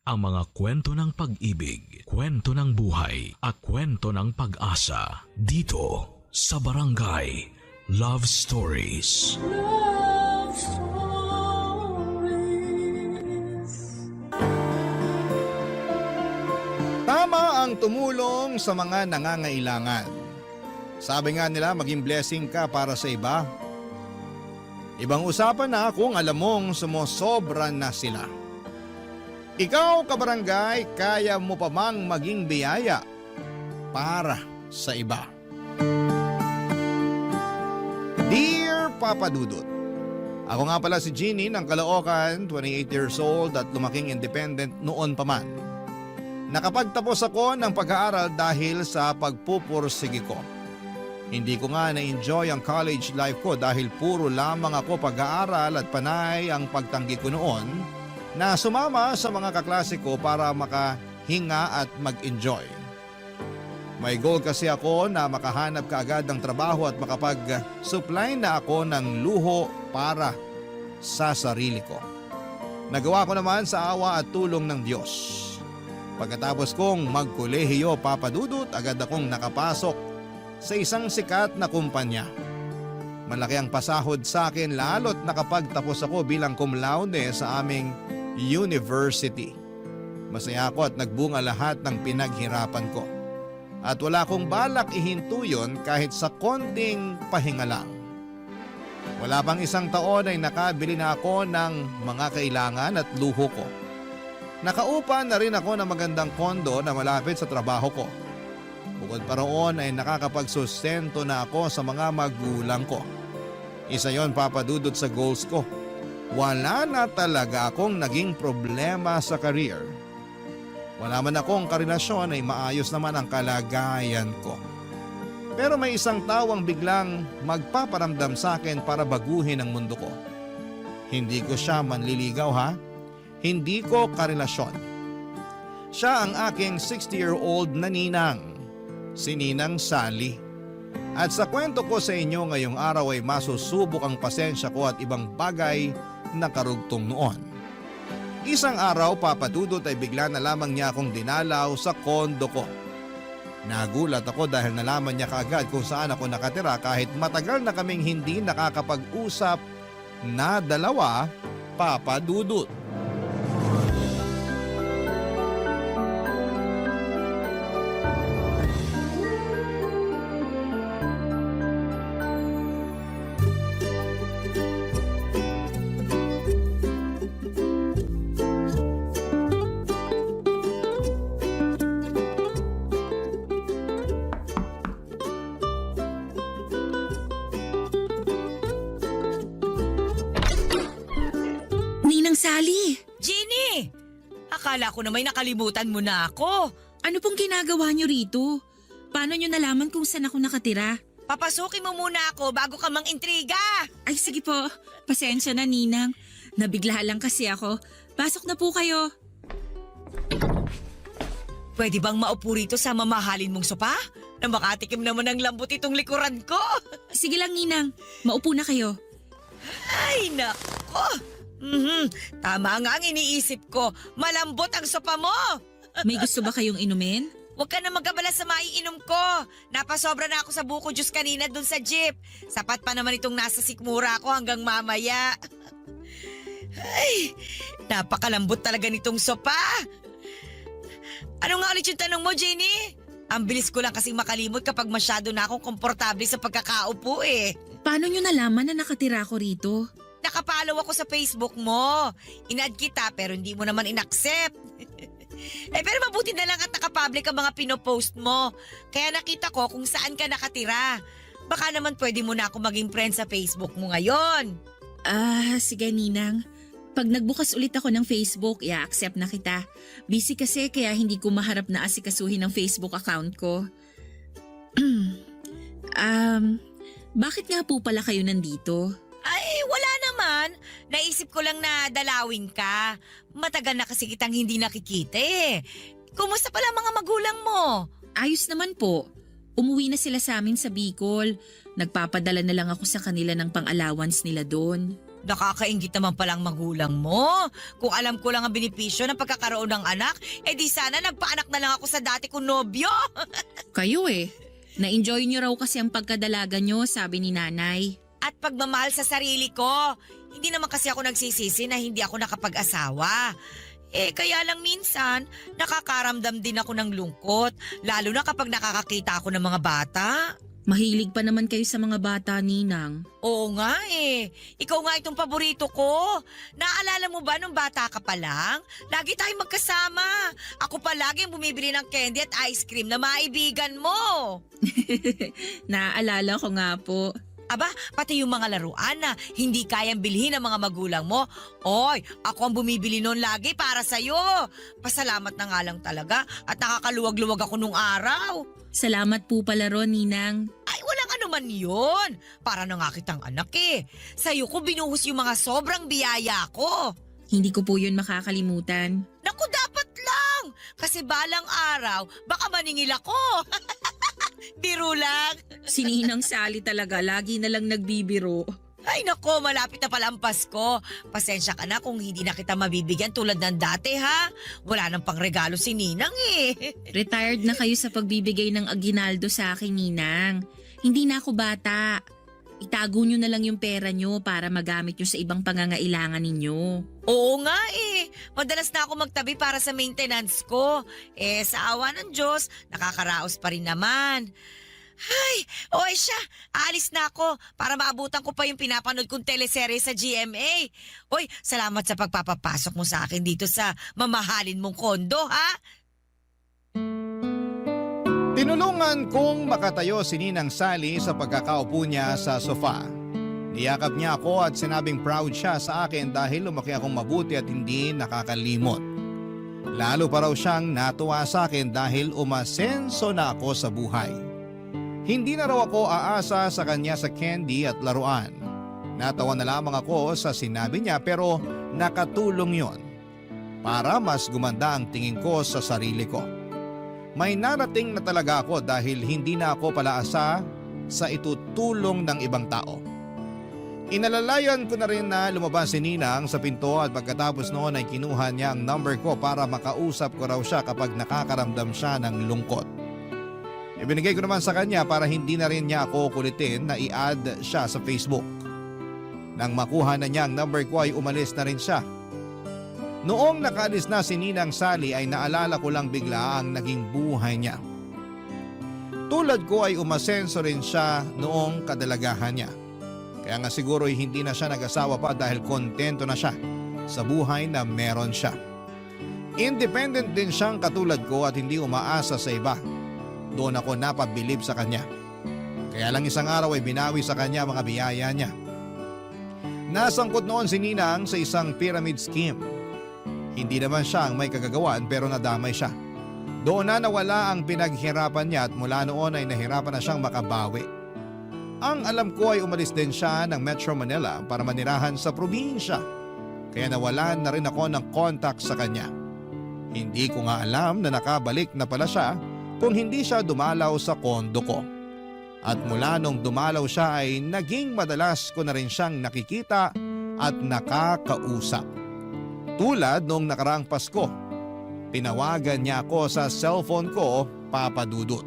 ang mga kwento ng pag-ibig, kwento ng buhay, at kwento ng pag-asa dito sa Barangay Love Stories. Love Stories. Tama ang tumulong sa mga nangangailangan. Sabi nga nila, maging blessing ka para sa iba. Ibang usapan na kung alam mong sumusobra na sila. Ikaw, kabarangay, kaya mo pa mang maging biyaya para sa iba. Dear Papa Dudut, ako nga pala si Jeannie ng Caloocan, 28 years old at lumaking independent noon pa man. Nakapagtapos ako ng pag-aaral dahil sa pagpupursige ko. Hindi ko nga na-enjoy ang college life ko dahil puro lamang ako pag-aaral at panay ang pagtanggi ko noon na sumama sa mga kaklase ko para makahinga at mag-enjoy. May goal kasi ako na makahanap kaagad ng trabaho at makapag-supply na ako ng luho para sa sarili ko. Nagawa ko naman sa awa at tulong ng Diyos. Pagkatapos kong magkolehiyo, Papa Dudut, agad akong nakapasok sa isang sikat na kumpanya. Malaki ang pasahod sa akin lalo't nakapagtapos ako bilang cum laude sa aming university. Masaya ako at nagbunga lahat ng pinaghirapan ko. At wala akong balak ihinto yun kahit sa konting pahinga lang. Wala pang isang taon ay nakabili na ako ng mga kailangan at luho ko. Nakaupa na rin ako ng magandang kondo na malapit sa trabaho ko. Bukod pa roon ay nakakapagsustento na ako sa mga magulang ko. Isa yon, Papa Dudut, sa goals ko. Wala na talaga akong naging problema sa career. Wala man akong karelasyon ay maayos naman ang kalagayan ko. Pero may isang tao ang biglang magpaparamdam sa akin para baguhin ang mundo ko. Hindi ko siya manliligaw, ha? Hindi ko karelasyon. Siya ang aking 60-year-old na ninang, si Ninang Sally. At sa kwento ko sa inyo ngayong araw ay masusubok ang pasensya ko at ibang bagay na karugtong noon. Isang araw, Papa Dudut, ay bigla na lamang niya akong dinalaw sa kondo ko. Nagulat ako dahil nalaman niya kaagad kung saan ako nakatira kahit matagal na kaming hindi nakakapag-usap na dalawa, Papa Dudut. Ninang Sally! Jeannie! Akala ko na may nakalimutan mo na ako. Ano pong ginagawa niyo rito? Paano niyo nalaman kung saan ako nakatira? Papasukin mo muna ako bago ka mang intriga. Ay sige po, pasensya na Ninang. Nabigla lang kasi ako. Pasok na po kayo. Pwede bang maupo rito sa mamahalin mong sopa? Na makatikim naman ng lambot itong likuran ko. Sige lang Ninang, maupo na kayo. Ay, nako! Tama nga ang iniisip ko. Malambot ang sopa mo. May gusto ba kayong inumin? Huwag ka na magkabala sa maiinom ko. Napasobra na ako sa buko juice kanina dun sa jeep. Sapat pa naman itong nasa sikmura ko hanggang mamaya. Ay, napakalambot talaga nitong sopa. Ano nga ulit yung tanong mo, Jenny? Ang bilis ko lang kasing makalimot kapag masyado na akong komportable sa pagkakaupo eh. Paano niyo nalaman na nakatira ako rito? Nakapollow ako sa Facebook mo. In-add kita pero hindi mo naman in-accept. Pero mabuti na lang at nakapublic ang mga pinopost mo. Kaya nakita ko kung saan ka nakatira. Baka naman pwede mo na ako maging friend sa Facebook mo ngayon. Sige Ninang. Pag nagbukas ulit ako ng Facebook, i-accept na kita. Busy kasi kaya hindi ko maharap na asikasuhin ang Facebook account ko. Bakit nga po pala kayo nandito? Ay, wala naman. Naisip ko lang na dalawin ka. Matagal na kasi kitang hindi nakikita eh. Kumusta pala mga magulang mo? Ayos naman po. Umuwi na sila sa amin sa Bicol. Nagpapadala na lang ako sa kanila ng pang-allowance nila doon. Nakakaingit naman palang magulang mo. Kung alam ko lang ang benepisyo ng pagkakaroon ng anak, di sana nagpaanak na lang ako sa dati kong nobyo. Kayo eh. Na-enjoy niyo raw kasi ang pagkadalaga niyo, sabi ni nanay. At pagmamahal sa sarili ko. Hindi naman kasi ako nagsisisi na hindi ako nakapag-asawa. Kaya lang minsan, nakakaramdam din ako ng lungkot. Lalo na kapag nakakakita ako ng mga bata. Mahilig pa naman kayo sa mga bata, Ninang. Oo nga eh. Ikaw nga itong paborito ko. Naalala mo ba nung bata ka pa lang? Lagi tayong magkasama. Ako palagi ang bumibili ng candy at ice cream na maibigan mo. Naaalala ko nga po. Aba, pati yung mga laruan na hindi kayang bilhin ng mga magulang mo. Oy, ako ang bumibili noon lagi para sa'yo. Pasalamat na nga lang talaga at nakakaluwag-luwag ako nung araw. Salamat po pala ron, Ninang. Ay, walang anuman yun. Para na nga kitang anak eh. Sa'yo ko binuhos yung mga sobrang biyaya ko. Hindi ko po yun makakalimutan. Naku, dapat lang. Kasi balang araw, baka maningil ako. Biro lang. Si Ninang Sally talaga, lagi na lang nagbibiro. Ay nako, malapit na pala ang Pasko. Pasensya ka na kung hindi na kita mabibigyan tulad ng dati ha. Wala nang pangregalo si Ninang eh. Retired na kayo sa pagbibigay ng aginaldo sa akin, Ninang. Hindi na ako bata. Itago nyo na lang yung pera nyo para magamit nyo sa ibang pangangailangan ninyo. Oo nga eh. Madalas na ako magtabi para sa maintenance ko. Sa awa ng Diyos, nakakaraos pa rin naman. Ay, oy siya, aalis na ako para maabutan ko pa yung pinapanood kong teleserye sa GMA. Oy, salamat sa pagpapapasok mo sa akin dito sa mamahalin mong kondo, ha? Tinulungan kong makatayo si Ninang Sally sa pagkakaupo niya sa sofa. Niyakap niya ako at sinabing proud siya sa akin dahil lumaki akong mabuti at hindi nakakalimot. Lalo pa raw siyang natuwa sa akin dahil umasenso na ako sa buhay. Hindi na raw ako aasa sa kanya sa candy at laruan. Natawa na lamang ako sa sinabi niya pero nakatulong yon para mas gumanda ang tingin ko sa sarili ko. May narating na talaga ako dahil hindi na ako palaasa sa itutulong ng ibang tao. Inalalayan ko na rin na lumabas si Ninang sa pinto at pagkatapos noon ay kinuha niya ang number ko para makausap ko raw siya kapag nakakaramdam siya ng lungkot. Ibinigay ko naman sa kanya para hindi na rin niya ako kulitin na i-add siya sa Facebook. Nang makuha na niya ang number ko ay umalis na rin siya. Noong nakaalis na si Ninang Sally ay naalala ko lang bigla ang naging buhay niya. Tulad ko ay umasenso rin siya noong kadalagahan niya. Kaya nga siguro ay hindi na siya nag-asawa pa dahil kontento na siya sa buhay na meron siya. Independent din siyang katulad ko at hindi umaasa sa iba. Doon ako napabilib sa kanya. Kaya lang isang araw ay binawi sa kanya mga biyaya niya. Nasangkot noon si Ninang sa isang pyramid scheme. Hindi naman siya ang may kagagawan pero nadamay siya. Doon na nawala ang pinaghirapan niya at mula noon ay nahirapan na siyang makabawi. Ang alam ko ay umalis din siya ng Metro Manila para manirahan sa probinsya. Kaya nawalan na rin ako ng contact sa kanya. Hindi ko nga alam na nakabalik na pala siya kung hindi siya dumalaw sa kondo ko. At mula nung dumalaw siya ay naging madalas ko na rin siyang nakikita at nakakausap. Tulad noong nakaraang Pasko, pinawagan niya ako sa cellphone ko, Papa Dudut.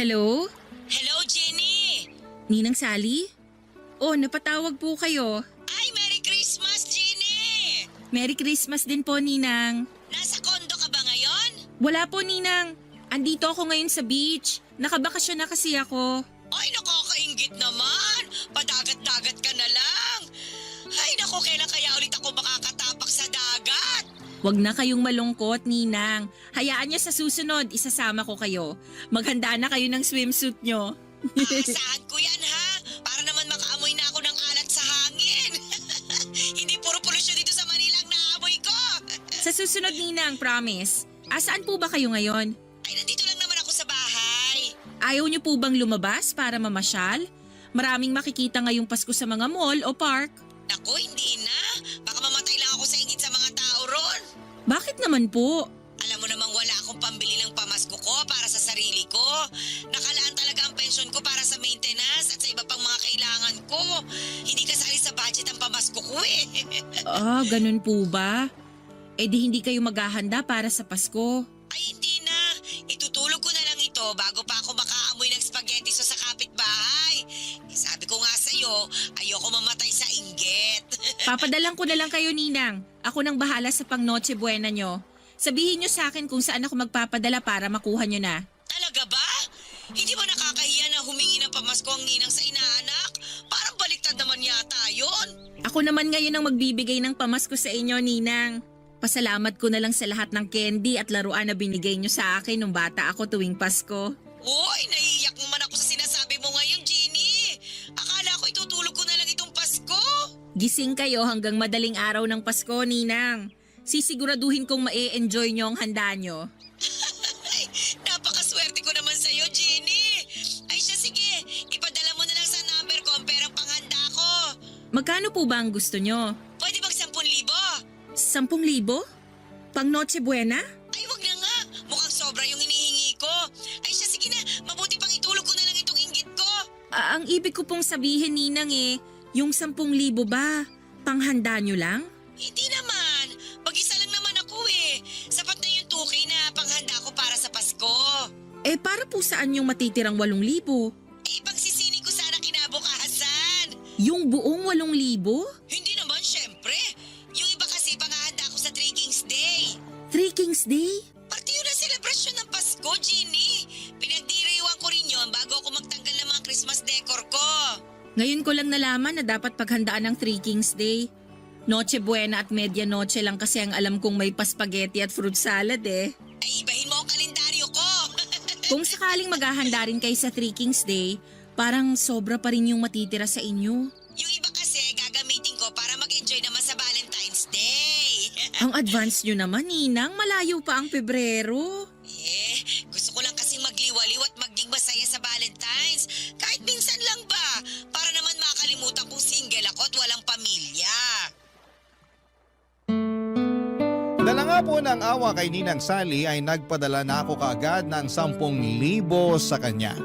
Hello? Hello, Jenny! Ninang Sally? Oh, napatawag po kayo. Ay, Merry Christmas, Jenny! Merry Christmas din po, Ninang. Nasa kondo ka ba ngayon? Wala po, Ninang. Andito ako ngayon sa beach. Nakabakasyon na kasi ako. Ay, nakakaingit naman! Padagat-dagat ka na lang! Ay, naku, kailan kaya ulit ako makakatapak sa dagat? Huwag na kayong malungkot, Ninang. Hayaan niyo sa susunod, isasama ko kayo. Maghanda na kayo ng swimsuit nyo. Saan ko yan, ha? Para naman makaamoy na ako ng alat sa hangin. Hindi puro polusyon dito sa Manila ang naamoy ko. Sa susunod, Ninang, promise. Asaan po ba kayo ngayon? Ay, nandito lang naman ako Ayaw niyo po bang lumabas para mamasyal? Maraming makikita ngayong Pasko sa mga mall o park. Naku, hindi na. Baka mamatay lang ako sa ingit sa mga tao ron. Bakit naman po? Alam mo namang wala akong pambili ng pamasko ko para sa sarili ko. Nakalaan talaga ang pensyon ko para sa maintenance at sa iba pang mga kailangan ko. Hindi kasali sa budget ang pamasko ko eh. Ganun po ba? Eh di hindi kayo maghahanda para sa Pasko. Ay hindi na. Itutulog ko na lang ito bago pa ako makaamoy ng spaghetti sa kapitbahay. Sabi ko nga sa'yo, ayoko mamatay sa inggit. Papadalang ko na lang kayo, Ninang. Ako nang bahala sa pang Noche Buena nyo. Sabihin nyo sa akin kung saan ako magpapadala para makuha nyo na. Talaga ba? Hindi ba nakakahiya na humingi ng pamasko ang ninang sa inaanak? Parang baliktad naman yata yun. Ako naman ngayon ang magbibigay ng pamasko sa inyo, Ninang. Pasalamat ko na lang sa lahat ng candy at laruan na binigay nyo sa akin nung bata ako tuwing Pasko. Uy, naiiyak naman ako sa sinasabi mo ngayon, Jeannie. Akala ko itutulog ko na lang itong Pasko. Gising kayo hanggang madaling araw ng Pasko, Ninang. Sisiguraduhin kong ma-enjoy nyo ang handa nyo. Ay, napakaswerte ko naman sa'yo, Jeannie. Ay siya, sige. Ipadala mo na lang sa number ko ang perang panghanda ko. Magkano po ba ang gusto nyo? Pwede bang 10,000? 10,000? Pang Noche Buena? Ay, wag na nga. Mukhang sobra yung hinihingi ko. Ay siya, sige na. Mabuti pang itulog ko na lang itong inggit ko. Ang ibig ko pong sabihin, Ninang yung 10,000 ba? Panghanda nyo lang? Hindi naman. Mag-isa lang naman ako eh. Sapat na yung 2K na panghanda ko para sa Pasko. Eh para po saan yung matitirang 8,000? Eh, pagsisinig ko sana kinabukasan. Yung buong 8,000? Hindi naman, syempre. Yung iba kasi panghahanda ko sa Three Kings Day. Three Kings Day? Pati yun ang selebrasyon ng Pasko, Jeannie. Pinagdiriwan ko rin yun bago ako magtanggal ng mga Christmas decor ko. Ngayon ko lang nalaman na dapat paghandaan ng Three Kings Day. Noche Buena at Media Noche lang kasi ang alam kong may paspaghetti at fruit salad eh. Ay, ibahin mo ang kalendaryo ko. Kung sakaling maghahanda rin kayo sa Three Kings Day, parang sobra pa rin yung matitira sa inyo. Yung iba kasi gagamitin ko para mag-enjoy naman sa Valentine's Day. Ang advance nyo naman, Ninang. Malayo pa ang Pebrero. Gusto ko lang kasing magliwaliw at maging masaya sa Valentine's. Kahit minsan lang ba? Para naman makalimutan kong single ako at walang pamilya. Dala nga po ng awa kay Ninang Sally ay nagpadala na ako kaagad ng 10,000 sa kanya.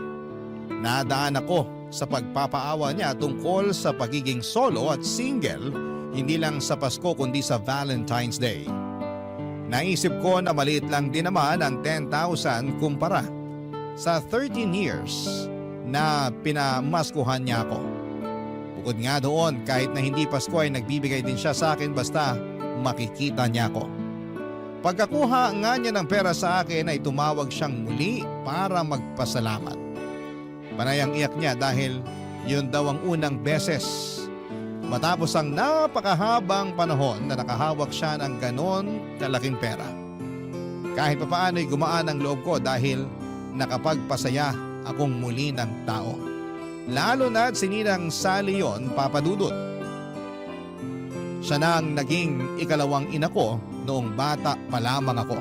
Nadaan ako sa pagpapaawa niya tungkol sa pagiging solo at single, hindi lang sa Pasko kundi sa Valentine's Day. Naisip ko na maliit lang din naman ang 10,000 kumpara sa 13 years na pinamaskuhan niya ako. Bukod nga doon, kahit na hindi Pasko ay nagbibigay din siya sa akin basta makikita niya ako. Pagkakuha nga niya ng pera sa akin ay tumawag siyang muli para magpasalamat. Panay ang iyak niya dahil yun daw ang unang beses matapos ang napakahabang panahon na nakahawak siya ng ganon kalaking pera. Kahit papaano ay gumaan ang loob ko dahil nakapagpasaya akong muli ng tao. Lalo na't si Ninang Sally yon, Papa Dudut. Siya na ang naging ikalawang ina ko noong bata pa lamang ako.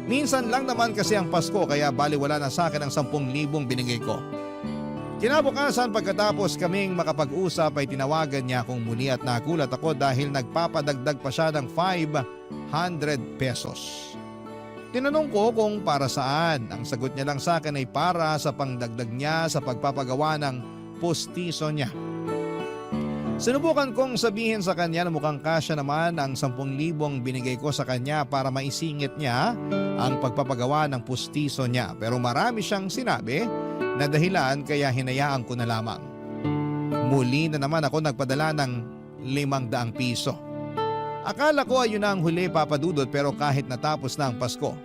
Minsan lang naman kasi ang Pasko kaya baliwala na sa akin ang 10,000 binigay ko. Kinabukasan pagkatapos kaming makapag-usap ay tinawagan niya akong muli at nagulat ako dahil nagpapadagdag pa siya ng 500 pesos. Tinanong ko kung para saan. Ang sagot niya lang sa akin ay para sa pangdagdag niya sa pagpapagawa ng pustiso niya. Sinubukan kong sabihin sa kanya na mukhang kasya naman ang 10,000 binigay ko sa kanya para maisingit niya ang pagpapagawa ng pustiso niya. Pero marami siyang sinabi na dahilan kaya hinayaan ko na lamang. Muli na naman ako nagpadala ng 500 piso. Akala ko ayun na ang huli, Papa Dudut, pero kahit natapos na ang Pasko,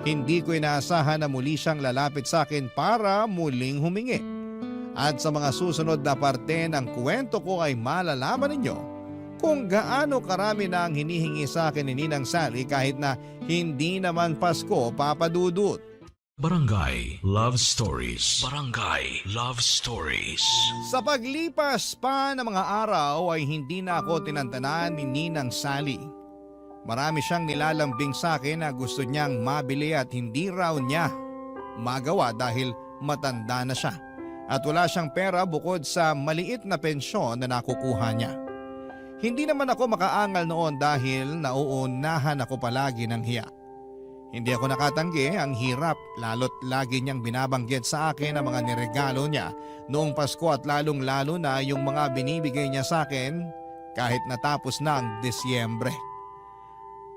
hindi ko inaasahan na muli siyang lalapit sa akin para muling humingi. At sa mga susunod na parte ng kwento ko ay malalaman ninyo kung gaano karami na ang hinihingi sa akin ni Ninang Sally kahit na hindi naman Pasko, Papa Dudut. Barangay Love Stories. Barangay Love Stories. Sa paglipas pa ng mga araw ay hindi na ako tinantanan ni Ninang Sally. Marami siyang nilalambing sa akin na gusto niyang mabili at hindi raw niya magawa dahil matanda na siya at wala siyang pera bukod sa maliit na pensyon na nakukuha niya. Hindi naman ako makaangal noon dahil nauunahan ako palagi ng hiya. Hindi ako nakatanggi ang hirap lalo't lagi niyang binabanggit sa akin ang mga niregalo niya noong Pasko at lalong lalo na yung mga binibigay niya sa akin kahit natapos na ang Disyembre.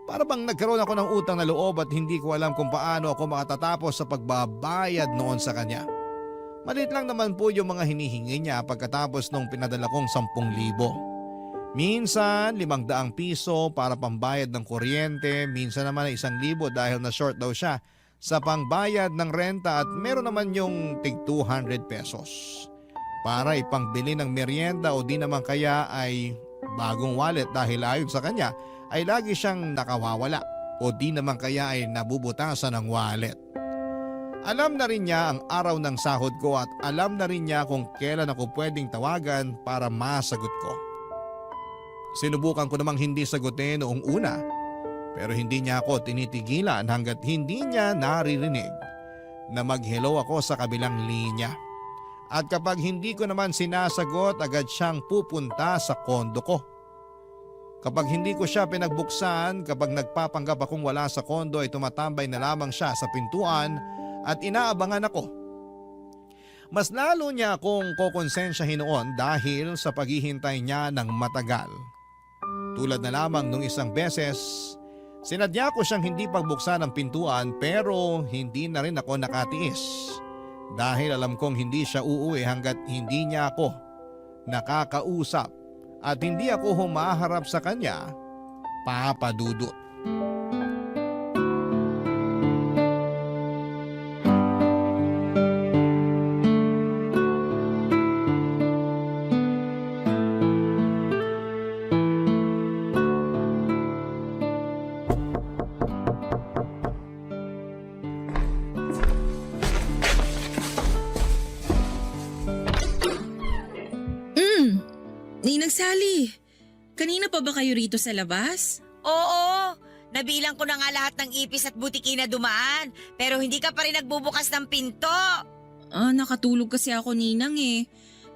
Para bang nagkaroon ako ng utang na loob at hindi ko alam kung paano ako makatatapos sa pagbabayad noon sa kanya. Maliit lang naman po yung mga hinihingi niya pagkatapos nung pinadala kong 10,000. Minsan 500 piso para pambayad ng kuryente, minsan naman ay 1,000 dahil na short daw siya sa pangbayad ng renta at meron naman yung tig 200 pesos. Para ipangbili ng merienda o di naman kaya ay bagong wallet dahil ayon sa kanya ay lagi siyang nakawawala o di naman kaya ay nabubutasan ng wallet. Alam na rin niya ang araw ng sahod ko at alam na rin niya kung kailan ako pwedeng tawagan para masagot ko. Sinubukan ko namang hindi sagutin noong una pero hindi niya ako tinitigilan hanggat hindi niya naririnig na mag-hello ako sa kabilang linya. At kapag hindi ko naman sinasagot agad siyang pupunta sa kondo ko. Kapag hindi ko siya pinagbuksan, kapag nagpapanggap akong wala sa kondo ay tumatambay na lamang siya sa pintuan at inaabangan ako. Mas lalo niya akong kokonsensyahin noon dahil sa paghihintay niya ng matagal. Tulad na lamang nung isang beses, sinadya ko siyang hindi pagbuksan ng pintuan pero hindi na rin ako nakatiis. Dahil alam kong hindi siya uuwi hanggat hindi niya ako nakakausap at hindi ako humaharap sa kanya, Papa Dudut. Ninang Sally, kanina pa ba kayo rito sa labas? Oo, nabilang ko na nga lahat ng ipis at butiki na dumaan pero hindi ka pa rin nagbubukas ng pinto. Nakatulog kasi ako Ninang eh.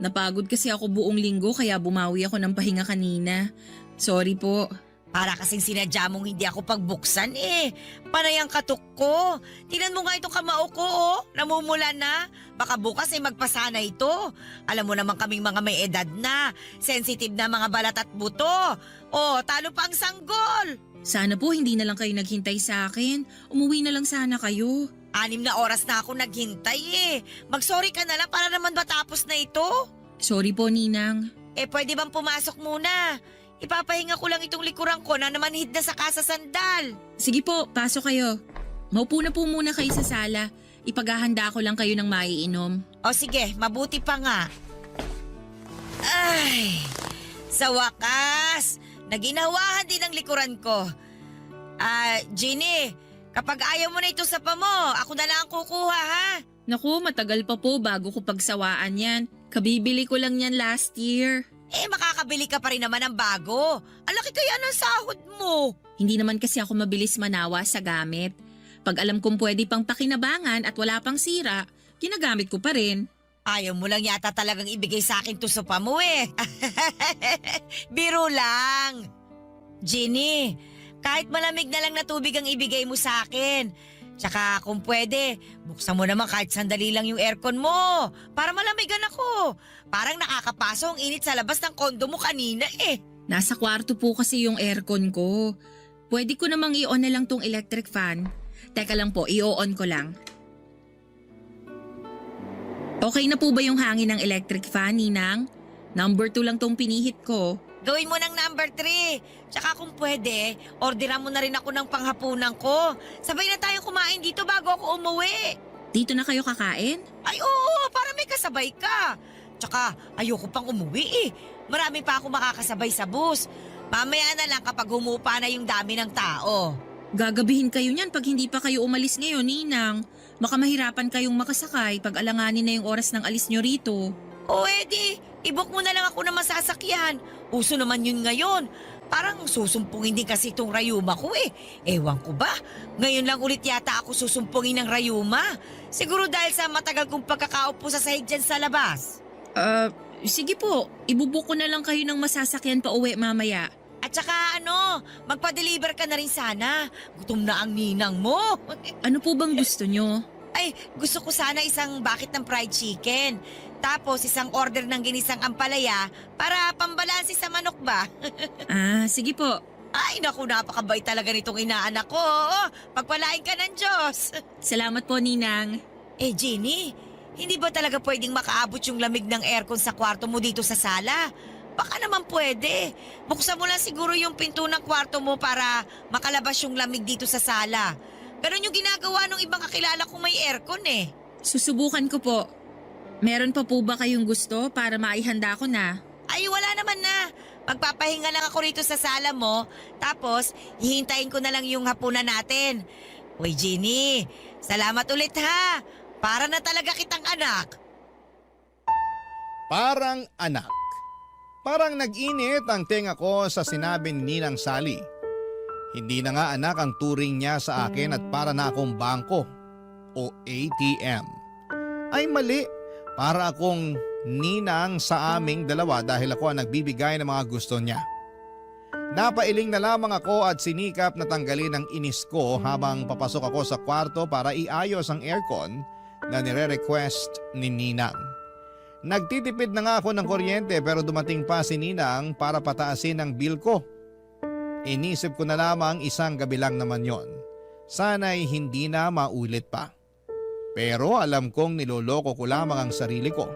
Napagod kasi ako buong linggo kaya bumawi ako ng pahinga kanina. Sorry po. Para kasing sinadya mong hindi ako pagbuksan eh. Panay ang katok ko. Tingnan mo nga itong kamao ko oh. Namumula na. Baka bukas ay magpasana ito. Alam mo naman kaming mga may edad na. Sensitive na mga balat at buto. Oh, talo pa ang sanggol. Sana po hindi na lang kayo naghintay sa akin. Umuwi na lang sana kayo. 6 na oras na ako naghintay eh. Mag-sorry ka na lang para naman matapos na ito. Sorry po Ninang. Pwede bang pumasok muna? Ipapahinga ko lang itong likuran ko na namanhid na sa kasasandal. Sige po, pasok kayo. Maupo na po muna kayo sa sala. Ipaghahanda ko lang kayo ng maiinom. O sige, mabuti pa nga. Ay, sa wakas, naginawahan din ang likuran ko. Ginny, kapag ayaw mo na ito sa pamo, ako na lang ang kukuha ha. Naku, matagal pa po bago ko pagsawaan yan. Kabibili ko lang yan last year. Makakabili ka pa rin naman ng bago. Ang laki kaya ng sahod mo. Hindi naman kasi ako mabilis manawa sa gamit. Pag alam kong pwede pang pakinabangan at wala pang sira, ginagamit ko pa rin. Ayaw mo lang yata talagang ibigay sa akin to sa pamo eh. Biro lang. Ginny, kahit malamig na lang na tubig ang ibigay mo sa akin. Tsaka kung pwede, buksan mo naman kahit sandali lang yung aircon mo para malamigan ako. Parang nakakapaso ang init sa labas ng kondo mo kanina eh. Nasa kwarto po kasi yung aircon ko. Pwede ko namang i-on na lang tong electric fan. Teka lang po, i-on ko lang. Okay na po ba yung hangin ng electric fan, Ninang? Number 2 lang tong pinihit ko. Gawin mo ng number 3. Tsaka kung pwede, orderan mo na rin ako ng panghapunan ko. Sabay na tayong kumain dito bago ako umuwi. Dito na kayo kakain? Ay oo, para may kasabay ka. Tsaka ayoko pang umuwi eh. Marami pa ako makakasabay sa bus. Mamaya na lang kapag humupa na yung dami ng tao. Gagabihin kayo niyan pag hindi pa kayo umalis ngayon, Ninang. Baka mahirapan kayong makasakay pag alanganin na yung oras ng alis nyo rito. O edi, i-book mo na lang ako ng masasakyan. Uso naman yun ngayon. Parang susumpungin din kasi itong rayuma ko eh. Ewan ko ba? Ngayon lang ulit yata ako susumpungin ng rayuma. Siguro dahil sa matagal kong pagkakaupo sa sahig dyan sa labas. Sige po, ibubook ko na lang kayo ng masasakyan pa uwi mamaya. At saka magpa-deliver ka na rin sana. Gutom na ang ninang mo. Ano po bang gusto nyo? Ay, gusto ko sana isang bucket ng fried chicken. Tapos isang order ng ginisang ampalaya para pambalansi sa manok ba? Sige po. Ay, naku, napakabait talaga nitong inaanak ko. Pagpalain ka ng Diyos. Salamat po, Ninang. Eh, Jenny, hindi ba talaga pwedeng makaabot yung lamig ng aircon sa kwarto mo dito sa sala? Baka naman pwede. Buksan mo lang siguro yung pinto ng kwarto mo para makalabas yung lamig dito sa sala. Ganon yung ginagawa ng ibang kakilala kong may aircon eh. Susubukan ko po. Meron pa po ba kayong gusto para maihanda ko na? Ay, wala naman na. Magpapahinga lang ako rito sa sala mo. Tapos, hihintayin ko na lang yung hapunan natin. Uy, Jenny, salamat ulit ha. Para na talaga kitang anak. Parang anak. Parang nag-init ang tenga ko sa sinabi ni Ninang Sally. Hindi na nga anak ang turing niya sa akin at para na akong bangko o ATM. Ay mali, para akong ninang sa aming dalawa dahil ako ang nagbibigay ng mga gusto niya. Napailing na lamang ako at sinikap na tanggalin ang inis ko habang papasok ako sa kwarto para iayos ang aircon na nire-request ni Ninang. Nagtitipid na nga ako ng kuryente pero dumating pa si Ninang para pataasin ang bill ko. Inisip ko na lamang isang gabi lang naman yon. Sana'y hindi na maulit pa. Pero alam kong niloloko ko lamang ang sarili ko.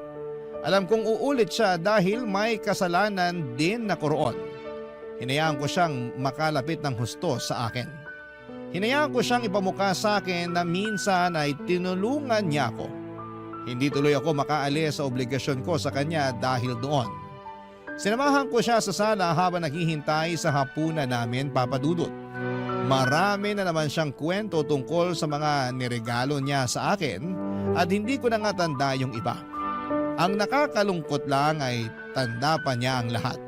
Alam kong uulit siya dahil may kasalanan din na kuroon. Hinayaan ko siyang makalapit ng husto sa akin. Hinayaan ko siyang ipamukha sa akin na minsan ay tinulungan niya ako. Hindi tuloy ako makaalis sa obligasyon ko sa kanya dahil doon. Sinamahan ko siya sa sala habang naghihintay sa hapunan namin, Papa Dudut. Marami na naman siyang kwento tungkol sa mga niregalo niya sa akin at hindi ko na nga tanda yung iba. Ang nakakalungkot lang ay tanda pa niya ang lahat.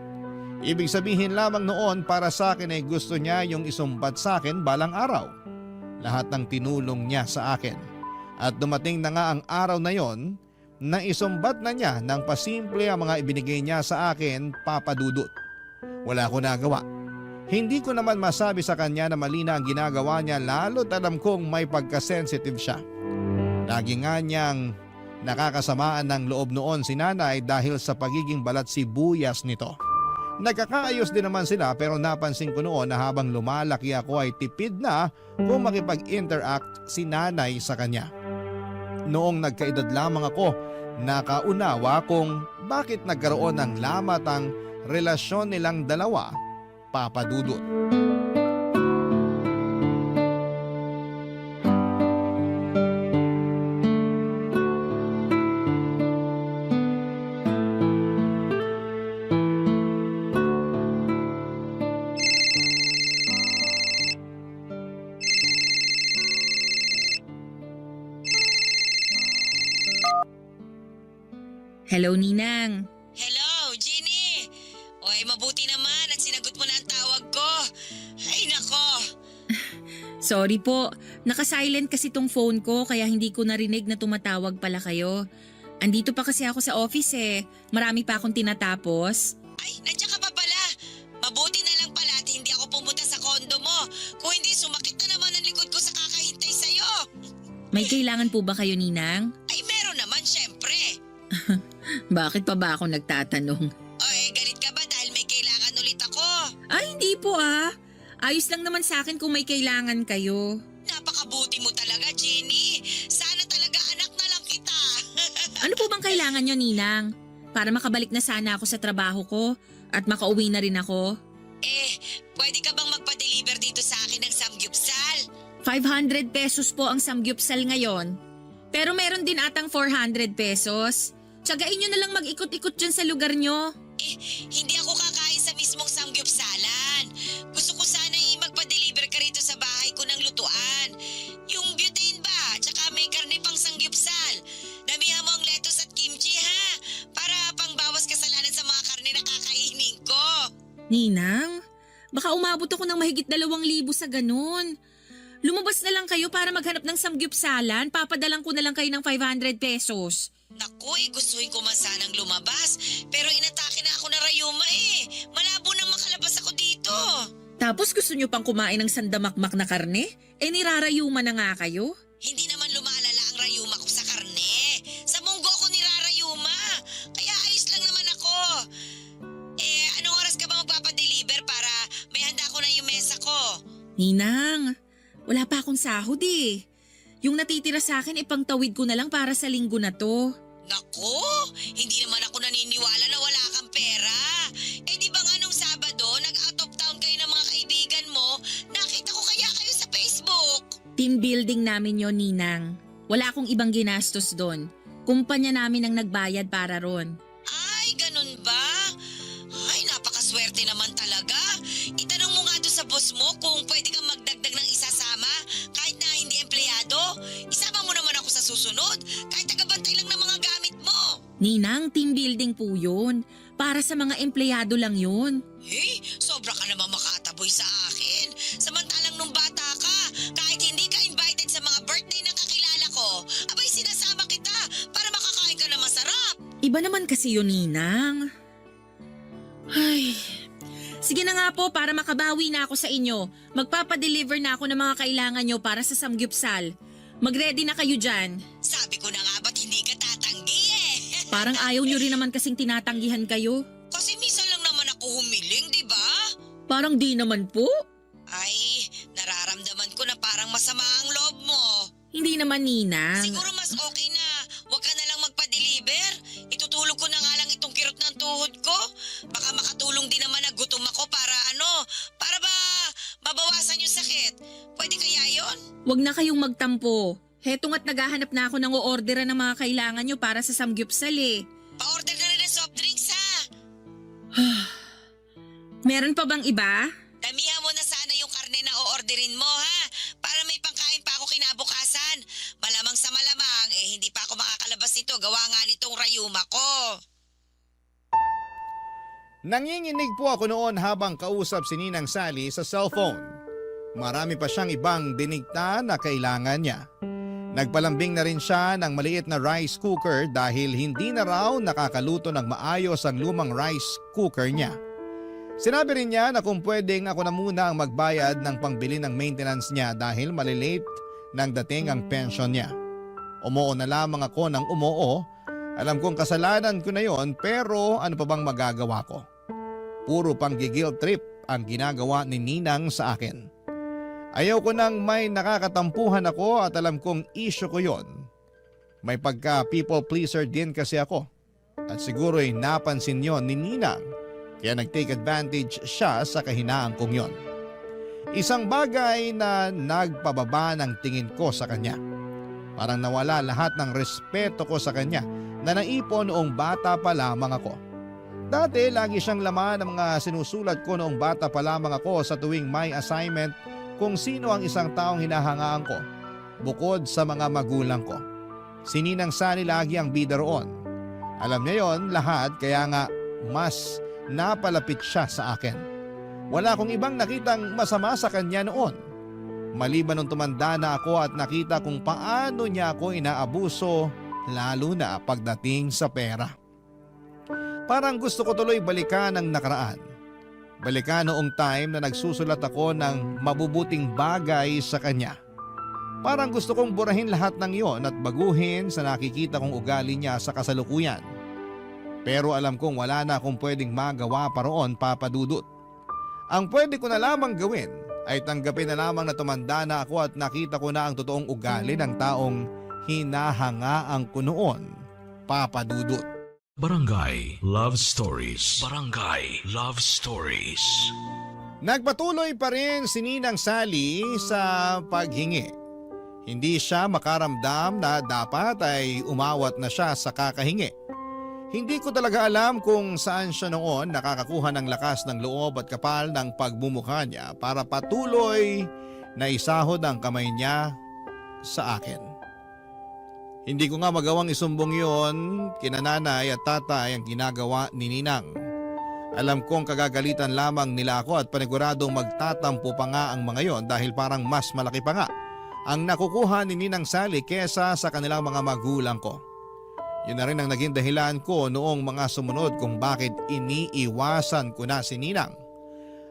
Ibig sabihin lamang noon para sa akin ay gusto niya yung isumbat sa akin balang araw. Lahat ng tinulong niya sa akin. At dumating na nga ang araw na yon na isumbat na niya ng pasimple ang mga ibinigay niya sa akin, Papa Dudut. Wala ko nagawa. Hindi ko naman masabi sa kanya na mali na ang ginagawa niya lalo't alam kong may pagkasensitive siya. Lagi nga niyang nakakasamaan ng loob noon si nanay dahil sa pagiging balat sibuyas nito. Nagkakaayos din naman sila pero napansin ko noon na habang lumalaki ako ay tipid na kung makipag-interact si nanay sa kanya. Noong nagkaedad lamang ako, nakaunawa kung bakit nagkaroon ng lamat ang relasyon nilang dalawa, Papa Dudut. Hello, Ninang. Hello, Jenny! Oy, mabuti naman at sinagot mo na ang tawag ko. Ay, nako! Sorry po, naka-silent kasi tong phone ko kaya hindi ko narinig na tumatawag pala kayo. Andito pa kasi ako sa office eh. Marami pa akong tinatapos. Ay, nandiyan ka pa pala. Mabuti na lang pala at hindi ako pumunta sa kondo mo. Kung hindi, sumakit na naman ang likod ko sa kakahintay sa'yo. May kailangan po ba kayo, Ninang? Ay, meron naman, syempre. Bakit pa ba ako nagtatanong? Oy, galit ka ba dahil may kailangan ulit ako? Ay, hindi po ah. Ayos lang naman sa akin kung may kailangan kayo. Napakabuti mo talaga, Jenny. Sana talaga anak na lang kita. Ano po bang kailangan nyo, Ninang? Para makabalik na sana ako sa trabaho ko at makauwi na rin ako. Pwede ka bang magpa-deliver dito sa akin ng samgyupsal? 500 pesos po ang samgyupsal ngayon. Pero meron din atang 400 pesos. Tsagain nyo na lang mag-ikot-ikot dyan sa lugar nyo. Hindi ako kakain sa mismong samgyupsalan. Gusto ko sana magpa-deliver ka rito sa bahay ko ng lutuan. Yung butane ba? Tsaka may karne pang samgyupsal. Damihan mo ang lettuce at kimchi ha. Para pangbawas kasalanan sa mga karne na kakainin ko. Ninang, Baka umabot ako ng mahigit 2,000 sa ganun. Lumabas na lang kayo para maghanap ng samgyupsalan. Papadalang ko na lang kayo ng 500 pesos. Naku, gustuhin ko man sanang lumabas. Pero inatake na ako na rayuma eh. Malabo nang makalabas ako dito. Tapos gusto nyo pang kumain ng sandamakmak na karne? Nirarayuma na nga kayo? Hindi naman lumalala ang rayuma ko sa karne. Sa munggo ko nirarayuma. Kaya ayos lang naman ako. Anong oras ka ba magpapadeliver para may handa ko na yung mesa ko? Ninang, wala pa akong sahod eh. Yung natitira sa akin ipangtawid ko na lang para sa linggo na to. Naku, hindi naman ako naniniwala na wala kang pera. Di ba nga nung Sabado, nag-out of town kayo ng mga kaibigan mo, nakita ko kaya kayo sa Facebook. Team building namin yon, Ninang. Wala akong ibang ginastos doon. Kumpanya namin ang nagbayad para ron. Ay, ganun ba? Ay, napakaswerte naman talaga. Itanong mo nga doon sa boss mo kung pwede kang magdagdag ng isasama kahit na hindi empleyado. Isama mo naman ako sa susunod kahit tagabantay lang ng mga gamit mo. Ninang, team building po yun. Para sa mga empleyado lang yun. Sobra ka naman makataboy sa akin. Samantalang nung bata ka, kahit hindi ka invited sa mga birthday ng kakilala ko, abay sinasama kita para makakain ka na masarap. Iba naman kasi yun, Ninang. Ay, sige na nga po para makabawi na ako sa inyo. Magpapadeliver na ako ng mga kailangan nyo para sa samgyupsal. Mag-ready na kayo dyan. Sabi ko na nga ba't hindi ka tatanggi eh. Parang ayaw nyo rin naman kasing tinatanggihan kayo. Kasi minsan lang naman ako humiling, di ba? Parang di naman po. Ay, nararamdaman ko na parang masama ang loob mo. Hindi naman, Ninang. Siguro mas okay na huwag ka na lang magpa-deliver. Itutulog ko na nga lang itong kirot ng tuhod ko. Baka makatulong din naman na gutom ako para ba mabawasan yung sakit. Pwede kaya yon? Huwag na kayong magtampo. Heto nga't naghahanap na ako ng o-orderan ng mga kailangan nyo para sa samgyupsal eh. Pa-order na rin ng soft drinks ha. Meron pa bang iba? Damihan mo na sana yung karne na o-orderin mo ha. Para may pangkain pa ako kinabukasan. Malamang sa malamang hindi pa ako makakalabas nito. Gawa nga nitong rayuma ko. Nanginginig po ako noon habang kausap si Ninang Sally sa cellphone. Marami pa siyang ibang dinikta na kailangan niya. Nagpalambing na rin siya ng maliit na rice cooker dahil hindi na raw nakakaluto ng maayos ang lumang rice cooker niya. Sinabi rin niya na kung pwedeng ako na muna ang magbayad ng pangbili ng maintenance niya dahil malilate nang dating ang pension niya. Umuo na lamang ako ng umuo. Alam kong kasalanan ko na yon pero ano pa bang magagawa ko? Puro pang guilt trip ang ginagawa ni Ninang sa akin. Ayaw ko nang may nakakatampuhan ako at alam kong issue ko yon. May pagka people pleaser din kasi ako. At siguro'y napansin yon ni Ninang. Kaya nag-take advantage siya sa kahinaan kong yon. Isang bagay na nagpababa ng tingin ko sa kanya. Parang nawala lahat ng respeto ko sa kanya na naipon noong bata pa lamang ako. Dati lagi siyang laman ng mga sinusulat ko noong bata pa lamang ako sa tuwing may assignment kung sino ang isang taong hinahangaan ko bukod sa mga magulang ko. Si Ninang Sally lagi ang bida roon. Alam niya yon lahat kaya nga mas napalapit siya sa akin. Wala akong ibang nakitang masama sa kanya noon. Maliban nung tumanda na ako at nakita kung paano niya ako inaabuso lalo na pagdating sa pera. Parang gusto ko tuloy balikan ang nakaraan. Balikan noong time na nagsusulat ako ng mabubuting bagay sa kanya. Parang gusto kong burahin lahat ng iyon at baguhin sa nakikita kong ugali niya sa kasalukuyan. Pero alam kong wala na akong pwedeng magawa pa roon, Papa Dudut. Ang pwede ko na lamang gawin ay tanggapin na lamang na tumanda na ako at nakita ko na ang totoong ugali ng taong hinahangaan ko noon, Papa Dudut. Barangay Love Stories. Barangay Love Stories. Nagpatuloy pa rin si Ninang Sally sa paghingi. Hindi siya makaramdam na dapat ay umawat na siya sa kakahingi. Hindi ko talaga alam kung saan siya noon nakakakuha ng lakas ng loob at kapal ng pagmumukha niya para patuloy na isahod ang kamay niya sa akin. Hindi ko nga magawang isumbong yon kina nanay at tatay ang ginagawa ni Ninang. Alam kong kagagalitan lamang nila ako at paniguradong magtatampo pa nga ang mga yon dahil parang mas malaki pa nga ang nakukuha ni Ninang Sally kesa sa kanilang mga magulang ko. Yun na rin ang naging dahilan ko noong mga sumunod kung bakit iniiwasan ko na si Ninang.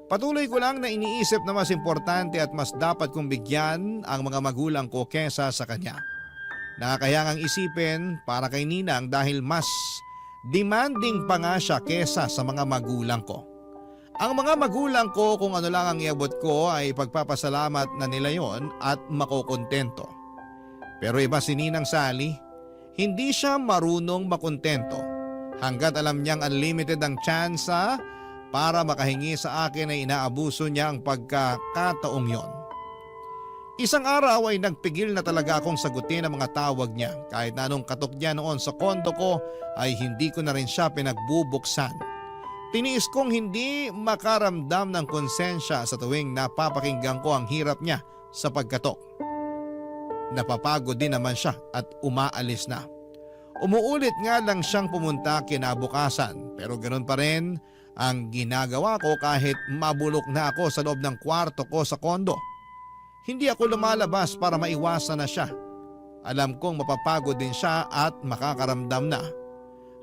Patuloy ko lang na iniisip na mas importante at mas dapat kong bigyan ang mga magulang ko kesa sa kanya. Nakakayangang isipin para kay Ninang dahil mas demanding pa nga siya kesa sa mga magulang ko. Ang mga magulang ko kung ano lang ang iabot ko ay pagpapasalamat na nila yon at makokontento. Pero iba si Ninang Sally, hindi siya marunong makontento hanggat alam niyang unlimited ang tsansa para makahingi sa akin ay inaabuso niya ang pagkakataong yon. Isang araw ay nagpigil na talaga akong sagutin ang mga tawag niya kahit na anong katok niya noon sa kondo ko ay hindi ko na rin siya pinagbubuksan. Tiniis kong hindi makaramdam ng konsensya sa tuwing napapakinggan ko ang hirap niya sa pagkatok. Napapagod din naman siya at umaalis na. Umuulit nga lang siyang pumunta kinabukasan pero ganoon pa rin ang ginagawa ko kahit mabulok na ako sa loob ng kwarto ko sa kondo. Hindi ako lumalabas para maiwasan na siya. Alam kong mapapagod din siya at makakaramdam na.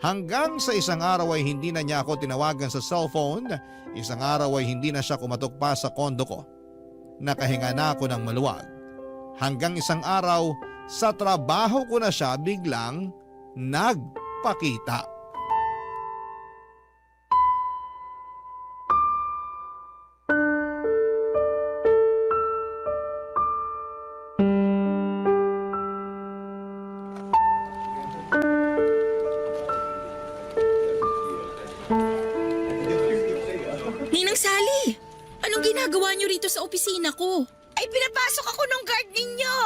Hanggang sa isang araw ay hindi na niya ako tinawagan sa cellphone, isang araw ay hindi na siya kumatok pa sa kondo ko. Nakahinga na ako ng maluwag. Hanggang isang araw, sa trabaho ko na siya biglang nagpakita. Ninang Sally, anong ginagawa niyo rito sa opisina ko? Ay, pinapasok ako ng guard ninyo.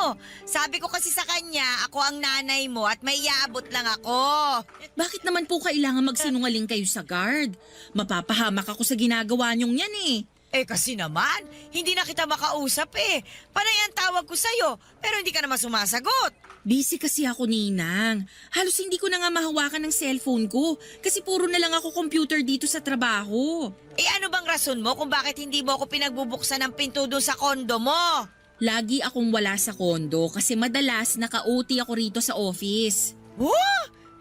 Sabi ko kasi sa kanya, ako ang nanay mo at may iaabot lang ako. Bakit naman po kailangan magsinungaling kayo sa guard? Mapapahamak ako sa ginagawa niyong yan eh. Eh kasi naman, hindi na kita makausap eh. Panay ang tawag ko sa'yo, pero hindi ka naman sumasagot. Busy kasi ako, Ninang. Halos hindi ko na nga mahawakan ng cellphone ko kasi puro na lang ako computer dito sa trabaho. Eh ano bang rason mo kung bakit hindi mo ako pinagbubuksan ng pinto doon sa kondo mo? Lagi akong wala sa kondo kasi madalas naka-OT ako rito sa office.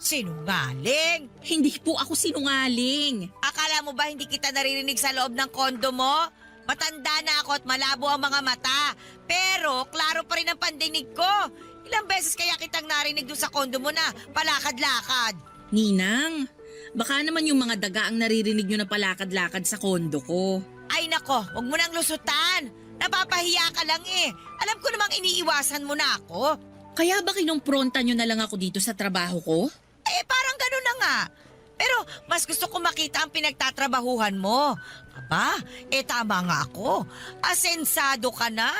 Sinungaling! Hindi po ako sinungaling. Akala mo ba hindi kita naririnig sa loob ng kondo mo? Matanda na ako at malabo ang mga mata. Pero klaro pa rin ang pandinig ko. Ilang beses kaya kitang narinig doon sa kondo mo na palakad-lakad. Ninang, baka naman yung mga daga ang naririnig nyo na palakad-lakad sa kondo ko. Ay nako, huwag mo nang lusutan. Napapahiya ka lang eh. Alam ko namang iniiwasan mo na ako. Kaya ba kinumpronta nyo na lang ako dito sa trabaho ko? Eh parang gano'n na nga. Pero mas gusto ko makita ang pinagtatrabahuhan mo. Aba, eh tama nga ako. Asensado ka na.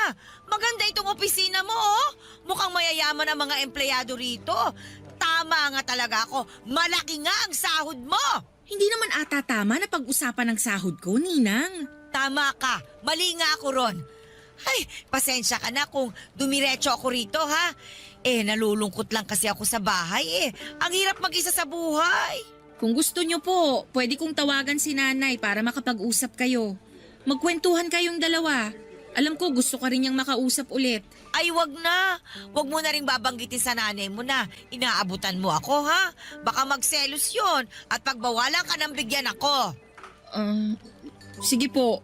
Maganda itong opisina mo oh. Mukhang mayayaman ang mga empleyado rito. Tama nga talaga ako. Malaki nga ang sahod mo. Hindi naman ata tama na pag-usapan ng sahod ko, Ninang. Tama ka. Mali nga ako ron. Ay, pasensya ka na kung dumiretso ako rito ha. Eh, nalulungkot lang kasi ako sa bahay eh. Ang hirap mag-isa sa buhay. Kung gusto nyo po, pwede kong tawagan si nanay para makapag-usap kayo. Magkwentuhan kayong dalawa. Alam ko gusto ka rin niyang makausap ulit. Ay, wag na. Wag mo na rin babanggitin sa nanay mo na inaabutan mo ako, ha? Baka magselos yun at pagbawalan ka ng bigyan ako. Sige po.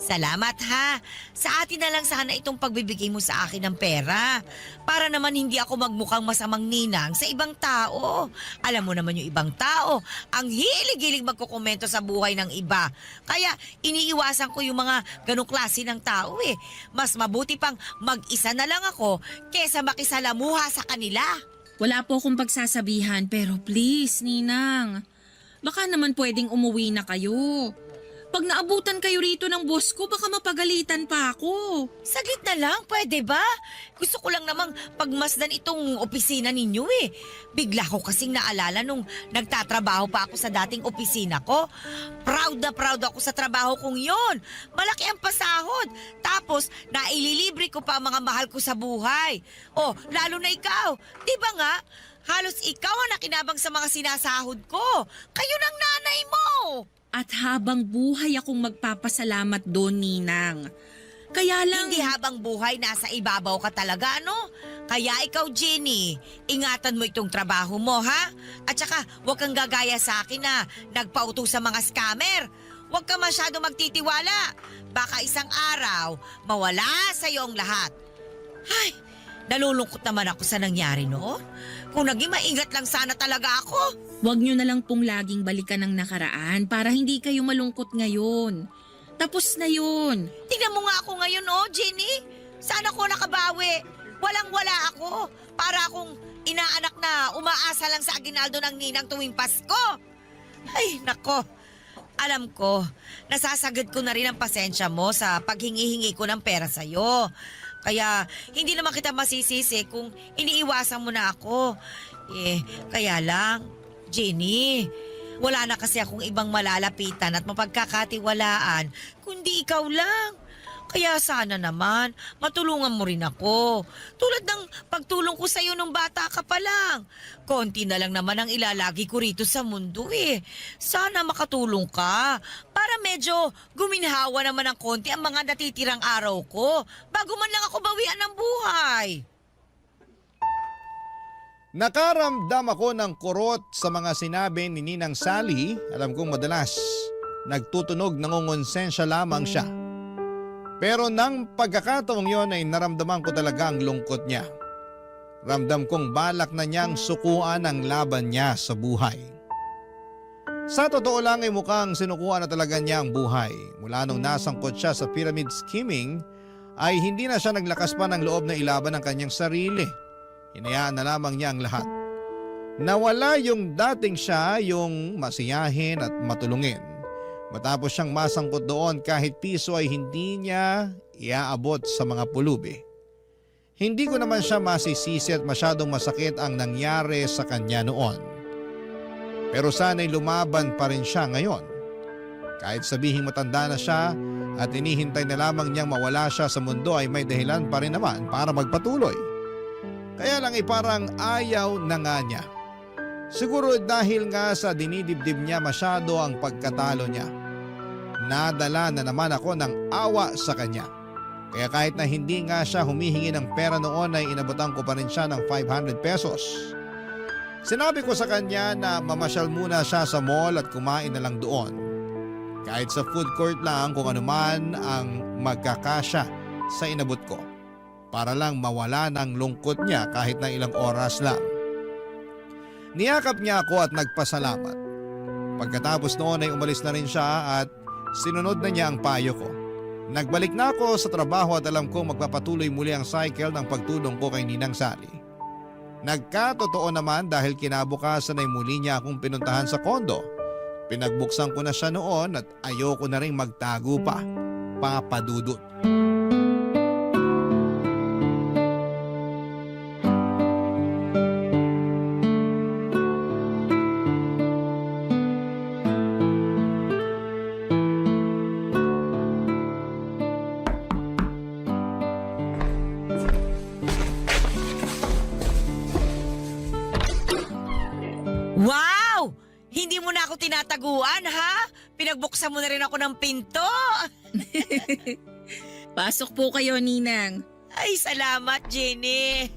Salamat, ha? Sa atin na lang sana itong pagbibigay mo sa akin ng pera. Para naman hindi ako magmukhang masamang ninang sa ibang tao. Alam mo naman yung ibang tao, ang hilig-hilig magkukomento sa buhay ng iba. Kaya iniiwasan ko yung mga ganong klase ng tao eh. Mas mabuti pang mag-isa na lang ako kesa makisalamuha sa kanila. Wala po akong pagsasabihan pero please, Ninang. Baka naman pwedeng umuwi na kayo. Pag naabutan kayo rito ng boss ko, baka mapagalitan pa ako. Saglit na lang, pwede ba? Gusto ko lang namang pagmasdan itong opisina ninyo eh. Bigla ko kasing naalala nung nagtatrabaho pa ako sa dating opisina ko. Proud na proud ako sa trabaho kong yon. Malaki ang pasahod. Tapos, naililibre ko pa ang mga mahal ko sa buhay. Oh, lalo na ikaw. Di ba nga? Halos ikaw ang nakinabang sa mga sinasahod ko. Kayo ng nanay mo. At habang buhay akong magpapasalamat doon, Ninang. Kaya lang... Hindi habang buhay nasa ibabaw ka talaga, ano? Kaya ikaw, Jenny, ingatan mo itong trabaho mo, ha? At saka, huwag kang gagaya sa akin na nagpauto sa mga scammer. Huwag ka masyado magtitiwala. Baka isang araw, mawala sa iyo ang lahat. Ay, nalulungkot naman ako sa nangyari, no? Kung naging maingat lang sana talaga ako. Huwag nyo na lang pong laging balikan ang nakaraan para hindi kayo malungkot ngayon. Tapos na yun. Tingnan mo nga ako ngayon, oh, Jenny. Sana ko nakabawi. Walang-wala ako. Para akong inaanak na umaasa lang sa aginaldo ng ninang tuwing Pasko. Ay, nako. Alam ko, nasasagad ko na rin ang pasensya mo sa paghingi-hingi ko ng pera sa'yo. Kaya hindi naman kita masisisi kung iniiwasan mo na ako. Kaya lang, Jenny, wala na kasi akong ibang malalapitan at mapagkakatiwalaan kundi ikaw lang. Kaya sana naman, matulungan mo rin ako. Tulad ng pagtulong ko sa'yo nung bata ka pa lang. Konti na lang naman ang ilalagi ko rito sa mundo eh. Sana makatulong ka para medyo guminhawa naman ng konti ang mga natitirang araw ko bago man lang ako bawian ng buhay. Nakaramdam ako ng kurot sa mga sinabi ni Ninang Sally. Alam kong madalas nagtutunog nangongonsensya lamang siya. Pero nang pagkakataong yon ay naramdaman ko talaga ang lungkot niya. Ramdam kong balak na niyang sukuan ang laban niya sa buhay. Sa totoo lang ay mukhang sinukuan na talaga niya ang buhay. Mula nung nasangkot siya sa pyramid scheming ay hindi na siya naglakas pa ng loob na ilaban ang kanyang sarili. Hinayaan na lamang niya ang lahat. Nawala yung dating siya, yung masiyahin at matulungin. Matapos siyang masangkot doon kahit piso ay hindi niya iaabot sa mga pulubi. Hindi ko naman siya masisisi at masyadong masakit ang nangyari sa kanya noon. Pero sana'y lumaban pa rin siya ngayon. Kahit sabihing matanda na siya at inihintay na lamang niyang mawala siya sa mundo ay may dahilan pa rin naman para magpatuloy. Kaya lang parang ayaw na nga niya. Siguro dahil nga sa dinidibdib niya masyado ang pagkatalo niya. Nadala na naman ako ng awa sa kanya. Kaya kahit na hindi nga siya humihingi ng pera noon ay inabutan ko pa rin siya ng 500 pesos. Sinabi ko sa kanya na mamasyal muna siya sa mall at kumain na lang doon. Kahit sa food court lang kung anuman ang magkakasya sa inabot ko. Para lang mawala ng lungkot niya kahit na ilang oras lang. Niyakap niya ako at nagpasalamat. Pagkatapos noon ay umalis na rin siya at sinunod na niya ang payo ko. Nagbalik na ako sa trabaho at alam kong magpapatuloy muli ang cycle ng pagtulong ko kay Ninang Sally. Nagkatotoo naman dahil kinabukasan ay muli niya akong pinuntahan sa kondo. Pinagbuksan ko na siya noon at ayoko na rin magtago pa. Papa Dudut. Wow! Hindi mo na ako tinataguan, ha? Pinagbuksan mo na rin ako ng pinto. Pasok po kayo, Ninang. Ay, salamat, Jenny.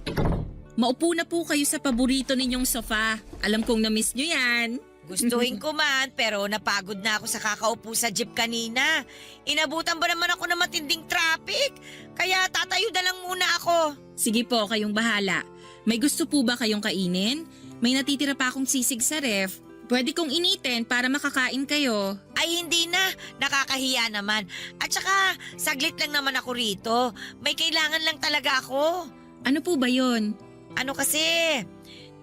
Maupo na po kayo sa paborito ninyong sofa. Alam kong na-miss nyo yan. Gustuhin ko man, pero napagod na ako sa kakaupo sa jeep kanina. Inabutan ba naman ako ng matinding traffic? Kaya tatayo na lang muna ako. Sige po, kayong bahala. May gusto po ba kayong kainin? May natitira pa akong sisig sa ref. Pwede kong initin para makakain kayo. Ay, hindi na. Nakakahiya naman. At saka, saglit lang naman ako rito. May kailangan lang talaga ako. Ano po ba yon? Ano kasi,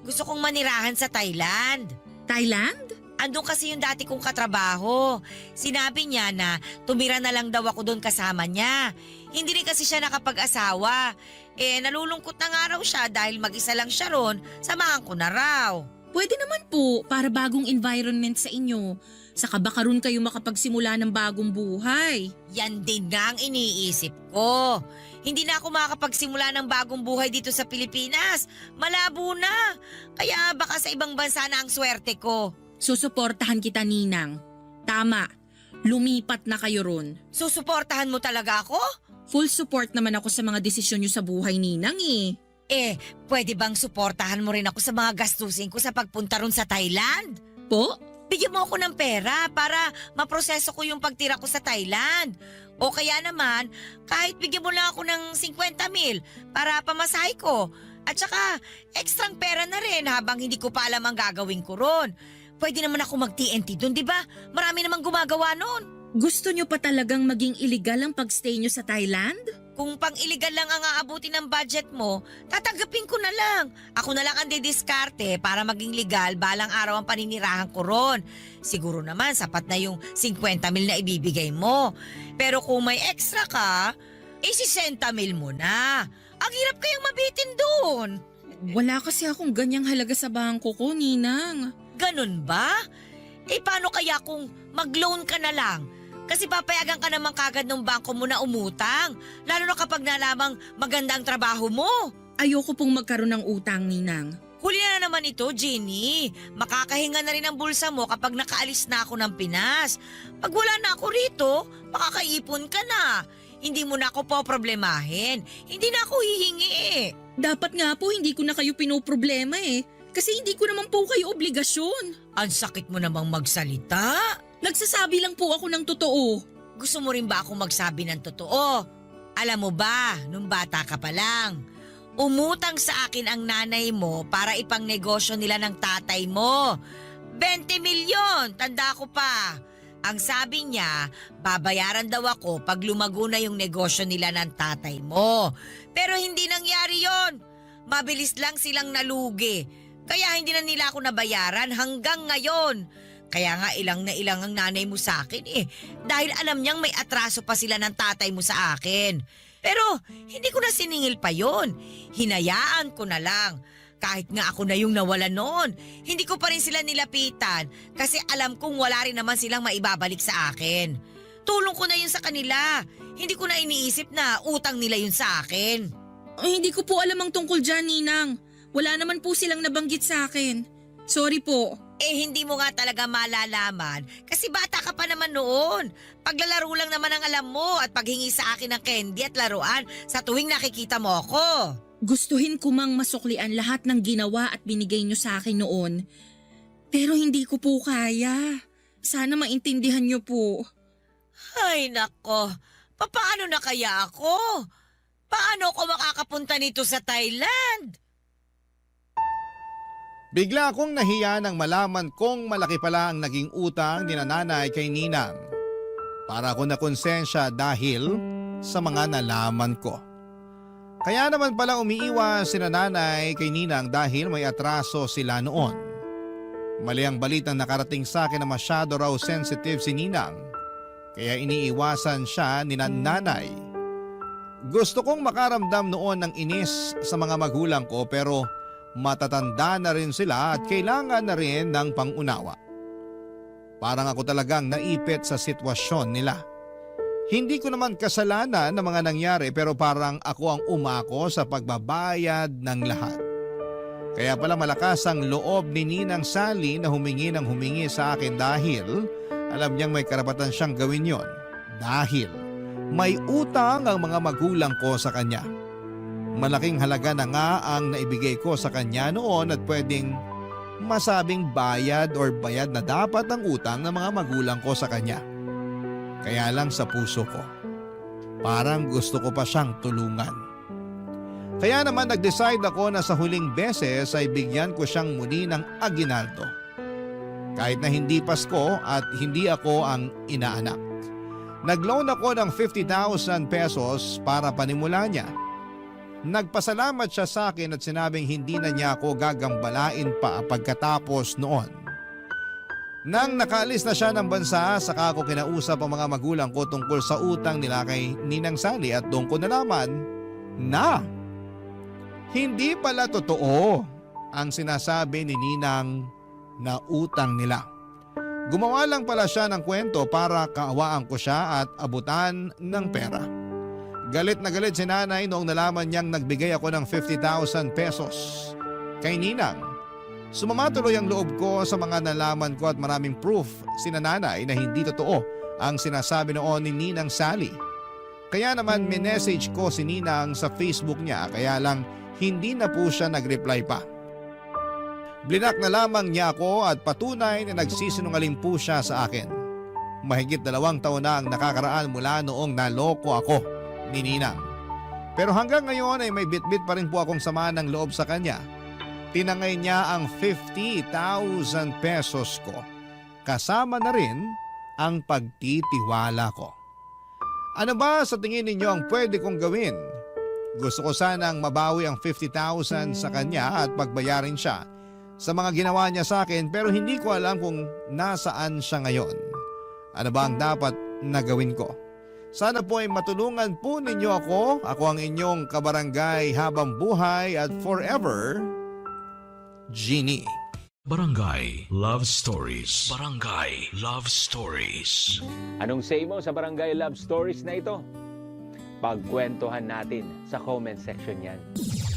gusto kong manirahan sa Thailand. Thailand? Andun kasi yung dati kong katrabaho. Sinabi niya na tumira na lang daw ako doon kasama niya. Hindi rin kasi siya nakapag-asawa. Nalulungkot na nga raw siya dahil mag-isa lang siya ron. Samahan ko na raw. Pwede naman po, para bagong environment sa inyo. Saka baka ron kayo makapagsimula ng bagong buhay. Yan din nga ang iniisip ko. Hindi na ako makakapagsimula ng bagong buhay dito sa Pilipinas. Malabo na. Kaya baka sa ibang bansa na ang swerte ko. Susuportahan kita, Ninang. Tama, lumipat na kayo ron. Susuportahan mo talaga ako? Full support naman ako sa mga desisyon nyo sa buhay ninang eh. Pwede bang suportahan mo rin ako sa mga gastusin ko sa pagpunta ron sa Thailand? Po? Bigyan mo ako ng pera para maproseso ko yung pagtira ko sa Thailand. O kaya naman, kahit bigyan mo lang ako ng 50,000 para pamasahe ko. At saka, ekstrang pera na rin habang hindi ko pa alam ang gagawin ko ron. Pwede naman ako mag-TNT dun, di ba? Marami namang gumagawa nun. Gusto nyo pa talagang maging illegal ang pagstay nyo sa Thailand? Kung pang-illegal lang ang aabuti ng budget mo, tatanggapin ko na lang. Ako na lang ang didiskarte para maging legal balang araw ang paninirahan ko ron. Siguro naman sapat na yung 50,000 na ibibigay mo. Pero kung may extra ka, 60,000 mo na. Ang hirap kayang mabitin doon. Wala kasi akong ganyang halaga sa bangko ko, Ninang. Ganun ba? Paano kaya kung mag-loan ka na lang? Kasi papayagan ka naman kagad ng bangko mo na umutang. Lalo na kapag nalamang maganda ang trabaho mo. Ayoko pong magkaroon ng utang, Ninang. Huli na naman ito, Jenny. Makakahinga na rin ang bulsa mo kapag nakaalis na ako ng Pinas. Pag wala na ako rito, makakaipon ka na. Hindi mo na ako poproblemahin. Hindi na ako hihingi. Dapat nga po hindi ko na kayo pinoproblema eh. Kasi hindi ko naman po kayo obligasyon. Ang sakit mo namang magsalita. Nagsasabi lang po ako ng totoo. Gusto mo rin ba akong magsabi ng totoo? Alam mo ba, nung bata ka pa lang, umutang sa akin ang nanay mo para ipang negosyo nila ng tatay mo. 20 milyon, tanda ko pa. Ang sabi niya, babayaran daw ako pag lumago na yung negosyo nila ng tatay mo. Pero hindi nangyari yon. Mabilis lang silang nalugi. Kaya hindi na nila ako nabayaran hanggang ngayon. Kaya nga ilang na ilang ang nanay mo sa akin dahil alam niyang may atraso pa sila ng tatay mo sa akin. Pero hindi ko na siningil pa yon. Hinayaan ko na lang. Kahit nga ako na yung nawala noon, hindi ko pa rin sila nilapitan kasi alam kong wala rin naman silang maibabalik sa akin. Tulong ko na yun sa kanila. Hindi ko na iniisip na utang nila yun sa akin. Ay, hindi ko po alam ang tungkol dyan, Ninang. Wala naman po silang nabanggit sa akin. Sorry po. Hindi mo nga talaga malalaman kasi bata ka pa naman noon. Paglalaro lang naman ang alam mo at paghingi sa akin ng candy at laruan sa tuwing nakikita mo ako. Gustuhin ko mang masuklian lahat ng ginawa at binigay nyo sa akin noon. Pero hindi ko po kaya. Sana maintindihan nyo po. Ay nako, paano na kaya ako? Paano ako makakapunta nito sa Thailand? Bigla akong nahiya nang malaman kong malaki pala ang naging utang ni nanay kay Ninang. Para ako nakonsensya dahil sa mga nalaman ko. Kaya naman pala umiiwas si nanay kay Ninang dahil may atraso sila noon. Mali ang balitang nakarating sa akin na masyado raw sensitive si Ninang. Kaya iniiwasan siya ni nanay. Gusto kong makaramdam noon ng inis sa mga magulang ko pero matatanda na rin sila at kailangan na rin ng pangunawa. Parang ako talagang naipit sa sitwasyon nila. Hindi ko naman kasalanan ng mga nangyari pero parang ako ang umako sa pagbabayad ng lahat. Kaya pala malakas ang loob ni Ninang Sally na humingi ng humingi sa akin dahil alam niyang may karapatan siyang gawin yon. Dahil may utang ang mga magulang ko sa kanya. Malaking halaga na nga ang naibigay ko sa kanya noon at pwedeng masabing bayad or bayad na dapat ang utang ng mga magulang ko sa kanya. Kaya lang sa puso ko, parang gusto ko pa siyang tulungan. Kaya naman nag-decide ako na sa huling beses ay bigyan ko siyang muli ng aginaldo. Kahit na hindi Pasko at hindi ako ang inaanak. Nag-loan ako ng 50,000 pesos para panimula niya. Nagpasalamat siya sa akin at sinabing hindi na niya ako gagambalain pa pagkatapos noon. Nang nakaalis na siya ng bansa, saka ako kinausap ang mga magulang ko tungkol sa utang nila kay Ninang Sally at doon ko nalaman na hindi pala totoo ang sinasabi ni Ninang na utang nila. Gumawa lang pala siya ng kwento para kaawaan ko siya at abutan ng pera. Galit na galit si nanay noong nalaman niyang nagbigay ako ng 50,000 pesos kay Ninang. Sumama tuloy ang loob ko sa mga nalaman ko at maraming proof sina nanay na hindi totoo ang sinasabi noon ni Ninang Sally. Kaya naman minessage ko si Ninang sa Facebook niya kaya lang hindi na po siya nag-reply pa. Blinak na lamang niya ako at patunay na nagsisinungaling po siya sa akin. Mahigit 2 taon na ang nakakaraan mula noong naloko ako ni Ninang. Pero hanggang ngayon ay may bitbit pa rin po akong sama ng loob sa kanya. Tinangay niya ang 50,000 pesos ko. Kasama na rin ang pagtitiwala ko. Ano ba sa tingin ninyo ang pwede kong gawin? Gusto ko sanang mabawi ang 50,000 sa kanya at pagbayarin siya sa mga ginawa niya sa akin pero hindi ko alam kung nasaan siya ngayon. Ano ba ang dapat na gawin ko? Sana po ay matulungan po ninyo ako. Ako ang inyong kabarangay habang buhay at forever, Jeannie. Barangay Love Stories. Barangay Love Stories. Anong say mo sa Barangay Love Stories na ito? Pagkwentuhan natin sa comment section yan.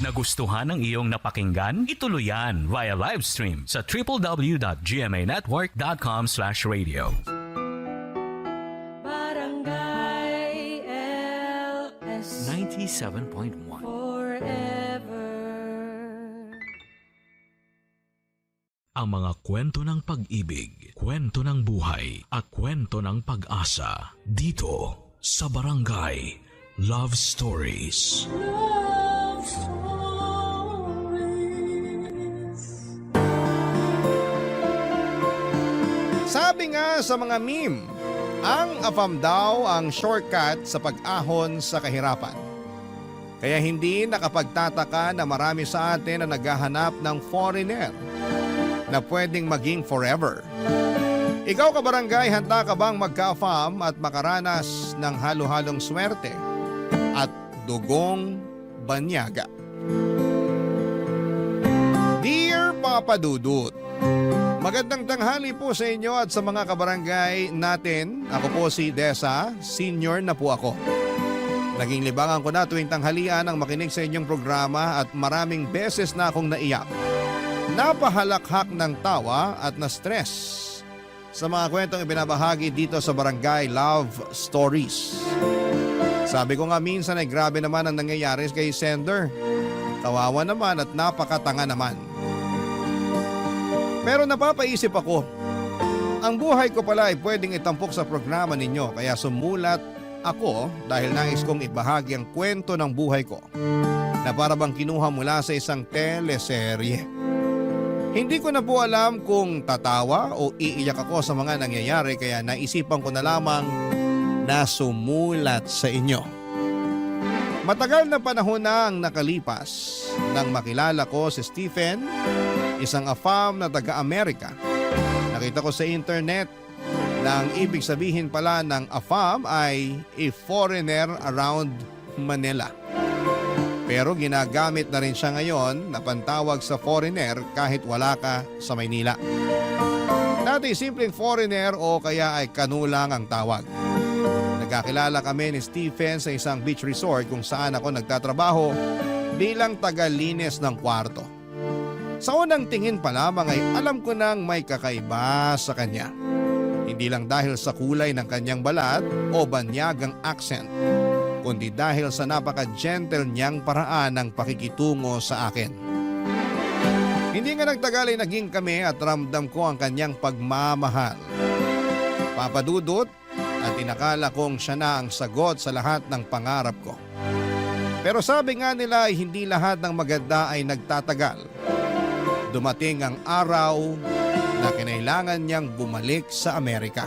Nagustuhan ng iyong napakinggan? Ituloy yan via live stream sa www.gmanetwork.com/radio. Barangay LS 97.1 forever. Ang mga kwento ng pag-ibig, kwento ng buhay at kwento ng pag-asa dito sa Barangay Love Stories. Love stories. Sabi nga sa mga meme, ang AFAM daw ang shortcut sa pag-ahon sa kahirapan. Kaya hindi nakapagtataka na marami sa atin na naghahanap ng foreigner na pwedeng maging forever. Ikaw kabarangay, handa ka bang magka-AFAM at makaranas ng halo-halong swerte at dugong banyaga? Dear Papa Dudut, magandang tanghali po sa inyo at sa mga kabarangay natin. Ako po si Desa, senior na po ako. Naging libangan ko na tuwing tanghalian ang makinig sa inyong programa at maraming beses na akong naiyak. Napahalakhak ng tawa at na-stress sa mga kwentong ibinabahagi dito sa Barangay Love Stories. Sabi ko nga minsan ay grabe naman ang nangyayari kay sender. Kawawa naman at napakatanga naman. Pero napapaisip ako, ang buhay ko pala ay pwedeng itampok sa programa ninyo kaya sumulat ako dahil nais kong ibahagi ang kwento ng buhay ko na para bang kinuha mula sa isang teleserye. Hindi ko na po alam kung tatawa o iiyak ako sa mga nangyayari kaya naisipan ko na lamang na sumulat sa inyo. Matagal na panahon na ang nakalipas nang makilala ko si Stephen, isang AFAM na taga-Amerika. Nakita ko sa internet na ang ibig sabihin pala ng AFAM ay a foreigner around Manila. Pero ginagamit na rin siya ngayon na pantawag sa foreigner kahit wala ka sa Maynila. Dati simpleng foreigner o kaya ay kanulang ang tawag. Nagkakilala kami ni Stephen sa isang beach resort kung saan ako nagtatrabaho bilang tagalinis ng kwarto. Sa unang tingin pa lamang ay alam ko nang may kakaiba sa kanya. Hindi lang dahil sa kulay ng kanyang balat o banyagang accent, kundi dahil sa napaka-gentle niyang paraan ng pakikitungo sa akin. Hindi nga nagtagal ay naging kami at ramdam ko ang kanyang pagmamahal. Papadudot at inakala kong siya na ang sagot sa lahat ng pangarap ko. Pero sabi nga nila ay hindi lahat ng maganda ay nagtatagal. Dumating ang araw na kinailangan niyang bumalik sa Amerika.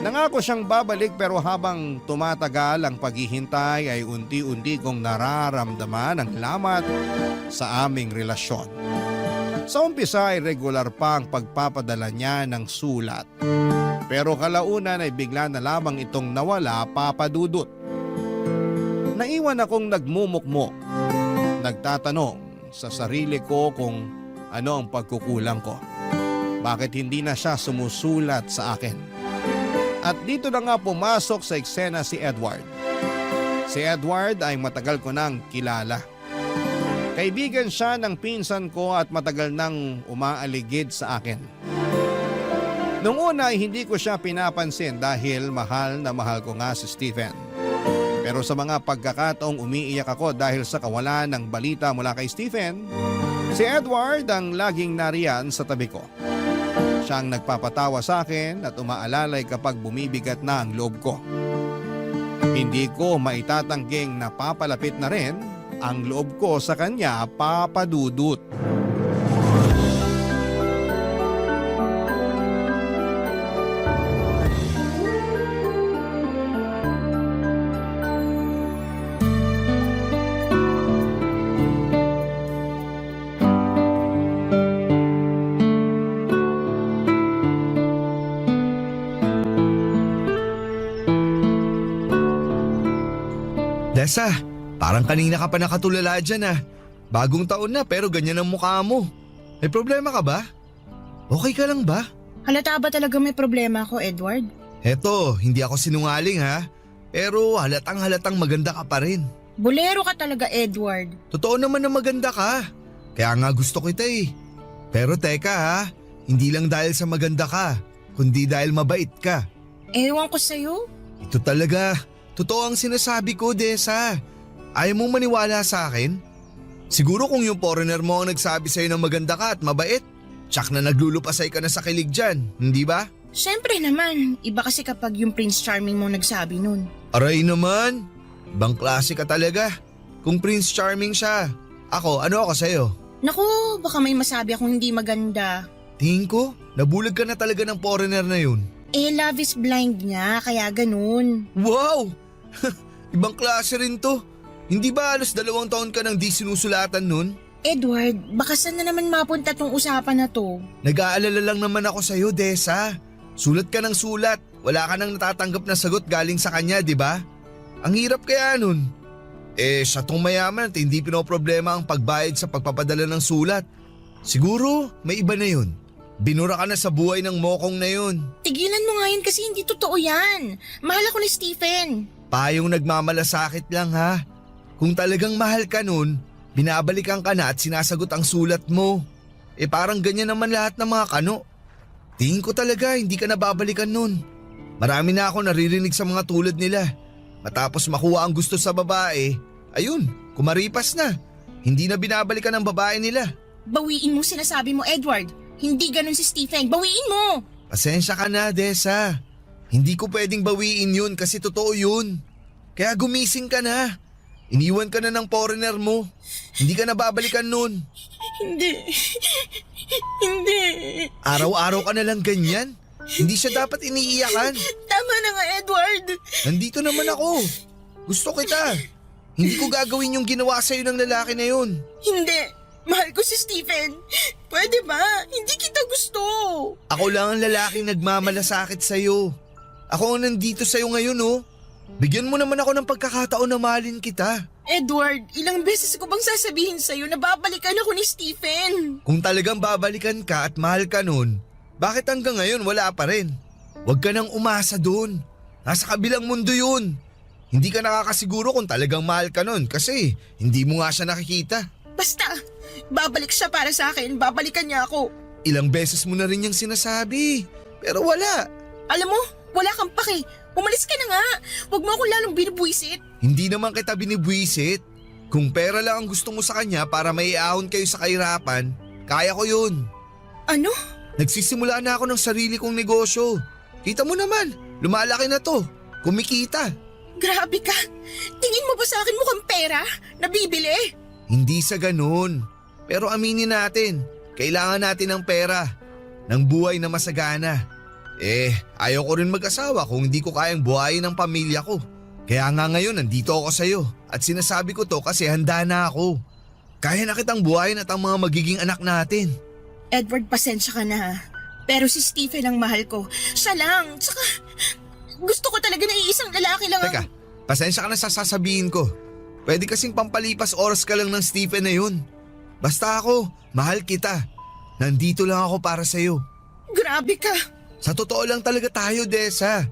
Nangako siyang babalik pero habang tumatagal ang paghihintay ay unti-unti kong nararamdaman ang lamat sa aming relasyon. Sa umpisa ay regular pa ang pagpapadala niya ng sulat. Pero kalaunan ay bigla na lamang itong nawala, papadudot. Naiwan akong nagmumukmok, nagtatanong sa sarili ko kung ano ang pagkukulang ko. Bakit hindi na siya sumusulat sa akin? At dito na nga pumasok sa eksena si Edward. Si Edward ay matagal ko nang kilala. Kaibigan siya ng pinsan ko at matagal nang umaaligid sa akin. Noong una ay hindi ko siya pinapansin dahil mahal na mahal ko nga si Stephen. Pero sa mga pagkakataong umiiyak ako dahil sa kawalan ng balita mula kay Stephen, si Edward ang laging nariyan sa tabi ko. Siya ang nagpapatawa sa akin at umaalalay kapag bumibigat na ang loob ko. Hindi ko maitatangging napapalapit na rin ang loob ko sa kanya, Papa Dudut. Desa, parang kanina ka pa nakatulala dyan ah. Bagong taon na pero ganyan ang mukha mo. May problema ka ba? Okay ka lang ba? Halata ba talaga may problema ako, Edward? Heto, hindi ako sinungaling ha. Pero halatang maganda ka pa rin. Bolero ka talaga, Edward. Totoo naman na maganda ka. Kaya nga gusto kita eh. Pero teka ha, hindi lang dahil sa maganda ka, kundi dahil mabait ka. Ewan ko sa'yo. Ito talaga, totoo ang sinasabi ko, Desa. Ayaw mong maniwala sa akin? Siguro kung yung foreigner mo ang nagsabi sa'yo na maganda ka at mabait, tsak na naglulupasay ka na sa kilig dyan, hindi ba? Siyempre naman, iba kasi kapag yung Prince Charming mo nagsabi nun. Aray naman, ibang klase ka talaga. Kung Prince Charming siya, ano ako sa'yo? Naku, baka may masabi akong hindi maganda. Tingin ko, nabulag ka na talaga ng foreigner na yun. Love is blind nga, kaya ganun. Wow! Ibang klase rin to. Hindi ba alos 2 taon ka nang di sinusulatan nun? Edward, baka saan na naman mapunta tong usapan na to? Nag-aalala lang naman ako sa'yo, Desa. Sulat ka ng sulat. Wala ka nang natatanggap na sagot galing sa kanya, di ba? Ang hirap kaya nun. Siya tong mayaman at hindi pinoproblema ang pagbayad sa pagpapadala ng sulat. Siguro, may iba na yun. Binura ka na sa buhay ng mokong na yun. Tigilan mo nga yun kasi hindi totoo yan. Mahal ako ni Stephen. Payong nagmamalasakit lang ha. Kung talagang mahal ka nun, binabalikan ka na at sinasagot ang sulat mo. Parang ganyan naman lahat ng mga kano. Tingin ko talaga hindi ka nababalikan nun. Marami na ako naririnig sa mga tulad nila. Matapos makuha ang gusto sa babae, ayun, kumaripas na. Hindi na binabalikan ng babae nila. Bawiin mo sinasabi mo, Edward. Hindi ganun si Stephen. Bawiin mo! Pasensya ka na, Desa. Hindi ko pwedeng bawiin yun kasi totoo yun. Kaya gumising ka na. Iniwan ka na ng foreigner mo. Hindi ka nababalikan nun. Hindi. Hindi. Araw-araw ka na lang ganyan. Hindi siya dapat iniiyakan. Tama na nga, Edward. Nandito naman ako. Gusto kita. Hindi ko gagawin yung ginawa sa'yo ng lalaki na yun. Hindi. Mahal ko si Stephen. Pwede ba? Hindi kita gusto. Ako lang ang lalaking nagmamalasakit sa'yo. Ako ang nandito sa'yo ngayon oh. Bigyan mo naman ako ng pagkakataon na mahalin kita. Edward, ilang beses ko bang sasabihin sa'yo na babalikan ako ni Stephen? Kung talagang babalikan ka at mahal ka nun, bakit hanggang ngayon wala pa rin? Huwag ka nang umasa dun. Nasa kabilang mundo yun. Hindi ka nakakasiguro kung talagang mahal ka nun kasi hindi mo nga siya nakikita. Basta, babalik siya para sa akin. Babalikan niya ako. Ilang beses mo na rin yung sinasabi, pero wala. Alam mo, wala kang pake. Umalis ka na nga. Huwag mo akong lalong binubwisit. Hindi naman kita binibwisit. Kung pera lang ang gusto mo sa kanya para maiahon kayo sa kahirapan, kaya ko yun. Ano? Nagsisimula na ako ng sarili kong negosyo. Kita mo naman, lumalaki na to. Kumikita. Grabe ka. Tingin mo ba sa akin mukhang pera? Nabibili? Hindi sa ganun. Pero aminin natin, kailangan natin ng pera. Ng buhay na masagana. Ayaw ko rin mag-asawa kung hindi ko kayang buhayin ang pamilya ko. Kaya nga ngayon nandito ako sa'yo at sinasabi ko to kasi handa na ako. Kaya na kitang buhayin at ang mga magiging anak natin. Edward, pasensya ka na. Pero si Stephen ang mahal ko. Siya lang. Tsaka gusto ko talaga na iisang lalaki lang. Teka, pasensya ka na sa sasabihin ko. Pwede kasing pampalipas oras ka lang ng Stephen na yun. Basta ako, mahal kita. Nandito lang ako para sa'yo. Grabe ka. Sa totoo lang talaga tayo, Desa.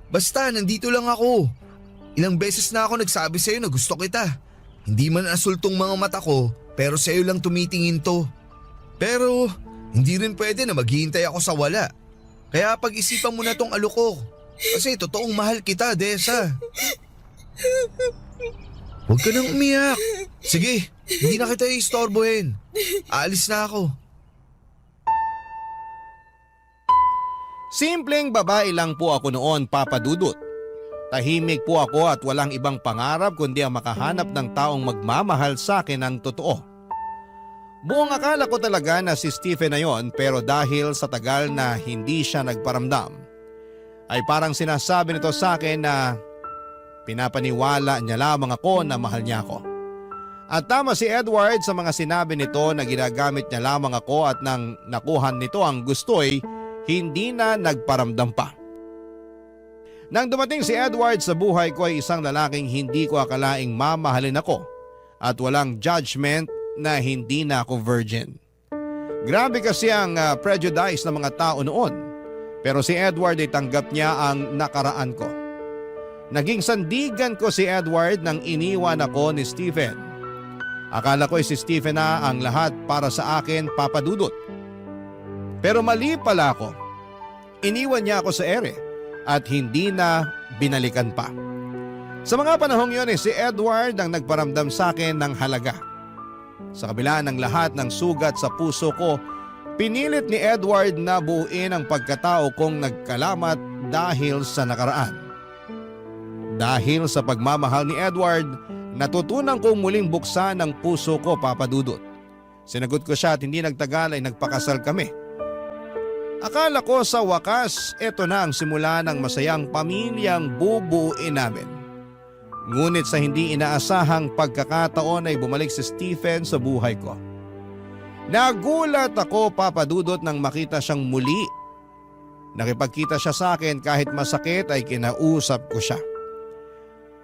Basta, nandito lang ako. Ilang beses na ako nagsabi sa'yo na gusto kita. Hindi man asultong mga mata ko, pero sa'yo lang tumitingin to. Pero hindi rin pwede na maghihintay ako sa wala. Kaya pag-isipan mo na tong aloko. Kasi totoong mahal kita, Desa. Huwag ka nang umiyak. Sige, hindi na kita istorbohin. Aalis na ako. Simpleng babae lang po ako noon, Papa Dudut. Tahimik po ako at walang ibang pangarap kundi ang makahanap ng taong magmamahal sa akin ng totoo. Buong akala ko talaga na si Stephen na yon, pero dahil sa tagal na hindi siya nagparamdam, ay parang sinasabi nito sa akin na pinapaniwala niya lamang ako na mahal niya ako. At tama si Edward sa mga sinabi nito na ginagamit niya lamang ako at nang nakuhan nito ang gusto'y hindi na nagparamdam pa. Nang dumating si Edward sa buhay ko ay isang lalaking hindi ko akalaing mamahalin ako at walang judgment na hindi na ako virgin. Grabe kasi ang prejudice ng mga tao noon, pero si Edward ay tanggap niya ang nakaraan ko. Naging sandigan ko si Edward nang iniwan ako ni Stephen. Akala ko ay si Stephen na ang lahat para sa akin, Papa Dudut. Pero mali pala ako. Iniwan niya ako sa ere at hindi na binalikan pa. Sa mga panahong yun si Edward ang nagparamdam sa akin ng halaga. Sa kabila ng lahat ng sugat sa puso ko, pinilit ni Edward na buuin ang pagkatao kong nagkalamat dahil sa nakaraan. Dahil sa pagmamahal ni Edward, natutunan kong muling buksan ang puso ko, Papa Dudut. Sinagot ko siya at hindi nagtagal ay nagpakasal kami. Akala ko sa wakas, eto na ang simula ng masayang pamilyang bubuuin namin. Ngunit sa hindi inaasahang pagkakataon ay bumalik si Stephen sa buhay ko. Nagulat ako, Papa Dudut, nang makita siyang muli. Nakipagkita siya sa akin kahit masakit ay kinausap ko siya.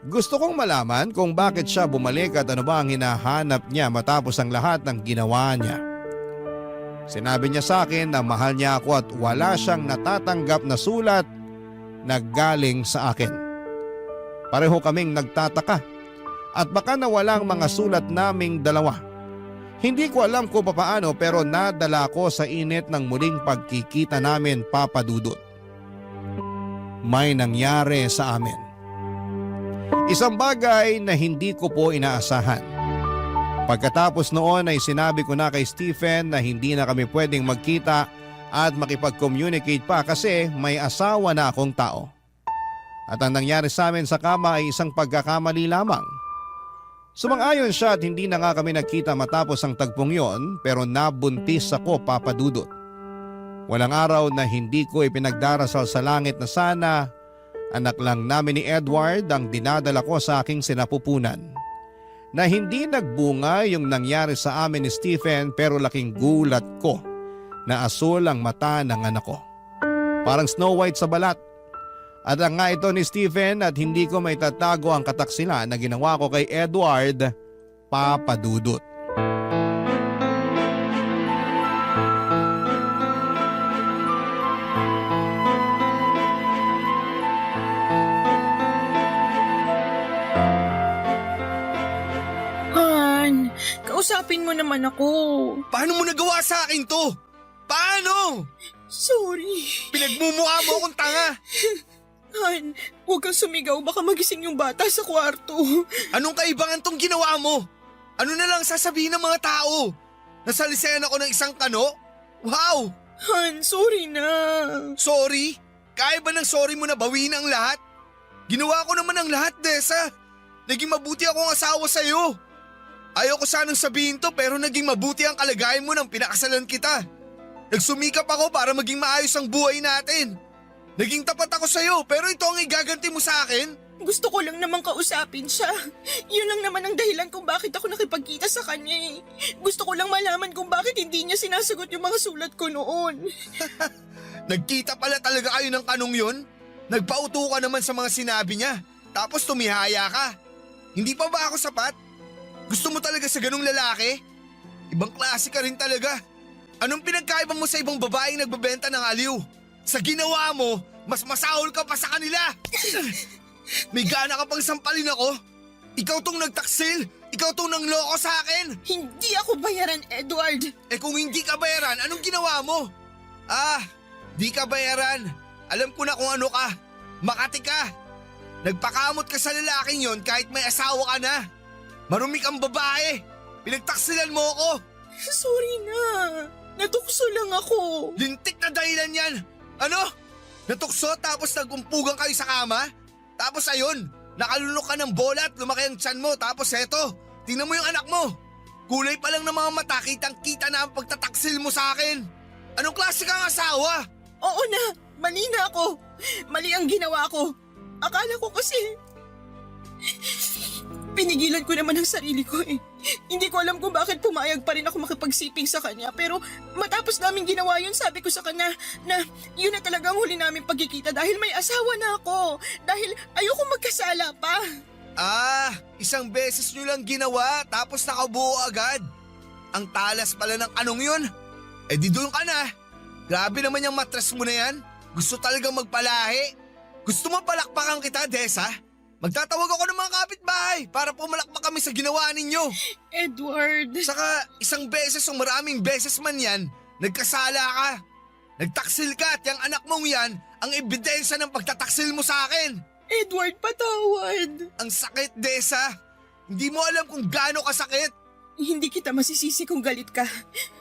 Gusto kong malaman kung bakit siya bumalik at ano ba ang hinahanap niya matapos ang lahat ng ginawa niya. Sinabi niya sa akin na mahal niya ako at wala siyang natatanggap na sulat na galing sa akin. Pareho kaming nagtataka at baka nawala ang mga sulat naming dalawa. Hindi ko alam kung papaano pero nadala ko sa init ng muling pagkikita namin, Papa Dudut. May nangyari sa amin. Isang bagay na hindi ko po inaasahan. Pagkatapos noon ay sinabi ko na kay Stephen na hindi na kami pwedeng magkita at makipag-communicate pa kasi may asawa na akong tao. At ang nangyari sa amin sa kama ay isang pagkakamali lamang. Sumang-ayon siya at hindi na nga kami nagkita matapos ang tagpong yon pero nabuntis ako, Papa Dudut. Walang araw na hindi ko ipinagdarasal sa langit na sana anak lang namin ni Edward ang dinadala ko sa aking sinapupunan. Na hindi nagbunga yung nangyari sa amin ni Stephen pero laking gulat ko na asul ang mata ng anak ko. Parang Snow White sa balat. At ang nga ito ni Stephen at hindi ko may tatago ang kataksilan na ginawa ko kay Edward, Papa Dudut. Kausapin mo naman ako. Paano mo nagawa sa akin to? Paano? Sorry. Pinagmumukha mo akong tanga. Han, huwag kang sumigaw. Baka magising yung bata sa kwarto. Anong kaibangan tong ginawa mo? Ano na lang sasabihin ng mga tao? Nasalisayan ako ng isang kano? Wow! Han, sorry na. Sorry? Kaya ba ng sorry mo na bawiin ang lahat? Ginawa ko naman ang lahat, Desa. Naging mabuti akong asawa sa'yo. Ayoko sanang sabihin to pero naging mabuti ang kalagayan mo nang pinakasalan kita. Nagsumikap ako para maging maayos ang buhay natin. Naging tapat ako sa'yo pero ito ang igaganti mo sa akin? Gusto ko lang naman kausapin siya. Yun lang naman ang dahilan kung bakit ako nakipagkita sa kanya eh. Gusto ko lang malaman kung bakit hindi niya sinasagot yung mga sulat ko noon. Nagkita pala talaga kayo ng kanong yun? Nagpauto ka naman sa mga sinabi niya. Tapos tumihaya ka. Hindi pa ba ako sapat? Gusto mo talaga sa ganung lalaki? Ibang klase ka rin talaga. Anong pinagkaiba mo sa ibang babaeng nagbebenta ng aliw? Sa ginawa mo, mas masahol ka pa sa kanila. May gana ka pang sampalin ako? Ikaw tong nagtaksil? Ikaw tong nangloko sa akin? Hindi ako bayaran, Edward. Eh kung hindi ka bayaran, anong ginawa mo? Di ka bayaran. Alam ko na kung ano ka. Makati ka. Nagpakamot ka sa lalaking yon kahit may asawa ka na. Marumi kang babae. Pinagtaksilan mo ako. Sorry na. Natukso lang ako. Lintik na dahilan yan. Ano? Natukso tapos nagumpugan kayo sa kama? Tapos ayun, nakalunok ka ng bola at lumaki ang tiyan mo. Tapos eto, tingnan mo yung anak mo. Kulay pa lang ng mga mata, kitang-kita na ang pagtataksil mo sa akin. Anong klase kang asawa? Oo na, mali na ako. Mali ang ginawa ko. Akala ko kasi... Pinigilan ko naman ang sarili ko eh. Hindi ko alam kung bakit pumayag pa rin ako makipagsiping sa kanya. Pero matapos namin ginawa yun, sabi ko sa kanya na yun na talaga ang huli namin pagkikita dahil may asawa na ako. Dahil ayoko magkasala pa. Isang beses nyo lang ginawa tapos nakabuo agad. Ang talas pala ng anong yun. Eh di doon ka na. Grabe naman yung matras mo na yan. Gusto talagang magpalahi. Gusto mo palakpakan kita, Desa? Magtatawag ako ng mga kapitbahay para pumalakpak kami sa ginawa ninyo. Edward. Saka isang beses o maraming beses man yan, nagkasala ka. Nagtaksil ka at yung anak mong yan ang ebidensya ng pagtataksil mo sa akin. Edward, patawad. Ang sakit, Desa. Hindi mo alam kung gaano kasakit. Hindi kita masisisi kung galit ka.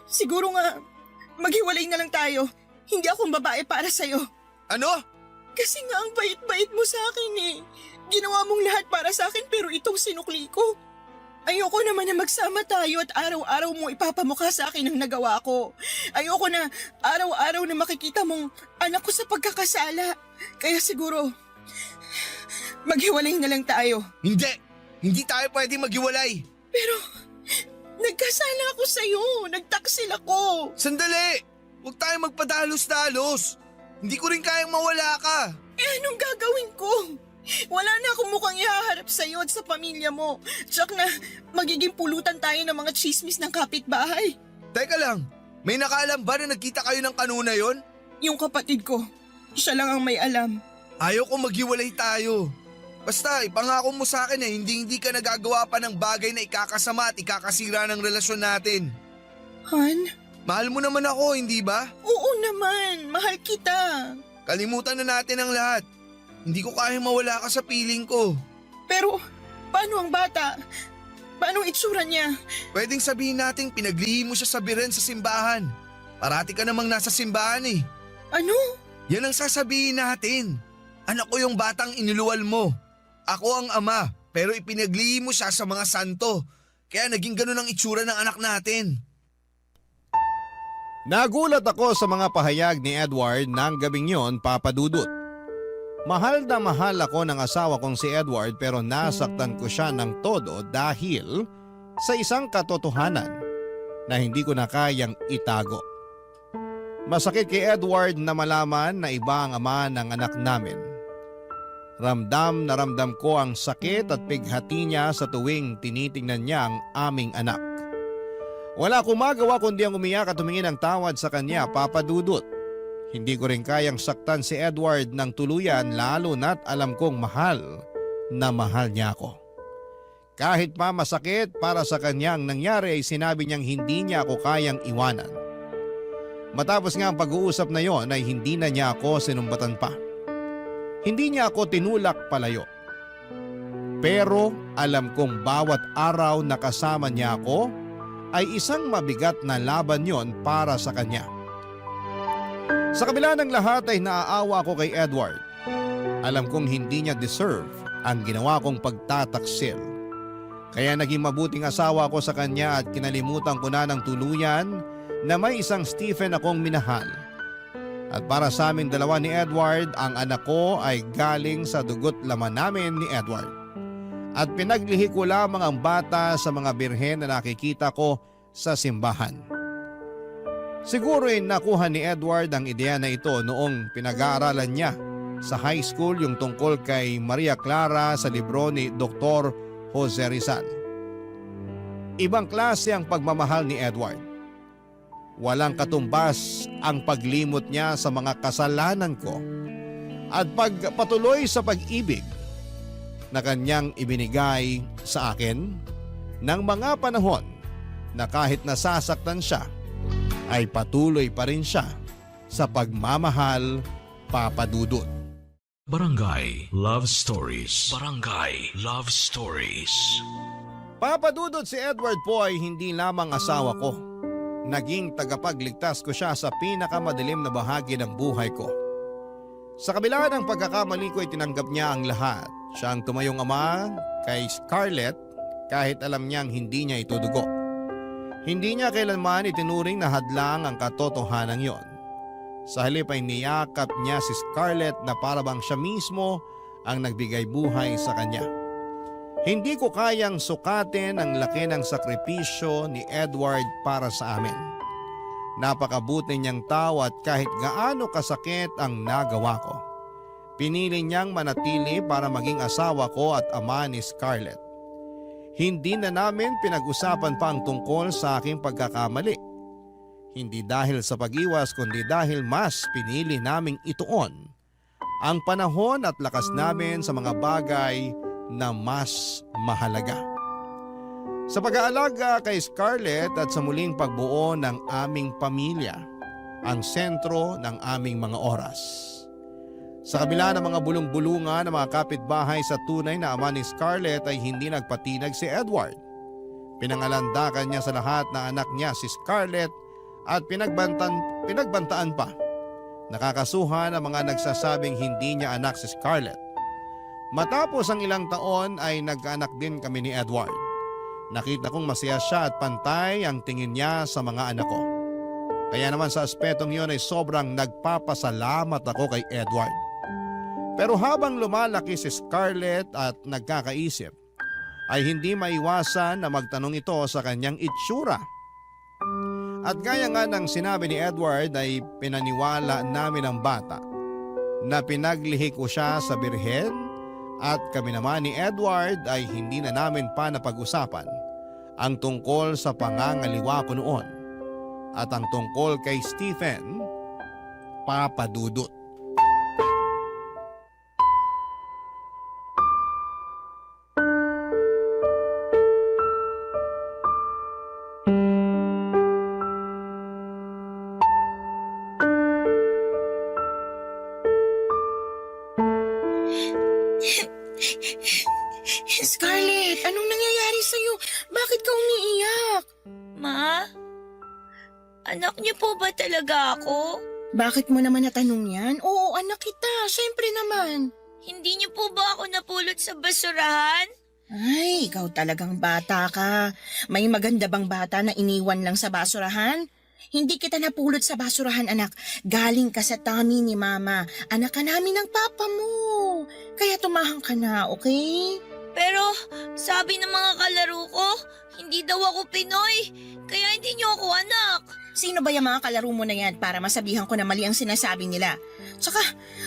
Siguro nga, maghiwalay na lang tayo. Hindi akong babae para sa'yo. Ano? Kasi nga ang bait-bait mo sa akin eh. Ginawa mong lahat para sa akin pero itong sinukli ko. Ayoko naman na magsama tayo at araw-araw mo ipapamukha sa akin ang nagawa ko. Ayoko na araw-araw na makikita mong anak ko sa pagkakasala. Kaya siguro, maghiwalay na lang tayo. Hindi. Hindi tayo pwede maghiwalay. Pero, nagkasala ako sa'yo. Nagtaksil ako. Sandali. Huwag tayo magpadalos-dalos. Hindi ko rin kayang mawala ka. Eh anong gagawin ko? Wala na akong mukhang ihaharap sa'yo at sa pamilya mo. Tsak na magiging pulutan tayo ng mga chismis ng kapitbahay. Teka lang, may nakaalam ba na nagkita kayo ng kanuna yon? Yung kapatid ko, siya lang ang may alam. Ayaw ko maghiwalay tayo. Basta ipangako mo sa akin na hindi ka nagagawa pa ng bagay na ikakasama at ikakasira ng relasyon natin. Han? Mahal mo naman ako, hindi ba? Oo naman, mahal kita. Kalimutan na natin ang lahat. Hindi ko kayang mawala ka sa piling ko. Pero, paano ang bata? Paano ang itsura niya? Pwedeng sabihin nating pinaglihim mo siya sa biren sa simbahan. Parati ka namang nasa simbahan eh. Ano? Yan ang sasabihin natin. Anak ko yung batang iniluwal mo. Ako ang ama, pero ipinaglihim mo siya sa mga santo. Kaya naging ganun ang itsura ng anak natin. Nagulat ako sa mga pahayag ni Edward ng gabing yon, Papa Dudut. Mahal na mahal ako ng asawa kong si Edward pero nasaktan ko siya ng todo dahil sa isang katotohanan na hindi ko na kayang itago. Masakit kay Edward na malaman na iba ang ama ng anak namin. Ramdam na ramdam ko ang sakit at pighati niya sa tuwing tinitingnan niya ang aming anak. Wala akong magawa kundi ang umiyak at tumingin ng tawad sa kanya, Papa Dudut. Hindi ko rin kayang saktan si Edward ng tuluyan lalo na't alam kong mahal na mahal niya ako. Kahit pa masakit para sa kanyang nangyari ay sinabi niyang hindi niya ako kayang iwanan. Matapos nga ang pag-uusap na yon ay hindi na niya ako sinumbatan pa. Hindi niya ako tinulak palayo. Pero alam kong bawat araw na kasama niya ako ay isang mabigat na laban yon para sa kanya. Sa kabila ng lahat ay naaawa ako kay Edward. Alam kong hindi niya deserve ang ginawa kong pagtataksil. Kaya naging mabuting asawa ko sa kanya at kinalimutan ko na ng tuluyan na may isang Stephen akong minahal. At para sa aming dalawa ni Edward, ang anak ko ay galing sa dugot laman namin ni Edward. At pinaglihi ko lamang ang bata sa mga birhen na nakikita ko sa simbahan. Siguro ay nakuha ni Edward ang ideya na ito noong pinag-aaralan niya sa high school yung tungkol kay Maria Clara sa libro ni Dr. Jose Rizal. Ibang klase ang pagmamahal ni Edward. Walang katumbas ang paglimot niya sa mga kasalanan ko at pagpatuloy sa pag-ibig. na kanyang ibinigay sa akin ng mga panahon na kahit nasasaktan siya ay patuloy pa rin siya sa pagmamahal, Papa Dudut. Barangay Love Stories. Barangay Love Stories. Papa Dudut, si Edward po ay hindi lamang asawa ko. Naging tagapagligtas ko siya sa pinakamadilim na bahagi ng buhay ko. Sa kabila ng pagkakamali ko ay tinanggap niya ang lahat. Siya ang tumayong ama kay Scarlett kahit alam niyang hindi niya ito dugo. Hindi niya kailanman itinuring na hadlang ang katotohanan yon. Sa halip ay niyakap niya si Scarlett na parabang siya mismo ang nagbigay buhay sa kanya. Hindi ko kayang sukatin ang laki ng sakripisyo ni Edward para sa amin. Napakabuti niyang tao at kahit gaano kasakit ang nagawa ko, pinili niyang manatili para maging asawa ko at ama ni Scarlett. Hindi na namin pinag-usapan pa ang tungkol sa aking pagkakamali. Hindi dahil sa pag-iwas kundi dahil mas pinili naming ituon ang panahon at lakas namin sa mga bagay na mas mahalaga. Sa pag-aalaga kay Scarlett at sa muling pagbuo ng aming pamilya, ang sentro ng aming mga oras. Sa kabila ng mga bulong-bulungan ng mga kapitbahay sa tunay na ama ni Scarlett ay hindi nagpatinag si Edward. Pinangalandakan niya sa lahat na anak niya si Scarlett at pinagbantaan pa. Nakakasuhan ang mga nagsasabing hindi niya anak si Scarlett. Matapos ang ilang taon ay nagkaanak din kami ni Edward. Nakita kong masaya siya at pantay ang tingin niya sa mga anak ko. Kaya naman sa aspetong yun ay sobrang nagpapasalamat ako kay Edward. Pero habang lumalaki si Scarlett at nagkakaisip, ay hindi maiwasan na magtanong ito sa kanyang itsura. At gaya nga ng sinabi ni Edward ay pinaniwala namin ang bata na pinaglihi ko siya sa birhen at kami naman ni Edward ay hindi na namin pa napag-usapan ang tungkol sa pangangaliwa ko noon at ang tungkol kay Stephen, Papa Dudut. Scarlett, anong nangyayari sa'yo? Bakit ka umiiyak? Ma? Anak niyo po ba talaga ako? Bakit mo naman natanong yan? Oo, anak kita. Siyempre naman. Hindi niyo po ba ako napulot sa basurahan? Ay, ikaw talagang bata ka. May maganda bang bata na iniwan lang sa basurahan? Hindi kita napulot sa basurahan, anak. Galing ka sa tummy ni Mama. Anak ka namin ng papa mo. Kaya tumahan ka na, okay? Pero sabi ng mga kalaro ko, hindi daw ako Pinoy. Kaya hindi niyo ako anak. Sino ba yung mga kalaro mo na yan para masabihan ko na mali ang sinasabi nila? Tsaka,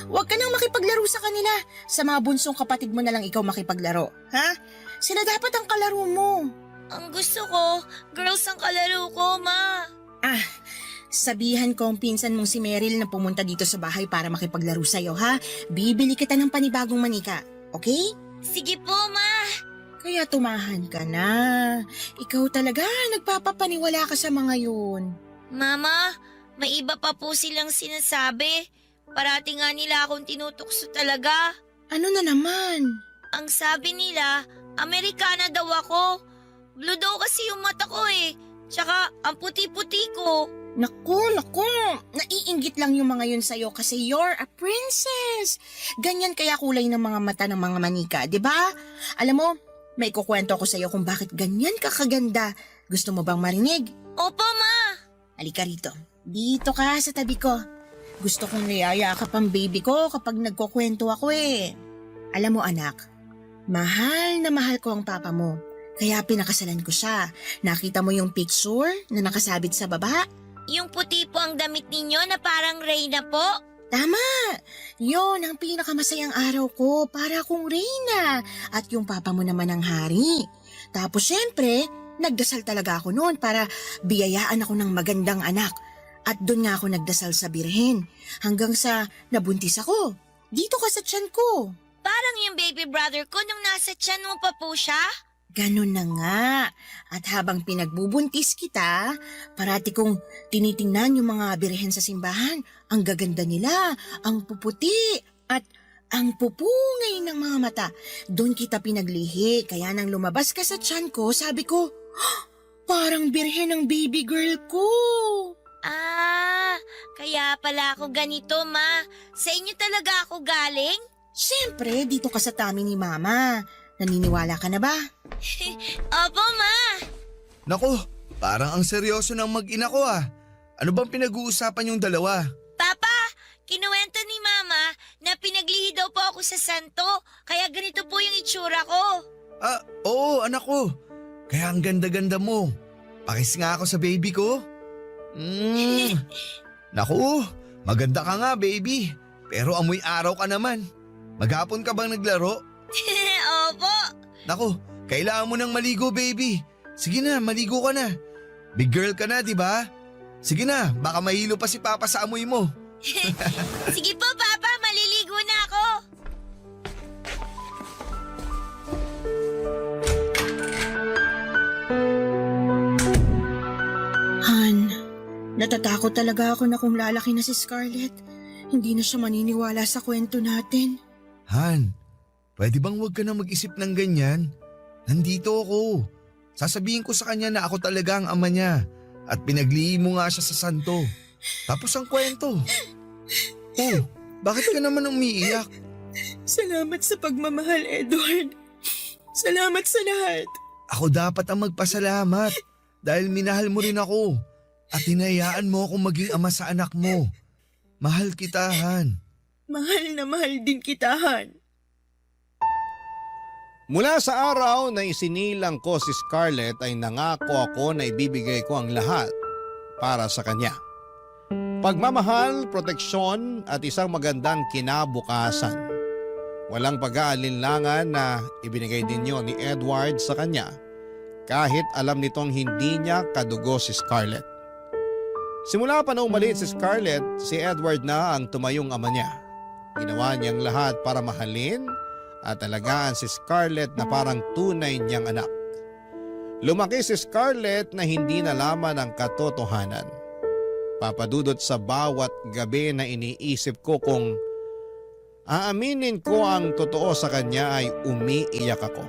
huwag ka nang makipaglaro sa kanila. Sa mga bunsong kapatid mo na lang ikaw makipaglaro. Ha? Sila dapat ang kalaro mo. Ang gusto ko, girls ang kalaro ko, Ma. Ah, sabihan ko ang pinsan mong si Meryl na pumunta dito sa bahay para makipaglaro sa'yo, ha? Bibili kita ng panibagong manika, okay? Sige po, Ma. Kaya tumahan ka na. Ikaw talaga, nagpapapaniwala ka sa mga yun. Mama, may iba pa po silang sinasabi. Parati nga nila akong tinutukso talaga. Ano na naman? Ang sabi nila, Amerikana daw ako. Blue daw kasi yung mata ko eh. Tsaka ang puti-puti ko. Naku, naiinggit lang yung mga yun sa'yo kasi you're a princess. Ganyan kaya kulay ng mga mata ng mga manika, di ba? Alam mo, may kukwento ko sa'yo kung bakit ganyan ka kaganda. Gusto mo bang marinig? Opo, Ma. Halika rito. Dito ka sa tabi ko. Gusto kong niyayakap ang baby ko kapag nagkukwento ako eh. Alam mo anak, mahal na mahal ko ang papa mo. Kaya pinakasalan ko siya. Nakita mo yung picture na nakasabit sa baba? Yung puti po ang damit ninyo na parang Reyna po? Tama! Yon ang pinakamasayang araw ko para akong reyna at yung papa mo naman ang hari. Tapos syempre, nagdasal talaga ako noon para biyayaan ako ng magandang anak. At doon nga ako nagdasal sa birhen hanggang sa nabuntis ako. Dito ka sa tiyan ko. Parang yung baby brother ko nung nasa tiyan mo pa po siya. Ganun na nga. At habang pinagbubuntis kita, parati kong tinitingnan yung mga birhen sa simbahan. Ang gaganda nila, ang puputi, at ang pupungay ng mga mata. Doon kita pinaglihi, kaya nang lumabas ka sa tiyan ko, sabi ko, parang birhen ng baby girl ko. Ah, kaya pala ako ganito, Ma. Sa inyo talaga ako galing? Siyempre, dito ka sa tami ni Mama. Naniniwala ka na ba? Opo, Ma. Nako, parang ang seryoso ng mag-ina ko ah. Ano bang pinag-uusapan yung dalawa? Papa, kinuwento ni Mama na pinaglihi daw po ako sa santo, kaya ganito po yung itsura ko. Ah, oo anak ko. Kaya ang ganda-ganda mo. Pakis nga ako sa baby ko. Naku, maganda ka nga baby. Pero amoy araw ka naman. Maghapon ka bang naglaro? Opo. Naku, kailangan mo nang maligo baby. Sige na, maligo ka na. Big girl ka na, di ba? Sige na, baka mahilo pa si Papa sa amoy mo. Sige po, Papa, maliligo na ako. Han, natatakot talaga ako na kung lalaki na si Scarlett, hindi na siya maniniwala sa kwento natin. Han, pwede bang huwag ka na mag-isip ng ganyan? Nandito ako. Sasabihin ko sa kanya na ako talaga ang ama niya at pinaglihi mo nga siya sa santo. Tapos ang kwento. Oh, bakit ka naman umiiyak? Salamat sa pagmamahal, Edward. Salamat sa lahat. Ako dapat ang magpasalamat dahil minahal mo rin ako at hinayaan mo akong maging ama sa anak mo. Mahal kita, Han. Mahal na mahal din kita, Han. Mula sa araw na isinilang ko si Scarlett ay nangako ako na ibibigay ko ang lahat para sa kanya. Pagmamahal, proteksyon at isang magandang kinabukasan. Walang pag-aalinlangan na ibinigay din yon ni Edward sa kanya kahit alam nitong hindi niya kadugo si Scarlett. Simula pa noong maliit si Scarlett, si Edward na ang tumayong ama niya. Ginawa niyang lahat para mahalin at alagaan si Scarlett na parang tunay niyang anak. Lumaki si Scarlett na hindi nalaman ang katotohanan. Papadudot sa bawat gabi na iniisip ko kung aaminin ko ang totoo sa kanya ay umiiyak ako.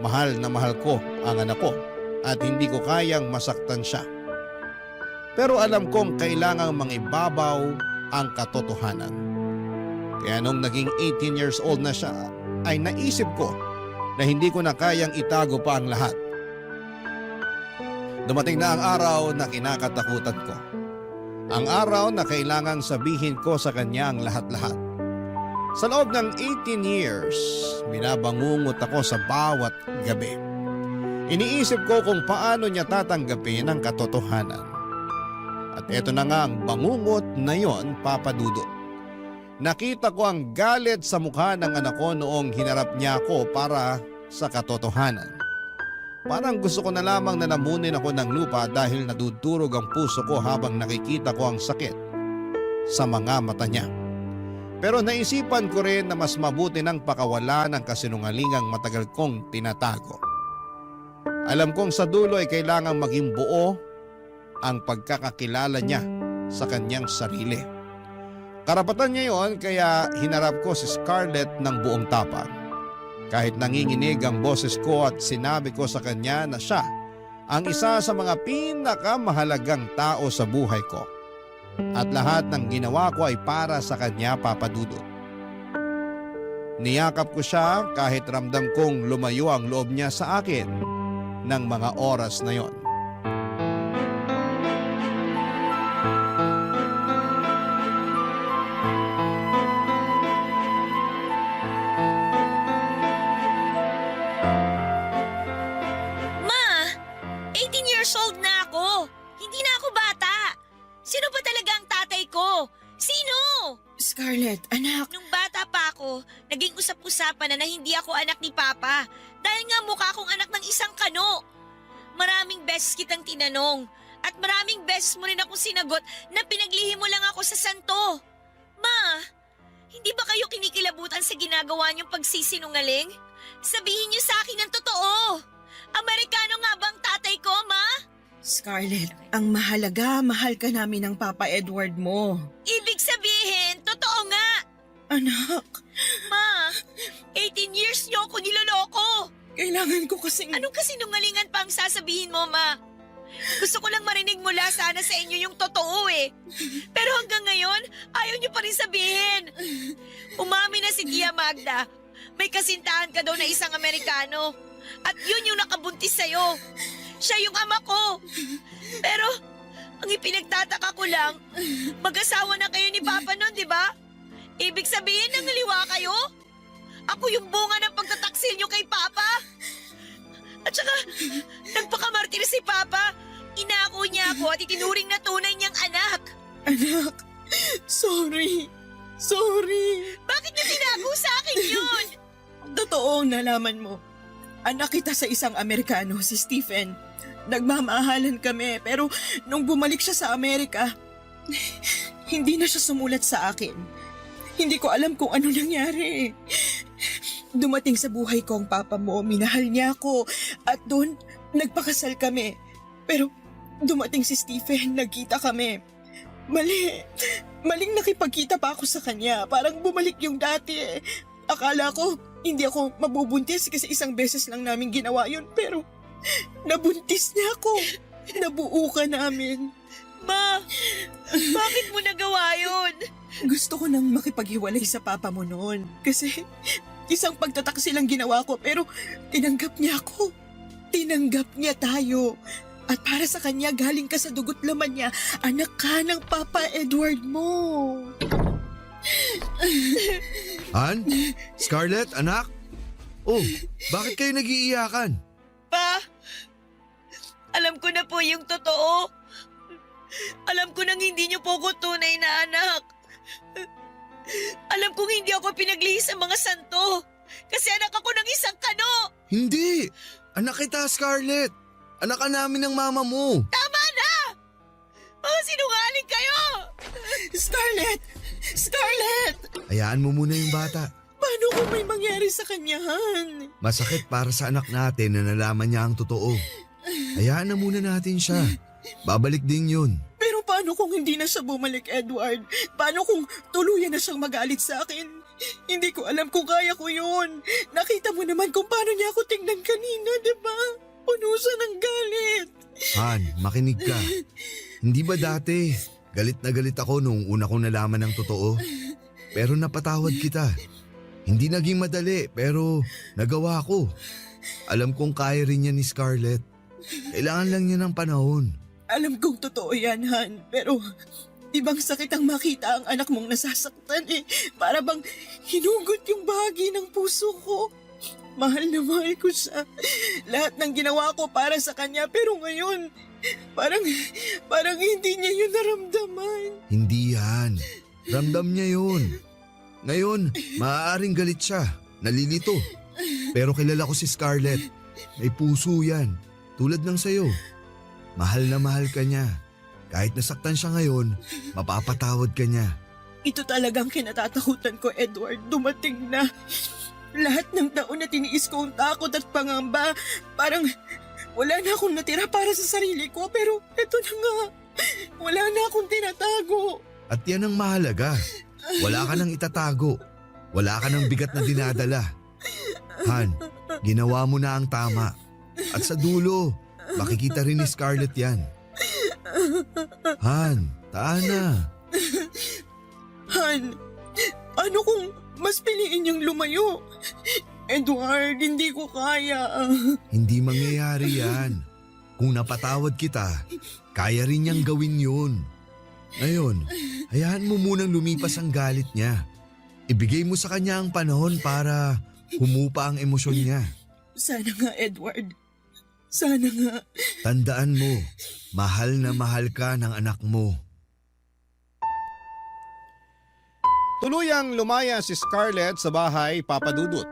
Mahal na mahal ko ang anak ko at hindi ko kayang masaktan siya. Pero alam kong kailangang mangibabaw ang katotohanan. Kaya nung naging 18 years old na siya, ay naisip ko na hindi ko na kayang itago pa ang lahat. Dumating na ang araw na kinakatakutan ko. Ang araw na kailangang sabihin ko sa kanya ang lahat-lahat. Sa loob ng 18 years, binabangungot ako sa bawat gabi. Iniisip ko kung paano niya tatanggapin ang katotohanan. At eto na nga ang bangungot na yon, Papa Dudut. Nakita ko ang galit sa mukha ng anak ko noong hinarap niya ako para sa katotohanan. Parang gusto ko na lamang na lamunin ako ng lupa dahil nadudurog ang puso ko habang nakikita ko ang sakit sa mga mata niya. Pero naisipan ko rin na mas mabuti ng pakawala ng kasinungalingang matagal kong tinatago. Alam kong sa dulo ay kailangang maging buo ang pagkakakilala niya sa kanyang sarili. Karapatan niya yon, kaya hinarap ko si Scarlett ng buong tapang. Kahit nanginginig ang boses ko at sinabi ko sa kanya na siya ang isa sa mga pinakamahalagang tao sa buhay ko. At lahat ng ginawa ko ay para sa kanya, Papa Dudut. Niyakap ko siya kahit ramdam kong lumayo ang loob niya sa akin ng mga oras na yon. Ma, 18 years old na ako. Hindi na ako bata. Sino ba talaga ang tatay ko? Sino? Scarlett, anak. Nung bata pa ako, naging usap-usapan na hindi ako anak ni Papa dahil nga mukha akong anak ng isang kano. Maraming beses kitang tinanong at maraming beses mo rin akong sinagot na pinaglihi mo lang ako sa santo. Ma, Hindi ba kayo kinikilabutan sa ginagawa niyong pagsisinungaling? Sabihin niyo sa akin ang totoo. Amerikano nga bang tatay ko, Ma? Scarlett, ang mahalaga, mahal ka namin ng Papa Edward mo. Ibig sabihin, totoo nga. Anak, Ma, 18 years niyo ako niloloko. kailangan ko kasing... Anong kasinungalingan pa ang sasabihin mo, Ma? Gusto ko lang marinig mula sana sa inyo yung totoo eh. Pero hanggang ngayon, ayaw niyo pa rin sabihin. Umami na si Tia Magda. May kasintahan ka daw na isang Amerikano. At yun yung nakabuntis sa'yo. Siya yung ama ko. Pero, ang ipinagtataka ko lang, mag-asawa na kayo ni Papa nun, di ba? Ibig sabihin, nangaliwa kayo? Ako yung bunga ng pagtataksil niyo kay Papa. At saka, nagpakamartir si Papa. Inako niya ako at itinuring na tunay niyang anak. Anak, sorry. Sorry. Bakit niyo tinago sa akin yun? Totoo ang nalaman mo. Anak kita sa isang Amerikano, si Stephen. Nagmamahalan kami, pero nung bumalik siya sa Amerika, hindi na siya sumulat sa akin. Hindi ko alam kung ano nangyari. Dumating sa buhay ko ang papa mo, minahal niya ako, at doon nagpakasal kami. Pero dumating si Stephen, nagkita kami. Maling nakipagkita pa ako sa kanya, parang bumalik yung dati. Akala ko hindi ako mabubuntis kasi isang beses lang namin ginawa yun, pero nabuntis niya ako. Nabuo ka namin. Ma, bakit mo nagawa yun? Gusto ko nang makipaghiwalay sa papa mo noon kasi isang pagtataksil lang ginawa ko, pero tinanggap niya ako. Tinanggap niya tayo. At para sa kanya, galing ka sa dugot laman niya, anak ka ng Papa Edward mo. Han? Scarlett, anak? Oh, bakit kayo nag-iiyakan? Pa, alam ko na po yung totoo. Alam ko nang hindi niyo po ko tunay na anak. Alam kong hindi ako pinaglihis sa mga santo. Kasi anak ako ng isang kano. Hindi! Anak kita, Scarlett! Anak ka namin ng mama mo! Tama na! Mga sinungaling kayo! Scarlett! Scarlett! Hayaan mo muna yung bata. Paano kung may mangyari sa kanya, Han? Masakit para sa anak natin na nalaman niya ang totoo. Hayaan na muna natin siya. Babalik din yun. Pero paano kung hindi na siya bumalik, Edward? Paano kung tuluyan na siyang magalit sa akin? Hindi ko alam kung kaya ko yun. Nakita mo naman kung paano niya ako tingnan kanina, di ba? Puno siya ng galit. Han, makinig ka. Hindi ba dati, galit na galit ako nung una kong nalaman ng totoo? Pero napatawad kita. Hindi naging madali, pero nagawa ko. Alam kong kaya rin niya ni Scarlett. Kailangan lang niya ng panahon. Alam kong totoo yan, Han. Pero ibang sakit ang makita ang anak mong nasasaktan eh. Para bang hinugot yung bahagi ng puso ko. Mahal na mahal ko siya. Lahat ng ginawa ko para sa kanya, pero ngayon, parang hindi niya yun naramdaman. Hindi yan. Ramdam niya yun. Ngayon, maaaring galit siya. Nalilito. Pero kilala ko si Scarlett. May puso yan. Tulad ng sayo. Mahal na mahal ka niya. Kahit nasaktan siya ngayon, mapapatawad ka niya. Ito talagang kinatatakutan ko, Edward. Dumating na. Lahat ng taon na tiniis ko ang takot at pangamba, parang wala na akong natira para sa sarili ko, pero eto na nga, wala na akong tinatago. At yan ang mahalaga. Wala ka nang itatago. Wala ka nang bigat na dinadala. Han, ginawa mo na ang tama. At sa dulo, makikita rin ni Scarlett yan. Han, taan na. Han, ano kung mas piliin niyang lumayo? Edward, hindi ko kaya. Hindi mangyayari yan. Kung napatawad kita, kaya rin niyang gawin yun. Ngayon, hayaan mo munang lumipas ang galit niya. Ibigay mo sa kanya ang panahon para humupa ang emosyon niya. Sana nga, Edward. Sana nga. Tandaan mo, mahal na mahal ka ng anak mo. Tuluyang lumaya si Scarlett sa bahay, Papa Dudut.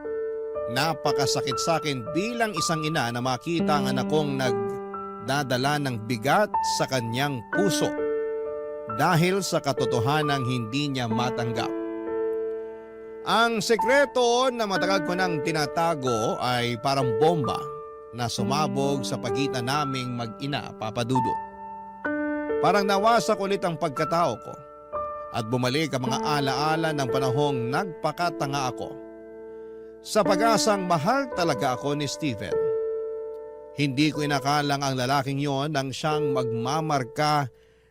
Napakasakit sa akin bilang isang ina na makita ang anak kong nagdadala ng bigat sa kanyang puso dahil sa katotohanang hindi niya matanggap. Ang sekreto na matagal ko nang tinatago ay parang bomba na sumabog sa pagitan naming mag-ina, Papa Dudut. Parang nawasak ulit ang pagkatao ko at bumalik ang mga alaala ng panahong nagpakatanga ako. Sa pag-asang mahal talaga ako ni Steven. Hindi ko inakalang ang lalaking yon ang siyang magmamarka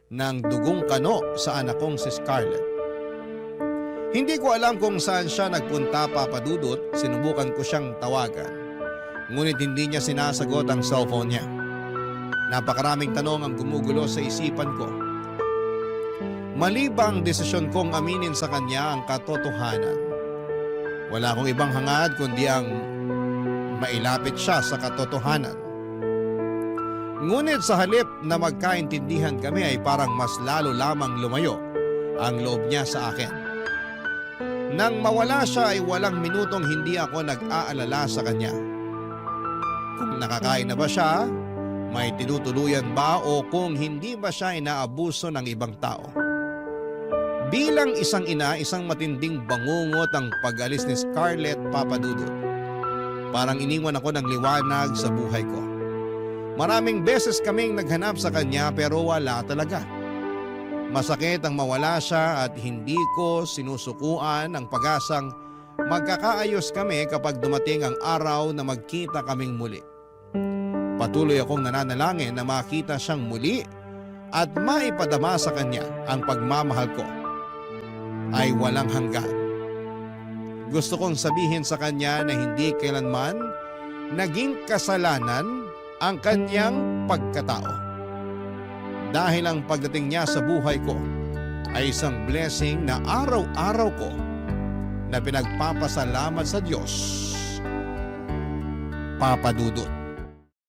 ng dugong kano sa anak kong si Scarlett. Hindi ko alam kung saan siya nagpunta, Papa Dudut. Sinubukan ko siyang tawagan. Ngunit hindi niya sinasagot ang cellphone niya. Napakaraming tanong ang gumugulo sa isipan ko. Mali ba ang desisyon kong aminin sa kanya ang katotohanan? Wala akong ibang hangad kundi ang mailapit siya sa katotohanan. Ngunit sa halip na magkaintindihan kami ay parang mas lalo lamang lumayo ang loob niya sa akin. Nang mawala siya ay walang minutong hindi ako nag-aalala sa kanya. Kung nakakain na ba siya, may tinutuluyan ba o kung hindi ba siya inaabuso ng ibang tao. Bilang isang ina, isang matinding bangungot ang pag-alis ni Scarlett, Papa Dudut. Parang iniwan ako ng liwanag sa buhay ko. Maraming beses kaming naghanap sa kanya pero wala talaga. Masakit ang mawala siya at hindi ko sinusukuan ang pag-asang magkakaayos kami kapag dumating ang araw na magkita kaming muli. Patuloy akong nananalangin na makita siyang muli at maipadama sa kanya ang pagmamahal ko ay walang hanggan. Gusto kong sabihin sa kanya na hindi kailanman naging kasalanan ang kanyang pagkatao. Dahil ang pagdating niya sa buhay ko ay isang blessing na araw-araw ko na pinagpapasalamat sa Diyos. Papa Dudut.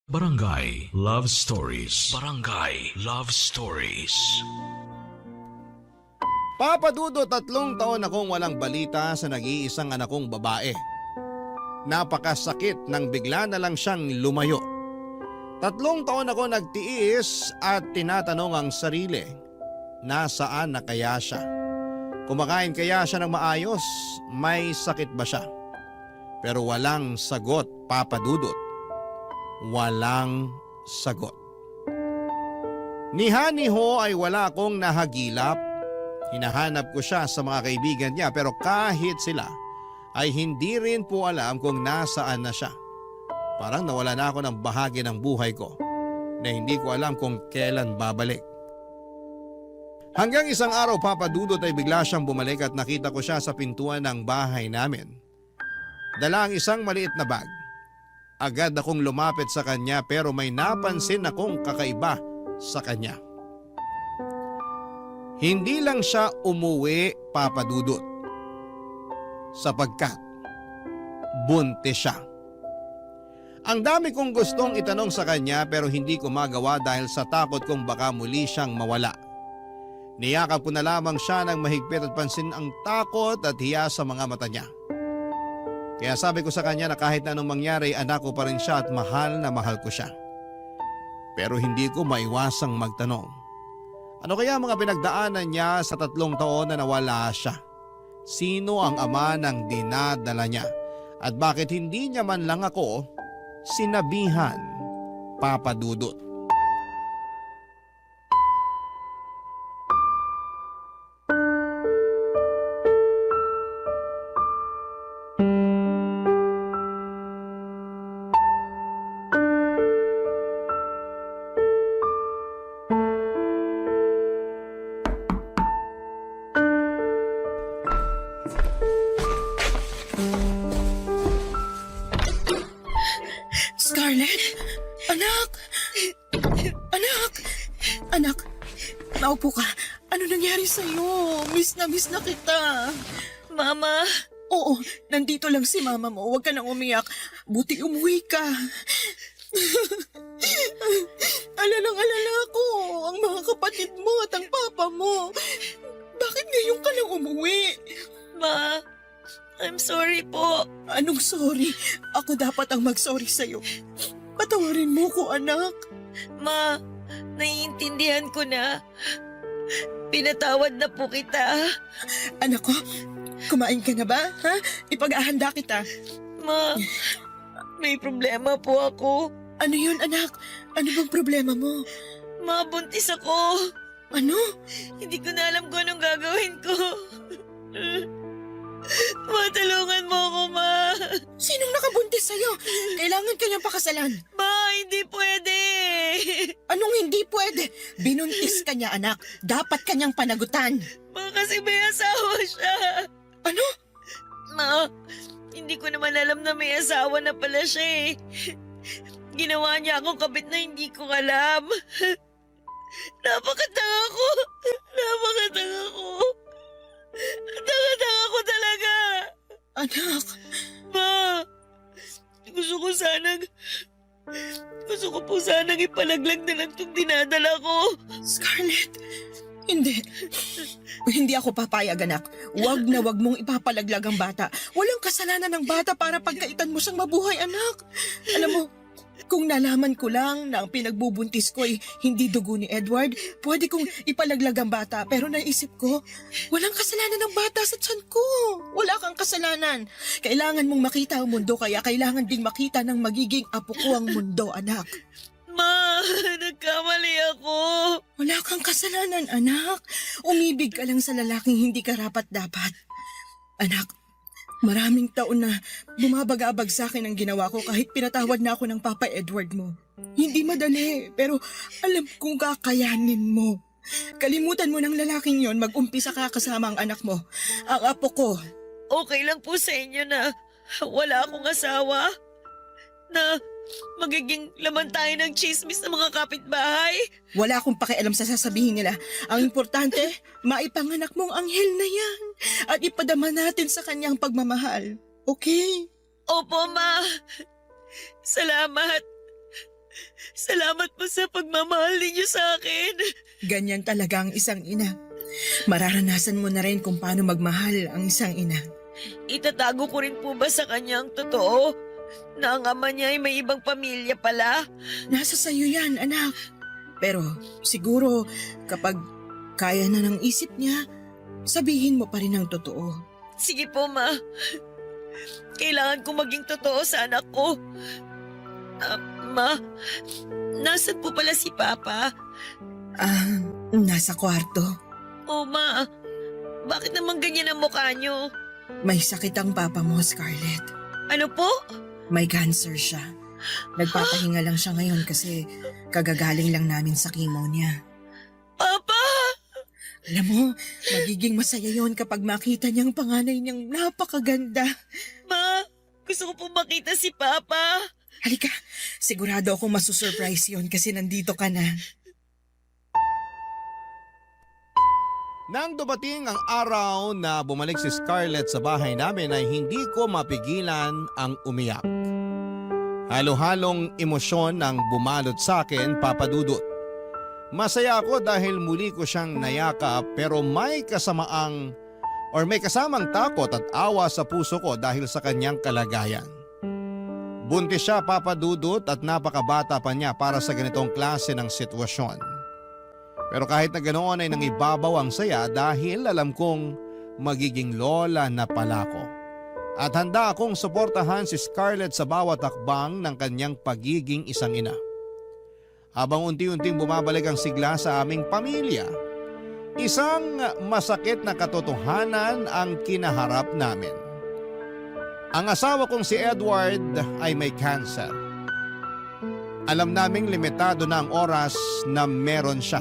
Barangay Love Stories. Barangay Love Stories. Papa Dudut, 3 taon akong walang balita sa nag-iisang anak kong babae. Napakasakit nang bigla na lang siyang lumayo. 3 taon ako nagtiis at tinatanong ang sarili, nasaan na kaya siya? Kumakain kaya siya ng maayos? May sakit ba siya? Pero walang sagot, Papa Dudut. Walang sagot. Ni Haniho ay wala akong nahagilap. Hinahanap ko siya sa mga kaibigan niya pero kahit sila ay hindi rin po alam kung nasaan na siya. Parang nawala na ako ng bahagi ng buhay ko na hindi ko alam kung kailan babalik. Hanggang isang araw, Papa Dudut, ay bigla siyang bumalik at nakita ko siya sa pintuan ng bahay namin. Dala ang isang maliit na bag. Agad akong lumapit sa kanya pero may napansin akong kakaiba sa kanya. Hindi lang siya umuwi, Papa Dudut, sapagkat buntis siya. Ang dami kong gustong itanong sa kanya pero hindi ko magawa dahil sa takot kong baka muli siyang mawala. Niyakap ko na lamang siya ng mahigpit at pansin ang takot at hiya sa mga mata niya. Kaya sabi ko sa kanya na kahit na anong mangyari, anak ko pa rin siya at mahal na mahal ko siya. Pero hindi ko maiwasang magtanong. Ano kaya mga pinagdaanan niya sa 3 taon na nawala siya? Sino ang ama ng dinadala niya? At bakit hindi niya man lang ako sinabihan, Papa Dudut? Scarlett? Anak! Anak! Anak, naupo ka. Ano nangyari sa'yo? Miss na kita. Mama, Oo, nandito lang si mama mo. Huwag ka nang umiyak. Buti umuwi ka. Alalang-alala ako. Ang mga kapatid mo at ang papa mo. Bakit ngayon ka lang umuwi? Ma, I'm sorry po. Anong sorry? Ako dapat ang mag-sorry sa'yo. Patawarin mo ko, anak. Ma, naiintindihan ko na. Pinatawad na po kita. Anak ko, Kumain ka na ba? Ha? Ipag-ahanda kita. Ma, may problema po ako. Ano yun, anak? Ano bang problema mo? Ma, buntis ako. Ano? Hindi ko na alam kung anong gagawin ko. Matulungan mo ako, Ma. Sinong nakabuntis sa'yo? Kailangan kanyang pakasalan. Ma, hindi pwede. Anong hindi pwede? Binuntis ka niya, anak. Dapat kanyang panagutan. Ma, kasi may asawa siya. Ano? Ma, hindi ko naman alam na may asawa na pala siya eh. Ginawa niya akong kabit na hindi ko alam. Napakatanga ko. Napakatanga ko. Tanga-tanga ko talaga. Anak, Ma, gusto ko po sanang ipalaglag na lang itong dinadala ko. Scarlett. Hindi. Hindi ako papayag, anak. Huwag na huwag mong ipapalaglag ang bata. Walang kasalanan ng bata para pagkaitan mo siyang mabuhay, anak. Alam mo, kung nalaman ko lang na ang pinagbubuntis ko ay hindi dugo ni Edward, pwede kong ipalaglag ang bata. Pero naisip ko, walang kasalanan ng bata sa tiyan ko. Wala kang kasalanan. Kailangan mong makita ang mundo, kaya kailangan ding makita ng magiging apo ko ang mundo, anak. Ma, nagkamali ako. Wala kang kasalanan, anak. Umibig ka lang sa lalaking hindi karapat-dapat. Anak, maraming taon na bumabagabag sa akin ang ginawa ko kahit pinatawad na ako ng Papa Edward mo. Hindi madali, pero alam kong kakayanin mo. Kalimutan mo ng lalaking yon, mag-umpisa ka kasama ang anak mo. Ang apo ko. Okay lang po sa inyo na wala akong asawa? Na magiging laman tayo ng chismis ng mga kapitbahay? Wala akong pakialam sa sasabihin nila. Ang importante, maipanganak mong anghel na yan. At ipadama natin sa kanyang pagmamahal. Okay? Opo, Ma. Salamat. Salamat po sa pagmamahal ninyo sa akin. Ganyan talaga ang isang ina. Mararanasan mo na rin kung paano magmahal ang isang ina. Itatago ko rin po ba sa kanya ang totoo? Na ang ama niya ay may ibang pamilya pala? Nasa sayo yan, anak. Pero siguro kapag kaya na ng isip niya, sabihin mo pa rin ang totoo. Sige po, Ma. Kailangan ko maging totoo sa anak ko. Ma, nasan po pala si Papa? Nasa kwarto. Oh, Ma. Bakit naman ganyan ang mukha niyo? May sakit ang papa mo, Scarlett. Ano po? May cancer siya. Nagpapahinga lang siya ngayon kasi kagagaling lang namin sa chemo niya. Papa! Alam mo, magiging masaya yon kapag makita niyang panganay niyang napakaganda. Ma, gusto ko po makita si Papa. Halika, sigurado akong masusurprise yon kasi nandito ka na. Nang dumating ang araw na bumalik si Scarlett sa bahay namin ay hindi ko mapigilan ang umiyak. Halo-halong emosyon ang bumalot sa akin, Papa Dudut. Masaya ako dahil muli ko siyang nayakap pero may kasamang takot at awa sa puso ko dahil sa kanyang kalagayan. Buntis siya, Papa Dudut, at napakabata pa niya para sa ganitong klase ng sitwasyon. Pero kahit na ganoon ay nangibabaw ang saya dahil alam kong magiging lola na pala ko. At handa akong suportahan si Scarlett sa bawat hakbang ng kanyang pagiging isang ina. Habang unti-unting bumabalik ang sigla sa aming pamilya, isang masakit na katotohanan ang kinaharap namin. Ang asawa kong si Edward ay may cancer. Alam naming limitado na ang oras na meron siya.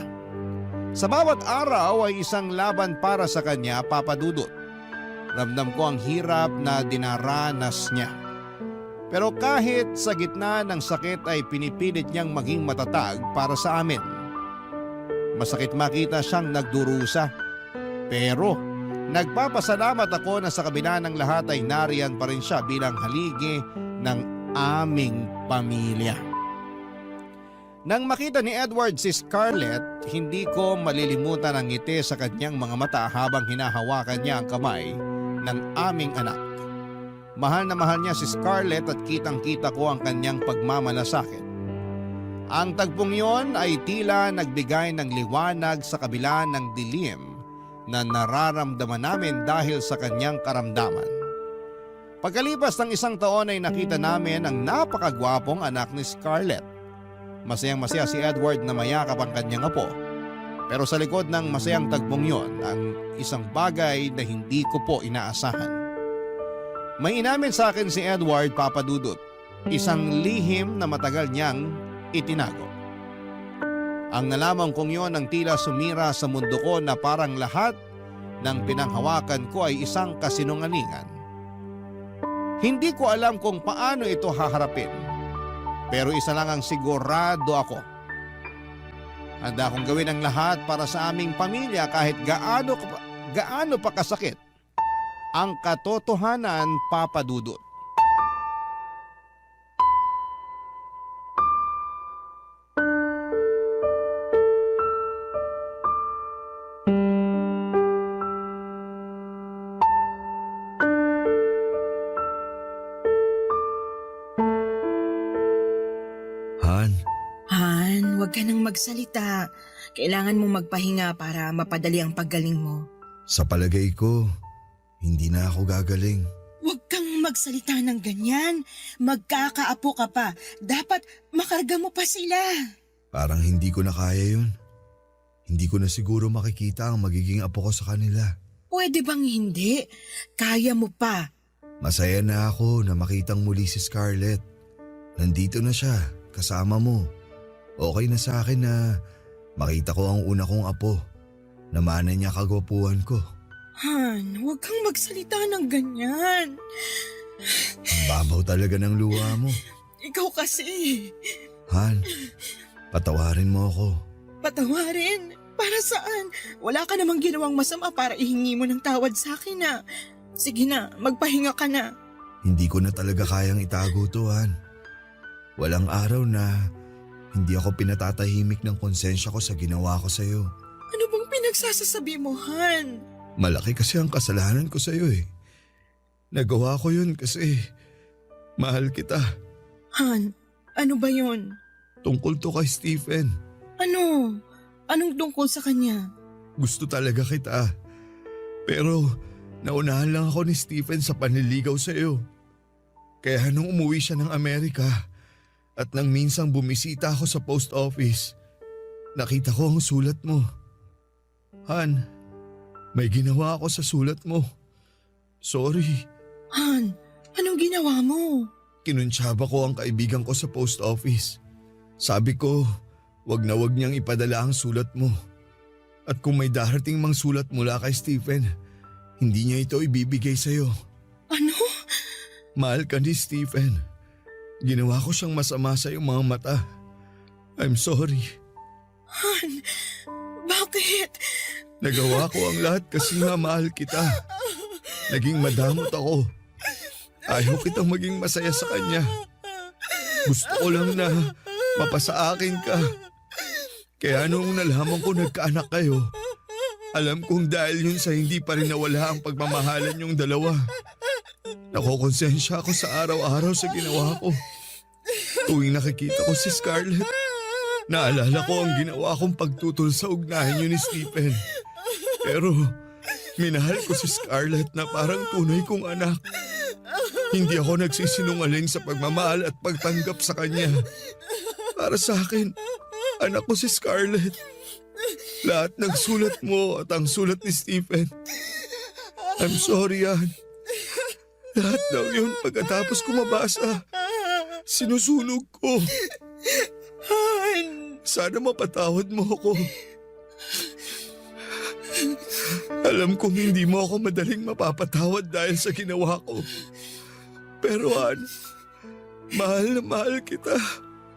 Sa bawat araw ay isang laban para sa kanya, Papa Dudut. Ramdam ko ang hirap na dinaranas niya. Pero kahit sa gitna ng sakit ay pinipilit niyang maging matatag para sa amin. Masakit makita siyang nagdurusa. Pero nagpapasalamat ako na sa kabila ng lahat ay nariyan pa rin siya bilang haligi ng aming pamilya. Nang makita ni Edward si Scarlett, hindi ko malilimutan ang ngiti sa kanyang mga mata habang hinahawakan niya ang kamay ng aming anak. Mahal na mahal niya si Scarlett at kitang-kita ko ang kanyang pagmamalasakit. Ang tagpong yon ay tila nagbigay ng liwanag sa kabila ng dilim na nararamdaman namin dahil sa kanyang karamdaman. Pagkalipas ng 1 taon ay nakita namin ang napakagwapong anak ni Scarlett. Masayang-masaya si Edward na mayakap ang kanyang apo. Pero sa likod ng masayang tagpong yon ang isang bagay na hindi ko po inaasahan. May inamin sa akin si Edward, Papa Dudut, isang lihim na matagal niyang itinago. Ang nalaman kong yon ang tila sumira sa mundo ko na parang lahat ng pinanghawakan ko ay isang kasinungalingan. Hindi ko alam kung paano ito haharapin, pero isa lang ang sigurado ako. Handa akong gawin ang lahat para sa aming pamilya kahit gaano pa kasakit ang katotohanan, Papa Dudut. Han, Han, huwag ka nang magsalita. Kailangan mong magpahinga para mapadali ang paggaling mo. sa palagay ko, hindi na ako gagaling. Huwag kang magsalita ng ganyan. Magkakaapo ka pa. Dapat makarga mo pa sila. Parang hindi ko na kaya yun. Hindi ko na siguro makikita ang magiging apo ko sa kanila. Pwede bang hindi? Kaya mo pa. Masaya na ako na makitang muli si Scarlett. Nandito na siya, kasama mo. Okay na sa akin na makita ko ang una kong apo. Namana niya kagwapuhan ko. Han, huwag kang magsalita ng ganyan. Ang babaw talaga ng luha mo. Ikaw kasi. Han, patawarin mo ako. Patawarin? Para saan? Wala ka namang ginawang masama para ihingi mo ng tawad sa akin na. Sige na, magpahinga ka na. Hindi ko na talaga kayang itago to, Han. Walang araw na hindi ako pinatatahimik ng konsensya ko sa ginawa ko sa'yo. Ano bang pinagsasasabi mo, Han? Malaki kasi ang kasalanan ko sa'yo eh. Nagawa ko yun kasi mahal kita. Han, ano ba yun? Tungkol to kay Stephen. Ano? Anong tungkol sa kanya? Gusto talaga kita. Pero naunahan lang ako ni Stephen sa panliligaw sa'yo. Kaya nung umuwi siya ng Amerika at nang minsang bumisita ako sa post office, nakita ko ang sulat mo. Han, may ginawa ako sa sulat mo. Sorry. Han, anong ginawa mo? Kinuntsaba ko ang kaibigan ko sa post office. Sabi ko, wag na wag niyang ipadala ang sulat mo. At kung may darating mang sulat mula kay Stephen, hindi niya ito ibibigay sa'yo. Ano? Mahal ka ni Stephen. Ginawa ko siyang masama sa iyong mga mata. I'm sorry. Han, bakit? Nagawa ko ang lahat kasi nga mahal kita. Naging madamot ako. Ayaw kitang maging masaya sa kanya. Gusto ko lang na mapasa akin ka. Kaya nung nalaman ko nagkaanak kayo, alam kong dahil yun sa hindi pa rin nawala ang pagmamahalan yung dalawa. Nakokonsensya ako sa araw-araw sa ginawa ko. Tuwing nakikita ko si Scarlett, naalala ko ang ginawa kong pagtutol sa ugnahan niyo ni Stephen. Pero minahal ko si Scarlett na parang tunay kong anak. Hindi ako nagsisinungaling sa pagmamahal at pagtanggap sa kanya. Para sa akin, anak ko si Scarlett. Lahat ng sulat mo at ang sulat ni Stephen. I'm sorry, Ann. Lahat daw yun pagkatapos ko mabasa. Sinusunog ko. Han, Sana mapatawad mo ako. Alam kong hindi mo ako madaling mapapatawad dahil sa ginawa ko. Pero Ann, mahal na mahal kita.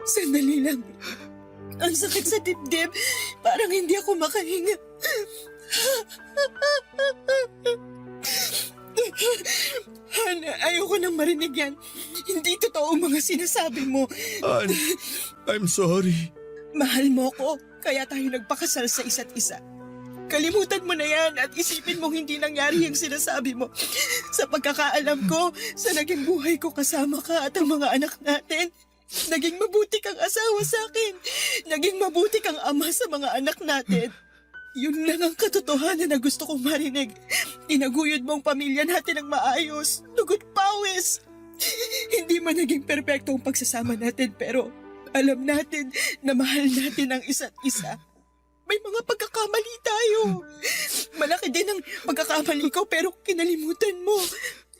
sandali lang. Ang sakit sa dibdib. Parang hindi ako makahinga. Han, ayoko nang marinig yan. Hindi totoo ang mga sinasabi mo. Ann, I'm sorry. Mahal mo ko, kaya tayo nagpakasal sa isa't isa. Kalimutan mo na yan at isipin mong hindi nangyari yung sinasabi mo. Sa pagkakaalam ko, sa naging buhay ko kasama ka at ang mga anak natin, naging mabuti kang asawa sa akin. Naging mabuti kang ama sa mga anak natin. Yun lang ang katotohanan na gusto kong marinig. Tinaguyod mo ang pamilya natin ng maayos. Dugot pawis. Hindi man naging perpekto ang pagsasama natin pero alam natin na mahal natin ang isa't isa. May mga pagkakamali tayo. Malaki din ang pagkakamali ko pero kinalimutan mo.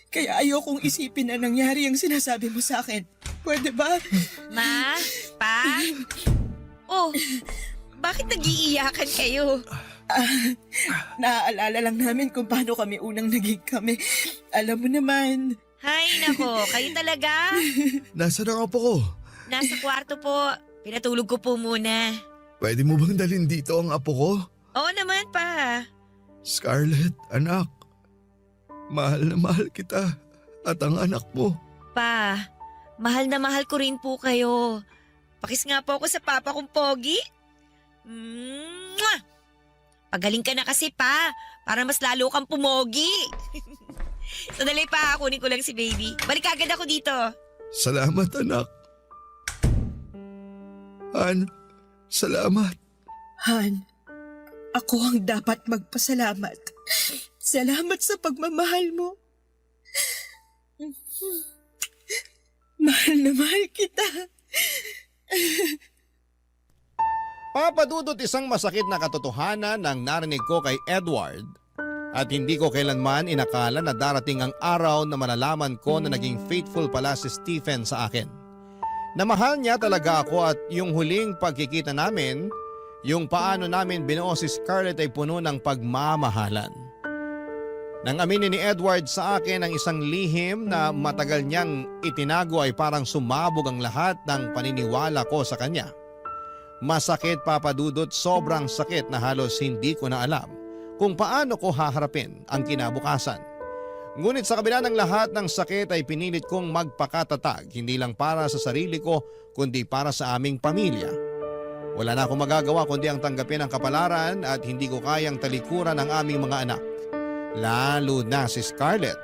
Kaya ayokong isipin na nangyari ang sinasabi mo sa akin. Pwede ba? Ma? Pa? Oh, bakit nag-iiyakan kayo? Naaalala lang namin kung paano kami unang naging kami. Alam mo naman. Hay nako, kayo talaga? Nasaan ang apo ko? Nasa kwarto po. Pinatulog ko po muna. Pwede mo bang dalhin dito ang apo ko? Oo naman pa. Scarlett, anak. Mahal na mahal kita at ang anak mo. Pa, mahal na mahal ko rin po kayo. Pakis nga po ako sa papa kong pogi. Mwah! Pagaling ka na kasi pa, para mas lalo kang pumogi. Sandali pa, kunin ko lang si baby. Balik agad ako dito. Salamat, anak. Han, salamat. Han, ako ang dapat magpasalamat. Salamat sa pagmamahal mo. Mahal na mahal kita. Papa Dudut, isang masakit na katotohanan ang narinig ko kay Edward at hindi ko kailanman inakala na darating ang araw na malalaman ko na naging faithful pala si Stephen sa akin. Na mahal niya talaga ako at yung huling pagkikita namin, yung paano namin binuo si Scarlett ay puno ng pagmamahalan. Nang aminin ni Edward sa akin ang isang lihim na matagal niyang itinago ay parang sumabog ang lahat ng paniniwala ko sa kanya. Masakit, Papa Dudut, sobrang sakit na halos hindi ko na alam kung paano ko haharapin ang kinabukasan. Ngunit sa kabila ng lahat ng sakit ay pinilit kong magpakatatag, hindi lang para sa sarili ko kundi para sa aming pamilya. Wala na akong magagawa kundi ang tanggapin ang kapalaran at hindi ko kayang talikuran ang aming mga anak. Lalo na si Scarlett.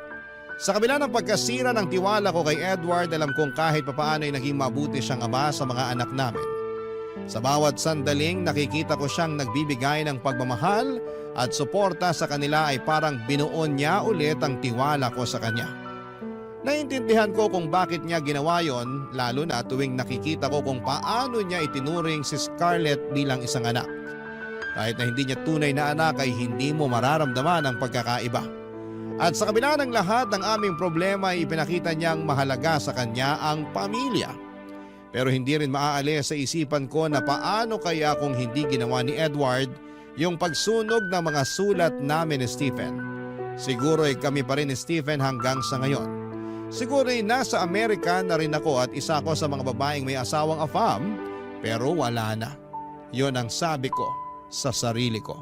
Sa kabila ng pagkasira ng tiwala ko kay Edward, alam kong kahit papaano ay naging mabuti siyang ama sa mga anak namin. Sa bawat sandaling nakikita ko siyang nagbibigay ng pagmamahal at suporta sa kanila ay parang binuon niya ulit ang tiwala ko sa kanya. Naintindihan ko kung bakit niya ginawa yon, lalo na tuwing nakikita ko kung paano niya itinuring si Scarlett bilang isang anak. Kahit na hindi niya tunay na anak ay hindi mo mararamdaman ang pagkakaiba. At sa kabila ng lahat ng aming problema ay ipinakita niyang mahalaga sa kanya ang pamilya. Pero hindi rin maaalis sa isipan ko na paano kaya kung hindi ginawa ni Edward yung pagsunog ng mga sulat namin ni Stephen. Siguro ay kami pa rin ni Stephen hanggang sa ngayon. Siguro ay nasa Amerika na rin ako at isa ko sa mga babaeng may asawang afam, pero wala na. Yon ang sabi ko sa sarili ko.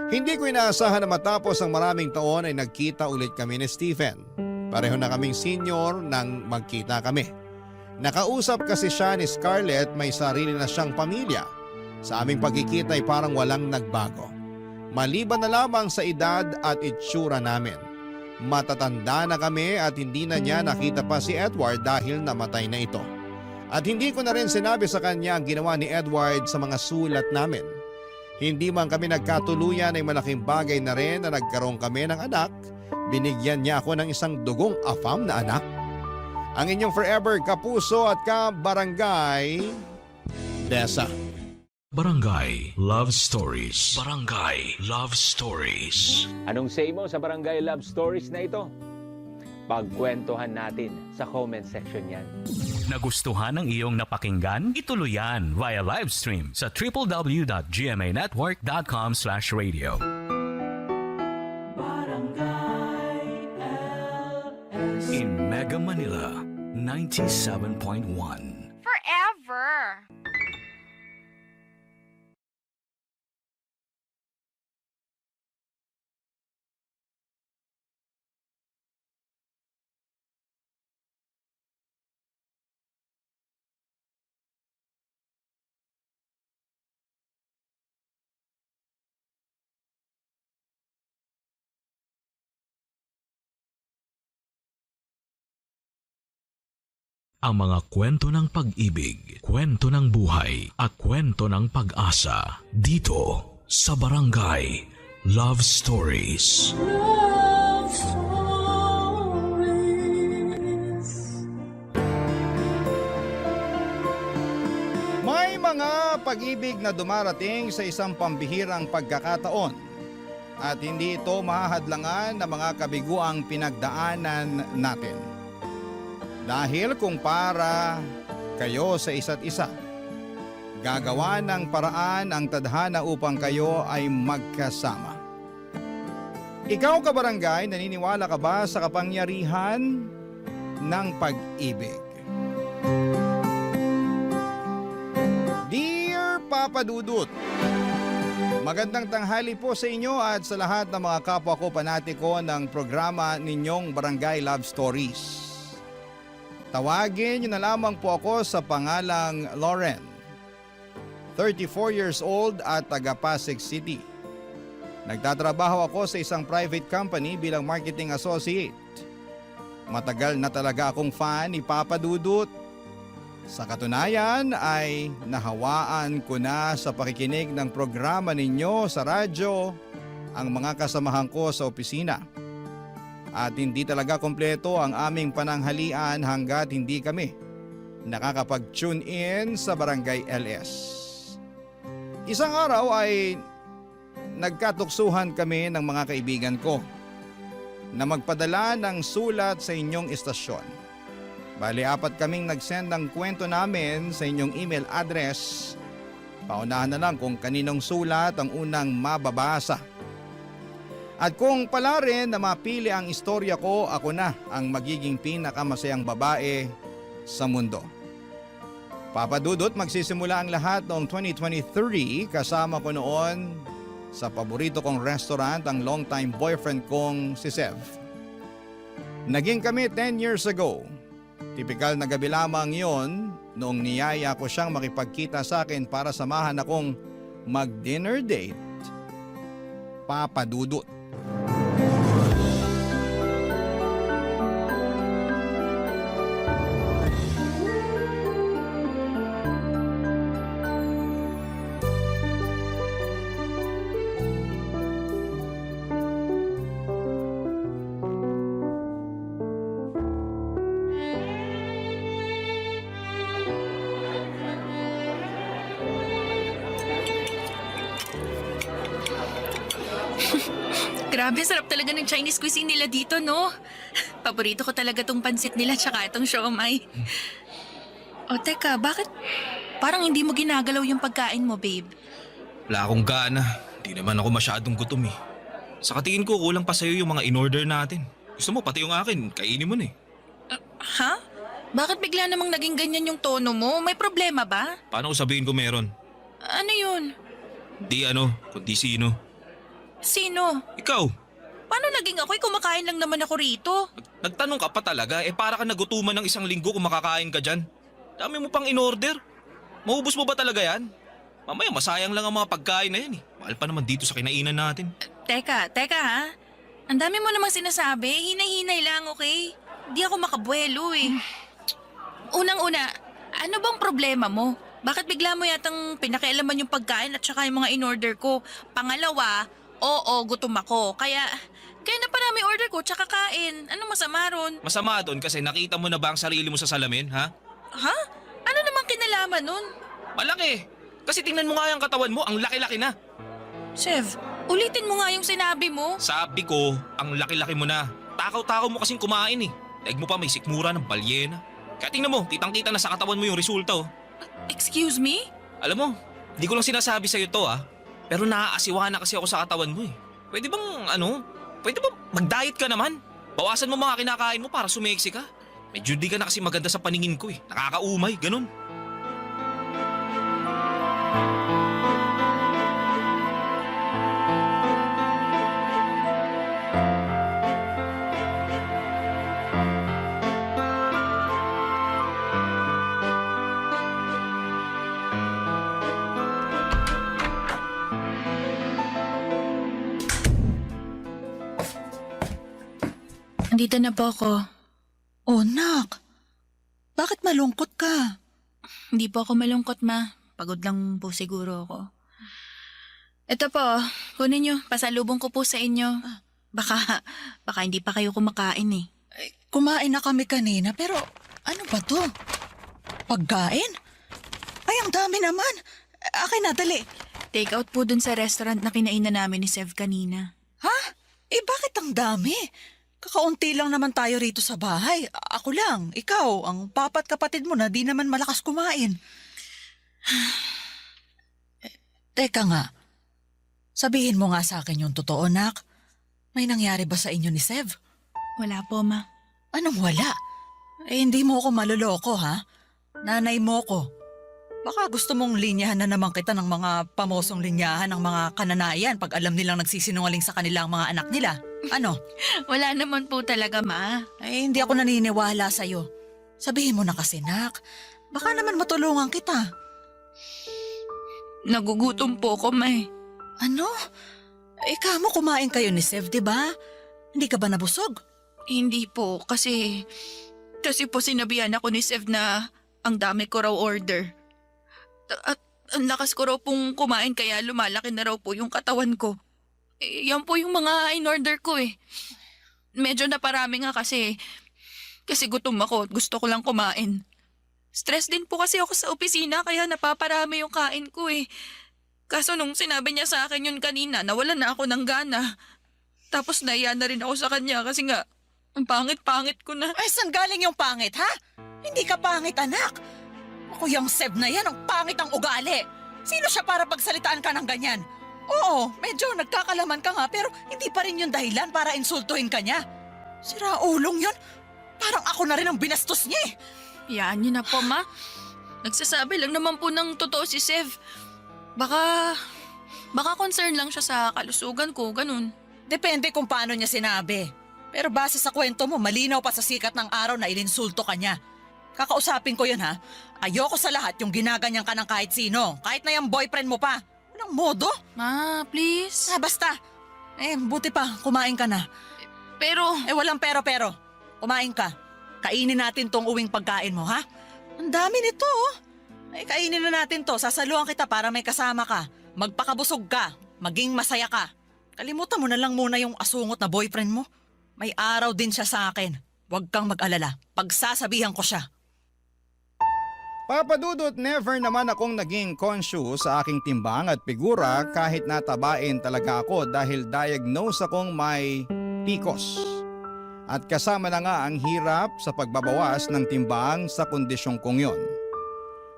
Hindi ko inaasahan na matapos ang maraming taon ay nagkita ulit kami ni Stephen. Pareho na kaming senior nang magkita kami. Nakausap kasi siya ni Scarlett, may sarili na siyang pamilya. Sa aming pagkikita ay parang walang nagbago. Maliban na lamang sa edad at itsura namin. Matatanda na kami at hindi na niya nakita pa si Edward dahil namatay na ito. At hindi ko na rin sinabi sa kanya ang ginawa ni Edward sa mga sulat namin. Hindi man kami nagkatuluyan ay malaking bagay na rin na nagkaroon kami ng anak. Binigyan niya ako ng isang dugong afam na anak. Ang inyong forever kapuso at kabarangay, Desa. Barangay Love Stories. Barangay Love Stories. Anong say mo sa Barangay Love Stories na ito? Pagkwentuhan natin sa comment section yan. Nagustuhan ng iyong napakinggan? Ituloy yan via live stream sa www.gmanetwork.com/radio. In Mega Manila, 97.1. Forever. Ang mga kwento ng pag-ibig, kwento ng buhay, at kwento ng pag-asa dito sa Barangay Love Stories. Love Stories. May mga pag-ibig na dumarating sa isang pambihirang pagkakataon at hindi ito mahahadlangan ng mga kabiguang pinagdaanan natin. Dahil kung para kayo sa isa't isa, gagawa ng paraan ang tadhana upang kayo ay magkasama. Ikaw kabarangay, naniniwala ka ba sa kapangyarihan ng pag-ibig? Dear Papa Dudut, magandang tanghali po sa inyo at sa lahat ng mga kapwa ko panatiko ng programa ninyong Barangay Love Stories. Tawagin niyo na lamang po ako sa pangalang Lauren, 34 years old at taga Pasig City. Nagtatrabaho ako sa isang private company bilang marketing associate. Matagal na talaga akong fan ni Papa Dudut. Sa katunayan ay nahawaan ko na sa pakikinig ng programa ninyo sa radyo ang mga kasamahan ko sa opisina. At hindi talaga kompleto ang aming pananghalian hanggat hindi kami nakakapag-tune in sa Barangay LS. Isang araw ay nagkatuksuhan kami ng mga kaibigan ko na magpadala ng sulat sa inyong istasyon. Bali 4 kaming nag-send ng kwento namin sa inyong email address. Paunahan na lang kung kaninong sulat ang unang mababasa. At kung pala rin na mapili ang istorya ko, ako na ang magiging pinakamasayang babae sa mundo. Papa Dudut, magsisimula ang lahat noong 2023 kasama ko noon sa paborito kong restaurant ang longtime boyfriend kong si Sev. Naging kami 10 years ago. Tipikal na gabi lamang yon noong niyaya ko siyang makipagkita sa akin para samahan akong mag-dinner date. Papa Dudut. Grabe, sarap talaga ng Chinese cuisine nila dito, no? Paborito ko talaga tong pansit nila tsaka itong siomay. O teka, bakit parang hindi mo ginagalaw yung pagkain mo, babe? Wala akong gana. Di naman ako masyadong gutom eh. Sa katingin ko, kulang pa sa'yo yung mga in-order natin. Gusto mo, pati yung akin, kainin mo na eh. Ha? Bakit bigla namang naging ganyan yung tono mo? May problema ba? Paano ko sabihin ko meron? Ano yun? Di ano, kundi sino. Sino? Ikaw, Paano naging ako'y kumakain lang naman ako rito? nagtanong ka pa talaga, para ka nagutuman ng 1 linggo kung makakain ka dyan. Dami mo pang in-order. Maubos mo ba talaga yan? Mamaya masayang lang ang mga pagkain na yan eh. Mahal pa naman dito sa kinainan natin. Teka ha? Ang dami mo namang sinasabi, hinay-hinay lang, okay? Di ako makabuelo eh. Unang-una, ano bang problema mo? Bakit bigla mo yatang pinakialaman yung pagkain at saka yung mga in-order ko? Pangalawa, oo, gutom ako. Kaya na pa namin order ko tsaka kain. Anong masama ron? Masama doon kasi nakita mo na ba ang sarili mo sa salamin, ha? Ha? Ano namang kinalaman nun? Malaki! Kasi tingnan mo nga yung katawan mo, ang laki-laki na. Chef, ulitin mo nga yung sinabi mo. Sabi ko, ang laki-laki mo na. Takaw-takaw mo kasing kumain eh. Daig mo pa may sikmura ng balyena. Kaya tingnan mo, kitang-kita na sa katawan mo yung resulta oh. Excuse me? Alam mo, di ko lang sinasabi sa'yo to pero naaasiwa na kasi ako sa katawan mo eh. Pwede bang mag-diet ka naman? Bawasan mo mga kinakain mo para sumeksi ka. Medyo di ka na kasi maganda sa paningin ko eh. Nakakaumay, ganun. Andito na po ako. Oh, nak. Bakit malungkot ka? Hindi po ako malungkot, ma. Pagod lang po siguro ako. Ito po, kunin nyo. Pasalubong ko po sa inyo. Baka hindi pa kayo kumakain eh. Kumain na kami kanina pero ano ba to? Pagkain? Ay, ang dami naman. Akin na, dali. Take out po dun sa restaurant na kinainan namin ni Sev kanina. Ha? Eh bakit ang dami? Kakaunti lang naman tayo rito sa bahay. Ako lang, ikaw, ang papat kapatid mo na di naman malakas kumain. Teka nga, sabihin mo nga sa akin yung totoo, nak. May nangyari ba sa inyo ni Sev? Wala po, ma. Anong wala? Eh hindi mo ako maloloko, ha? Nanay mo ko. Baka gusto mong linyahan na naman kita ng mga pamosong linyahan ng mga kananayan pag alam nilang nagsisinungaling sa kanilang mga anak nila. Ano? Wala naman po talaga, ma. Eh, hindi ako naniniwala sa'yo. Sabihin mo na kasi, nak. Baka naman matulungan kita. Nagugutom po ko, ma. Ano? Eh, kamo kumain kayo ni Sev, di ba? Hindi ka ba nabusog? Hindi po, kasi po sinabihan ako ni Sev na ang dami ko raw order. At ang lakas ko raw pong kumain kaya lumalaki na raw po yung katawan ko. Eh, yan po yung mga in-order ko eh. Medyo naparami nga kasi gutom ako at gusto ko lang kumain. Stress din po kasi ako sa opisina kaya napaparami yung kain ko eh. Kaso nung sinabi niya sa akin yun kanina, nawalan na ako ng gana. Tapos naiya na rin ako sa kanya kasi nga, ang pangit-pangit ko na. Ay, saan galing yung pangit, ha? Hindi ka pangit, anak. Ako yung Sev na yan, ang pangit ang ugali. Sino siya para pagsalitaan ka ng ganyan? Oo, medyo nagkakalaman ka nga pero hindi pa rin yung dahilan para insultuhin ka niya. Sira ulong yun. Parang ako na rin ang binastos niya eh. Yan niyo na po, ma. Nagsasabi lang naman po ng totoo si Sev. Baka concern lang siya sa kalusugan ko, ganun. Depende kung paano niya sinabi. Pero base sa kwento mo, malinaw pa sa sikat ng araw na ininsulto ka niya. Kakausapin ko yun, ha? Ayoko sa lahat yung ginaganyan ka ng kahit sino. Kahit na yung boyfriend mo pa. Walang modo. Ma, please. Basta. Buti pa, kumain ka na. Pero... walang pero. Kumain ka. Kainin natin tong uwing pagkain mo, ha? Ang dami nito, oh. Kainin na natin to. Sasaluhan kita para may kasama ka. Magpakabusog ka. Maging masaya ka. Kalimutan mo na lang muna yung asungot na boyfriend mo. May araw din siya sa akin. Huwag kang mag-alala. Pagsasabihan ko siya. Papa Dudut, never naman akong naging conscious sa aking timbang at figura kahit natabain talaga ako dahil diagnose akong may PCOS. At kasama na nga ang hirap sa pagbabawas ng timbang sa kondisyong kong yon.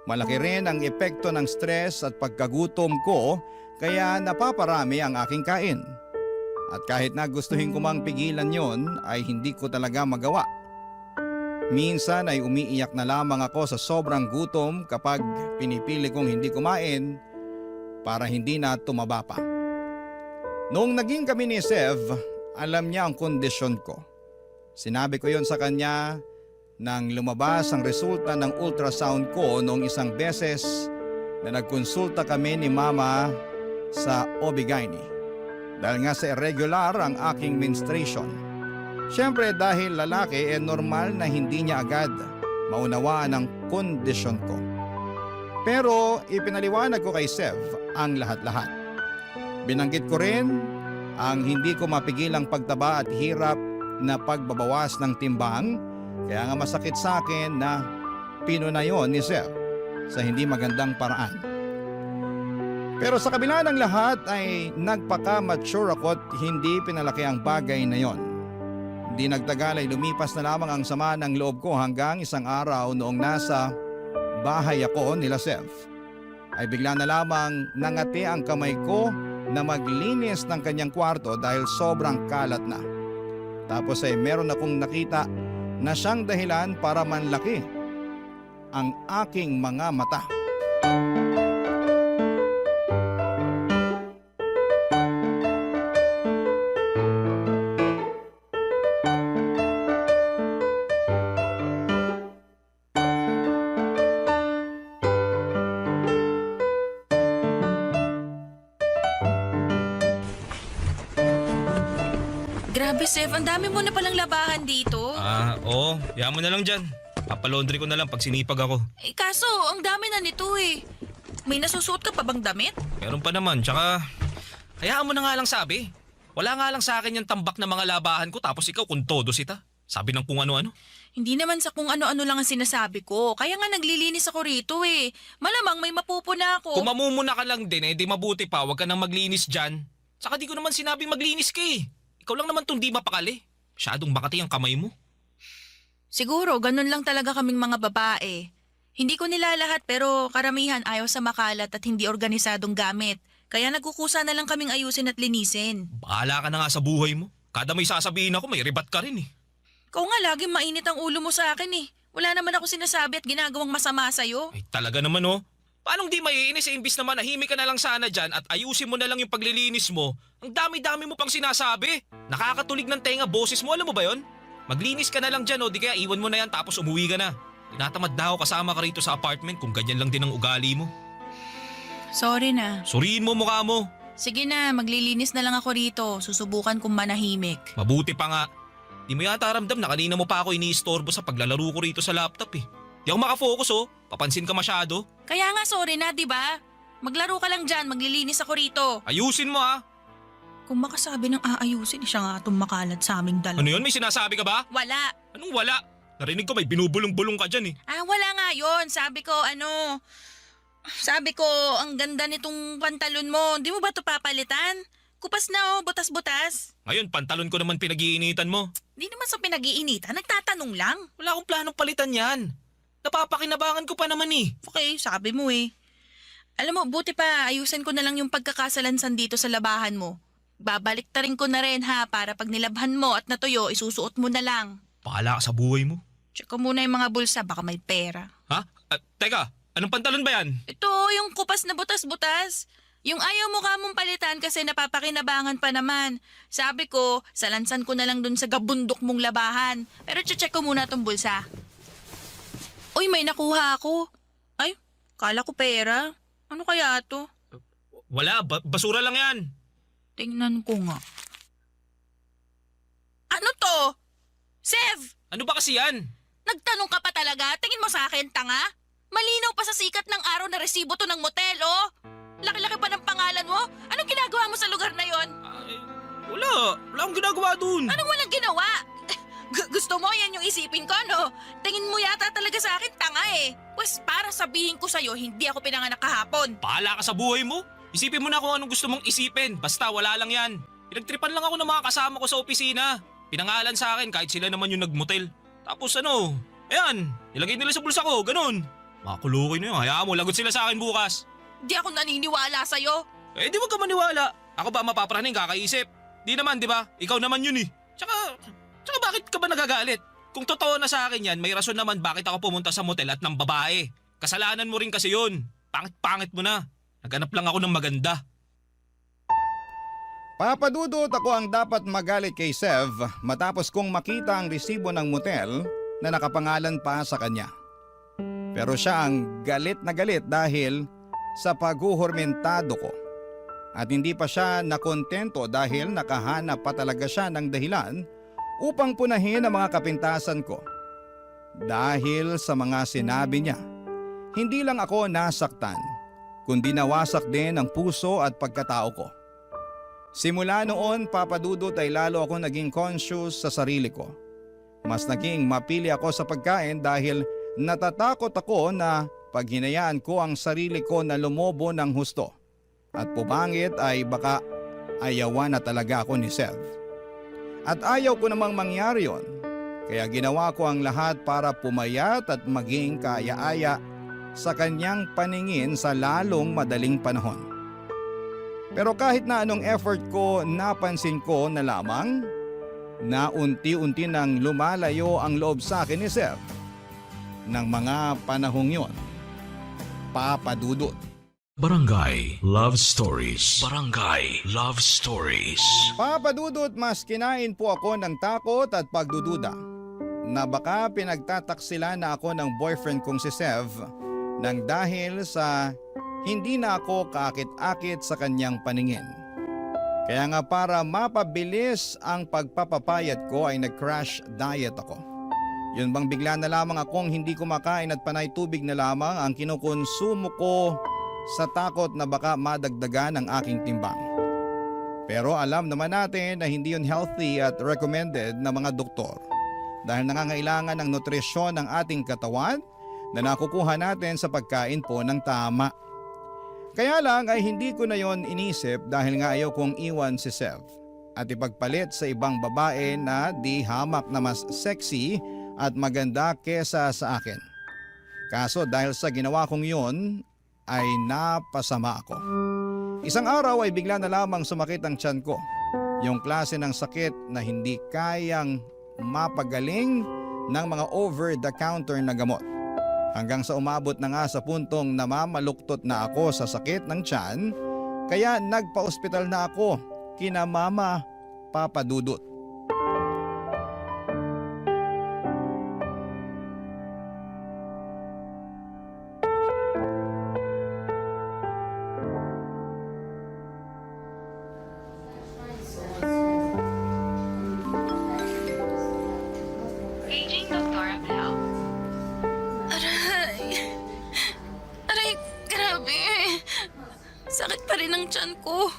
Malaki rin ang epekto ng stress at pagkagutom ko kaya napaparami ang aking kain. At kahit na gustuhin ko mang pigilan yon ay hindi ko talaga magawa. Minsan ay umiiyak na lamang ako sa sobrang gutom kapag pinipili kong hindi kumain para hindi na tumaba pa. Noong naging kami ni Sev, alam niya ang kondisyon ko. Sinabi ko yon sa kanya nang lumabas ang resulta ng ultrasound ko noong isang beses na nagkonsulta kami ni Mama sa OB-GYN. Dahil nga sa irregular ang aking menstruation. Siyempre dahil lalaki normal na hindi niya agad maunawaan ang kondisyon ko. Pero ipinaliwanag ko kay Sev ang lahat-lahat. Binanggit ko rin ang hindi ko mapigilang pagtaba at hirap na pagbabawas ng timbang kaya nga masakit sa akin na pinunayon ni Sev sa hindi magandang paraan. Pero sa kabila ng lahat ay nagpaka-mature ako at hindi pinalaki ang bagay na yon. Hindi nagtagal ay lumipas na lamang ang sama ng loob ko hanggang isang araw noong nasa bahay ako nila Sev. Ay bigla na lamang nangati ang kamay ko na maglinis ng kanyang kwarto dahil sobrang kalat na. Tapos ay meron akong nakita na siyang dahilan para manlaki ang aking mga mata. Grabe, Sev. Ang dami mo na palang labahan dito. Oo. Yaman mo na lang dyan. Papalaundry ko na lang pag sinipag ako. Kaso, ang dami na nito eh. May nasusuot ka pa bang damit? Meron pa naman. Tsaka, Hayaan mo na nga lang sabi. Wala nga lang sa akin yung tambak na mga labahan ko tapos ikaw kung todo sita. Sabi ng kung ano-ano. Hindi naman sa kung ano-ano lang ang sinasabi ko. Kaya nga naglilinis ako rito eh. Malamang may mapupuna ako. Kung mamumuna ka lang din di mabuti pa, wag ka nang maglinis dyan. Saka di ko naman sinabi maglinis ka eh. Ikaw lang naman tong di mapakali. Masyadong makati ang kamay mo. Siguro, ganun lang talaga kaming mga babae. Hindi ko nilalahat pero karamihan ayaw sa makalat at hindi organisadong gamit. Kaya nagkukusa na lang kaming ayusin at linisin. Bahala ka na nga sa buhay mo. Kada may sasabihin ako, may ribat ka rin eh. Ikaw nga laging mainit ang ulo mo sa akin eh. Wala naman ako sinasabi at ginagawang masama sa'yo. Ay talaga naman oh. Paanong di maiinis imbis na manahimik ka na lang sana dyan at ayusin mo na lang yung paglilinis mo? Ang dami-dami mo pang sinasabi. Nakakatulig ng tenga boses mo, alam mo ba yon? Maglinis ka na lang dyan di kaya iwan mo na yan tapos umuwi ka na. Tinatamad na ako kasama ka rito sa apartment kung ganyan lang din ang ugali mo. Sorry na. Suriin mo mukha mo. Sige na, maglilinis na lang ako rito. Susubukan kong manahimik. Mabuti pa nga. Di mo yata ramdam na kanina mo pa ako iniistorbo sa paglalaro ko rito sa laptop eh. Di ako makafocus papansin ka masyado. Kaya nga sorry na, di ba? Maglaro ka lang dyan, maglilinis ako rito. Ayusin mo ha. Kung makasabi ng aayusin, siya nga itong makalat sa aming dalawa. Ano yun? May sinasabi ka ba? Wala. Anong wala? Narinig ko may binubulong-bulong ka dyan eh. Wala nga yun. Sabi ko, ang ganda nitong pantalon mo. Di mo ba ito papalitan? Kupas na butas-butas. Ngayon, pantalon ko naman pinag-iinitan mo. Di naman sa pinag-iinitan, nagtatanong lang. Wala akong planong palitan yan. Napapakinabangan ko pa naman eh. Okay, sabi mo eh. Alam mo, buti pa ayusin ko na lang yung pagkakasalansan dito sa labahan mo. Babalik ta rin ko na rin ha, para pag nilabhan mo at natuyo, isusuot mo na lang. Bahala ka sa buhay mo. Check ko muna yung mga bulsa, baka may pera. Ha? Teka, anong pantalon ba yan? Ito, yung kupas na butas-butas. Yung ayaw mo ka mong palitan kasi napapakinabangan pa naman. Sabi ko, salansan ko na lang dun sa gabundok mong labahan. Pero check ko muna tong bulsa. Uy, may nakuha ako. Ay, kala ko pera. Ano kaya to? Wala, basura lang yan. Tingnan ko nga. Ano to? Sev! Ano ba kasi yan? Nagtanong ka pa talaga? Tingin mo sa akin, tanga? Malinaw pa sa sikat ng araw na resibo to ng motel, oh! Laki-laki pa ng pangalan mo? Anong ginagawa mo sa lugar na yon? Wala akong ginagawa dun. Anong walang ginawa? Gusto mo yan yung isipin ko, no? Tingin mo yata talaga sa akin, tanga eh. Pues para sabihin ko sa'yo, hindi ako pinanganak kahapon. Bahala ka sa buhay mo. Isipin mo na kung anong gusto mong isipin. Basta wala lang yan. Pinagtripan lang ako ng mga kasama ko sa opisina. Pinangalan sa akin kahit sila naman yung nagmotel. Tapos ayan, nilagay nila sa bulsa ko, ganun. Mga kulukoy na yun, hayaan mo, lagot sila sa akin bukas. Di ako naniniwala sa'yo. Di wag ka maniwala. Ako ba mapapraning kakaisip? Di naman, di ba? Ikaw naman yun eh. Tsaka bakit ka ba nagagalit? Kung totoo na sa akin yan, may rason naman bakit ako pumunta sa motel at ng babae. Kasalanan mo rin kasi yun. Pangit-pangit mo na. Naghanap lang ako ng maganda. Papadudot ako ang dapat magalit kay Sev matapos kong makita ang resibo ng motel na nakapangalan pa sa kanya. Pero siya ang galit na galit dahil sa paghuhormentado ko. At hindi pa siya nakontento dahil nakahanap pa talaga siya ng dahilan upang punahin ang mga kapintasan ko. Dahil sa mga sinabi niya, hindi lang ako nasaktan, kundi nawasak din ang puso at pagkatao ko. Simula noon, Papadudot, ay lalo ako naging conscious sa sarili ko. Mas naging mapili ako sa pagkain dahil natatakot ako na pag hinayaan ko ang sarili ko na lumobo ng husto at pumangit ay baka ayawan na talaga ako ni Sev. At ayaw ko namang mangyari yon, kaya ginawa ko ang lahat para pumayat at maging kaaya-aya sa kanyang paningin sa lalong madaling panahon. Pero kahit na anong effort ko, napansin ko na lamang na unti-unti nang lumalayo ang loob sa akin ni Sev ng mga panahong yon. Papadudot. Barangay Love Stories. Barangay Love Stories. Papadudot, mas kinain po ako ng takot at pagdududa na baka pinagtataksila na ako ng boyfriend kong si Sev nang dahil sa hindi na ako kaakit-akit sa kanyang paningin. Kaya nga para mapabilis ang pagpapapayat ko ay nag-crash diet ako. Yun bang bigla na lamang akong hindi kumakain at panay tubig na lamang ang kinukonsumo ko sa takot na baka madagdagan ang aking timbang. Pero alam naman natin na hindi yun healthy at recommended ng mga doktor dahil nangangailangan ng nutrisyon ng ating katawan na nakukuha natin sa pagkain po ng tama. Kaya lang ay hindi ko na yon inisip dahil nga ayaw kong iwan si Sev at ipagpalit sa ibang babae na di hamak na mas sexy at maganda kesa sa akin. Kaso dahil sa ginawa kong yun ay napasama ako. Isang araw ay bigla na lamang sumakit ang tiyan ko. Yung klase ng sakit na hindi kayang mapagaling ng mga over-the-counter na gamot. Hanggang sa umabot na nga sa puntong namamaluktot na ako sa sakit ng tiyan, kaya nagpa-ospital na ako kina Mama Papa Dudut. Aray, grabe. Sakit pa rin ang tiyan ko.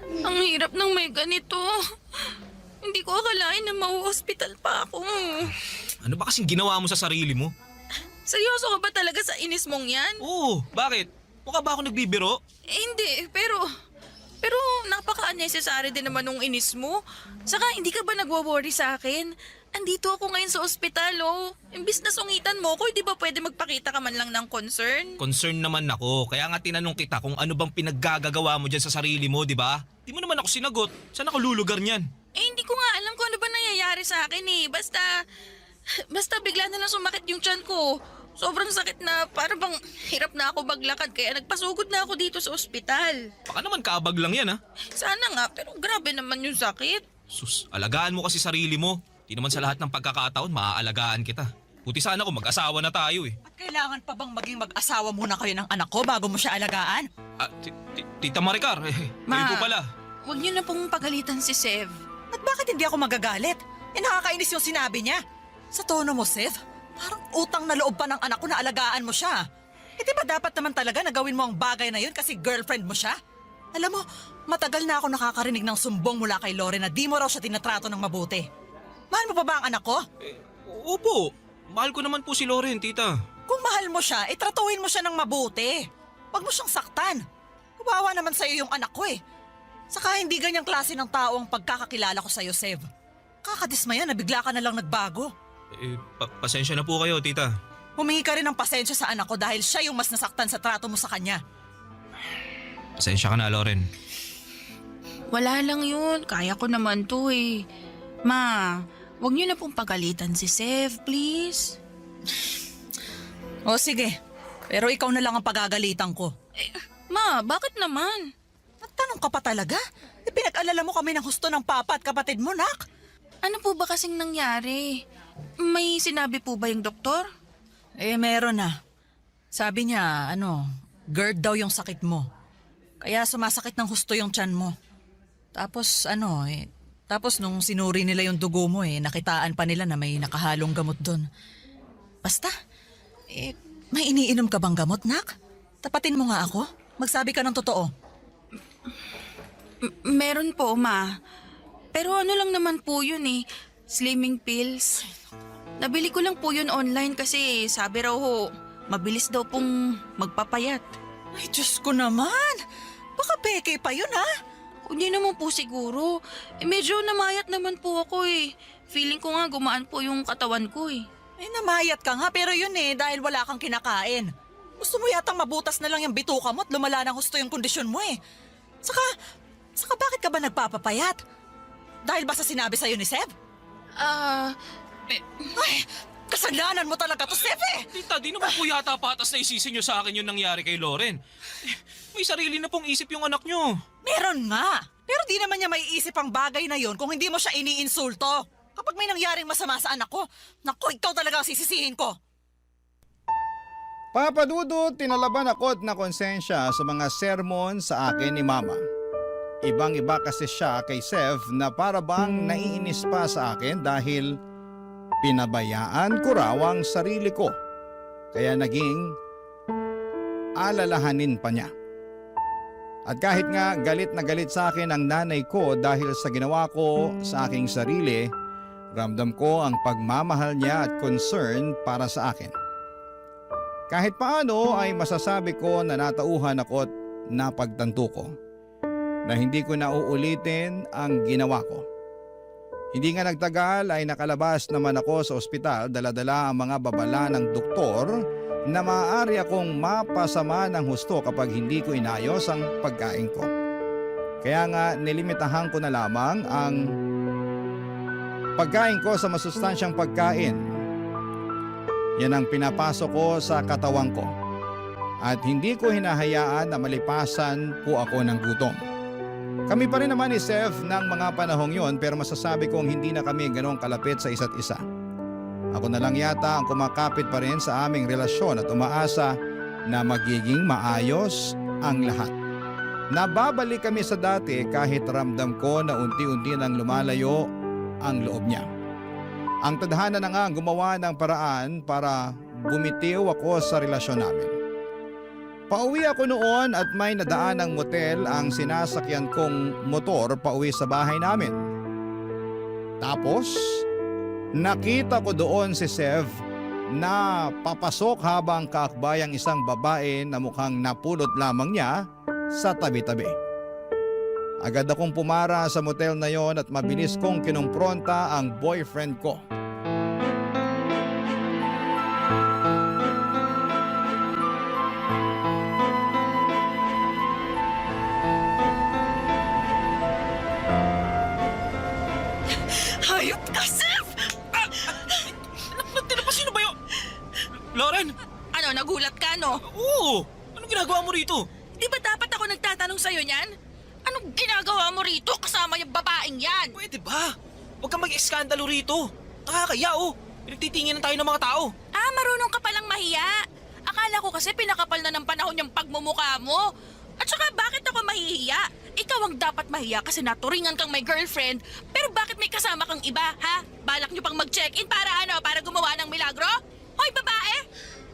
Ang hirap ng may ganito. Hindi ko akalain na mau-hospital pa ako. Ano ba kasing ginawa mo sa sarili mo? Seryoso ka ba talaga sa inis mong yan? Oo, bakit? Mukha ba ako nagbibiro? Hindi, pero napaka-unnecessary din naman nung inis mo. Saka hindi ka ba nagwa-worry sa akin? Andito ako ngayon sa ospital, oh. Imbis na sungitan mo ko, di ba pwede magpakita ka man lang ng concern? Concern naman ako, kaya nga tinanong kita kung ano bang pinaggagawa mo dyan sa sarili mo, di ba? Di mo naman ako sinagot. Saan ako lulugar niyan? Hindi ko nga alam kung ano ba nangyayari sa akin eh. Basta bigla na lang sumakit yung tiyan ko. Sobrang sakit na para bang hirap na ako maglakad kaya nagpasugod na ako dito sa ospital. Baka naman kaabag lang yan, ha? Sana nga, pero grabe naman yung sakit. Sus, alagaan mo kasi sarili mo. Di naman sa lahat ng pagkakataon maaalagaan kita. Buti sana kung mag-asawa na tayo eh. At kailangan pa bang maging mag-asawa muna kayo ng anak ko bago mo siya alagaan? Tita Maricar, kayo po pala. Huwag niyo na pong pagalitan si Sev. At bakit hindi ako magagalit? Nakakainis yung sinabi niya. Sa tono mo, Sev, parang utang na loob pa ng anak ko na alagaan mo siya. Di ba dapat naman talaga na gawin mo ang bagay na yun kasi girlfriend mo siya? Alam mo, matagal na ako nakakarinig ng sumbong mula kay Loren na di mo raw siya tinatrato ng mabuti. Mahal mo pa ba ang anak ko? Opo, mahal ko naman po si Loren, tita. Kung mahal mo siya, tratuhin mo siya ng mabuti. Huwag mo siyang saktan. Kawawa naman sa'yo yung anak ko eh. Saka hindi ganyang klase ng tao ang pagkakakilala ko sa'yo, Sev. Kakadismaya na bigla ka na lang nagbago. Pasensya na po kayo, tita. Humingi ka rin ng pasensya sa anak ko dahil siya yung mas nasaktan sa trato mo sa kanya. Pasensya ka na, Loren. Wala lang yun. Kaya ko naman to eh. Ma, huwag niyo na pong pagalitan si Sev, please. O sige, pero ikaw na lang ang pagagalitan ko. Ma, bakit naman? Nagtanong ka pa talaga? Pinag-alala mo kami ng husto ng papa at kapatid mo, nak. Ano po ba kasing nangyari? May sinabi po ba yung doktor? Meron na. Sabi niya, GERD daw yung sakit mo. Kaya sumasakit ng husto yung tiyan mo. Tapos nung sinuri nila yung dugo mo nakitaan pa nila na may nakahalong gamot doon. Basta, may iniinom ka bang gamot, nak? Tapatin mo nga ako. Magsabi ka ng totoo. Meron po, ma. Pero ano lang naman po yun slimming pills. Nabili ko lang po yun online kasi sabi raw mabilis daw pong magpapayat. Ay, Diyos ko naman. Baka peke pa yun, ha? Hindi naman po siguro. Medyo namayat naman po ako Feeling ko nga gumaan po yung katawan ko Namayat ka nga pero yun dahil wala kang kinakain. Gusto mo yatang mabutas na lang yung bituka mo at lumala ng husto yung kondisyon mo Saka bakit ka ba nagpapapayat? Dahil ba sa sinabi sa'yo ni Seb? Ay, kasalanan mo talaga to, Seb Tita, di naman po yata patas na isisi nyo sa akin yung nangyari kay Loren. May sarili na pong isip yung anak nyo. Meron nga. Pero di naman niya maiisip ang bagay na yon kung hindi mo siya iniinsulto. Kapag may nangyaring masama sa anak ko, naku, ikaw talaga ang sisisihin ko. Papa Dudut, tinalaban ako na konsensya sa mga sermon sa akin ni Mama. Ibang-iba kasi siya kay Sev na para bang naiinis pa sa akin dahil pinabayaan ko raw ang sarili ko. Kaya naging alalahanin pa niya. At kahit nga galit na galit sa akin ang nanay ko dahil sa ginawa ko sa aking sarili, ramdam ko ang pagmamahal niya at concern para sa akin. Kahit paano ay masasabi ko na natauhan ako at napagtanto ko na hindi ko na uulitin ang ginawa ko. Hindi nga nagtagal ay nakalabas naman ako sa ospital, dala-dala ang mga babala ng doktor na maaari akong mapasama ng husto kapag hindi ko inayos ang pagkain ko. Kaya nga nilimitahan ko na lamang ang pagkain ko sa masustansyang pagkain. Yan ang pinapasok ko sa katawan ko. At hindi ko hinahayaan na malipasan po ako ng gutom. Kami pa rin naman ni Seth ng mga panahong yon, pero masasabi kong hindi na kami ganong kalapit sa isa't isa. Ako na lang yata ang kumakapit pa rin sa aming relasyon at umaasa na magiging maayos ang lahat. Nababalik kami sa dati kahit ramdam ko na unti-unti nang lumalayo ang loob niya. Ang tadhana na nga ang gumawa ng paraan para bumitiw ako sa relasyon namin. Pauwi ako noon at may nadaan ng motel ang sinasakyan kong motor pauwi sa bahay namin. Tapos, nakita ko doon si Sev na papasok habang kaakbay ang isang babae na mukhang napulot lamang niya sa tabi-tabi. Agad akong pumara sa motel na yon at mabilis kong kinumpronta ang boyfriend ko. Hayop ka, Seth! Sino ba yun? Lauren! Ano, nagulat ka, no? Oo! Anong ginagawa mo rito? Di ba dapat ako nagtatanong sa'yo niyan? Anong ginagawa mo rito kasama yung babaeng yan? Pwede ba? Huwag kang mag-eskandalo rito. Nakakaya oh. Pinagtitingin tayo ng mga tao. Ah, marunong ka palang mahiya. Akala ko kasi pinakapal na ng panahon yung pagmumukha mo. At saka bakit ako mahihiya? Ikaw ang dapat mahiya kasi naturingan kang may girlfriend. Pero bakit may kasama kang iba, ha? Balak niyo pang mag-check-in para ano? Para gumawa ng milagro? Hoy, babae!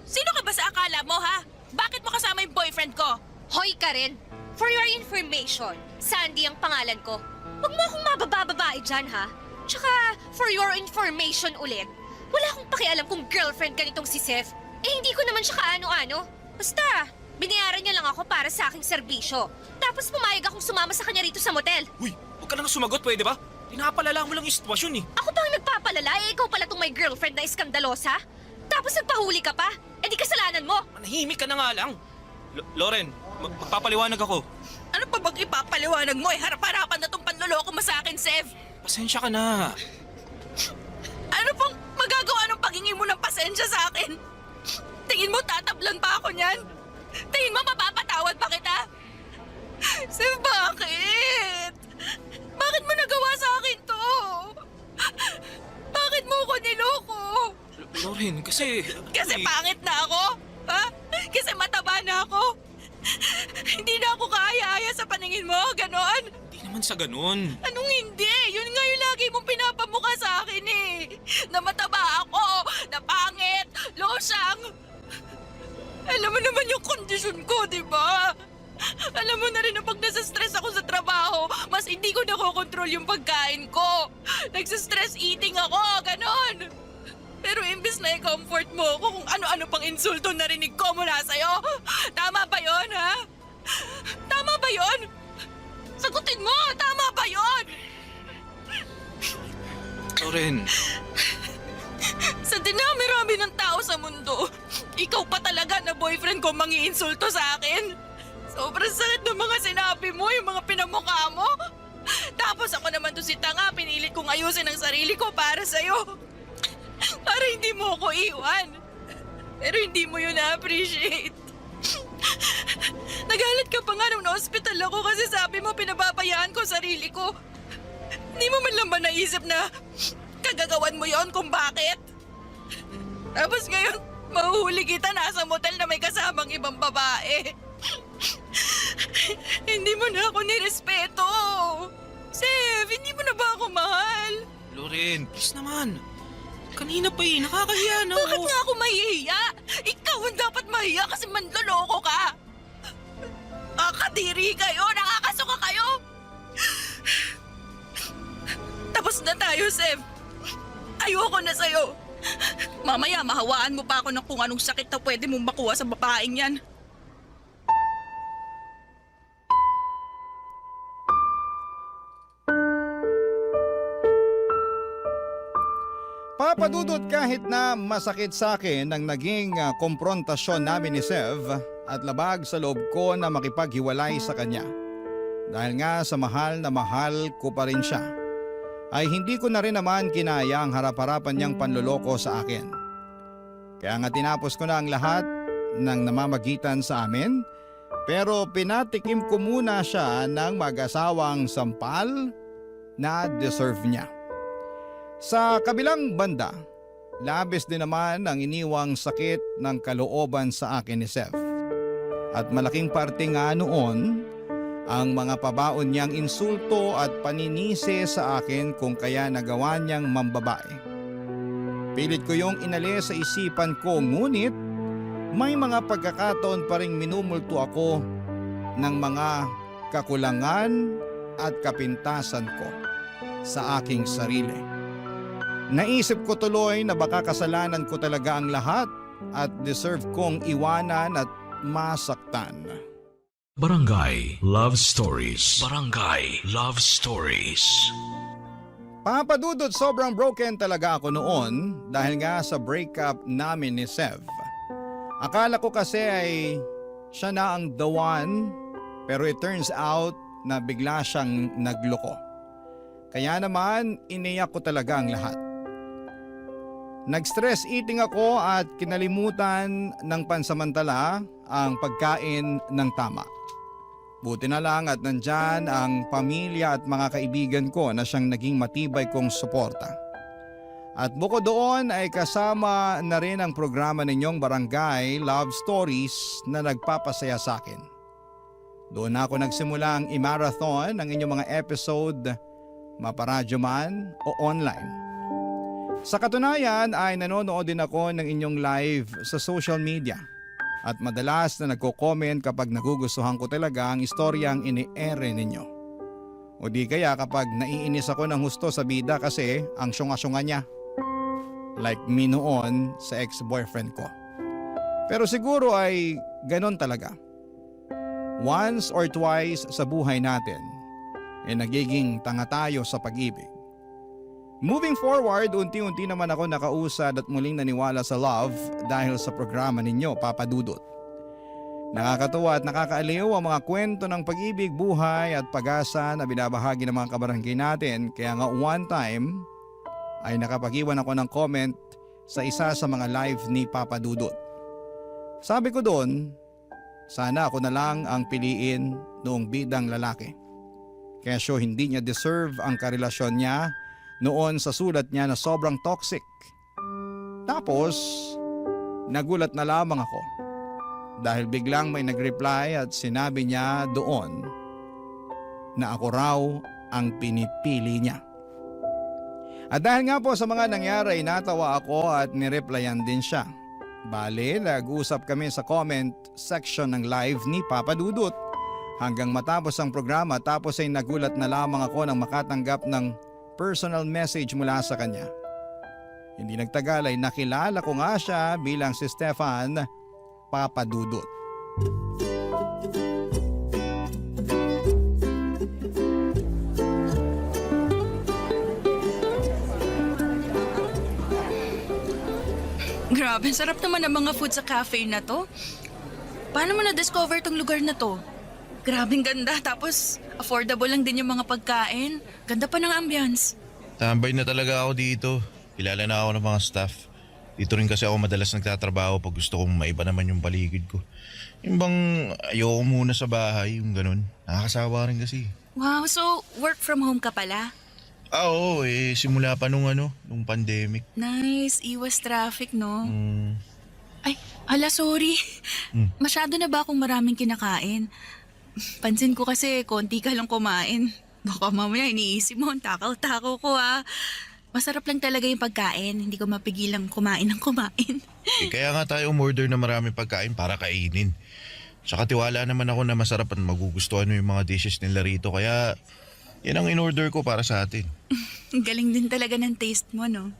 Sino ka ba sa akala mo, ha? Bakit mo kasama yung boyfriend ko? Hoy ka rin. For your information, Sandy ang pangalan ko. Huwag mo akong mabababae dyan, ha? Tsaka, for your information ulit, wala akong pakialam kung girlfriend ka nitong si Seth. Eh, hindi ko naman siya kaano-ano. Basta, binayaran niya lang ako para sa aking serbisyo. Tapos pumayag akong sumama sa kanya rito sa motel. Uy, huwag ka nang sumagot, pwede ba? Pinapalala mo lang yung sitwasyon eh. Ako pa ang nagpapalala, eh ikaw pala tong may girlfriend na iskandalosa? Tapos nagpahuli ka pa? Eh di kasalanan mo. Manahimik ka na nga lang. Lauren, magpapaliwanag ako. Ano pa bang ipapaliwanag mo? Harap-harapan na tong panloloko mo sa akin, Sev. Pasensya ka na. Ano pang magagawa ng paghingi mo ng pasensya sa akin? Tingin mo tatablan pa ako niyan? Tingin mo mapapatawad pa kita? Sev, bakit? Bakit mo nagawa sa akin to? Bakit mo ko niloko? Lauren, kasi... Kasi pangit na ako? Ha? Kasi mataba na ako? Hindi na ako kaaya-aya sa paningin mo, ganon? Hindi naman sa ganun. Anong hindi? Yun nga yung lagi mong pinapamukha sa akin eh. Na mataba ako, na pangit, losyang. Alam mo naman yung kondisyon ko, di ba? Alam mo na rin na pag nasa-stress ako sa trabaho, mas hindi ko nakokontrol yung pagkain ko. Nagsa-stress eating ako, ganon. Pero imbis na i-comfort mo ako kung ano-ano pang insulto narinig ko mula sa'yo. Tama ba yon, ha? Tama ba yon? Sagutin mo, tama ba yon? Lauren, Sa dinami-rami ng tao sa mundo, ikaw pa talaga na boyfriend ko mangi-insulto sa akin. Sobrang sakit ng mga sinabi mo, yung mga pinamukha mo. Tapos ako naman to si tanga, pinilit kong ayusin ang sarili ko para sa'yo. Para hindi mo ako iwan. Pero hindi mo yun na-appreciate. Nagalit ka pa nga nung na-hospital ako kasi sabi mo pinababayaan ko sarili ko. Hindi mo man lang ba naisip na kagagawan mo yon kung bakit? Tapos ngayon, mahuhuli kita nasa motel na may kasamang ibang babae. Hindi mo na ako nirespeto. Sev, hindi mo na ba ako mahal? Lauren, please naman. Kanina pa nakakahiya na ako. Bakit nga ako mahihiya? Ikaw ang dapat mahiya kasi manloloko ka. Nakakadiri kayo! Nakakasuka kayo! Tapos na tayo, Sev. Ayoko na sa'yo. Mamaya mahawaan mo pa ako ng kung anong sakit na pwede mong makuha sa babaeng yan. Papadudot, kahit na masakit sa akin ang naging komprontasyon namin ni Sev at labag sa loob ko na makipaghiwalay sa kanya. Dahil nga sa mahal na mahal ko pa rin siya, ay hindi ko na rin naman kinaya ang harap-harapan niyang panloloko sa akin. Kaya nga tinapos ko na ang lahat ng namamagitan sa amin, pero pinatikim ko muna siya ng mag-asawang sampal na deserve niya. Sa kabilang banda, labis din naman ang iniwang sakit ng kalooban sa akin ni Sev. At malaking parte nga noon ang mga pabaon niyang insulto at paninisi sa akin kung kaya nagawa niyang mambabae. Pilit ko yung inalis sa isipan ko, ngunit may mga pagkakataon pa ring minumulto ako ng mga kakulangan at kapintasan ko sa aking sarili. Naisip ko tuloy na baka kasalanan ko talaga ang lahat at deserve kong iwanan at masaktan. Barangay Love Stories. Barangay Love Stories. Papadudot, sobrang broken talaga ako noon dahil nga sa breakup namin ni Sev. Akala ko kasi ay siya na ang the one, pero it turns out na bigla siyang nagloko. Kaya naman iniyak ko talaga ang lahat. Nag-stress eating ako at kinalimutan ng pansamantala ang pagkain ng tama. Buti na lang at nandyan ang pamilya at mga kaibigan ko na siyang naging matibay kong suporta. At bukod doon ay kasama na rin ang programa ninyong Barangay Love Stories na nagpapasaya sa akin. Doon ako nagsimula ang i-marathon ng inyong mga episode, maparadyo man o online. Sa katunayan ay nanonood din ako ng inyong live sa social media at madalas na nagko-comment kapag nagugustuhan ko talaga ang istoryang ini-ere ninyo. O di kaya kapag naiinis ako ng husto sa bida kasi ang syunga-syunga niya. Like me noon sa ex-boyfriend ko. Pero siguro ay ganon talaga. Once or twice sa buhay natin ay nagiging tanga tayo sa pag-ibig. Moving forward, unti-unti naman ako nakausad at muling naniwala sa love dahil sa programa ninyo, Papadudot. Nakakatuwa at nakakaaliw ang mga kwento ng pag-ibig, buhay at pag-asa na binabahagi ng mga kabarangay natin. Kaya nga one time ay nakapag-iwan ako ng comment sa isa sa mga live ni Papadudot. Sabi ko doon, sana ako na lang ang piliin noong bidang lalaki. Kesyo hindi niya deserve ang karelasyon niya noon sa sulat niya na sobrang toxic. Tapos, nagulat na lamang ako dahil biglang may nag-reply at sinabi niya doon na ako raw ang pinipili niya. At dahil nga po sa mga nangyari, natawa ako at nireplyan din siya. Bale, nag-usap kami sa comment section ng live ni Papadudot hanggang matapos ang programa, tapos ay nagulat na lamang ako nang makatanggap ng personal message mula sa kanya. Hindi nagtagal ay nakilala ko nga siya bilang si Stefan Papadudot. Grabe, sarap naman ang mga food sa cafe na to. Paano mo na-discover tong lugar na to? Grabing ganda, tapos affordable lang din yung mga pagkain. Ganda pa ng ambience. Tambay na talaga ako dito. Kilala na ako ng mga staff. Dito rin kasi ako madalas nagtatrabaho pag gusto kong maiba naman yung paligid ko. Yung bang ayoko muna sa bahay, yung ganun. Nakakasawa rin kasi. Wow, so work from home ka pala? Oo, simula pa nung pandemic. Nice, iwas traffic, no? Ay, hala, sorry. Masyado na ba akong maraming kinakain? Pansin ko kasi konti ka lang kumain. Baka mamaya iniisip mo, takaw-takaw ko Masarap lang talaga yung pagkain. Hindi ko mapigilang kumain ng kumain. Kaya nga tayo umorder na maraming pagkain para kainin. Tsaka tiwala naman ako na masarap at magugustuhan mo yung mga dishes nila rito. Kaya yan ang in-order ko para sa atin. Galing din talaga ng taste mo, no?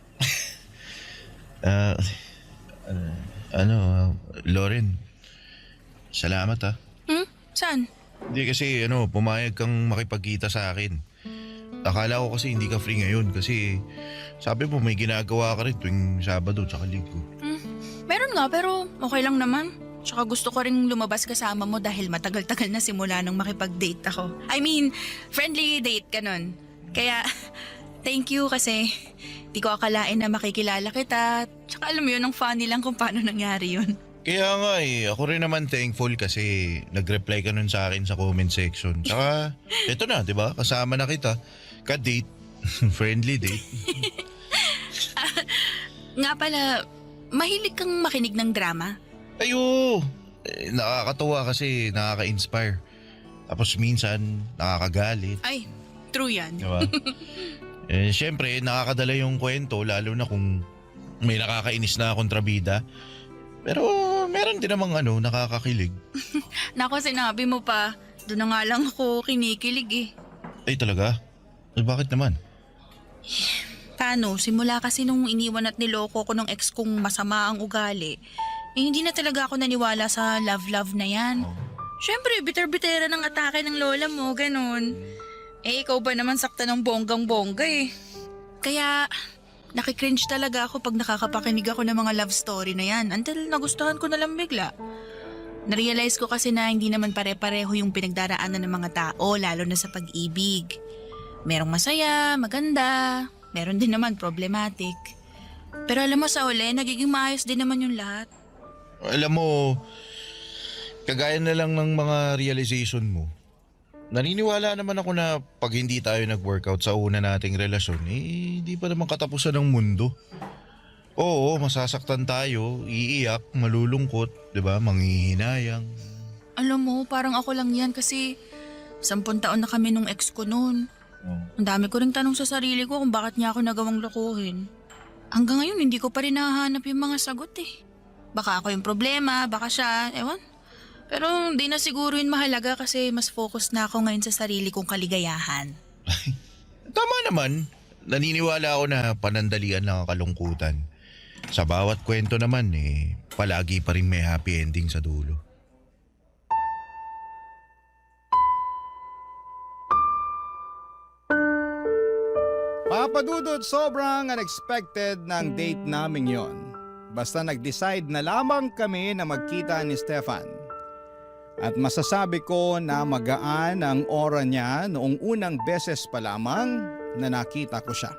Lauren, salamat ha. Saan? Hindi kasi pumayag kang makipagkita sa akin. Akala ko kasi hindi ka free ngayon kasi sabi mo may ginagawa ka rin tuwing Sabado tsaka Linggo. Meron nga pero okay lang naman. Tsaka gusto ko rin lumabas kasama mo dahil matagal-tagal na simula nung makipag-date ako. I mean, friendly date ganun. Kaya, thank you kasi di ko akalain na makikilala kita. Tsaka alam mo yun, ang funny lang kung paano nangyari yun. Kaya nga ako rin naman thankful kasi nag-reply ka nun sa akin sa comment section. Tsaka, eto na, di ba? Kasama na kita. Ka-date. Friendly date. Nga pala, mahilig kang makinig ng drama? Ayo! Nakakatuwa kasi nakaka-inspire. Tapos minsan, nakakagalit. Ay, true yan. Diba? Siyempre, nakakadala yung kwento lalo na kung may nakakainis na kontrabida. Pero meron din namang nakakakilig. Nako, sinabi mo pa, doon na nga lang ako kinikilig eh. Ay talaga? Bakit naman? Paano? Simula kasi nung iniwan at niloko ko ng ex kong masama ang ugali, hindi na talaga ako naniwala sa love-love na yan. Siyempre, bitter-bitera ng atake ng lola mo, ganun. Ikaw ba naman sakta ng bonggang-bongga eh. Kaya, nakikringe talaga ako pag nakakapakinig ako ng mga love story na yan until nagustuhan ko na lang bigla. Narealize ko kasi na hindi naman pare-pareho yung pinagdaraanan ng mga tao, lalo na sa pag-ibig. Merong masaya, maganda, meron din naman problematic. Pero alam mo sa uli, nagiging maayos din naman yung lahat. Alam mo, kagaya na lang ng mga realization mo. Naniniwala naman ako na pag hindi tayo nag-workout sa una nating relasyon, hindi pa naman katapusan ng mundo. Oo, masasaktan tayo, iiyak, malulungkot, 'di ba? Manghihinayang. Alam mo, parang ako lang yan kasi 10 taon na kami nung ex ko noon. Ang dami ko ring tanong sa sarili ko kung bakit niya ako nagawang lokohin. Hanggang ngayon, hindi ko pa rin nahanap yung mga sagot eh. Baka ako yung problema, baka siya, ewan. Pero hindi na siguro yun mahalaga kasi mas focus na ako ngayon sa sarili kong kaligayahan. Tama naman. Naniniwala ako na panandalian lang ang kalungkutan. Sa bawat kwento naman palagi pa rin may happy ending sa dulo. Papadudod, sobrang unexpected ng date namin yon. Basta nag-decide na lamang kami na magkita ni Stefan. At masasabi ko na magaan ang aura niya noong unang beses pa lamang na nakita ko siya.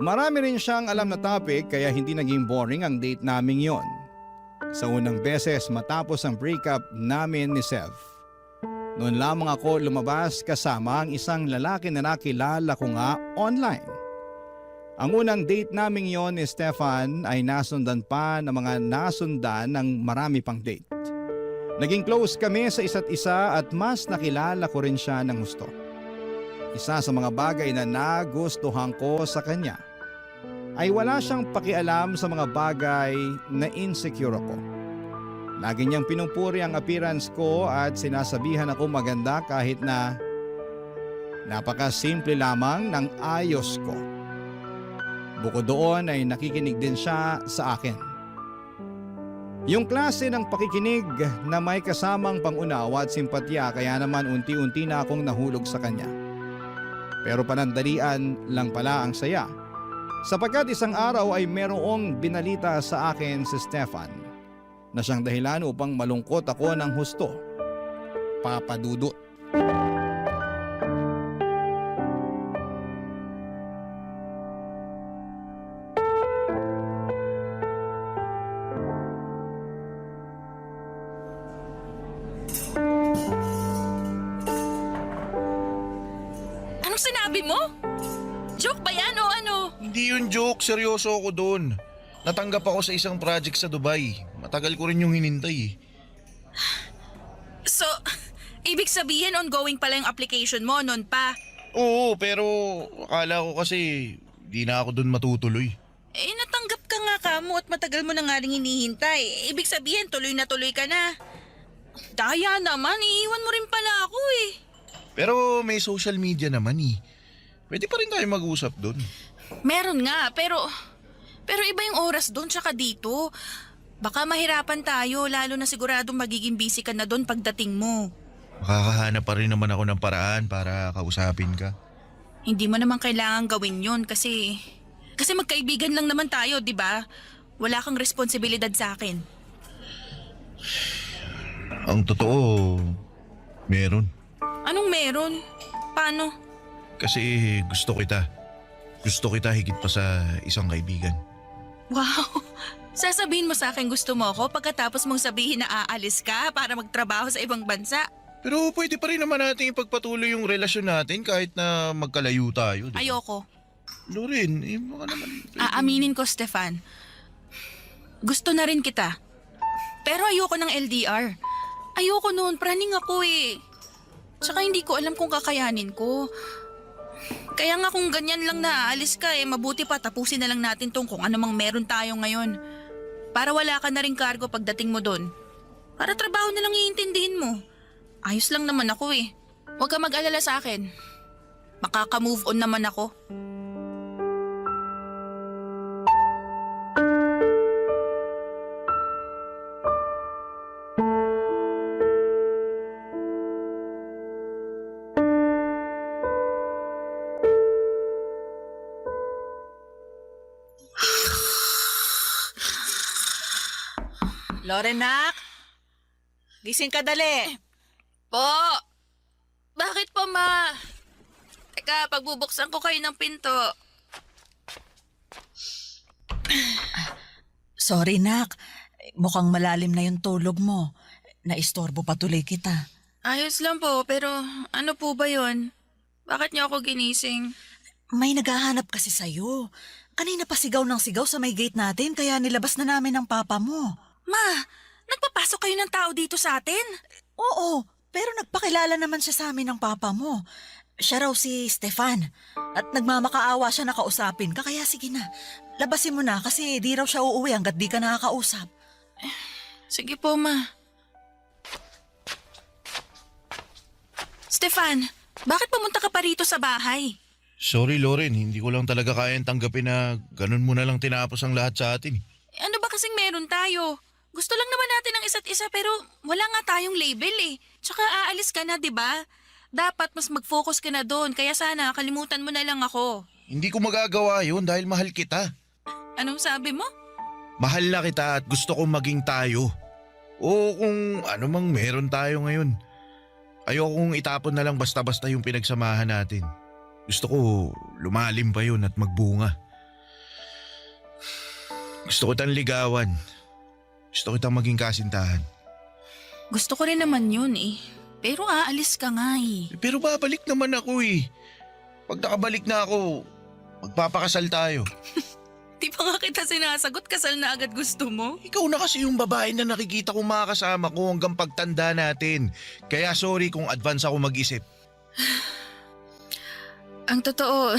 Marami rin siyang alam na topic kaya hindi naging boring ang date naming yon. Sa unang beses matapos ang breakup namin ni Sev. Noon lamang ako lumabas kasama ang isang lalaki na nakilala ko nga online. Ang unang date naming yon ni Stefan ay nasundan pa ng mga nasundan ng marami pang date. Naging close kami sa isa't isa at mas nakilala ko rin siya ng gusto. Isa sa mga bagay na nagustuhan ko sa kanya ay wala siyang pakialam sa mga bagay na insecure ako. Lagi niyang pinupuri ang appearance ko at sinasabihan ako maganda kahit na napakasimple lamang ng ayos ko. Bukod doon ay nakikinig din siya sa akin. Yung klase ng pakikinig na may kasamang pangunawa at simpatya kaya naman unti-unti na akong nahulog sa kanya. Pero panandalian lang pala ang saya. Sapagkat isang araw ay merong binalita sa akin si Stefan na siyang dahilan upang malungkot ako ng husto. Papadudot. Anong sinabi mo? Joke ba yan o ano? Hindi yun joke, seryoso ako doon. Natanggap ako sa isang project sa Dubai. Matagal ko rin yung hinintay. So, ibig sabihin ongoing pala yung application mo noon pa? Oo, pero akala ko kasi di na ako doon matutuloy. Natanggap ka nga kamo at matagal mo na nga rin hinihintay. Ibig sabihin tuloy na tuloy ka na. Daya naman, iiwan mo rin pala ako eh. Pero may social media naman eh. Pwede pa rin tayo mag-usap doon. Meron nga, pero iba yung oras doon tsaka dito. Baka mahirapan tayo, lalo na siguradong magiging busy ka na doon pagdating mo. Makakahanap pa rin naman ako ng paraan para kausapin ka. Hindi mo naman kailangan gawin yun kasi magkaibigan lang naman tayo, di ba? Wala kang responsibilidad sa akin. Ang totoo, meron. Anong meron? Paano? Kasi gusto kita. Gusto kita higit pa sa isang kaibigan. Wow! Sasabihin mo sa akin gusto mo ako pagkatapos mong sabihin na aalis ka para magtrabaho sa ibang bansa. Pero pwede pa rin naman natin ipagpatuloy yung relasyon natin kahit na magkalayo tayo. Diba? Ayoko. Loren, baka naman... Aaminin ko, Stefan. Gusto na rin kita. Pero ayoko ng LDR. Ayoko noon, praning ako eh. Tsaka hindi ko alam kung kakayanin ko. Kaya nga kung ganyan lang na aalis ka mabuti pa tapusin na lang natin tong kung ano mang meron tayo ngayon. Para wala ka na rin kargo pagdating mo doon. Para trabaho na lang iintindihin mo. Ayos lang naman ako eh. Huwag ka mag-alala sa akin. Makaka-move on naman ako. Lorenak, gising ka dali. Po! Bakit po, ma? Teka, pagbubuksan ko kayo ng pinto. Sorry, Nak. Mukhang malalim na yung tulog mo. Naistorbo pa tuloy kita. Ayos lang po, pero ano po ba yon? Bakit niyo ako ginising? May naghahanap kasi sa'yo. Kanina pa sigaw ng sigaw sa may gate natin kaya nilabas na namin ng papa mo. Ma, nagpapasok kayo ng tao dito sa atin? Oo, pero nagpakilala naman siya sa amin ng papa mo. Siya raw si Stefan. At nagmamakaawa siya na kausapin ka kaya sige na. Labasin mo na kasi di raw siya uuwi hanggat di ka nakakausap. Sige po, ma. Stefan, bakit pumunta ka pa rito sa bahay? Sorry Loren, hindi ko lang talaga kayang tanggapin na ganun mo na lang tinapos ang lahat sa atin. Ano ba kasing meron tayo? Gusto lang naman natin ang isa't isa pero wala nga tayong label eh. Tsaka aalis ka na, di ba? Dapat mas mag-focus ka na doon kaya sana kalimutan mo na lang ako. Hindi ko magagawa yun dahil mahal kita. Anong sabi mo? Mahal na kita at gusto kong maging tayo. O kung ano mang meron tayo ngayon. Ayokong itapon na lang basta-basta yung pinagsamahan natin. Gusto ko lumalim pa yun at magbunga. Gusto ko kitang ligawan. Gusto kitang maging kasintahan. Gusto ko rin naman yun eh. Pero aalis ka nga eh. Pero babalik naman ako eh. Pag nakabalik na ako, magpapakasal tayo. Di pa nga kita sinasagot, kasal na agad gusto mo? Ikaw na kasi yung babae na nakikita kong makakasama ko hanggang pagtanda natin. Kaya sorry kung advance ako mag-isip. Ang totoo,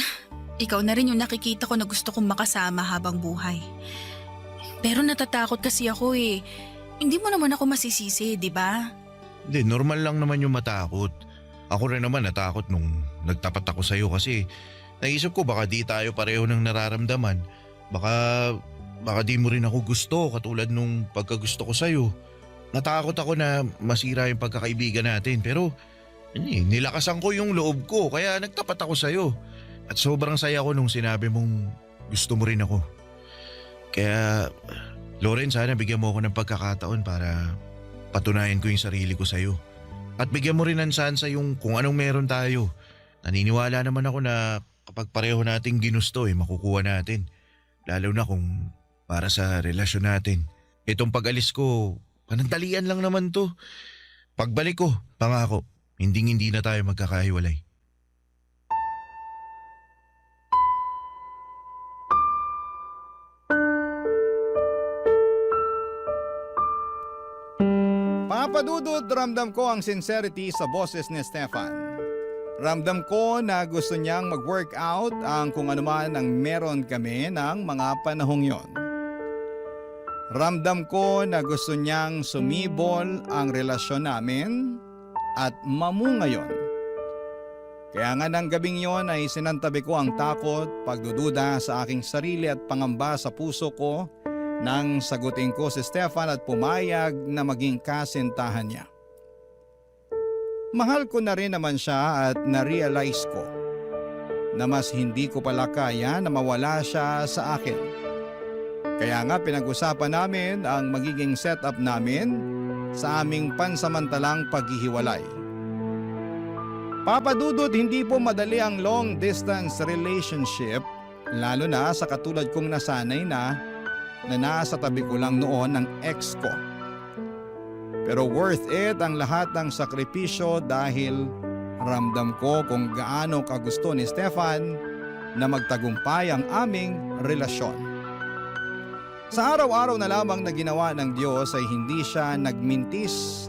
ikaw na rin yung nakikita ko na gusto kong makasama habang buhay. Pero natatakot kasi ako eh. Hindi mo naman ako masisisi, di ba? Hindi, normal lang naman yung matakot. Ako rin naman natakot nung nagtapat ako sa'yo kasi naisip ko baka di tayo pareho ng nararamdaman. Baka di mo rin ako gusto katulad nung pagkagusto ko sa'yo. Natakot ako na masira yung pagkakaibigan natin pero nilakasan ko yung loob ko kaya nagtapat ako sa'yo. At sobrang saya ko nung sinabi mong gusto mo rin ako. Kaya, Loren, sana bigyan mo ako ng pagkakataon para patunayan ko yung sarili ko sa'yo. At bigyan mo rin ng sansa yung kung anong meron tayo. Naniniwala naman ako na kapag pareho nating ginusto makukuha natin. Lalo na kung para sa relasyon natin. Itong pag-alis ko, panandalian lang naman to. Pagbalik ko, pangako, hindi na tayo magkakahiwalay. Papadudod, ramdam ko ang sincerity sa boses ni Stefan. Ramdam ko na gusto niyang mag-workout ang kung anuman ang meron kami ng mga panahong yon. Ramdam ko na gusto niyang sumibol ang relasyon namin at mamunga yon. Kaya nga ng gabing yon ay sinantabi ko ang takot, pagdududa sa aking sarili at pangamba sa puso ko nang sagutin ko si Stefan at pumayag na maging kasintahan niya. Mahal ko na rin naman siya at na-realize ko na mas hindi ko pala kaya na mawala siya sa akin. Kaya nga pinag-usapan namin ang magiging setup namin sa aming pansamantalang paghihiwalay. Papa Dudut, hindi po madali ang long distance relationship, lalo na sa katulad kong nasanay na nasa tabi ko lang noon ng ex ko. Pero worth it ang lahat ng sakripisyo dahil ramdam ko kung gaano kagusto ni Stefan na magtagumpay ang aming relasyon. Sa araw-araw na lamang na ginawa ng Diyos ay hindi siya nagmintis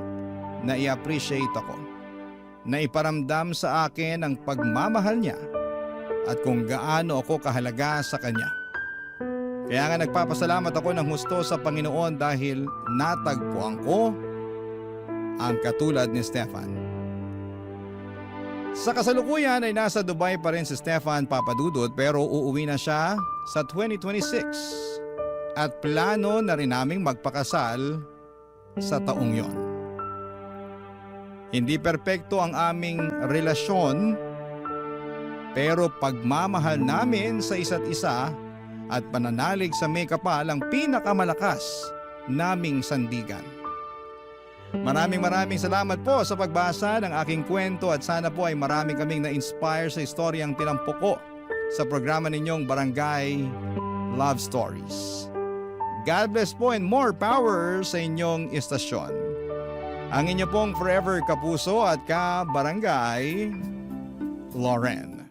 na i-appreciate ako, na iparamdam sa akin ang pagmamahal niya at kung gaano ako kahalaga sa kanya. Kaya nga nagpapasalamat ako ng husto sa Panginoon dahil natagpuan ko ang katulad ni Stefan. Sa kasalukuyan ay nasa Dubai pa rin si Stefan, Papa Dudut, pero uuwi na siya sa 2026 at plano na rin naming magpakasal sa taong yon. Hindi perpekto ang aming relasyon, pero pagmamahal namin sa isa't isa at pananalig sa may kapal ang pinakamalakas naming sandigan. Maraming salamat po sa pagbasa ng aking kwento at sana po ay marami kaming na-inspire sa istoryang tinampok ko sa programa ninyong Barangay Love Stories. God bless po and more power sa inyong istasyon. Ang inyo pong forever kapuso at ka-barangay, Lauren.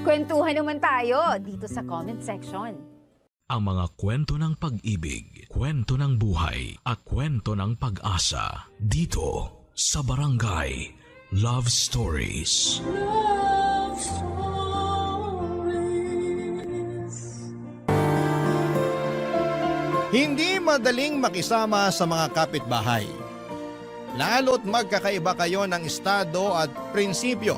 Kwentuhan naman tayo dito sa comment section. Ang mga kwento ng pag-ibig, kwento ng buhay at kwento ng pag-asa dito sa Barangay Love Stories. Love Stories. Hindi madaling makisama sa mga kapitbahay. Lalo't magkakaiba kayo ng estado at prinsipyo.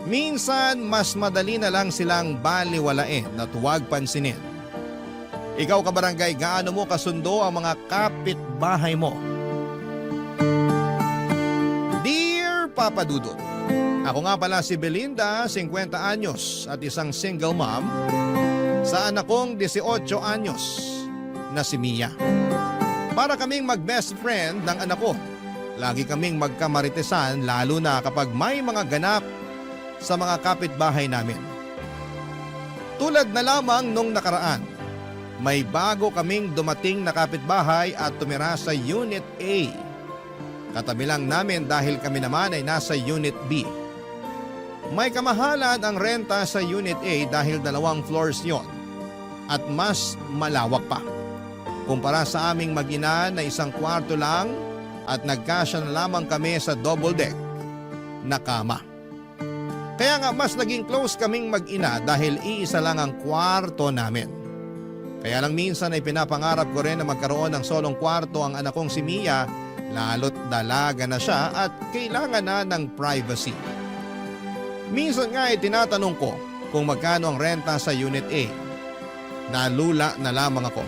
Minsan mas madali na lang silang baliwalain at huwag pansinin. Ikaw kabarangay, gaano mo kasundo ang mga kapitbahay mo? Dear Papa Dudut, ako nga pala si Belinda, 50 anyos at isang single mom sa anak kong 18 anyos na si Mia. Para kaming mag-best friend ng anak ko. Lagi kaming magkamaritesan lalo na kapag may mga ganap sa mga kapitbahay namin. Tulad na lamang nung nakaraan, may bago kaming dumating na kapitbahay at tumira sa Unit A. Katabi lang namin dahil kami naman ay nasa Unit B. May kamahalan ang renta sa Unit A dahil 2 floors yon at mas malawak pa kumpara sa aming mag-ina na 1 kwarto lang at nagkasya na lamang kami sa double deck na kama. Kaya nga mas naging close kaming mag-ina dahil iisa lang ang kwarto namin. Kaya lang minsan ay pinapangarap ko rin na magkaroon ng solong kwarto ang anak kong si Mia, lalo't dalaga na siya at kailangan na ng privacy. Minsan nga ay tinatanong ko kung magkano ang renta sa Unit A. Nalula na lamang ako.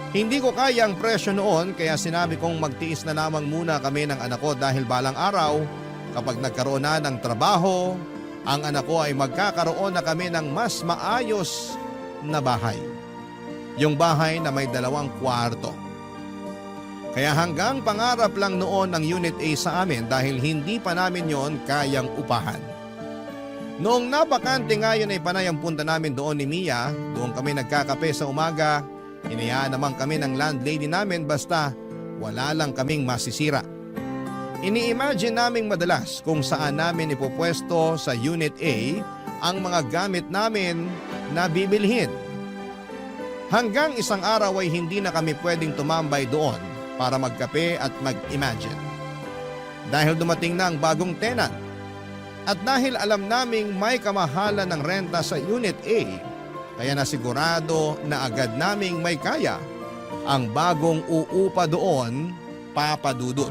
Hindi ko kaya ang presyo noon kaya sinabi kong magtiis na lamang muna kami ng anak ko dahil balang araw kapag nagkaroon na ng trabaho, ang anak ko ay magkakaroon na kami ng mas maayos na bahay. Yung bahay na may 2 kwarto. Kaya hanggang pangarap lang noon ang Unit A sa amin dahil hindi pa namin yon kayang upahan. Noong napakante nga yun ay panay ang punta namin doon ni Mia, doon kami nagkakape sa umaga. Hinayaan naman kami ng landlady namin basta wala lang kaming masisira. Ini-imagine naming madalas kung saan namin ipopwesto sa Unit A ang mga gamit namin na bibilhin. Hanggang isang araw ay hindi na kami pwedeng tumambay doon para magkape at mag-imagine. Dahil dumating na ang bagong tenant at dahil alam naming may kamahalan ng renta sa Unit A, Kaya nasigurado na agad naming may kaya ang bagong uupa doon, Papa Dudut.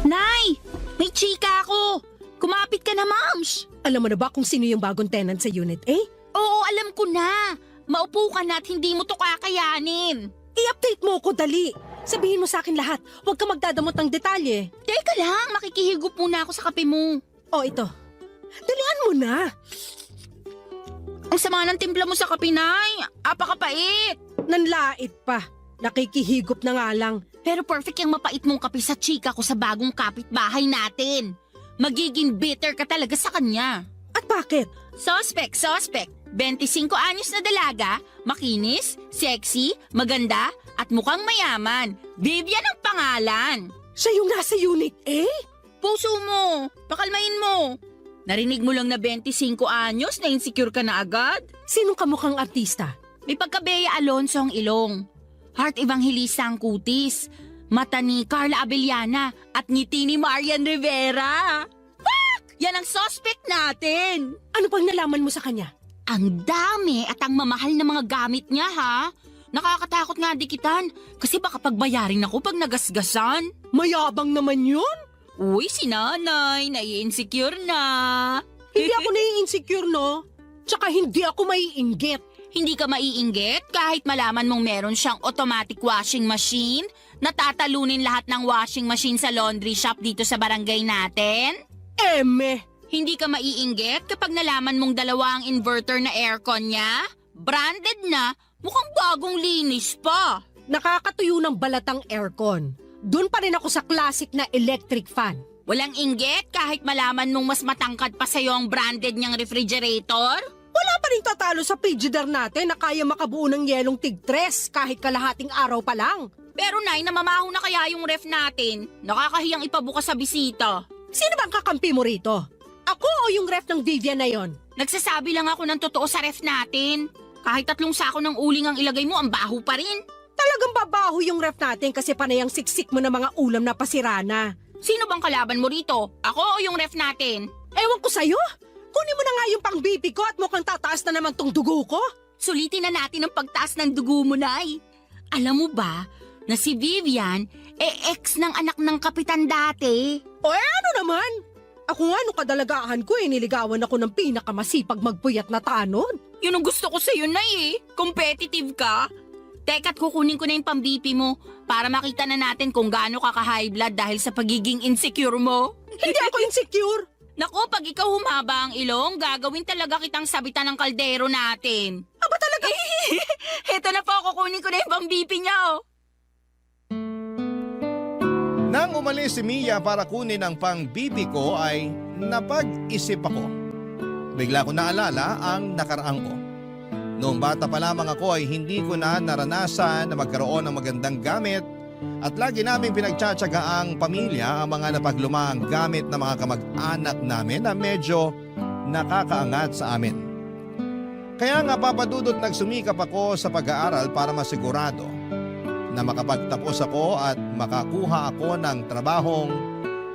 Nay! May chika ako! Kumapit ka na, Mams! Alam mo na ba kung sino yung bagong tenant sa Unit A? Oo, alam ko na. Maupo ka na at hindi mo to kakayanin. I-update mo ko dali. Sabihin mo sa akin lahat. Huwag ka magdadamot ng detalye. Teka lang, makikihigop muna ako sa kape mo. O ito. Dalian mo na. Ang sama ng timpla mo sa kape, Nay. Apakapait. Nanlait pa. Nakikihigop na nga lang. Pero perfect yung mapait mong kape sa chika ko sa bagong kapitbahay natin. Magiging bitter ka talaga sa kanya. At bakit? Suspect. 25 anyos na dalaga, makinis, sexy, maganda, at mukhang mayaman. Vivian ang pangalan. Siya yung nasa Unit A? Puso mo, pakalmain mo. Narinig mo lang na 25 anyos na insecure ka na agad? Sinong kamukhang artista? May pagka-Bea Alonso ang ilong. Heart Evangelista ang kutis. Mata ni Carla Abellana at ngiti ni Marian Rivera. Fuck! Yan ang suspect natin. Ano pang nalaman mo sa kanya? Ang dami at ang mamahal na mga gamit niya, ha? Nakakatakot nga dikitan kasi baka pagbayarin ako pag nagasgasan. Mayabang naman yun. Uy, si nanay, nai-insecure na. Hindi ako nai-insecure, no? Tsaka hindi ako maiinggit. Hindi ka maiinggit kahit malaman mong meron siyang automatic washing machine na tatalunin lahat ng washing machine sa laundry shop dito sa barangay natin? Eme! Hindi ka maiinggit kapag nalaman mong dalawa ang inverter na aircon niya? Branded na, mukhang bagong linis pa. Nakakatuyo ng balatang aircon. Doon pa rin ako sa classic na electric fan. Walang inggit kahit malaman mong mas matangkad pa sa'yo ang branded niyang refrigerator? Wala pa rin tatalo sa Frigidaire natin na kaya makabuo ng yelong tig-tres kahit kalahating araw pa lang. Pero Nay, namamaho na kaya yung ref natin? Nakakahiyang ipabukas sa bisita. Sino bang kakampi mo rito? Ako o yung ref ng Vivian na yon? Nagsasabi lang ako ng totoo sa ref natin. Kahit 3 sako ng uling ang ilagay mo, ang baho pa rin. Talagang babaho yung ref natin kasi panay ang siksik mo ng mga ulam na pasirana. Sino bang kalaban mo rito? Ako o yung ref natin? Ewan ko sa'yo. Kunin mo na nga yung pang-BP ko at mukhang tataas na naman tong dugo ko. Sulitin na natin ang pagtaas ng dugo mo, Nay. Alam mo ba na si Vivian, ex ng anak ng kapitan dati? O ano naman? Ako nga nung kadalagahan ko niligawan ako ng pinakamasipag magpuyat na tanod. Yun ang gusto ko sa'yo, Nay eh. Competitive ka. Teka't kukunin ko na yung pang-BP mo para makita na natin kung gaano ka ka-high blood dahil sa pagiging insecure mo. Hindi ako insecure. Naku, pag ikaw humaba ang ilong, gagawin talaga kitang sabitan ng kaldero natin. Aba talaga? Heto na po, kukunin ko na yung pang-BP niya, oh. Nang umalis si Mia para kunin ang pang-BP ko ay napag-isip ako. Bigla ko naalala ang nakaraang ko. Noong bata pa lamang ako ay hindi ko na naranasan na magkaroon ng magandang gamit at lagi naming pinagtsatsaga ang pamilya ang mga napaglumaang gamit ng mga kamag-anak namin na medyo nakakaangat sa amin. Kaya nga papadudot nagsumikap ako sa pag-aaral para masigurado na makapagtapos ako at makakuha ako ng trabahong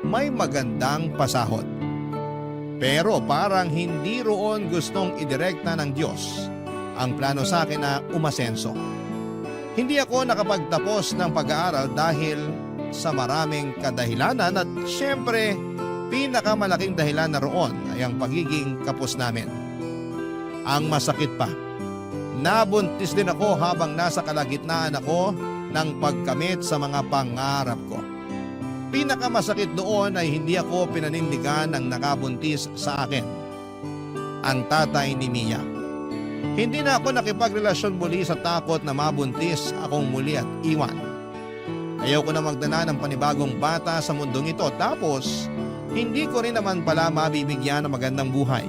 may magandang pasahod. Pero parang hindi roon gustong idirekta ng Diyos ang plano sa akin na umasenso. Hindi ako nakapagtapos ng pag-aaral dahil sa maraming kadahilanan at syempre pinakamalaking dahilan na roon ay ang pagiging kapos namin. Ang masakit pa, nabuntis din ako habang nasa kalagitnaan ako ng pagkamit sa mga pangarap ko. Pinakamasakit doon ay hindi ako pinanindigan ng nakabuntis sa akin, ang tatay ni Mia. Hindi na ako nakipagrelasyon muli sa takot na mabuntis akong muli at iwan. Ayaw ko na magdala ng panibagong bata sa mundong ito tapos hindi ko rin naman pala mabibigyan ng magandang buhay.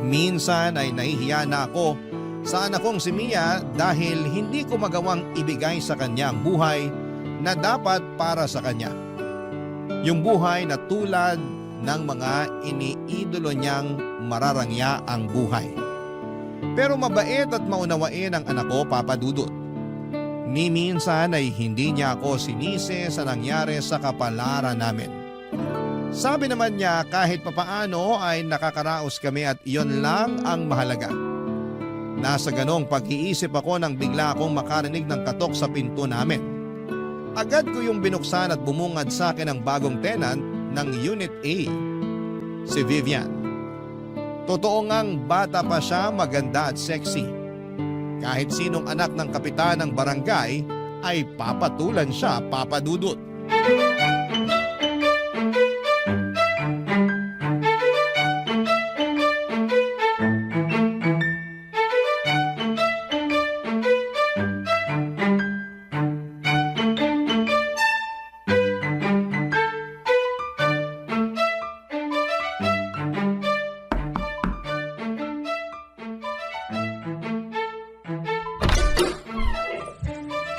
Minsan ay nahihiya na ako sa anak kong si Mia dahil hindi ko magawang ibigay sa kanya ang buhay na dapat para sa kanya. Yung buhay na tulad ng mga iniidolo niyang mararangya ang buhay. Pero mabait at maunawain ang anak ko, Papa Dudut. Ni minsan ay hindi niya ako sinisi sa nangyari sa kapalaran namin. Sabi naman niya kahit papaano ay nakakaraos kami at iyon lang ang mahalaga. Nasa ganong pag-iisip ako nang bigla akong makarinig ng katok sa pinto namin. Agad ko yung binuksan at bumungad sa akin ang bagong tenant ng Unit A, si Vivian. Totoo ngang bata pa siya, maganda at sexy. Kahit sinong anak ng kapitan ng barangay ay papatulan siya, Papa Dudut.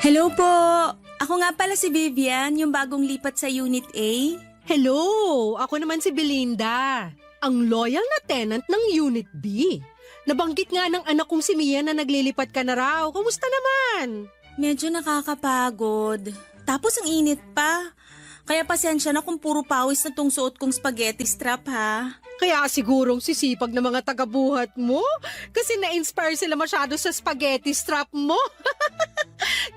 Hello po! Ako nga pala si Vivian, yung bagong lipat sa Unit A. Hello! Ako naman si Belinda, ang loyal na tenant ng Unit B. Nabanggit nga ng anak kong si Mia na naglilipat ka na raw. Kumusta naman? Medyo nakakapagod. Tapos ang init pa. Kaya pasensya na kung puro pawis na tong suot kong spaghetti strap ha. Kaya sigurong sisipag na mga tagabuhat mo kasi na-inspire sila masyado sa spaghetti strap mo.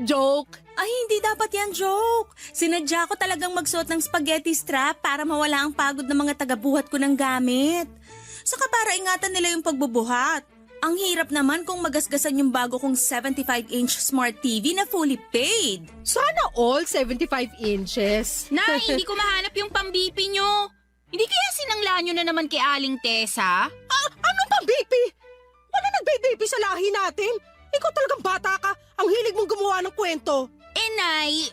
Joke. Ay, hindi dapat yan joke. Sinadya ko talagang magsuot ng spaghetti strap para mawala ang pagod ng mga tagabuhat ko ng gamit. Saka para ingatan nila yung pagbubuhat. Ang hirap naman kung magasgasan yung bago kong 75-inch smart TV na fully paid. Sana all 75 inches. Nay, hindi ko mahanap yung pambipi nyo. Hindi kaya sinangla nyo na naman kay Aling Tessa? Ano pang BP? Wala nagbe-BP sa lahi natin. Ikaw talagang bata ka. Ang hilig mong gumawa ng kwento. Nay,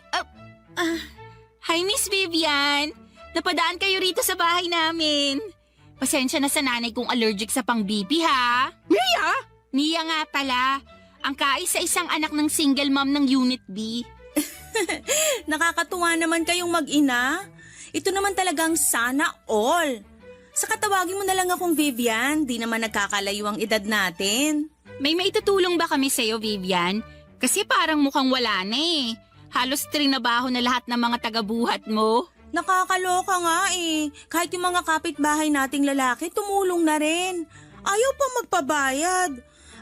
hi Miss Vivian. Napadaan kayo rito sa bahay namin. Pasensya na sa nanay kong allergic sa pang-BP ha. Mia? Mia nga pala. Ang kaisa-isang anak ng single mom ng Unit B. Nakakatuwa naman kayong mag-ina. Ito naman talagang sana all. Saka tawagin mo na lang akong Vivian. Di naman nagkakalayo ang edad natin. May maitutulong ba kami sa'yo, Vivian? Kasi parang mukhang wala na eh. Halos trinabaho na lahat ng mga tagabuhat mo. Nakakaloka nga eh. Kahit yung mga kapitbahay nating lalaki, tumulong na rin. Ayaw pa magpabayad.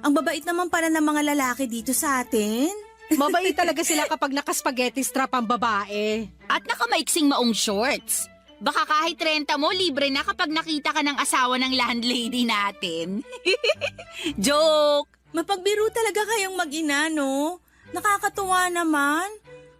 Ang babait naman pala ng mga lalaki dito sa atin. Mabait talaga sila kapag naka-spaghetti strap ang babae. At nakamaiksing maong shorts. Baka kahit renta mo, libre na kapag nakita ka ng asawa ng landlady natin. Joke! Mapagbiro talaga kayong mag-ina, no? Nakakatuwa naman.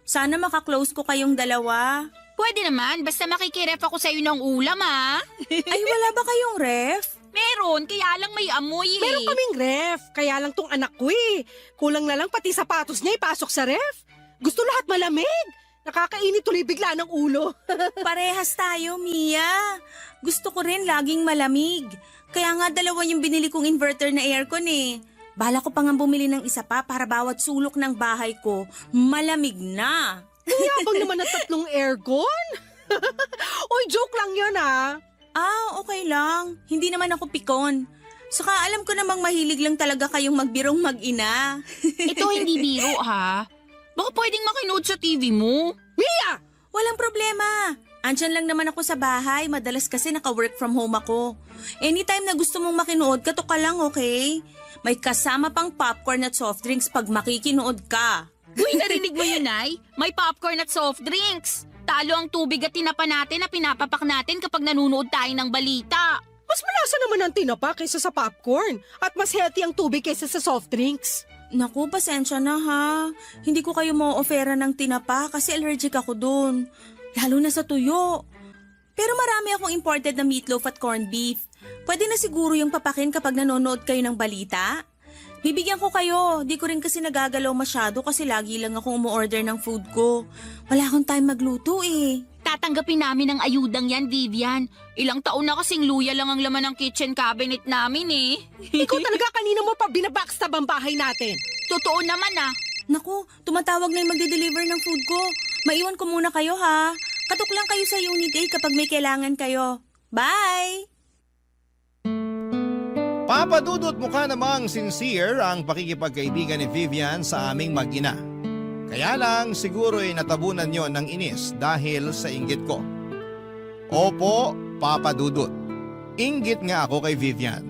Sana makaklose ko kayong dalawa. Pwede naman, basta makikiref ako sa'yo ng ulam ha. Ay, wala ba kayong ref? Meron, kaya lang may amoy eh. Meron kaming ref, kaya lang tong anak ko eh. Kulang na lang pati sapatos niya ipasok sa ref. Gusto lahat malamig. Nakakainit tuloy bigla ng ulo. Parehas tayo, Mia. Gusto ko rin laging malamig. Kaya nga dalawa yung binili kong inverter na aircon eh. Bala ko pa nga bumili ng isa pa para bawat sulok ng bahay ko, malamig na. Yabang naman ng 3 aircon. Oy, joke lang yun ah. Okay lang. Hindi naman ako pikon. Saka alam ko namang mahilig lang talaga kayong magbirong mag-ina. Ito hindi biro ha. Baka pwedeng makinood sa TV mo. Mia! Walang problema. Andyan lang naman ako sa bahay. Madalas kasi naka-work from home ako. Anytime na gusto mong makinood, kato ka lang, okay? May kasama pang popcorn at soft drinks pag makikinood ka. Uy, narinig mo yun, Nay? May popcorn at soft drinks. Talo ang tubig at tinapa natin na pinapapak natin kapag nanonood tayo ng balita. Mas malasa naman ang tinapa kaysa sa popcorn. At mas healthy ang tubig kaysa sa soft drinks. Naku, pasensya na ha. Hindi ko kayo mo-offera ng tinapa kasi allergic ako dun. Lalo na sa tuyo. Pero marami akong imported na meatloaf at corned beef. Pwede na siguro yung papakin kapag nanonood kayo ng balita. Bibigyan ko kayo. Di ko rin kasi nagagalaw masyado kasi lagi lang akong umu-order ng food ko. Wala akong time magluto eh. Tatanggapin namin ang ayudang yan, Vivian. Ilang taon na kasing luya lang ang laman ng kitchen cabinet namin eh. Ikaw talaga kanina mo pa binabackstab ang bahay natin. Totoo naman ah. Naku, tumatawag na yung magde-deliver ng food ko. Maiwan ko muna kayo ha. Katok lang kayo sa Unit 8 kapag may kailangan kayo. Bye! Papa Dudut, mukha namang sincere ang pakikipagkaibigan ni Vivian sa aming mag-ina. Kaya lang siguro'y natabunan yon ng inis dahil sa inggit ko. Opo, Papa Dudut. Inggit nga ako kay Vivian.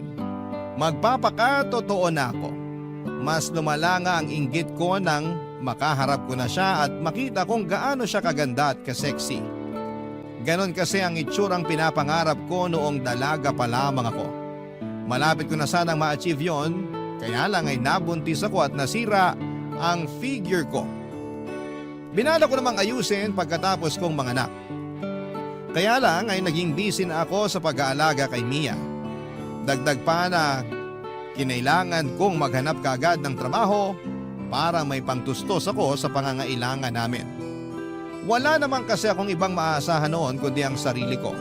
Magpapakatotoo na ako. Mas lumala nga ang inggit ko nang makaharap ko na siya at makita kung gaano siya kaganda at kasexy. Ganon kasi ang itsurang pinapangarap ko noong dalaga pa lamang ako. Malapit ko na sanang ma-achieve yon, kaya lang ay nabuntis ako at nasira ang figure ko. Binala ko namang ayusin pagkatapos kong manganak. Kaya lang ay naging busy na ako sa pag-aalaga kay Mia. Dagdag pa na kinailangan kong maghanap kaagad ng trabaho para may pangtustos ako sa pangangailangan namin. Wala naman kasi akong ibang maasahan noon kundi ang sarili ko.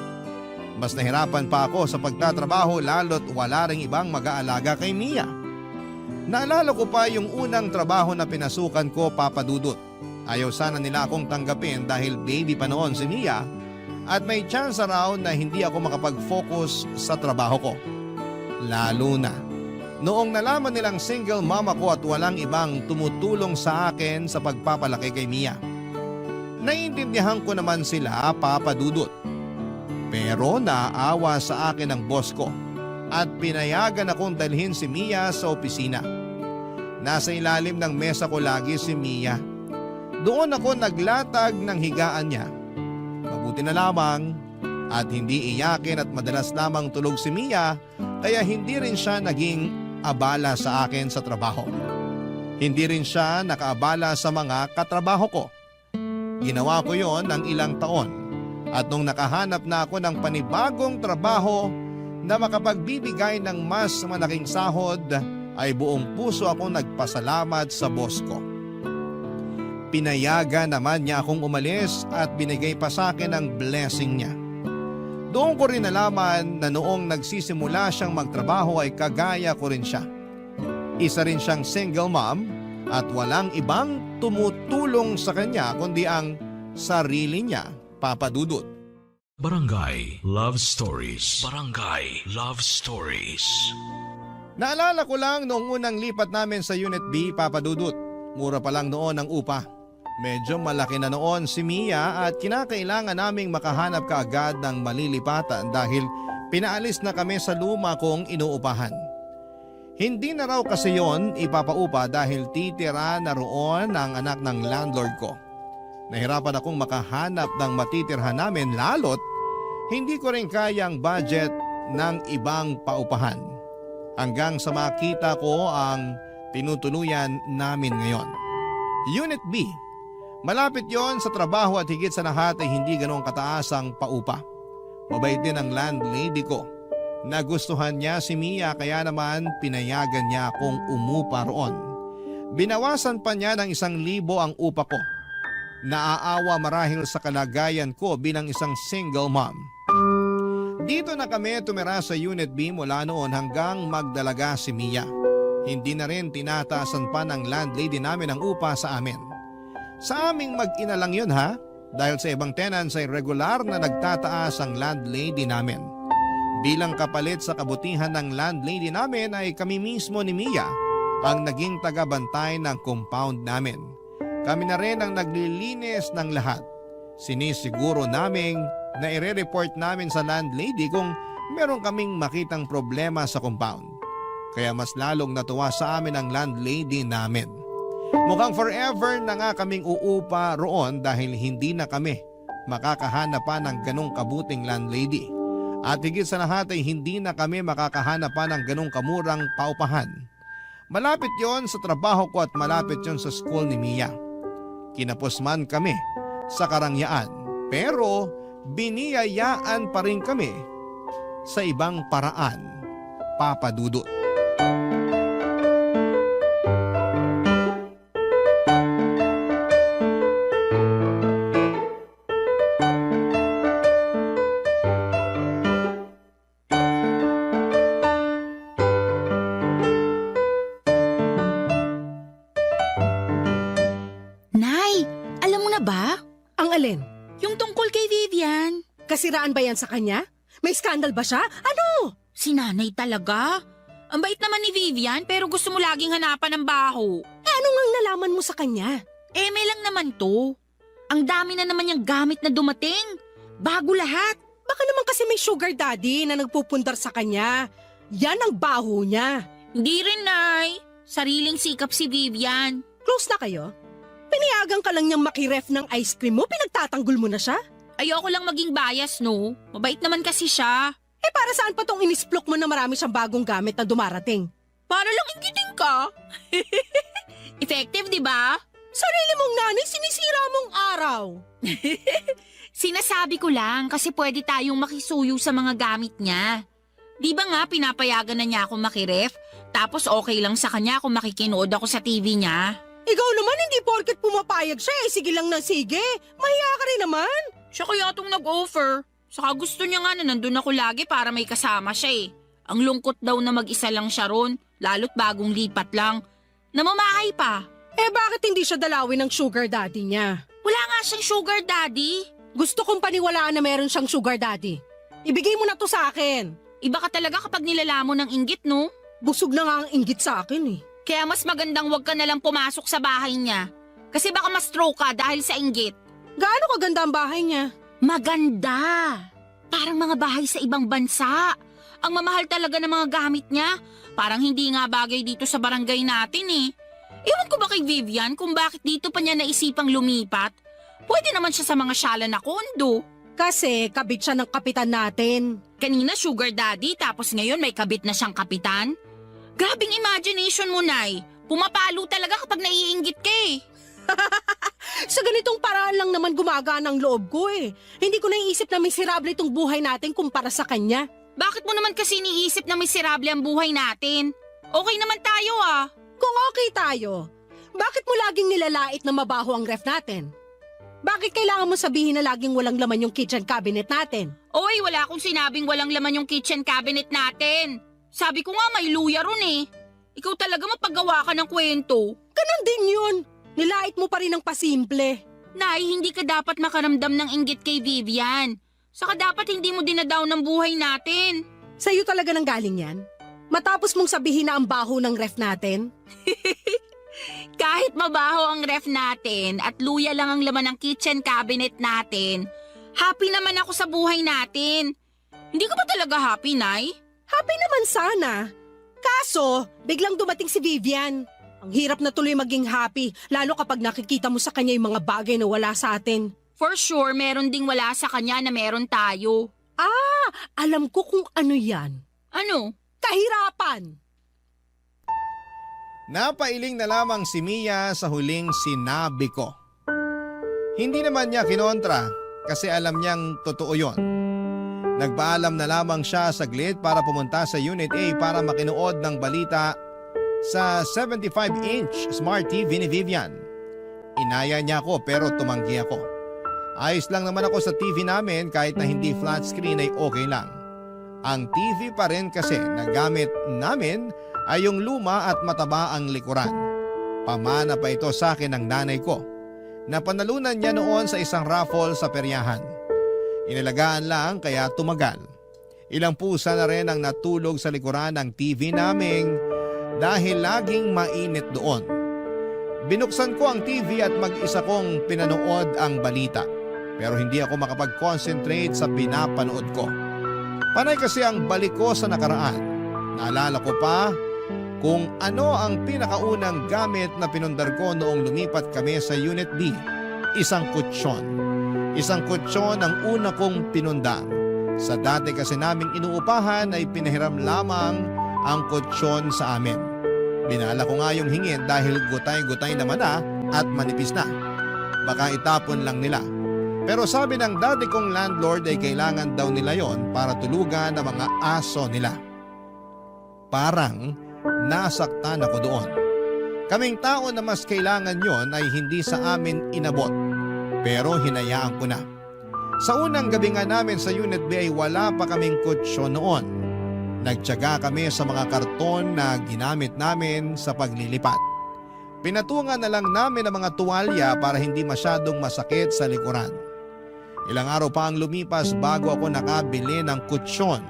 Mas nahirapan pa ako sa pagtatrabaho lalo't wala ring ibang mag-aalaga kay Mia. Naalala ko pa yung unang trabaho na pinasukan ko, Papa Dudut. Ayaw sana nila akong tanggapin dahil baby pa noon si Mia at may chance raw na hindi ako makapag-focus sa trabaho ko. Lalo na noong nalaman nilang single mama ko at walang ibang tumutulong sa akin sa pagpapalaki kay Mia. Naiintindihan ko naman sila, Papa Dudut. Pero naawa sa akin ang boss ko at pinayagan akong dalhin si Mia sa opisina. Nasa ilalim ng mesa ko lagi si Mia. Doon ako naglatag ng higaan niya. Mabuti na lamang at hindi iyakin at madalas lamang tulog si Mia kaya hindi rin siya naging abala sa akin sa trabaho. Hindi rin siya nakaabala sa mga katrabaho ko. Ginawa ko yon ng ilang taon. At nung nakahanap na ako ng panibagong trabaho na makapagbibigay ng mas malaking sahod, ay buong puso akong nagpasalamat sa boss ko. Pinayagan naman niya akong umalis at binigay pa sa akin ang blessing niya. Doon ko rin nalaman na noong nagsisimula siyang magtrabaho ay kagaya ko rin siya. Isa rin siyang single mom at walang ibang tumutulong sa kanya kundi ang sarili niya, Papa Dudut. Barangay Love Stories. Barangay Love Stories. Naalala ko lang noong unang lipat namin sa Unit B, Papa Dudut. Mura pa lang noon ang upa. Medyo malaki na noon si Mia at kinakailangan naming makahanap kaagad ng malilipatan dahil pinaalis na kami sa luma kong inuupahan. Hindi na raw kasi yon ipapaupa dahil titira na roon ang anak ng landlord ko. Nahirapan akong makahanap ng matitirhan namin lalot hindi ko rin kayang budget ng ibang paupahan. Hanggang sa makita ko ang tinutuluyan namin ngayon. Unit B. Malapit yon sa trabaho at higit sa lahat ay hindi ganoong kataas ang paupa. Mabait din ang landlady ko. Nagustuhan niya si Mia kaya naman pinayagan niya akong umupa roon. Binawasan pa niya ng 1,000 ang upa ko. Naaawa marahil sa kalagayan ko bilang isang single mom. Dito na kami tumira sa Unit B mula noon hanggang magdalaga si Mia. Hindi na rin tinataasan pa ng landlady namin ang upa sa amin. Sa aming mag-ina lang yun ha, dahil sa ibang tenants ay regular na nagtataas ang landlady namin. Bilang kapalit sa kabutihan ng landlady namin ay kami mismo ni Mia ang naging tagabantay ng compound namin. Kami na rin ang naglilinis ng lahat. Sinisiguro naming na ire-report namin sa landlady kung meron kaming makitang problema sa compound. Kaya mas lalong natuwa sa amin ang landlady namin. Mukhang forever na nga kaming uupa roon dahil hindi na kami makakahanap pa ng ganong kabuting landlady. At higit sa lahat ay hindi na kami makakahanap pa ng ganong kamurang paupahan. Malapit yon sa trabaho ko at malapit yon sa school ni Mia. Kinapos man kami sa karangyaan pero biniyayaan pa rin kami sa ibang paraan, Papa Dudut. Nay, alam mo na ba? Ang alin? Yung tungkol kay Vivian. Kasiraan ba yan sa kanya? May skandal ba siya? Ano? Si nanay talaga. Ang bait naman ni Vivian pero gusto mo laging hanapan ng baho. Ano ngang nalaman mo sa kanya? May lang naman to. Ang dami na naman yung gamit na dumating. Bago lahat. Baka naman kasi may sugar daddy na nagpupundar sa kanya. Yan ang baho niya. Hindi rin, Nay. Sariling sikap si Vivian. Close na kayo? Pinayagan ka lang niyang makiref ng ice cream mo, pinagtatanggol mo na siya? Ayoko lang maging bias, no? Mabait naman kasi siya. Para saan pa tong inisplok mo na marami siyang bagong gamit na dumarating? Para lang inggitin ka. Effective, di ba? Sarili mong nanay, sinisira mong araw. Sinasabi ko lang kasi pwede tayong makisuyo sa mga gamit niya. Di ba nga pinapayagan na niya ako makiref? Tapos okay lang sa kanya kung makikinood ako sa TV niya. Ikaw naman hindi porket pumapayag siya sige lang na sige. Mahiya ka rin naman. Siya kaya itong nag-offer. Saka gusto niya nga na nandun ako lagi para may kasama siya eh. Ang lungkot daw na mag-isa lang siya ron, lalo't bagong lipat lang. Namamahay pa. Bakit hindi siya dalawin ng sugar daddy niya? Wala nga siyang sugar daddy. Gusto kong paniwalaan na meron siyang sugar daddy. Ibigay mo na to sa akin. Iba ka talaga kapag nilalamon ng inggit, no? Busog na nga ang inggit sa akin eh. Kaya mas magandang wag ka nalang pumasok sa bahay niya. Kasi baka ma-stroke ka dahil sa inggit. Gaano kaganda ang bahay niya? Maganda. Parang mga bahay sa ibang bansa. Ang mamahal talaga ng mga gamit niya. Parang hindi nga bagay dito sa barangay natin eh. Ewan ko ba kay Vivian kung bakit dito pa niya naisipang lumipat? Pwede naman siya sa mga syala na kondo. Kasi kabit siya ng kapitan natin. Kanina sugar daddy tapos ngayon may kabit na siyang kapitan. Grabing imagination mo, Nay. Pumapalo talaga kapag naiinggit ka eh. Sa ganitong paraan lang naman gumagana ang loob ko eh. Hindi ko naiisip na miserable itong buhay natin kumpara sa kanya. Bakit mo naman kasi iniisip na miserable ang buhay natin? Okay naman tayo ah. Kung okay tayo, bakit mo laging nilalait na mabaho ang ref natin? Bakit kailangan mo sabihin na laging walang laman yung kitchen cabinet natin? Oy, wala akong sinabing walang laman yung kitchen cabinet natin. Sabi ko nga may luya ron eh. Ikaw talaga mapagawa ka ng kwento. Ganon din yun. Nilait mo pa rin ang pasimple. Nay, hindi ka dapat makaramdam ng inggit kay Vivian. Saka dapat hindi mo dinadaw ng buhay natin. Sa'yo talaga nang galing yan? Matapos mong sabihin na ang baho ng ref natin? Kahit mabaho ang ref natin at luya lang ang laman ng kitchen cabinet natin, happy naman ako sa buhay natin. Hindi ka ba talaga happy, Nay? Happy naman sana. Kaso, biglang dumating si Vivian. Ang hirap na tuloy maging happy, lalo kapag nakikita mo sa kanya yung mga bagay na wala sa atin. For sure, meron ding wala sa kanya na meron tayo. Alam ko kung ano yan. Ano? Kahirapan! Napailing na lamang si Mia sa huling sinabi ko. Hindi naman niya kinontra kasi alam niyang totoo yon. Nagpaalam na lamang siya saglit para pumunta sa Unit A para makinood ng balita sa 75-inch Smart TV ni Vivian. Inaya niya ako pero tumanggi ako. Ayos lang naman ako sa TV namin kahit na hindi flat screen ay okay lang. Ang TV pa rin kasi na gamit namin ay yung luma at mataba ang likuran. Pamana pa ito sa akin ng nanay ko. Napanalunan niya noon sa isang raffle sa peryahan. Inalagaan lang kaya tumagal. Ilang pusa na rin ang natulog sa likuran ng TV naming dahil laging mainit doon. Binuksan ko ang TV at mag-isa kong pinanood ang balita. Pero hindi ako makapag-concentrate sa pinapanood ko. Panay kasi ang balik ko sa nakaraan. Naalala ko pa kung ano ang pinakaunang gamit na pinundar ko noong lumipat kami sa Unit B. Isang kutsyon. Isang kutsyon ang una kong pinundar. Sa dati kasi naming inuupahan ay pinahiram lamang ang kutsyon sa amin. Binala ko nga yung hingin dahil gutay-gutay naman na at manipis na. Baka itapon lang nila. Pero sabi ng dati kong landlord ay kailangan daw nila yon para tulugan ang mga aso nila. Parang nasaktan ako doon. Kaming tao na mas kailangan yon ay hindi sa amin inabot. Pero hinayaan ko na. Sa unang gabi nga namin sa Unit B ay wala pa kaming kutsyon noon. Nagtiyaga kami sa mga karton na ginamit namin sa paglilipat. Pinatungan na lang namin ang mga tuwalya para hindi masyadong masakit sa likuran. Ilang araw pa ang lumipas bago ako nakabili ng kutsyon.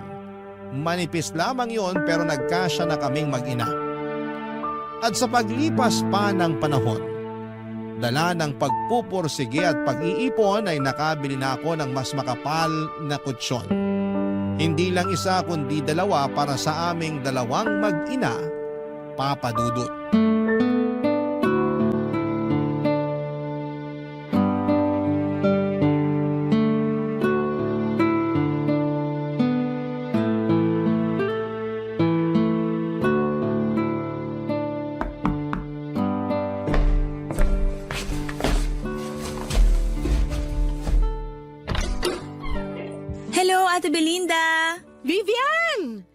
Manipis lamang yon pero nagkasya na kaming mag-ina. At sa paglipas pa ng panahon, dala ng pagpupursige at pag-iipon ay nakabili na ako ng mas makapal na kutsyon. Hindi lang isa kundi dalawa para sa aming dalawang mag-ina, Papa Dudut. Hello, Ate Belinda! Vivian!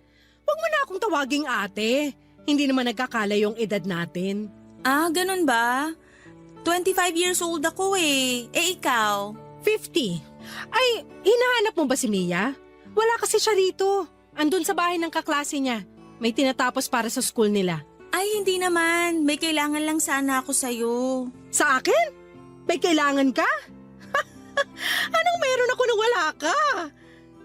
Huwag mo na akong tawaging ate. Hindi naman nagkakala yung edad natin. Ah, ganun ba? 25 years old ako eh. Eh, ikaw? 50. Ay, hinahanap mo ba si Mia? Wala kasi siya rito. Andun sa bahay ng kaklase niya. May tinatapos para sa school nila. Ay, hindi naman. May kailangan lang sana ako sa'yo. Sa akin? May kailangan ka? Anong meron ako nang wala ka?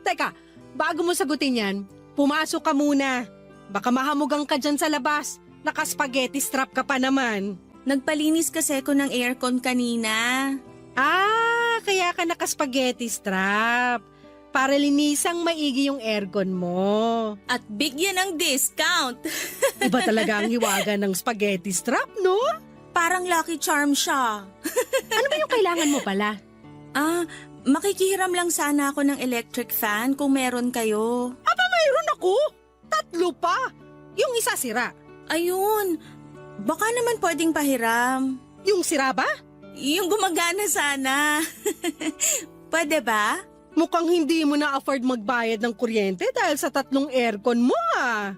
Teka, bago mo sagutin yan, pumasok ka muna. Baka mahamugang ka dyan sa labas. Naka-spaghetti strap ka pa naman. Nagpalinis kasi ako ng aircon kanina. Ah, kaya ka naka-spaghetti strap. Para linisang maigi yung aircon mo. At bigyan ng discount. Iba talaga ang hiwaga ng spaghetti strap, no? Parang Lucky Charm siya. Ano ba yung kailangan mo pala? Ah, makikihiram lang sana ako ng electric fan kung meron kayo. Aba, mayroon ako! 3 pa! Yung isa sira. Ayun, baka naman pwedeng pahiram. Yung sira ba? Yung gumagana sana. Pwede ba? Mukhang hindi mo na-afford magbayad ng kuryente dahil sa 3 aircon mo ah.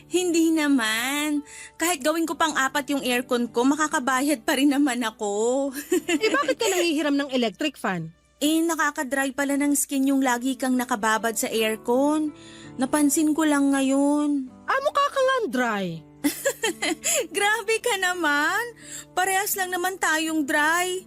Hindi naman. Kahit gawin ko pang 4 yung aircon ko, makakabayad pa rin naman ako. Eh bakit ka nangihiram ng electric fan? Eh, nakakadry pala ng skin yung lagi kang nakababad sa aircon. Napansin ko lang ngayon. Ah, mukha kang dry. Grabe ka naman. Parehas lang naman tayong dry.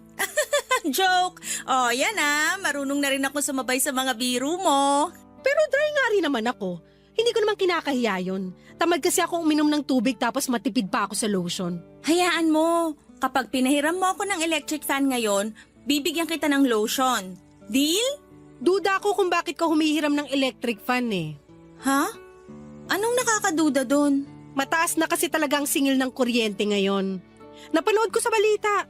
Joke. Oh, yan ah. Marunong na rin ako sumabay sa mga biro mo. Pero dry nga rin naman ako. Hindi ko naman kinakahiya yun. Tamad kasi akong uminom ng tubig tapos matipid pa ako sa lotion. Hayaan mo. Kapag pinahiram mo ako ng electric fan ngayon, bibigyan kita ng lotion. Deal? Duda ako kung bakit ka humihiram ng electric fan eh. Ha? Anong nakakaduda doon? Mataas na kasi talagang singil ng kuryente ngayon. Napanood ko sa balita.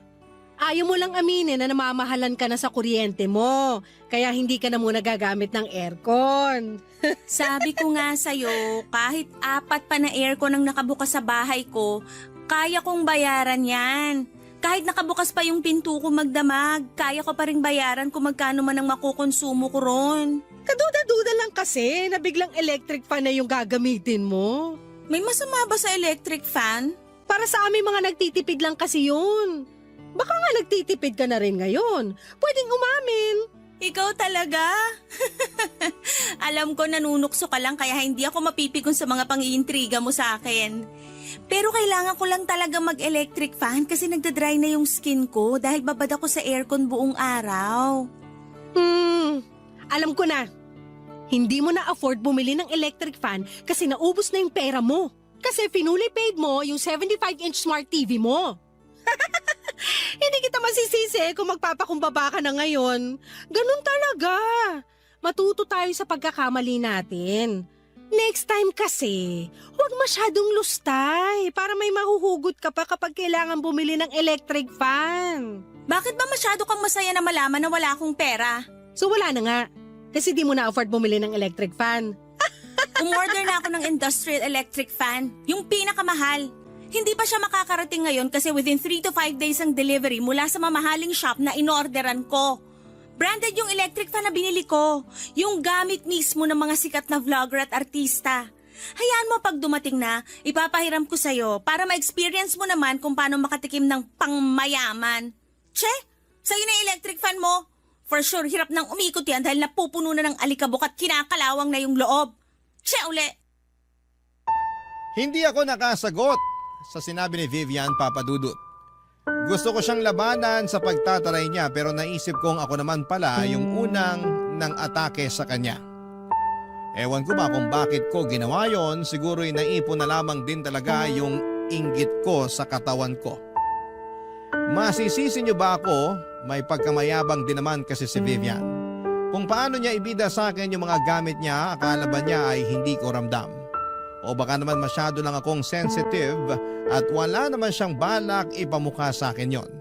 Ayaw mo lang aminin na namamahalan ka na sa kuryente mo. Kaya hindi ka na muna gagamit ng aircon. Sabi ko nga sa'yo, kahit 4 pa na aircon ang nakabukas sa bahay ko, kaya kong bayaran yan. Kahit nakabukas pa yung pinto ko magdamag, kaya ko pa ring bayaran kung magkano man ang makukonsumo ko ron. Kaduda-duda lang kasi na biglang electric fan na yung gagamitin mo. May masama ba sa electric fan? Para sa aming mga nagtitipid lang kasi yun. Baka nga nagtitipid ka na rin ngayon. Pwedeng umamin. Ikaw talaga? Alam ko nanunukso ka lang kaya hindi ako mapipikon sa mga pang-iintriga mo sa akin. Pero kailangan ko lang talaga mag-electric fan kasi nagdadry na yung skin ko dahil babad ako sa aircon buong araw. Alam ko na. Hindi mo na-afford bumili ng electric fan kasi naubos na yung pera mo. Kasi finally paid mo yung 75-inch smart TV mo. Hindi kita masisisi kung magpapakumbaba ka na ngayon. Ganun talaga. Matuto tayo sa pagkakamali natin. Next time kasi, huwag masyadong lustay para may mahuhugot ka pa kapag kailangan bumili ng electric fan. Bakit ba masyado kang masaya na malaman na wala akong pera? So wala na nga. Kasi di mo na-afford bumili ng electric fan. Umorder na ako ng industrial electric fan. Yung pinakamahal. Hindi pa siya makakarating ngayon kasi within 3 to 5 days ang delivery mula sa mamahaling shop na inorderan ko. Branded yung electric fan na binili ko. Yung gamit mismo ng mga sikat na vlogger at artista. Hayaan mo pag dumating na, ipapahiram ko sa'yo para ma-experience mo naman kung paano makatikim ng pangmayaman. Che, sa'yo na yung electric fan mo. For sure, hirap nang umikot yan dahil napupuno na ng alikabok at kinakalawang na yung loob. Che, uli! Hindi ako nakasagot sa sinabi ni Vivian, Papa Dudut. Gusto ko siyang labanan sa pagtataray niya pero naisip kong ako naman pala yung unang nang atake sa kanya. Ewan ko ba kung bakit ko ginawa yon, siguro'y naipon na lamang din talaga yung inggit ko sa katawan ko. Masisisi niyo ba ako? May pagkamayabang din naman kasi si Vivian. Kung paano niya ibida sa akin yung mga gamit niya, akala ba niya ay hindi ko ramdam? O baka naman masyado lang akong sensitive at wala naman siyang balak ipamukha sa akin yon.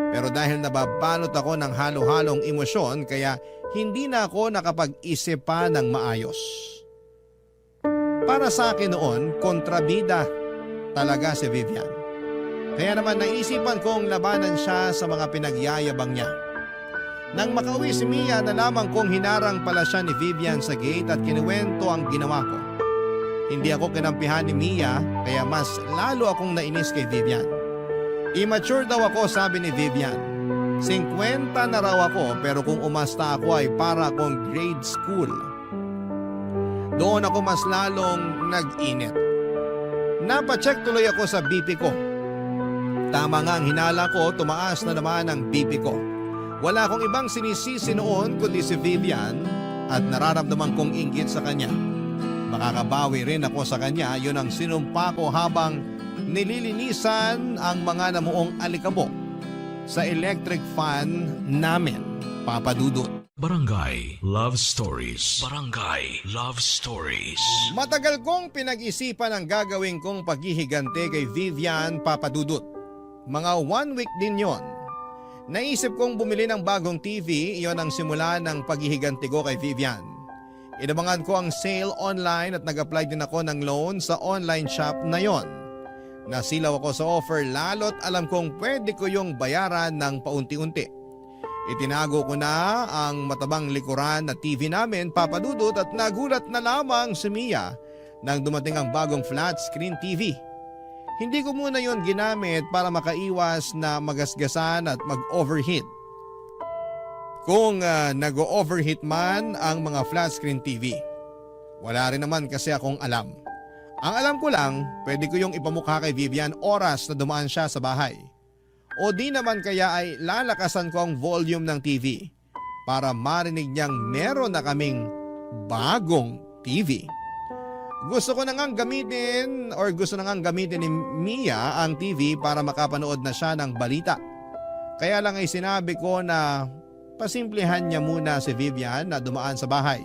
Pero dahil nababalot ako ng halo-halong emosyon kaya hindi na ako nakapag-isip pa ng maayos. Para sa akin noon, kontrabida talaga si Vivian. Kaya naman naisipan kong labanan siya sa mga pinagyayabang niya. Nang makauwi si Mia, nalaman kong hinarang pala siya ni Vivian sa gate at kinuwento ang ginawa ko. Hindi ako kinampihan ni Mia kaya mas lalo akong nainis kay Vivian. Immature daw ako, sabi ni Vivian. 50 na raw ako pero kung umasta ako ay para akong grade school. Doon ako mas lalong nag-init. Napacheck tuloy ako sa BP ko. Tama nga ang hinala ko, tumaas na naman ang BP ko. Wala akong ibang sinisisi noon kundi si Vivian at nararamdaman kong inggit sa kanya. Makakabawi rin ako sa kanya, yun ang sinumpa ko habang nililinisan ang mga namuong alikabok sa electric fan namin, Papa Dudut. Barangay Love Stories. Barangay Love Stories. Matagal kong pinag-isipan ang gagawin kong paghihigante kay Vivian, Papa Dudut. Mga 1 week din yon. Naisip kong bumili ng bagong TV, iyon ang simula ng paghihiganti ko kay Vivian. Inabangan ko ang sale online at nag-apply din ako ng loan sa online shop na yon. Nasilaw ako sa offer lalo't alam kong pwede ko yung bayaran ng paunti-unti. Itinago ko na ang matabang likuran na TV namin, Papa Dudut, at nagulat na lamang si Mia nang dumating ang bagong flat screen TV. Hindi ko muna yon ginamit para makaiwas na magasgasan at mag-overheat. Kung nag-overheat man ang mga flat screen TV, wala rin naman kasi akong alam. Ang alam ko lang, pwede ko yung ipamukha kay Vivian oras na dumaan siya sa bahay. O di naman kaya ay lalakasan ko ang volume ng TV para marinig niyang meron na kaming bagong TV. Gusto na ngang gamitin ni Mia ang TV para makapanood na siya ng balita. Kaya lang ay sinabi ko na pasimplihan niya muna si Vivian na dumaan sa bahay.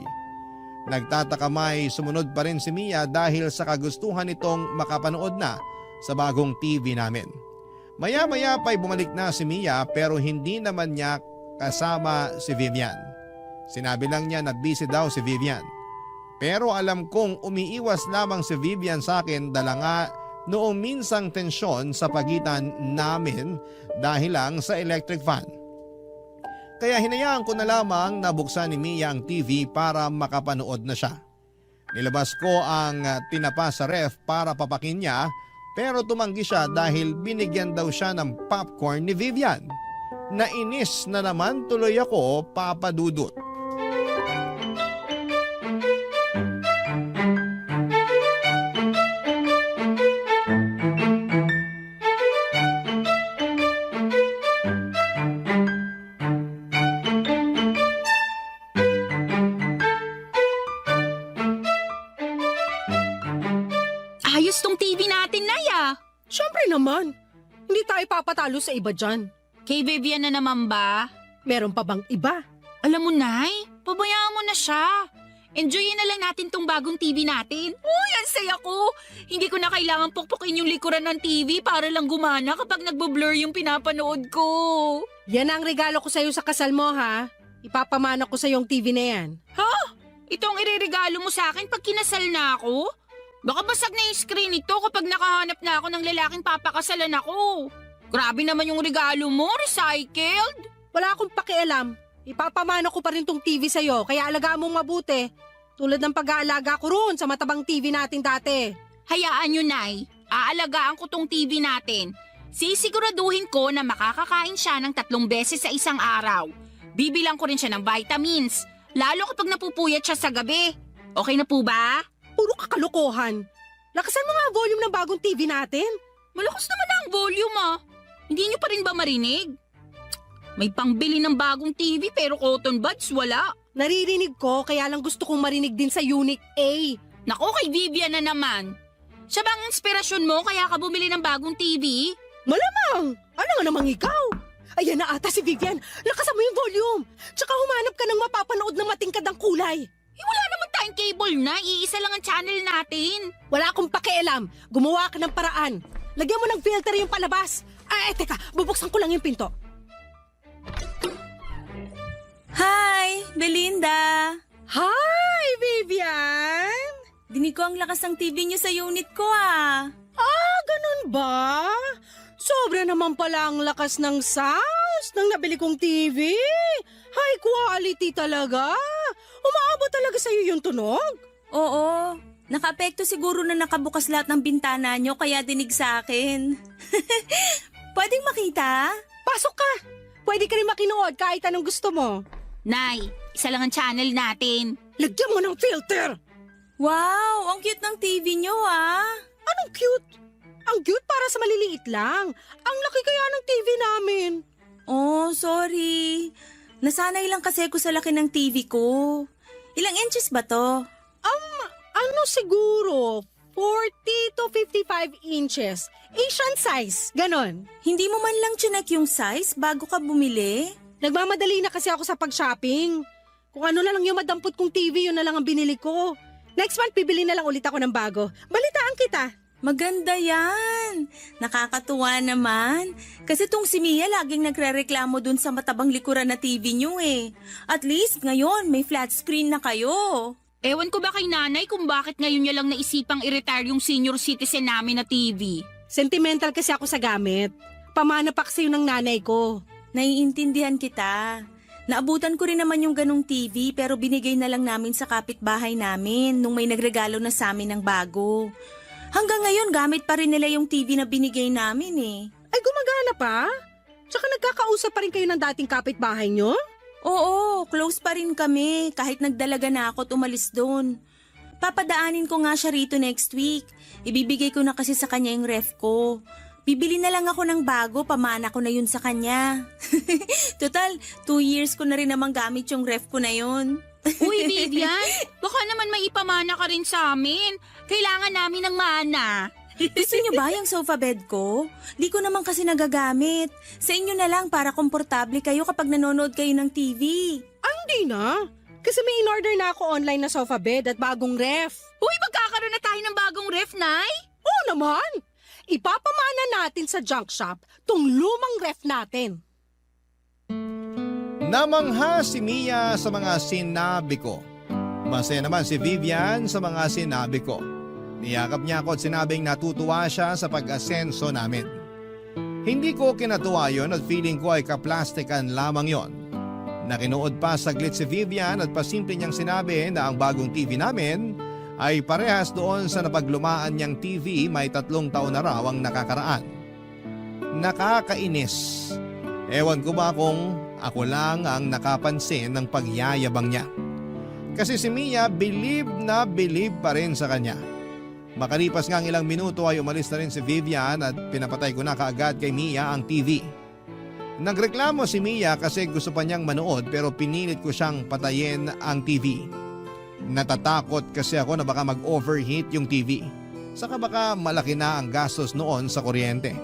Nagtataka may sumunod pa rin si Mia dahil sa kagustuhan nitong makapanood na sa bagong TV namin. Maya-maya pa'y bumalik na si Mia pero hindi naman niya kasama si Vivian. Sinabi lang niya na busy daw si Vivian. Pero alam kong umiiwas lamang si Vivian sa akin dala nga noong minsang tensyon sa pagitan namin dahil lang sa electric fan. Kaya hinayaan ko na lamang na buksan ni Mia ang TV para makapanood na siya. Nilabas ko ang tinapa sa ref para papakin niya pero tumanggi siya dahil binigyan daw siya ng popcorn ni Vivian. Nainis na naman tuloy ako, Papa Dudut. Ayos tong TV natin, Naya. Siyempre naman. Hindi tayo papatalo sa iba dyan. Kay Vivian na naman ba? Meron pa bang iba? Alam mo, Nay, pabayaan mo na siya. Enjoyin na lang natin tong bagong TV natin. Uy, ang saya ko. Hindi ko na kailangan pukpukin yung likuran ng TV para lang gumana kapag nagbo-blur yung pinapanood ko. Yan ang regalo ko sa'yo sa kasal mo, ha? Ipapamana ko sa'yo yung TV na yan. Ha? Ito ang ireregalo mo sa akin pag kinasal na ako? Baka basag na yung screen nito kapag nakahanap na ako ng lalaking papakasalan ako. Grabe naman yung regalo mo, recycled. Wala akong pakialam. Ipapamana ko pa rin tong TV sa'yo, kaya alagaan mong mabuti. Tulad ng pag-aalaga ko roon sa matabang TV natin dati. Hayaan nyo, Nay. Aalagaan ko tong TV natin. Sisiguraduhin ko na makakakain siya ng 3 beses sa isang araw. Bibilang ko rin siya ng vitamins, lalo kapag napupuyat siya sa gabi. Okay na po ba? Puro kakalokohan. Lakasan mo nga ang volume ng bagong TV natin. Malakas naman ang volume, ah. Hindi nyo pa rin ba marinig? May pangbili ng bagong TV pero cotton buds wala. Naririnig ko, kaya lang gusto kong marinig din sa Unit A. Nako, kay Vivian na naman. Siya bang inspirasyon mo kaya ka bumili ng bagong TV? Malamang! Ano nga namang ikaw? Ayan na ata si Vivian. Lakasan mo yung volume. Tsaka humanap ka ng mapapanood na matingkad ang kulay. Wala naman tayong cable na. Iisa lang ang channel natin. Wala akong pakialam. Gumawa ka ng paraan. Lagyan mo ng filter yung palabas. Teka, bubuksan ko lang yung pinto. Hi, Belinda! Hi, Vivian! Dinig ko ang lakas ng TV niyo sa unit ko Ganun ba? Sobra naman pala ang lakas ng sounds ng nabili kong TV. High quality talaga. Umaabot talaga sa'yo yung tunog. Oo, nakaapekto siguro na nakabukas lahat ng bintana niyo kaya dinig sa akin. Pwedeng makita? Pasok ka. Pwede ka rin makinood kahit anong gusto mo. Nay, isa lang ang channel natin. Lagyan mo ng filter. Wow, ang cute ng TV niyo Anong cute? Ang cute para sa maliliit lang. Ang laki kaya ng TV namin. Oh, sorry. Nasanay lang kasi ako sa laki ng TV ko. Ilang inches ba to? Ano siguro? 40 to 55 inches. Asian size, ganon. Hindi mo man lang chinek yung size bago ka bumili? Nagmamadali na kasi ako sa pag-shopping. Kung ano na lang yung madampot kong TV, yun na lang ang binili ko. Next month, bibili na lang ulit ako ng bago. Balitaan kita. Maganda yan. Nakakatuwa naman. Kasi tong si Mia laging nagre-reklamo dun sa matabang likuran na TV niyo At least ngayon may flat screen na kayo. Ewan ko ba kay nanay kung bakit ngayon niya lang naisipang i-retire yung senior citizen namin na TV. Sentimental kasi ako sa gamit. Pamana pa kasi yun ng nanay ko. Naiintindihan kita. Naabutan ko rin naman yung ganong TV pero binigay na lang namin sa kapitbahay namin nung may nagregalo na sa amin ng bago. Hanggang ngayon gamit pa rin nila yung TV na binigay namin Ay gumagana pa? Tsaka nagkakausap pa rin kayo ng dating kapitbahay nyo? Oo, close pa rin kami kahit nagdalaga na ako at umalis doon. Papadaanin ko nga siya rito next week. Ibibigay ko na kasi sa kanya yung ref ko. Bibili na lang ako ng bago, pamana ko na yun sa kanya. Total, 2 years ko na rin namang gamit yung ref ko na yun. Uy, Vivian, baka naman may ipamana ka rin sa amin. Kailangan namin ng mana. Gusto niyo ba yung sofa bed ko? Di ko naman kasi nagagamit. Sa inyo na lang para komportable kayo kapag nanonood kayo ng TV. Hindi na. Kasi may in-order na ako online na sofa bed at bagong ref. Uy, magkakaroon na tayo ng bagong ref, Nay? Oo naman. Ipapamana natin sa junk shop tong lumang ref natin. Namangha si Mia sa mga sinabi ko. Masaya naman si Vivian sa mga sinabi ko. Niyakap niya ako at sinabing natutuwa siya sa pag-asenso namin. Hindi ko kinatuwa yon at feeling ko ay kaplastikan lamang yon. Nakinuod pa saglit si Vivian at pasimple niyang sinabi na ang bagong TV namin ay parehas doon sa napaglumaan niyang TV may 3 taon na raw ang nakakaraan. Nakakainis. Ewan ko ba kung ako lang ang nakapansin ng pagyayabang niya. Kasi si Mia believe na believe pa rin sa kanya. Makalipas nga ang ilang minuto ay umalis na rin si Vivian at pinapatay ko na kaagad kay Mia ang TV. Nagreklamo si Mia kasi gusto pa niyang manood pero pinilit ko siyang patayin ang TV. Natatakot kasi ako na baka mag-overheat yung TV. Saka baka malaki na ang gastos noon sa kuryente.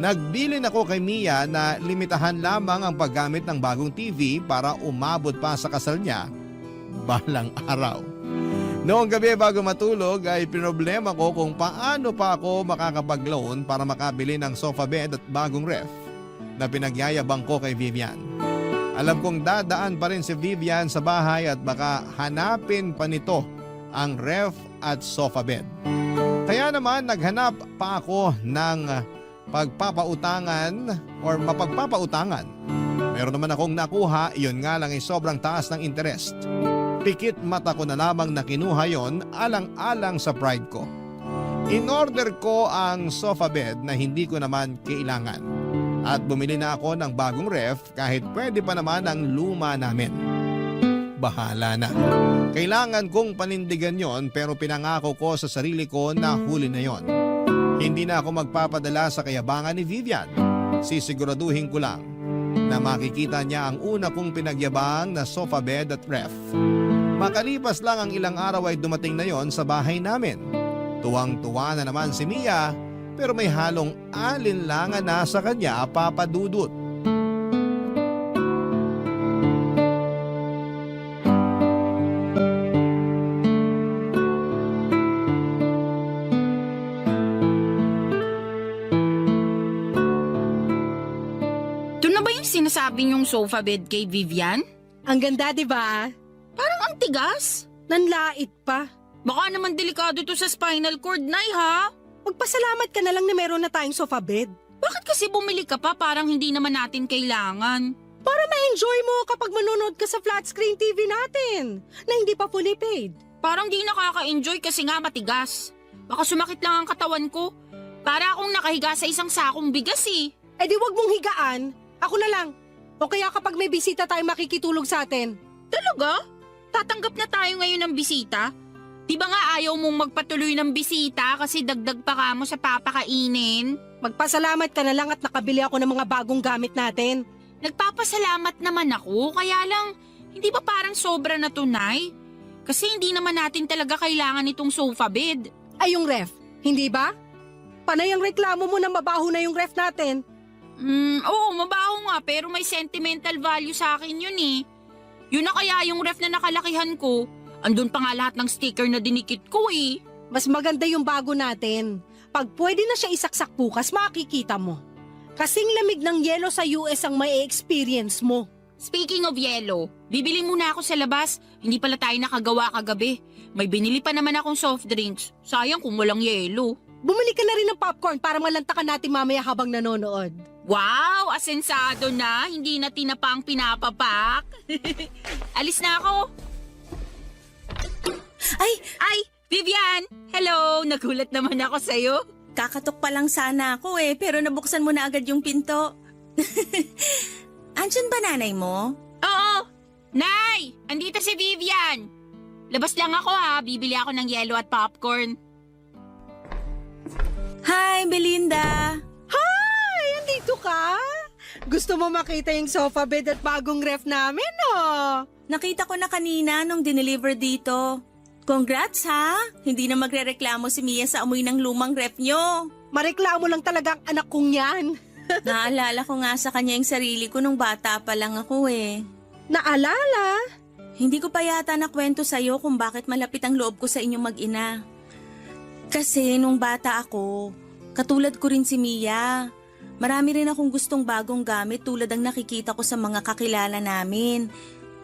Nagbilin ako kay Mia na limitahan lamang ang paggamit ng bagong TV para umabot pa sa kasal niya balang araw. Noong gabi bago matulog ay pinoblema ko kung paano pa ako makakapag-loan para makabili ng sofa bed at bagong ref na pinagyayabang ko kay Vivian. Alam kong dadaan pa rin si Vivian sa bahay at baka hanapin pa nito ang ref at sofa bed. Kaya naman naghanap pa ako ng pagpapautangan or mapagpapautangan. Meron naman akong nakuha, iyon nga lang ay sobrang taas ng interest. Pikit mata ko na lamang na kinuha yon alang-alang sa pride ko. In-order ko ang sofa bed na hindi ko naman kailangan. At bumili na ako ng bagong ref kahit pwede pa naman ang luma namin. Bahala na. Kailangan kong panindigan yon pero pinangako ko sa sarili ko na huli na yon. Hindi na ako magpapadala sa kayabangan ni Vivian. Sisiguraduhin ko lang na makikita niya ang una kong pinagyabang na sofa bed at ref. Makalipas lang ang ilang araw ay dumating na yon sa bahay namin. Tuwang-tuwa na naman si Mia pero may halong alinlangan na sa kanya, Papa Dudut. Ito na ba yung sinasabi niyong sofa bed kay Vivian? Ang ganda, di ba? Parang ang tigas. Nanlait pa. Baka naman delikado to sa spinal cord, Nay, ha? Magpasalamat ka na lang na meron na tayong sofa bed. Bakit kasi bumili ka pa parang hindi naman natin kailangan? Para ma-enjoy mo kapag manonood ka sa flat screen TV natin na hindi pa fully paid. Parang di nakaka-enjoy kasi nga matigas. Baka sumakit lang ang katawan ko. Para akong nakahiga sa isang sakong bigas eh. Eh di wag mong higaan. Ako na lang. O kaya kapag may bisita tayo makikitulog sa atin. Talaga? Tatanggap na tayo ngayon ng bisita? Di ba nga ayaw mong magpatuloy ng bisita kasi dagdag pa ka mo sa papakainin? Magpasalamat ka na lang at nakabili ako ng mga bagong gamit natin. Nagpapasalamat naman ako, kaya lang hindi ba parang sobra na tunay? Kasi hindi naman natin talaga kailangan itong sofa bed. Ay yung ref, hindi ba? Panay ang reklamo mo na mabaho na yung ref natin. Oo, mabaho nga pero may sentimental value sa akin yun eh. Yun na kaya yung ref na nakalakihan ko. Andun pa nga lahat ng sticker na dinikit ko eh. Mas maganda yung bago natin. Pag pwede na siya isaksak bukas, makikita mo. Kasing lamig ng yelo sa US ang may experience mo. Speaking of yelo, bibili muna ako sa labas. Hindi pala tayo nakagawa kagabi. May binili pa naman akong soft drinks. Sayang kung walang yelo. Bumili ka na rin ng popcorn para malantakan natin mamaya habang nanonood. Wow! Asensado na. Hindi na tinapang pinapapak. Alis na ako. Ay! Vivian! Hello! Nagulat naman ako sa'yo. Kakatok pa lang sana ako pero nabuksan mo na agad yung pinto. Andyan ba nanay mo? Oo! Nay! Andito si Vivian! Labas lang ako ha. Bibili ako ng yelo at popcorn. Hi, Belinda! Hi! Andito ka? Gusto mo makita yung sofa bed at bagong ref namin, no? Nakita ko na kanina nung dineliver dito. Congrats ha! Hindi na magrereklamo si Mia sa amoy ng lumang ref nyo. Mareklamo lang talaga ang anak kong yan. Naalala ko nga sa kanya yung sarili ko nung bata pa lang ako Naalala? Hindi ko pa yata nakwento sa'yo kung bakit malapit ang loob ko sa inyong mag-ina. Kasi nung bata ako, katulad ko rin si Mia. Marami rin akong gustong bagong gamit tulad ang nakikita ko sa mga kakilala namin.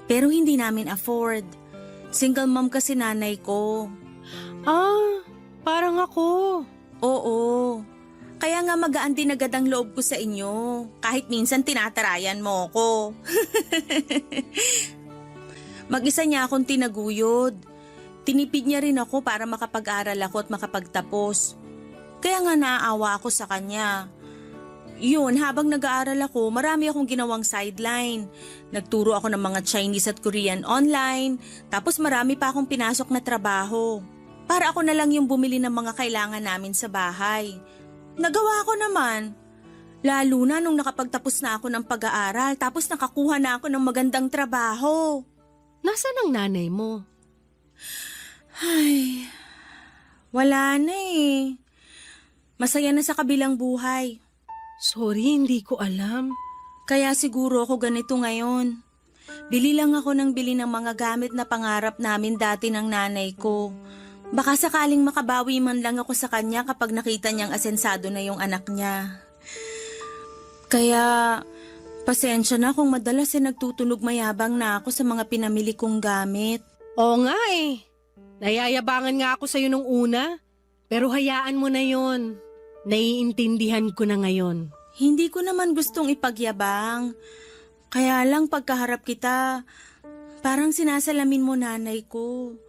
Pero hindi namin afford. Single mom kasi nanay ko. Parang ako. Oo. Kaya nga magaan din agad ang loob ko sa inyo. Kahit minsan tinatarayan mo ko. Mag-isa niya akong tinaguyod. Tinipid niya rin ako para makapag-aral ako at makapagtapos. Kaya nga naaawa ako sa kanya. Yun, habang nag-aaral ako, marami akong ginawang sideline. Nagturo ako ng mga Chinese at Korean online, tapos marami pa akong pinasok na trabaho. Para ako na lang yung bumili ng mga kailangan namin sa bahay. Nagawa ko naman. Lalo na nung nakapagtapos na ako ng pag-aaral, tapos nakakuha na ako ng magandang trabaho. Nasaan ang nanay mo? Ay, wala na Masaya na sa kabilang buhay. Sorry, hindi ko alam. Kaya siguro ako ganito ngayon. Bili lang ako ng bili ng mga gamit na pangarap namin dati ng nanay ko. Baka sakaling makabawi man lang ako sa kanya kapag nakita niyang asensado na yung anak niya. Kaya, pasensya na kung madalas nagtutunog mayabang na ako sa mga pinamili kong gamit. Oo nga Nayayabangan nga ako sa'yo nung una. Pero hayaan mo na yon. Naiintindihan ko na ngayon. Hindi ko naman gustong ipagyabang. Kaya lang pagkaharap kita, parang sinasalamin mo nanay ko.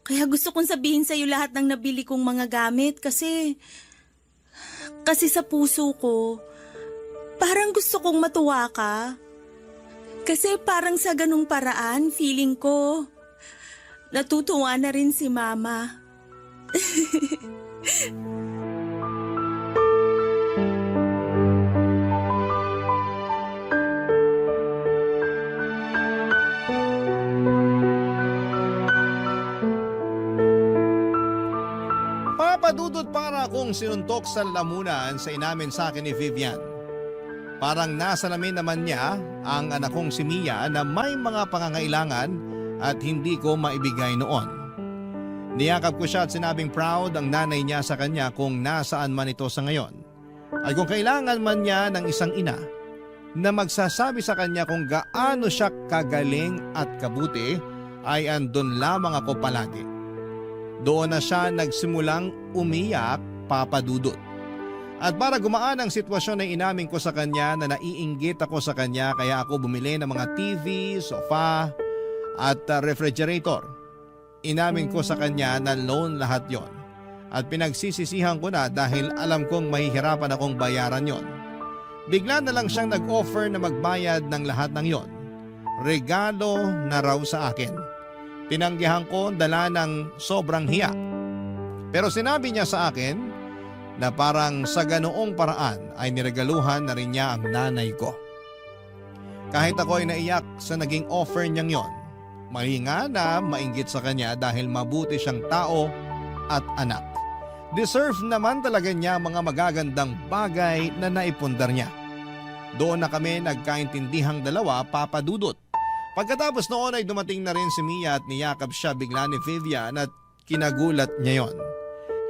Kaya gusto kong sabihin sa'yo lahat ng nabili kong mga gamit kasi sa puso ko, parang gusto kong matuwa ka. Kasi parang sa ganung paraan, feeling ko, natutuwa na rin si Mama. Papadudot para akong sinuntok sa lamunan sa inamin sa akin ni Vivian. Parang nasa namin naman niya ang anak kong si Mia na may mga pangangailangan at hindi ko maibigay noon. Niyakap ko siya at sinabing proud ang nanay niya sa kanya kung nasaan man ito sa ngayon. Ay kung kailangan man niya ng isang ina na magsasabi sa kanya kung gaano siya kagaling at kabuti ay andun lamang ako palagi. Doon na siya nagsimulang umiyak, Papa Dudut. At para gumaan ang sitwasyon ay inamin ko sa kanya na naiinggit ako sa kanya kaya ako bumili ng mga TV, sofa at refrigerator. Inamin ko sa kanya na loan lahat yon. At pinagsisisihan ko na dahil alam kong mahihirapan akong bayaran yon. Bigla na lang siyang nag-offer na magbayad ng lahat ng yon. Regalo na raw sa akin. Tinanggihan ko dala ng sobrang hiya. Pero sinabi niya sa akin na parang sa ganoong paraan ay niregaluhan na rin niya ang nanay ko. Kahit ako ay naiyak sa naging offer niyang yon, mali nga na mainggit sa kanya dahil mabuti siyang tao at anak. Deserve naman talaga niya mga magagandang bagay na naipundar niya. Doon na kami nagkaintindihang dalawa, Papa Dudut. Pagkatapos noon ay dumating na rin si Mia at niyakap siya bigla ni Vivian at kinagulat niya yon.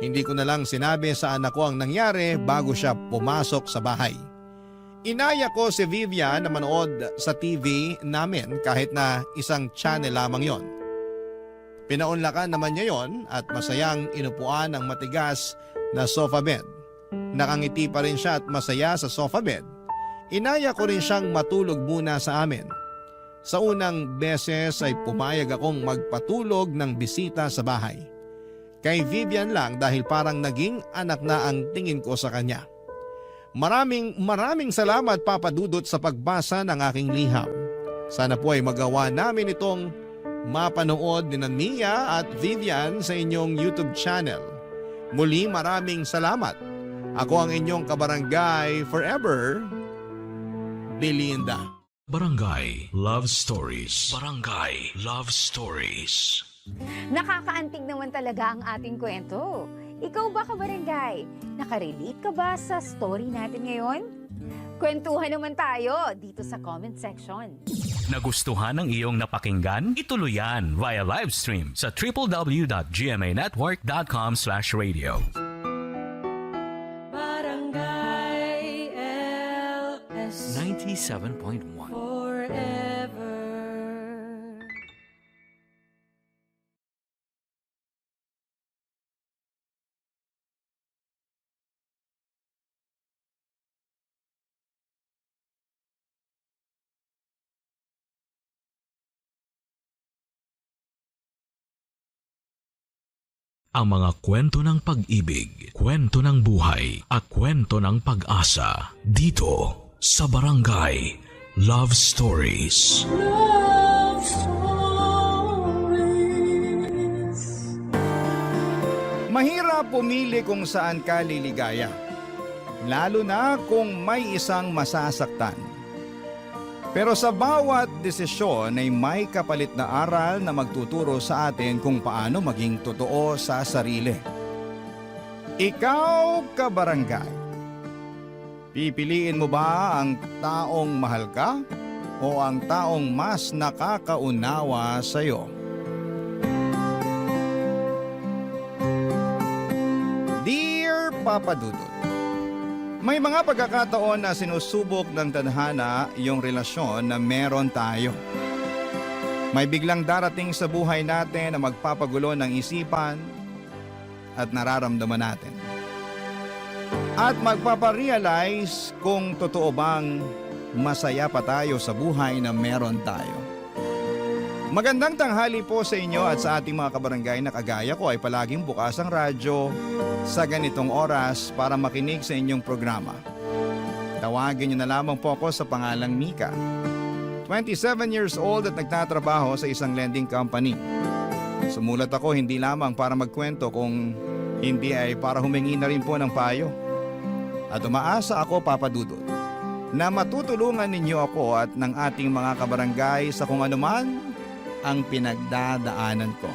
Hindi ko na lang sinabi sa anak ko ang nangyari bago siya pumasok sa bahay. Inaya ko si Vivian na manood sa TV namin kahit na isang channel lamang yon. Pinaunlakan naman niya yon at masayang inupuan ang matigas na sofa bed. Nakangiti pa rin siya at masaya sa sofa bed. Inaya ko rin siyang matulog muna sa amin. Sa unang beses ay pumayag akong magpatulog ng bisita sa bahay. Kay Vivian lang dahil parang naging anak na ang tingin ko sa kanya. Maraming salamat, Papa Dudut, sa pagbasa ng aking liham. Sana po ay magawa namin itong mapanood ni Mia at Vivian sa inyong YouTube channel. Muli maraming salamat. Ako ang inyong kabarangay forever, Belinda. Barangay Love Stories. Barangay Love Stories. Nakakaantig naman talaga ang ating kwento. Ikaw ba, kabarangay? Nakarelate ka ba sa story natin ngayon? Kwentuhan naman tayo dito sa comment section. Nagustuhan ng iyong napakinggan? Ituloy yan via live stream sa www.gmanetwork.com/radio. Barangay LS 97.1 forever. Ang mga kwento ng pag-ibig, kwento ng buhay, at kwento ng pag-asa dito sa Barangay Love Stories. Love Stories. Mahirap pumili kung saan ka liligaya, lalo na kung may isang masasaktan. Pero sa bawat desisyon ay may kapalit na aral na magtuturo sa atin kung paano maging totoo sa sarili. Ikaw, kabarangay, pipiliin mo ba ang taong mahal ka o ang taong mas nakakaunawa sa iyo? Dear Papa Dudut, may mga pagkakataon na sinusubok ng tadhana yung relasyon na meron tayo. May biglang darating sa buhay natin na magpapagulo ng isipan at nararamdaman natin. At magpaparealize kung totoo bang masaya pa tayo sa buhay na meron tayo. Magandang tanghali po sa inyo at sa ating mga kabarangay na kagaya ko ay palaging bukas ang radyo sa ganitong oras para makinig sa inyong programa. Tawagin niyo na lamang po ako sa pangalang Mika. 27 years old at nagtatrabaho sa isang lending company. Sumulat ako hindi lamang para magkwento kung hindi ay para humingi na rin po ng payo. At umaasa ako, Papa Dudut, na matutulungan ninyo ako at ng ating mga kabarangay sa kung anuman ang pinagdadaanan ko.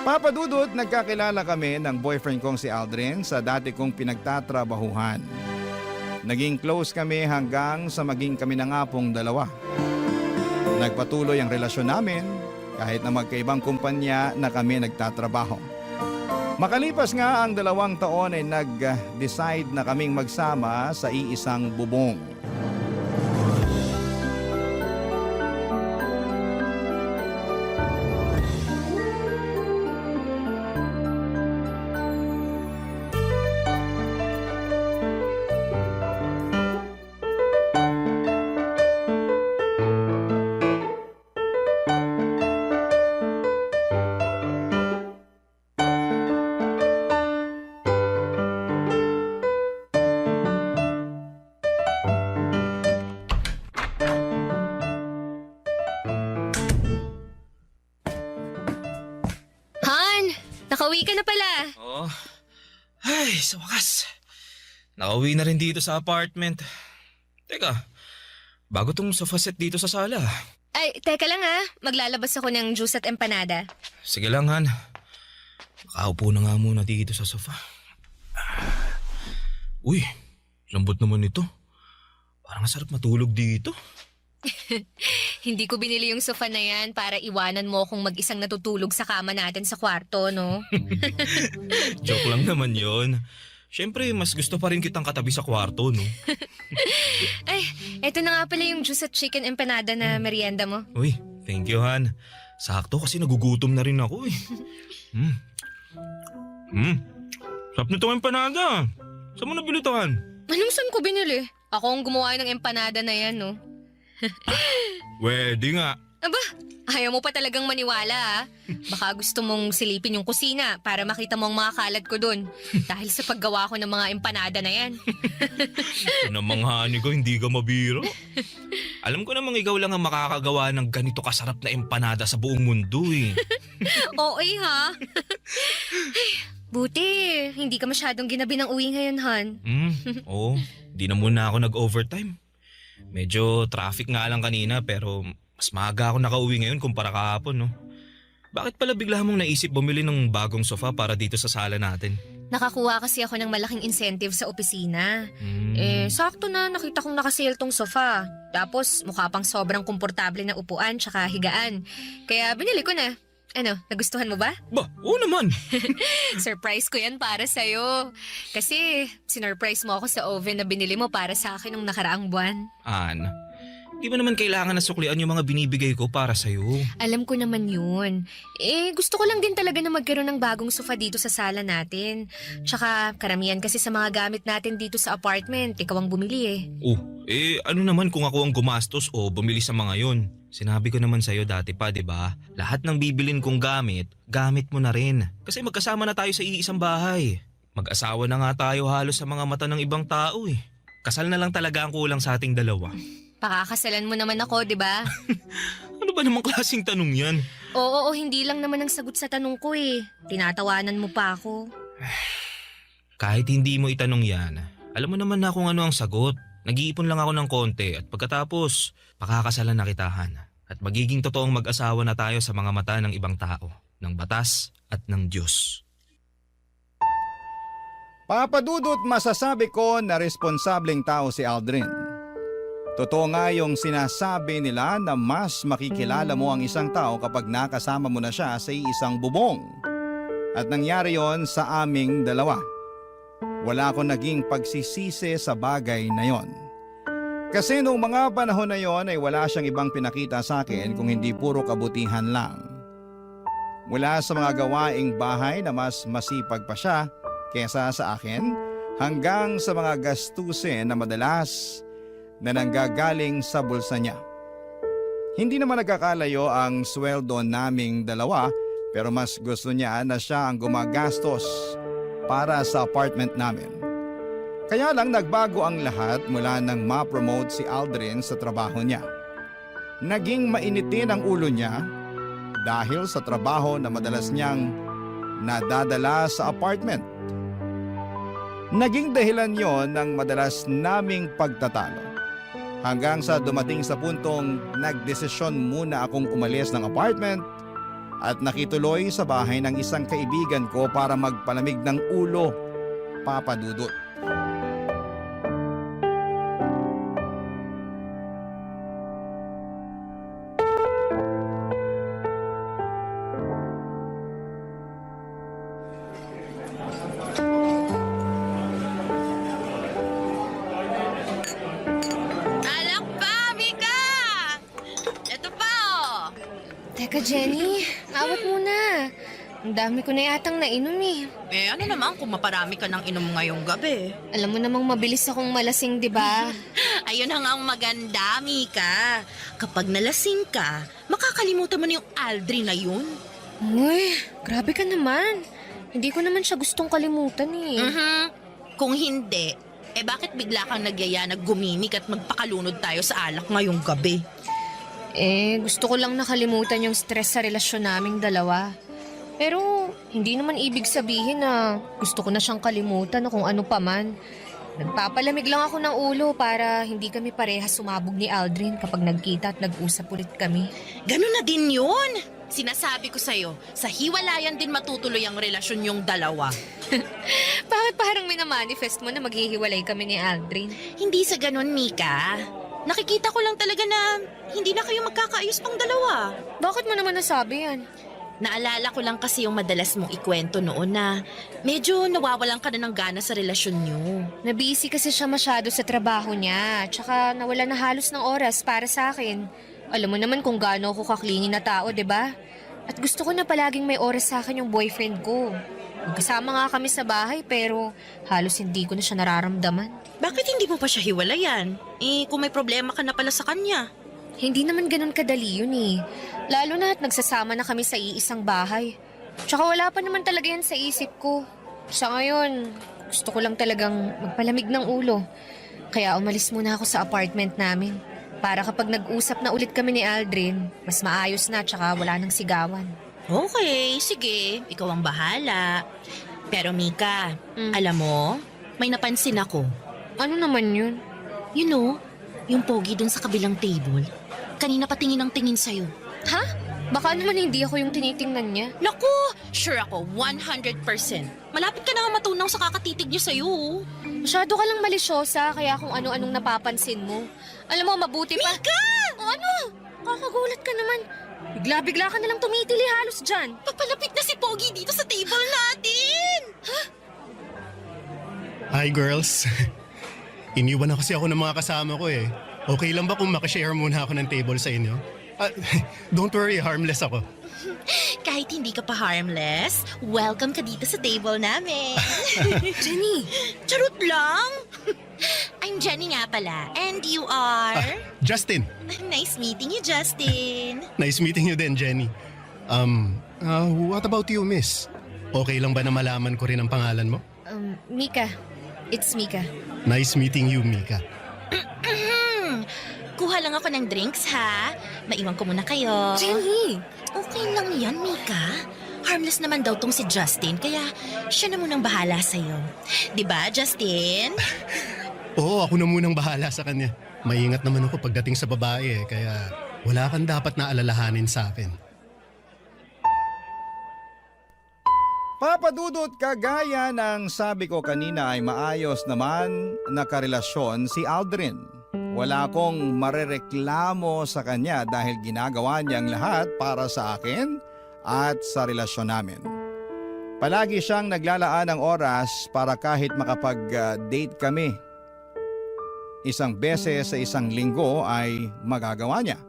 Papa Dudut, nagkakilala kami ng boyfriend kong si Aldrin sa dati kong pinagtatrabahuhan. Naging close kami hanggang sa maging kami na nga pong dalawa. Nagpatuloy ang relasyon namin kahit na magkaibang kumpanya na kami nagtatrabaho. Makalipas nga ang 2 taon ay nag-decide na kaming magsama sa iisang bubong. Han, nakauwi ka na pala. Oo. Ay, sa wakas. Nakauwi na rin dito sa apartment. Teka, bago tong sofa set dito sa sala. Ay, teka lang maglalabas ako ng juice at empanada. Sige lang, Han. Makaupo na nga muna dito sa sofa. Uy, lambot naman ito. Parang masarap matulog dito. Hindi ko binili yung sofa na yan para iwanan mo akong mag-isang natutulog sa kama natin sa kwarto, no? Joke lang naman yon. Siyempre, mas gusto pa rin kitang katabi sa kwarto, no? Ay, eto na nga pala yung juice at chicken empanada na merienda mo. Uy, thank you, Han. Sakto kasi nagugutom na rin ako eh. Sarap nitong empanada. Saan mo nabili to, Han? Anong saan ko binili? Ako ang gumawa ng empanada na yan, no? Pwede nga. Aba, ayaw mo pa talagang maniwala Baka gusto mong silipin yung kusina para makita mo ang mga kalat ko dun. Dahil sa paggawa ko ng mga empanada na yan. Ito namang hani ko, hindi ka mabiro. Alam ko namang ikaw lang ang makakagawa ng ganito kasarap na empanada sa buong mundo eh. Oo ha? Ay, buti, hindi ka masyadong ginabi ng uwi ngayon, Han. Oo, di na muna ako nag-overtime. Medyo traffic nga lang kanina pero mas maaga ako nakauwi ngayon kumpara kahapon, no? Bakit pala bigla mong naisip bumili ng bagong sofa para dito sa sala natin? Nakakuha kasi ako ng malaking incentive sa opisina. Sakto na nakita kong nakasale tong sofa. Tapos mukha pang sobrang komportable na upuan tsaka higaan. Kaya binili ko na. Ano, nagustuhan mo ba? Ba, oo naman. Surprise ko yan para sa'yo. Kasi sinurprise mo ako sa oven na binili mo para sa akin nung nakaraang buwan. An, di ba naman kailangan na suklian yung mga binibigay ko para sa'yo? Alam ko naman yun. Gusto ko lang din talaga na magkaroon ng bagong sofa dito sa sala natin. Tsaka karamihan kasi sa mga gamit natin dito sa apartment, ikaw ang bumili ano naman kung ako ang gumastos o bumili sa mga yon? Sinabi ko naman sa'yo dati pa, di ba? Lahat ng bibilin kong gamit mo na rin. Kasi magkasama na tayo sa iisang bahay. Mag-asawa na nga tayo halos sa mga mata ng ibang tao eh. Kasal na lang talaga ang kulang sa ating dalawa. Pakakasalan mo naman ako, di ba? Ano ba namang klaseng tanong yan? Oo, hindi lang naman ang sagot sa tanong ko eh. Tinatawanan mo pa ako. Kahit hindi mo itanong yan, alam mo naman na kung ano ang sagot. Nag-iipon lang ako ng konti at pagkatapos, pakakasalan na kitahan. At magiging totoong mag-asawa na tayo sa mga mata ng ibang tao, ng batas at ng Diyos. Papadudot, masasabi ko na responsableng tao si Aldrin. Totoo nga yung sinasabi nila na mas makikilala mo ang isang tao kapag nakasama mo na siya sa isang bubong. At nangyari yon sa aming dalawa. Wala akong naging pagsisisi sa bagay na yon. Kasi noong mga panahon na yon ay wala siyang ibang pinakita sa akin kung hindi puro kabutihan lang. Mula sa mga gawaing bahay na mas masipag pa siya kesa sa akin, hanggang sa mga gastusin na madalas na nanggagaling sa bulsa niya. Hindi naman nagkakalayo ang sweldo naming dalawa pero mas gusto niya na siya ang gumagastos para sa apartment namin. Kaya lang nagbago ang lahat mula nang ma-promote si Aldrin sa trabaho niya. Naging mainitin ang ulo niya dahil sa trabaho na madalas niyang nadadala sa apartment. Naging dahilan yon ng madalas naming pagtatalo. Hanggang sa dumating sa puntong nagdesisyon muna akong umalis ng apartment at nakituloy sa bahay ng isang kaibigan ko para magpalamig ng ulo, Papa Dudut. Alak pa, Mika! Ito pa, oh. Teka, Jenny, awat muna. Ang dami ko na yatang nainom eh. Eh ano naman kung maparami ka ng inom ngayong gabi? Alam mo namang mabilis akong malasing, di ba? Ayun ang maganda, Mika. Kapag nalasing ka, makakalimutan mo na yung Aldrin na yun. Uy, grabe ka naman. Hindi ko naman siya gustong kalimutan eh. Kung hindi, eh bakit bigla kang nagyaya na gumimik at magpakalunod tayo sa alak ngayong gabi? Eh, gusto ko lang nakalimutan yung stress sa relasyon naming dalawa. Pero, hindi naman ibig sabihin na gusto ko na siyang kalimutan o kung ano pa man. Nagpapalamig lang ako ng ulo para hindi kami parehas sumabog ni Aldrin kapag nagkita at nag-usap ulit kami. Ganun na din yun. Sinasabi ko sa'yo, sa hiwalayan din matutuloy ang relasyon yung dalawa. Bakit parang minamanifest mo na maghihiwalay kami ni Aldrin? Hindi sa ganun, Mika. Nakikita ko lang talaga na hindi na kayo magkakaayos pang dalawa. Bakit mo naman nasabi yan? Naalala ko lang kasi yung madalas mong ikwento noon na medyo nawawalan ka na ng gana sa relasyon niyo. Nabisi kasi siya masyado sa trabaho niya, tsaka nawala na halos ng oras para sa akin. Alam mo naman kung gaano ako kaklingi na tao, 'di ba? At gusto ko na palaging may oras sa akin yung boyfriend ko. Magkasama nga kami sa bahay pero halos hindi ko na siya nararamdaman. Bakit hindi mo pa siya hiwalayan? Eh, kung may problema ka na pala sa kanya. Hindi naman ganun kadali yun eh. Lalo na at nagsasama na kami sa iisang bahay. Tsaka wala pa naman talaga yan sa isip ko. Sa ngayon, gusto ko lang talagang magpalamig ng ulo. Kaya umalis muna ako sa apartment namin. Para kapag nag-usap na ulit kami ni Aldrin, mas maayos na tsaka wala nang sigawan. Okay, sige. Ikaw ang bahala. Pero Mika, alam mo, may napansin ako. Ano naman yun? You know, yung pogi dun sa kabilang table. Kanina pa tingin ng tingin sa'yo. Ha? Baka naman hindi ako yung tinitingnan niya. Naku! Sure ako, 100%. Malapit ka na nga matunaw sa kakatitig niya sa'yo. Masyado ka lang malisyosa kaya kung ano-anong napapansin mo. Alam mo, mabuti pa... Mika! O ano? Kakagulat ka naman. Bigla-bigla ka nalang tumitili halos dyan. Papalapit na si Pogi dito sa table natin! Ha? Hi girls. Iniwan na kasi ako ng mga kasama ko eh. Okay lang ba kung makashare muna ako ng table sa inyo? Don't worry, harmless ako. Kahit hindi ka pa harmless, welcome ka dito sa table namin. Jenny! Charot lang! I'm Jenny nga pala. And you are? Justin. Nice meeting you, Justin. Nice meeting you din, Jenny. What about you, miss? Okay lang ba na malaman ko rin ang pangalan mo? Mika. It's Mika. Nice meeting you, Mika. Kuha lang ako ng drinks, ha? Maiwan ko muna kayo. Jenny! Okay lang yan, Mika. Harmless naman daw tong si Justin, kaya siya na munang bahala sa'yo. Diba, Justin? Oo, ako na munang bahala sa kanya. Maingat naman ako pagdating sa babae eh, kaya wala kang dapat na alalahanin sa akin. Papa Dudut, kagaya ng sabi ko kanina ay maayos naman na karelasyon si Aldrin. Wala akong marereklamo sa kanya dahil ginagawa niyang lahat para sa akin at sa relasyon namin. Palagi siyang naglalaan ng oras para kahit makapag-date kami. Isang beses sa isang linggo ay magagawa niya.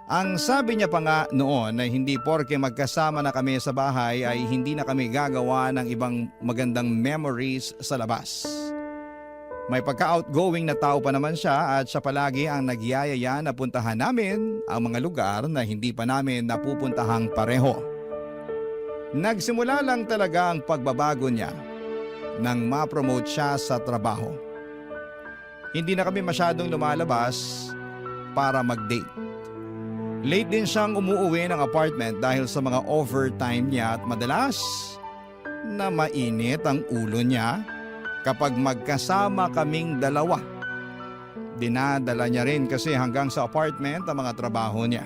Ang sabi niya pa nga noon ay hindi porke magkasama na kami sa bahay ay hindi na kami gagawa ng ibang magandang memories sa labas. May pagka-outgoing na tao pa naman siya at siya palagi ang nagyayaya na puntahan namin ang mga lugar na hindi pa namin napupuntahang pareho. Nagsimula lang talaga ang pagbabago niya nang ma-promote siya sa trabaho. Hindi na kami masyadong lumalabas para mag-date. Late din siyang umuuwi ng apartment dahil sa mga overtime niya at madalas na mainit ang ulo niya kapag magkasama kaming dalawa. Dinadala niya rin kasi hanggang sa apartment ang mga trabaho niya.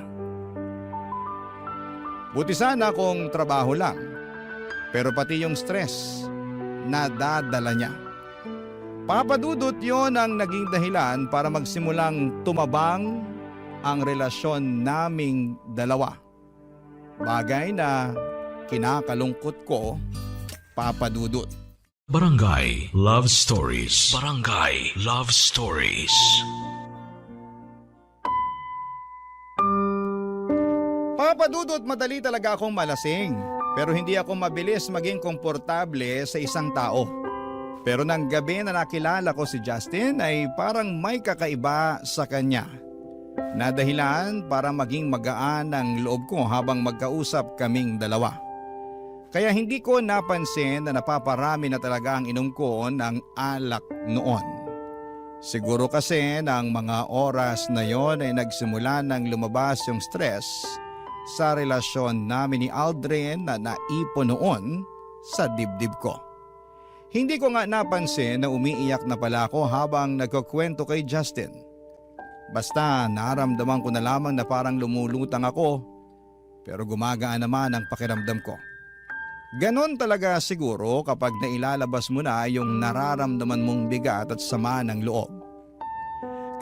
Buti sana kung trabaho lang. Pero pati yung stress, nadadala niya. Papa Dudut, yon ang naging dahilan para magsimulang tumabang ang relasyon naming dalawa. Bagay na kinakalungkot ko, Papa Dudut. Barangay Love Stories. Barangay Love Stories. Papa Dudut, madali talaga akong malasing. Pero hindi ako mabilis maging komportable sa isang tao. Pero nang gabi na nakilala ko si Justin ay parang may kakaiba sa kanya. Na dahilan para maging magaan ang loob ko habang magkausap kaming dalawa. Kaya hindi ko napansin na napaparami na talaga ang inom ko ng alak noon. Siguro kasi ng mga oras na yon ay nagsimula nang lumabas yung stress sa relasyon namin ni Aldrin na naipon noon sa dibdib ko. Hindi ko nga napansin na umiiyak na pala ako habang nagkukwento kay Justin. Basta naramdaman ko na lamang na parang lumulutang ako pero gumagaan naman ang pakiramdam ko. Ganon talaga siguro kapag nailalabas mo na yung nararamdaman mong bigat at sama ng loob.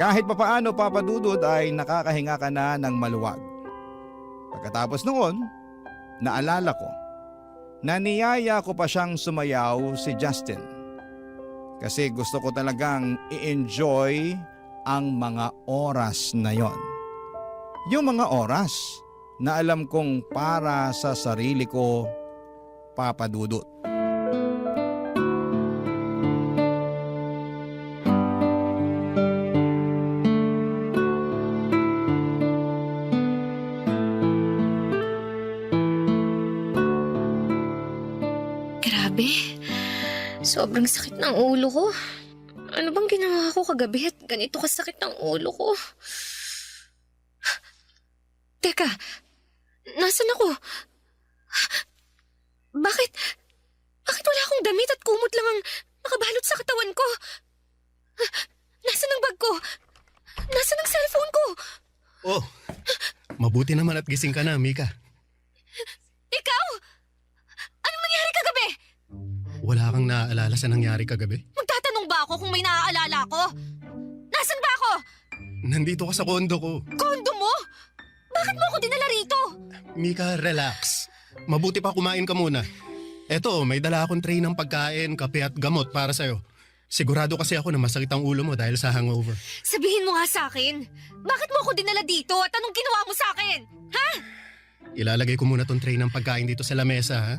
Kahit papaano, Papa Dudut, ay nakakahinga ka na ng maluwag. Pagkatapos noon, naalala ko na niyaya ko pa siyang sumayaw si Justin. Kasi gusto ko talagang i-enjoy ang mga oras na yon. Yung mga oras na alam kong para sa sarili ko, Papa Dudut. Grabe. Sobrang sakit ng ulo ko. Ano bang ginawa ko kagabi at ganito kasakit ng ulo ko? Teka, nasan ako? Bakit wala akong damit at kumot lang ang nakabalot sa katawan ko? Nasaan ang bag ko? Nasaan ang cellphone ko? Oh, mabuti naman at gising ka na, Mika. Ikaw? Anong nangyari kagabi? Wala kang naaalala sa nangyari kagabi? Magtatanong ba ako kung may naaalala ko? Nasaan ba ako? Nandito ka sa kondo ko. Kondo mo? Bakit mo ako dinala rito? Mika, relax. Mabuti pa kumain ka muna. Eto, may dala akong tray ng pagkain, kape at gamot para sa'yo. Sigurado kasi ako na masakit ang ulo mo dahil sa hangover. Sabihin mo nga sa akin, bakit mo ako dinala dito at anong ginawa mo sa akin? Ha? Ilalagay ko muna tong tray ng pagkain dito sa lamesa, ha?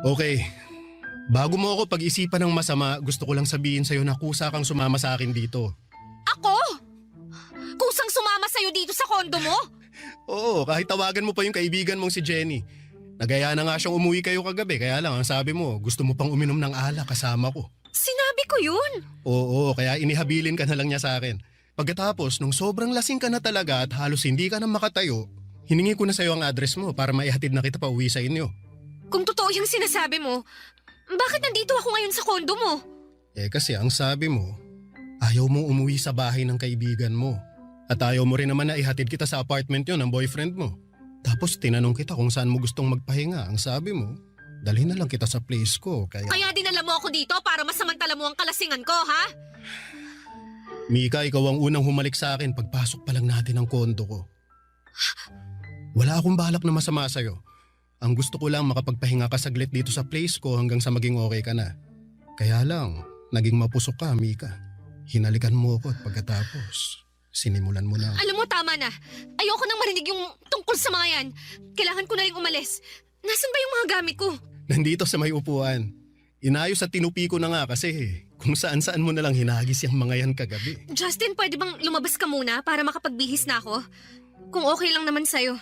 Okay. Bago mo ako pag-isipan ng masama, gusto ko lang sabihin sa'yo na kusa kang sumama sa akin dito. Ako? Kusang sumama sa'yo dito sa kondo mo? Oo, kahit tawagan mo pa yung kaibigan mong si Jenny. Nagaya na nga siyang umuwi kayo kagabi, kaya lang ang sabi mo, gusto mo pang uminom ng alak kasama ko. Sinabi ko yun. Oo, kaya inihabilin ka na lang niya sa akin. Pagkatapos, nung sobrang lasing ka na talaga at halos hindi ka na makatayo, hiningi ko na sa'yo ang address mo para maihatid na kita pa uwi sa inyo. Kung totoo yung sinasabi mo, bakit nandito ako ngayon sa kondo mo? Kasi ang sabi mo, ayaw mong umuwi sa bahay ng kaibigan mo. At ayaw mo rin naman na ihatid kita sa apartment yun ng boyfriend mo. Tapos tinanong kita kung saan mo gustong magpahinga. Ang sabi mo, dalhin na lang kita sa place ko. Kaya dinala mo ako dito para masamantala mo ang kalasingan ko, ha? Mika, ikaw ang unang humalik sa akin pagpasok pa lang natin ng kondo ko. Wala akong balak na masama sa'yo. Ang gusto ko lang makapagpahinga ka saglit dito sa place ko hanggang sa maging okay ka na. Kaya lang, naging mapusok ka, Mika. Hinalikan mo ako at pagkatapos, sinimulan mo na. Alam mo, tama na. Ayoko nang marinig yung tungkol sa mga yan. Kailangan ko na rin umalis. Nasaan ba yung mga gamit ko? Nandito sa may upuan. Inayos at tinupi ko na nga kasi kung saan-saan mo na lang hinagis yung mga yan kagabi. Justin, pwede bang lumabas ka muna para makapagbihis na ako? Kung okay lang naman sa'yo.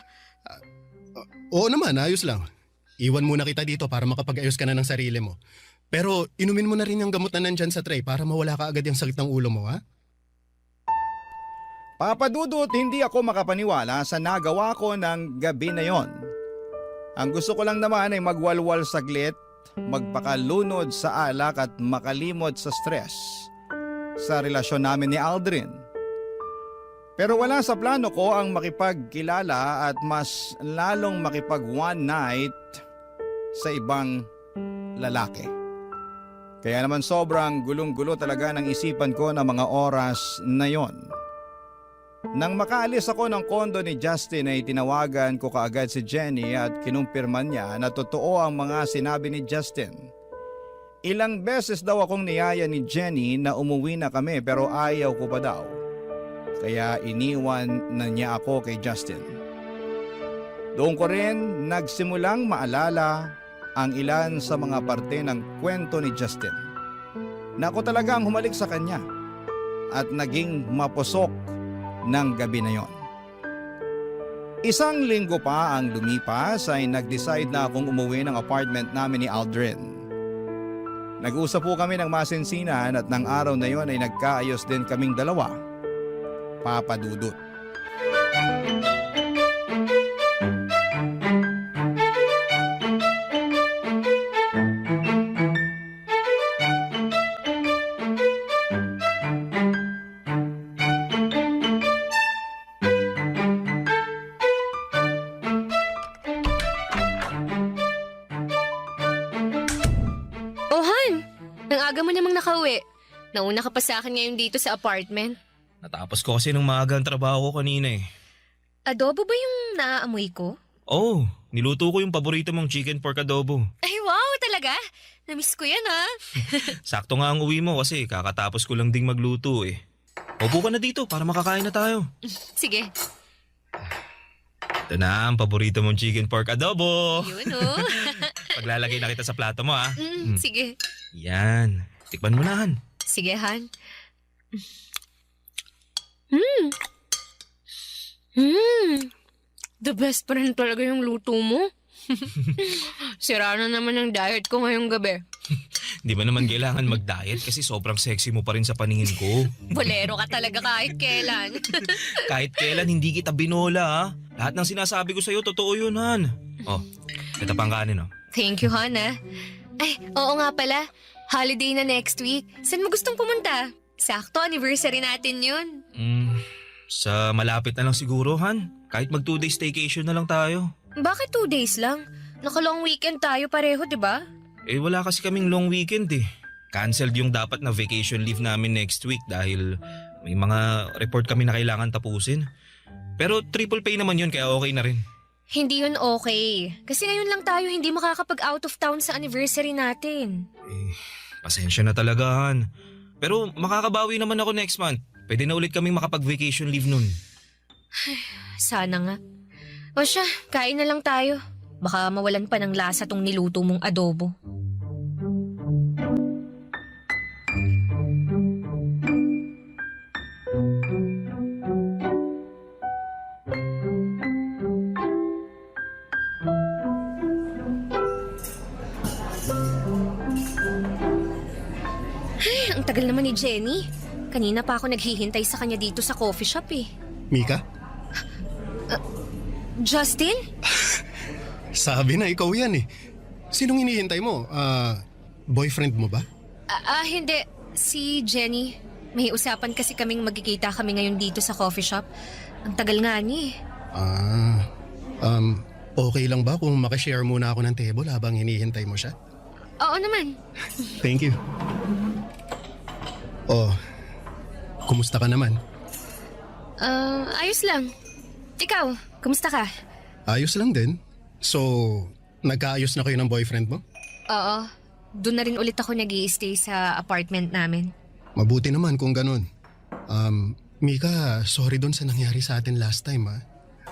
Oo naman, ayos lang. Iwan muna kita dito para makapag-ayos ka na ng sarili mo. Pero inumin mo na rin yung gamot na nandyan sa tray para mawala ka agad yung sakit ng ulo mo, ha? Papa Dudut, hindi ako makapaniwala sa nagawa ko ng gabi na yon. Ang gusto ko lang naman ay magwalwal saglit, magpakalunod sa alak at makalimot sa stress sa relasyon namin ni Aldrin. Pero wala sa plano ko ang makipagkilala at mas lalong makipag one night sa ibang lalaki. Kaya naman sobrang gulong-gulo talaga ng isipan ko ng mga oras na yon. Nang makaalis ako ng kondo ni Justin ay tinawagan ko kaagad si Jenny at kinumpirman niya na totoo ang mga sinabi ni Justin. Ilang beses daw akong niyaya ni Jenny na umuwi na kami pero ayaw ko pa daw. Kaya iniwan na niya ako kay Justin. Doon ko rin nagsimulang maalala ang ilan sa mga parte ng kwento ni Justin. Na ako talaga ang humalik sa kanya at naging mapusok ng gabi na yon. Isang linggo pa ang lumipas ay nag-decide na akong umuwi ng apartment namin ni Aldrin. Nag-usap po kami ng masinsinan at ng araw na yon ay nagkaayos din kaming dalawa. Papa Dudut. Oh, Han! Ang aga mo namang nakauwi. Nauna ka pa sa akin ngayon dito sa apartment. Natapos ko kasi ng maaga ang trabaho ko kanina eh. Adobo ba yung naaamoy ko? Oh, niluto ko yung paborito mong chicken pork adobo. Ay, wow! Talaga? Namiss ko yan, ha? Sakto nga ang uwi mo kasi kakatapos ko lang ding magluto eh. Upo ka na dito para makakain na tayo. Sige. Ito na ang paborito mong chicken pork adobo. Yun, oh. Paglalagay na kita sa plato mo, ha? Sige. Yan. Tikman mo na, Han. Sige, Han. The best pa rin talaga yung luto mo. Sira na naman ang diet ko ngayong gabi. Di ba naman kailangan mag-diet kasi sobrang sexy mo pa rin sa paningin ko. Bolero ka talaga kahit kailan. Kahit kailan hindi kita binola, ha? Lahat ng sinasabi ko sa'yo, totoo yun, Han. Oh, ito pang kanin, oh. Thank you, Han, ha? Ay, oo nga pala. Holiday na next week. Saan mo gustong pumunta? Sakto, anniversary natin yun. Sa malapit na lang siguro, Han. Kahit mag 2 days staycation na lang tayo. Bakit 2 days lang? Naka-long weekend tayo pareho, di ba? Eh wala kasi kaming long weekend eh. Cancelled yung dapat na vacation leave namin next week dahil may mga report kami na kailangan tapusin. Pero triple pay naman yun kaya okay na rin. Hindi yun okay. Kasi ngayon lang tayo hindi makakapag out of town sa anniversary natin. Pasensya na talaga, Han. Pero makakabawi naman ako next month. Pwede na ulit kaming makapag-vacation leave nun. Sana nga. O siya, kain na lang tayo. Baka mawalan pa ng lasa tong niluto mong adobo. Ay, ang tagal naman ni Jenny. Kanina pa ako naghihintay sa kanya dito sa coffee shop eh. Mika? Justin? Sabi na ikaw yan eh. Sinong hinihintay mo? Boyfriend mo ba? Hindi. Si Jenny. May usapan kasi kaming magkikita kami ngayon dito sa coffee shop. Ang tagal nga niya eh. Okay lang ba kung makishare muna ako ng table habang hinihintay mo siya? Oo naman. Thank you. Oh, kumusta ka naman? Ayos lang. Ikaw, kumusta ka? Ayos lang din. So, nagkaayos na kayo ng boyfriend mo? Oo. Doon na rin ulit ako nag-i-stay sa apartment namin. Mabuti naman kung ganun. Mika, sorry doon sa nangyari sa atin last time ha.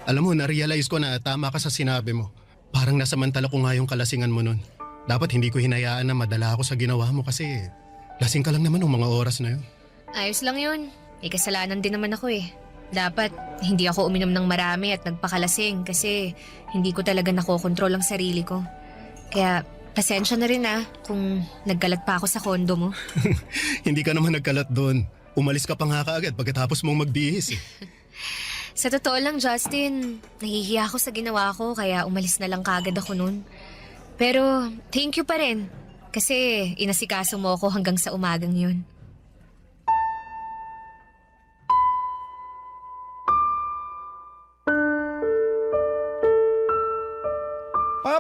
Alam mo, na-realize ko na tama ka sa sinabi mo. Parang nasamantala ko nga yung kalasingan mo nun. Dapat hindi ko hinayaan na madala ako sa ginawa mo kasi lasing ka lang naman ng mga oras na yun. Ayos lang yun. May kasalanan din naman ako eh. Dapat hindi ako uminom ng marami at nagpakalasing kasi hindi ko talaga nakokontrol ang sarili ko. Kaya pasensya na rin kung nagkalat pa ako sa kondo mo. Hindi ka naman nagkalat doon. Umalis ka pa nga kaagad pagkatapos mong magbihis eh. Sa totoo lang, Justin, nahihiya ako sa ginawa ko kaya umalis na lang kaagad ako nun. Pero thank you pa rin kasi inasikaso mo ako hanggang sa umagang yun.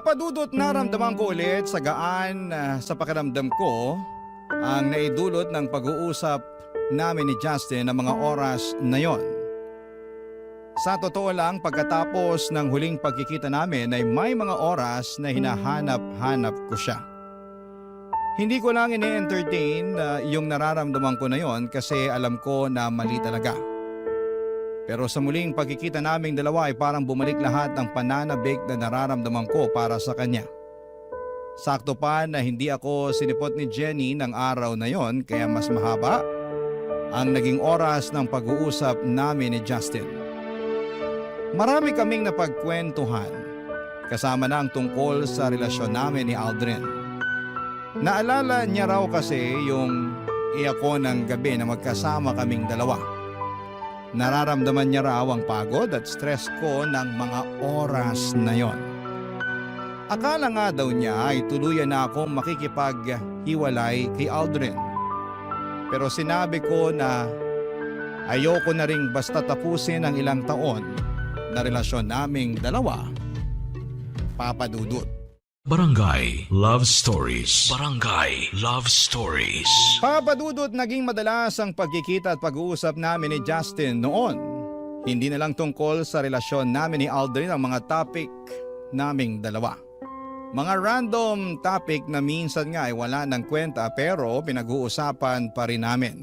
Papadudot naramdaman ko ulit sa gaan sa pakiramdam ko ang naidulot ng pag-uusap namin ni Justin ng mga oras na yon. Sa totoo lang, pagkatapos ng huling pagkikita namin ay may mga oras na hinahanap-hanap ko siya. Hindi ko lang ini-entertain yung nararamdaman ko na yon kasi alam ko na mali talaga. Pero sa muling pagkikita naming dalawa ay parang bumalik lahat ng pananabik na nararamdaman ko para sa kanya. Sakto pa na hindi ako sinipot ni Jenny ng araw na yon kaya mas mahaba ang naging oras ng pag-uusap namin ni Justin. Marami kaming napagkwentuhan kasama na ang tungkol sa relasyon namin ni Aldrin. Naalala niya raw kasi yung iyako ng gabi na magkasama kaming dalawa. Nararamdaman niya raw ang pagod at stress ko ng mga oras na yon. Akala nga daw niya ay tuluyan na akong makikipaghiwalay kay Aldrin. Pero sinabi ko na ayoko na ring basta tapusin ang ilang taon na relasyon naming dalawa, Papa Dudut. Barangay Love Stories. Barangay Love Stories. Papa Dudut, naging madalas ang pagkikita at pag-uusap namin ni Justin noon. Hindi na lang tungkol sa relasyon namin ni Aldrin ang mga topic naming dalawa. Mga random topic na minsan nga ay wala ng kwenta pero pinag-uusapan pa rin namin.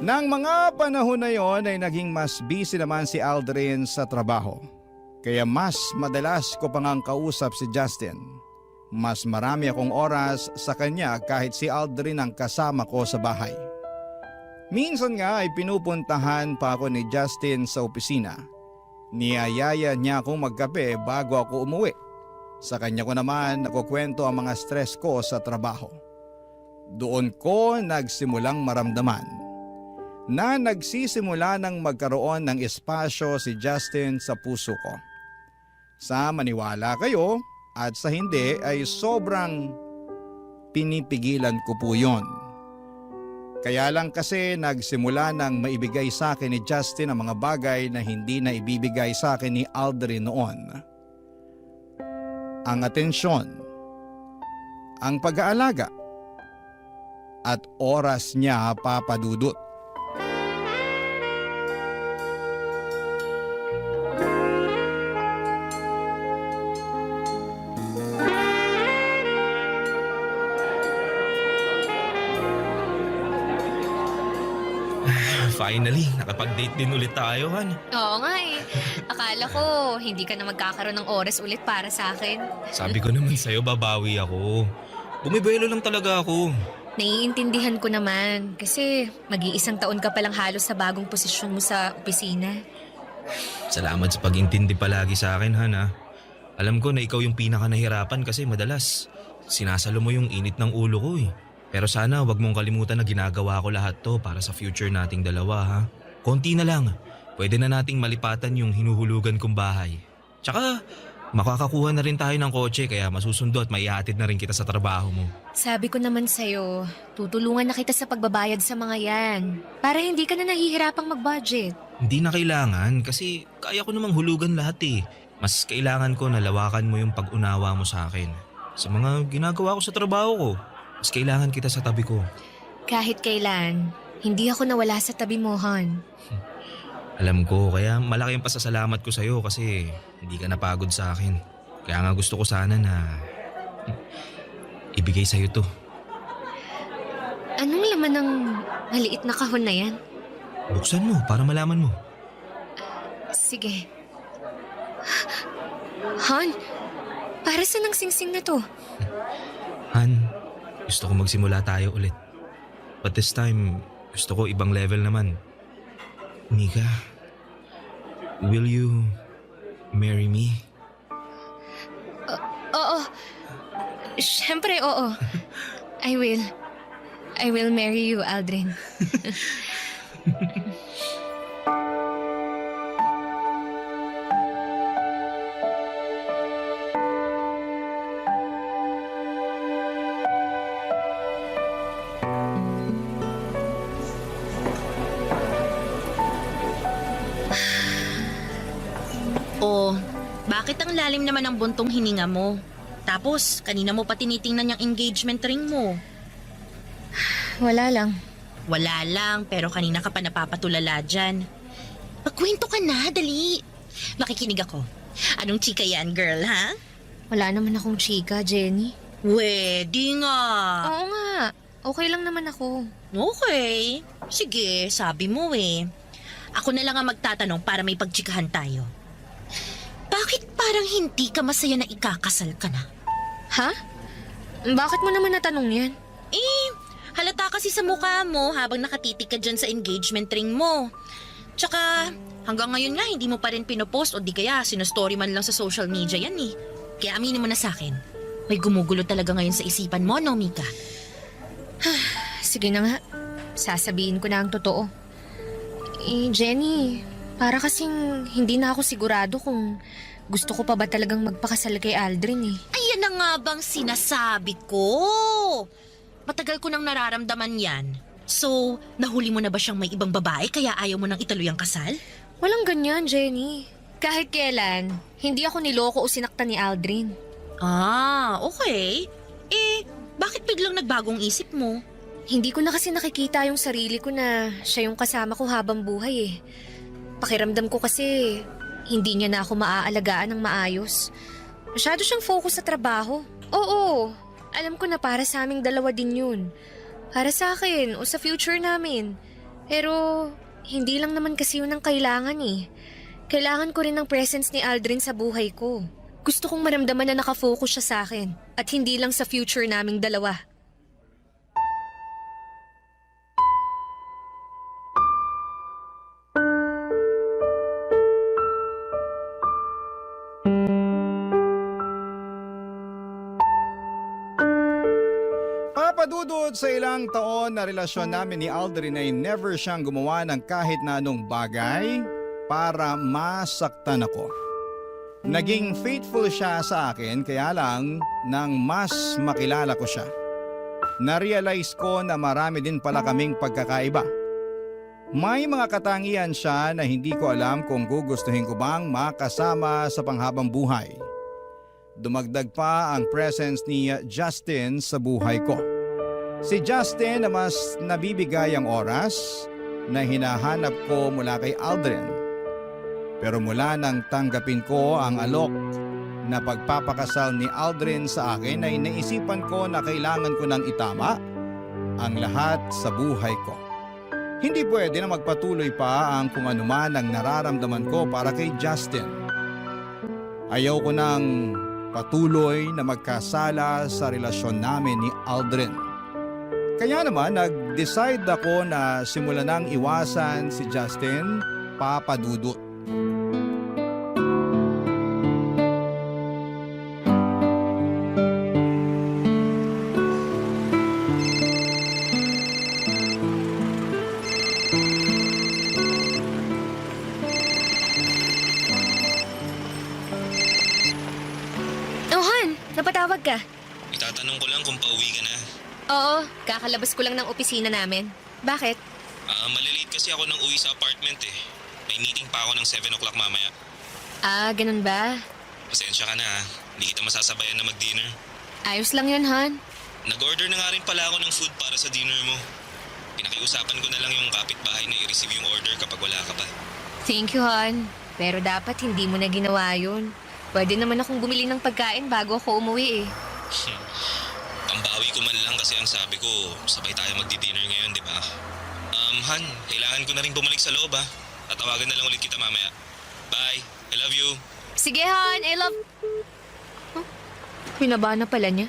Nang mga panahon na yon ay naging mas busy naman si Aldrin sa trabaho. Kaya mas madalas ko pang ang kausap si Justin. Mas marami akong oras sa kanya kahit si Aldrin ang kasama ko sa bahay. Minsan nga ay pinupuntahan pa ako ni Justin sa opisina. Niyayaya niya akong magkape bago ako umuwi. Sa kanya ko naman nakukwento ang mga stress ko sa trabaho. Doon ko nagsimulang maramdaman na nagsisimula ng magkaroon ng espasyo si Justin sa puso ko. Sa maniwala kayo at sa hindi ay sobrang pinipigilan ko po yon. Kaya lang kasi nagsimula ng maibigay sa akin ni Justin ang mga bagay na hindi na ibibigay sa akin ni Aldrin noon. Ang atensyon, ang pag-aalaga, at oras niya, Papa Dudut. Finally, nakapag-date din ulit tayo, Han. Oo nga eh. Akala ko hindi ka na magkakaroon ng oras ulit para sa akin. Sabi ko naman sa'yo, babawi ako. Bumibelo lang talaga ako. Naiintindihan ko naman kasi mag-iisang taon ka palang halos sa bagong posisyon mo sa opisina. Salamat sa pag-intindi palagi sa akin, Han, ha. Alam ko na ikaw yung pinaka nahirapan kasi madalas sinasalo mo yung init ng ulo ko eh. Pero sana wag mong kalimutan na ginagawa ko lahat to para sa future nating dalawa, ha. Konti na lang. Pwede na nating malipatan yung hinuhulugan kong bahay. Tsaka makakakuha na rin tayo ng kotse kaya masusundo at maihatid na rin kita sa trabaho mo. Sabi ko naman sa'yo, tutulungan na kita sa pagbabayad sa mga yan. Para hindi ka na nahihirapang mag-budget. Hindi na kailangan kasi kaya ko namang hulugan lahat eh. Mas kailangan ko na lawakan mo yung pag-unawa mo sa akin. Sa mga ginagawa ko sa trabaho ko. Mas kailangan kita sa tabi ko. Kahit kailan, hindi ako nawala sa tabi mo, Han. Alam ko, kaya malaki ang pasasalamat ko sa'yo kasi hindi ka napagod sa akin. Kaya nga gusto ko sana na ibigay sa'yo to. Anong laman ng maliit na kahon na yan? Buksan mo para malaman mo. Sige. Han, para saan ang singsing na to? Han, gusto ko magsimula tayo ulit. But this time, gusto ko ibang level naman. Mika, will you marry me? Oo. Siyempre, oo. I will. I will marry you, Aldrin. Bakit ang lalim naman ang buntong hininga mo? Tapos, kanina mo pa tinitingnan yung engagement ring mo. Wala lang. Wala lang, pero kanina ka pa napapatulala dyan. Magkwento ka na, dali. Makikinig ako. Anong chika yan, girl, ha? Wala naman akong chika, Jenny. Di nga. Oo nga. Okay lang naman ako. Okay. Sige, sabi mo eh. Ako na lang ang magtatanong para may pagchikahan tayo. Bakit parang hindi ka masaya na ikakasal ka na? Ha? Bakit mo naman natanong yan? Halata kasi sa mukha mo habang nakatitig ka dyan sa engagement ring mo. Tsaka, hanggang ngayon nga hindi mo pa rin pinopost o di kaya sinostory man lang sa social media yan eh. Kaya aminin mo na sa akin, may gumugulo talaga ngayon sa isipan mo, no, Mika? Sige na nga. Sasabihin ko na ang totoo. Jenny, para kasing hindi na ako sigurado kung gusto ko pa ba talagang magpakasal kay Aldrin eh. Ayan na nga bang sinasabi ko? Matagal ko nang nararamdaman yan. So, nahuli mo na ba siyang may ibang babae kaya ayaw mo nang ituloy ang kasal? Walang ganyan, Jenny. Kahit kailan, hindi ako niloko o sinaktan ni Aldrin. Okay. Bakit biglang nagbagong isip mo? Hindi ko na kasi nakikita yung sarili ko na siya yung kasama ko habang buhay eh. Pakiramdam ko kasi hindi niya na ako maaalagaan ng maayos. Masyado siyang focus sa trabaho. Oo, alam ko na para sa aming dalawa din yun. Para sa akin o sa future namin. Pero hindi lang naman kasi yun ang kailangan eh. Kailangan ko rin ng presence ni Aldrin sa buhay ko. Gusto kong maramdaman na nakafocus siya sa akin at hindi lang sa future naming dalawa. Papadudod sa ilang taon na relasyon namin ni Aldrin ay never siyang gumawa ng kahit na anong bagay para masaktan ako. Naging faithful siya sa akin kaya lang nang mas makilala ko siya. Na-realize ko na marami din pala kaming pagkakaiba. May mga katangian siya na hindi ko alam kung gugustuhin ko bang makasama sa panghabang buhay. Dumagdag pa ang presence ni Justin sa buhay ko. Si Justin na mas nabibigay ang oras na hinahanap ko mula kay Aldrin. Pero mula nang tanggapin ko ang alok na pagpapakasal ni Aldrin sa akin ay naisipan ko na kailangan ko nang itama ang lahat sa buhay ko. Hindi pwede na magpatuloy pa ang kung anuman ang nararamdaman ko para kay Justin. Ayaw ko nang patuloy na magkasala sa relasyon namin ni Aldrin. Kaya naman nag-decide ako na simulan nang iwasan si Justin, Papa Dudut. Napatawag ka? Itatanong ko lang kung pauwi ka na. Oo, kakalabas ko lang ng opisina namin. Bakit? Malilate kasi ako nang uwi sa apartment eh. May meeting pa ako ng 7 o'clock mamaya. Ganun ba? Pasensya ka na ha. Hindi kita masasabayan na mag-dinner. Ayos lang yun, Han. Nag-order na nga rin pala ako ng food para sa dinner mo. Pinakiusapan ko na lang yung kapitbahay na i-receive yung order kapag wala ka pa. Thank you, Han. Pero dapat hindi mo na ginawa yun. Pwede naman akong bumili ng pagkain bago ako umuwi eh. Pambawi ko man lang kasi ang sabi ko, sabay tayo magdi-dinner ngayon, di ba? Han, kailangan ko na rin bumalik sa loob ha. Tatawagan na lang ulit kita mamaya. Bye, I love you. Sige, Han, I love... Huh? Pinaba na pala niya.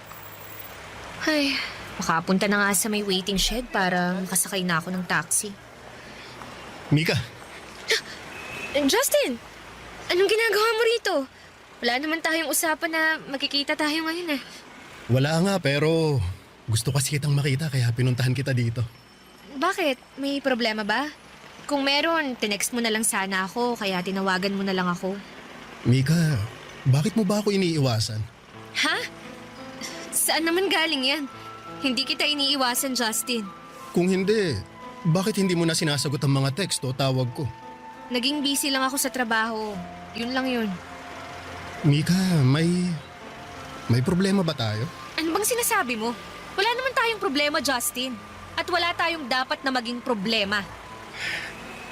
Ay, makapunta na nga sa may waiting shed para makasakay na ako ng taxi. Mika! Justin! Anong ginagawa mo rito? Wala naman tayong usapan na magkikita tayo ngayon eh. Wala nga pero gusto kasi kitang makita kaya pinuntahan kita dito. Bakit? May problema ba? Kung meron, tinext mo na lang sana ako kaya tinawagan mo na lang ako. Mika, bakit mo ba ako iniiwasan? Ha? Saan naman galing yan? Hindi kita iniiwasan, Justin. Kung hindi, bakit hindi mo na sinasagot ang mga text o tawag ko? Naging busy lang ako sa trabaho. Yun lang yun. Mika, may problema ba tayo? Ano bang sinasabi mo? Wala naman tayong problema, Justin. At wala tayong dapat na maging problema.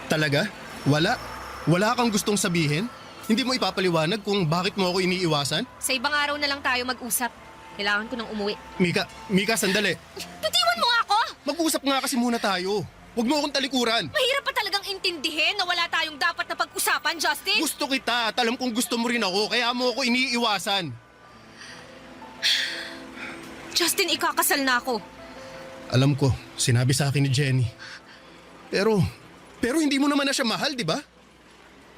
Talaga? Wala? Wala kang gustong sabihin? Hindi mo ipapaliwanag kung bakit mo ako iniiwasan? Sa ibang araw na lang tayo mag-usap. Kailangan ko nang umuwi. Mika, sandali. Bitiwan mo nga ako! Mag-usap nga kasi muna tayo. Huwag mo akong talikuran. Mahirap pa talagang intindihin na wala tayong dapat na pag-usapan, Justin. Gusto kita at alam kong gusto mo rin ako, kaya mo ako iniiwasan. Justin, ikakasal na ako. Alam ko, sinabi sa akin ni Jenny. Pero hindi mo naman na siya mahal, di ba?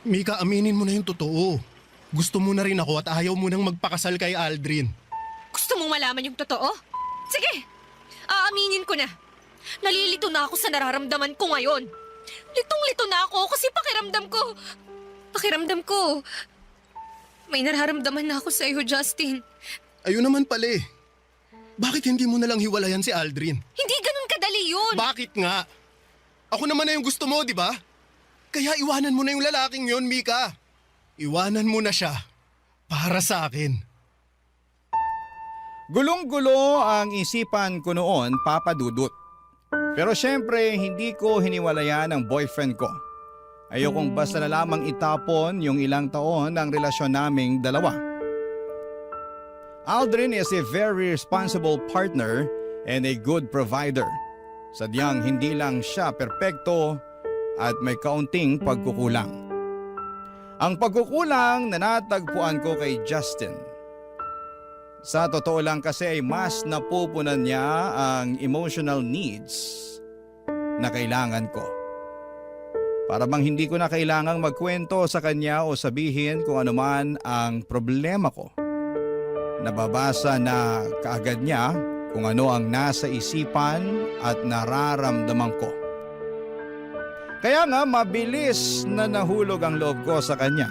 Mika, aminin mo na yung totoo. Gusto mo na rin ako at ayaw mo nang magpakasal kay Aldrin. Gusto mong malaman yung totoo? Sige, aaminin ko na. Nalilito na ako sa nararamdaman ko ngayon. Litong-lito na ako kasi pakiramdam ko, may nararamdaman na ako sa iyo, Justin. Ayun naman pala eh. Bakit hindi mo na lang hiwalayan si Aldrin? Hindi ganun kadali yun. Bakit nga? Ako naman na yung gusto mo, di ba? Kaya iwanan mo na yung lalaking yon, Mika. Iwanan mo na siya. Para sa akin. Gulong-gulo ang isipan ko noon, Papa Dudut. Pero syempre, hindi ko hiniwalayan ang boyfriend ko. Ayokong basta na lamang itapon yung ilang taon ng relasyon naming dalawa. Aldrin is a very responsible partner and a good provider. Sadyang hindi lang siya perpekto at may kaunting pagkukulang. Ang pagkukulang na natagpuan ko kay Justin. Sa totoo lang kasi ay mas napupunan niya ang emotional needs na kailangan ko. Para bang hindi ko na kailangang magkwento sa kanya o sabihin kung ano man ang problema ko. Nababasa na kaagad niya kung ano ang nasa isipan at nararamdaman ko. Kaya nga mabilis na nahulog ang loob ko sa kanya.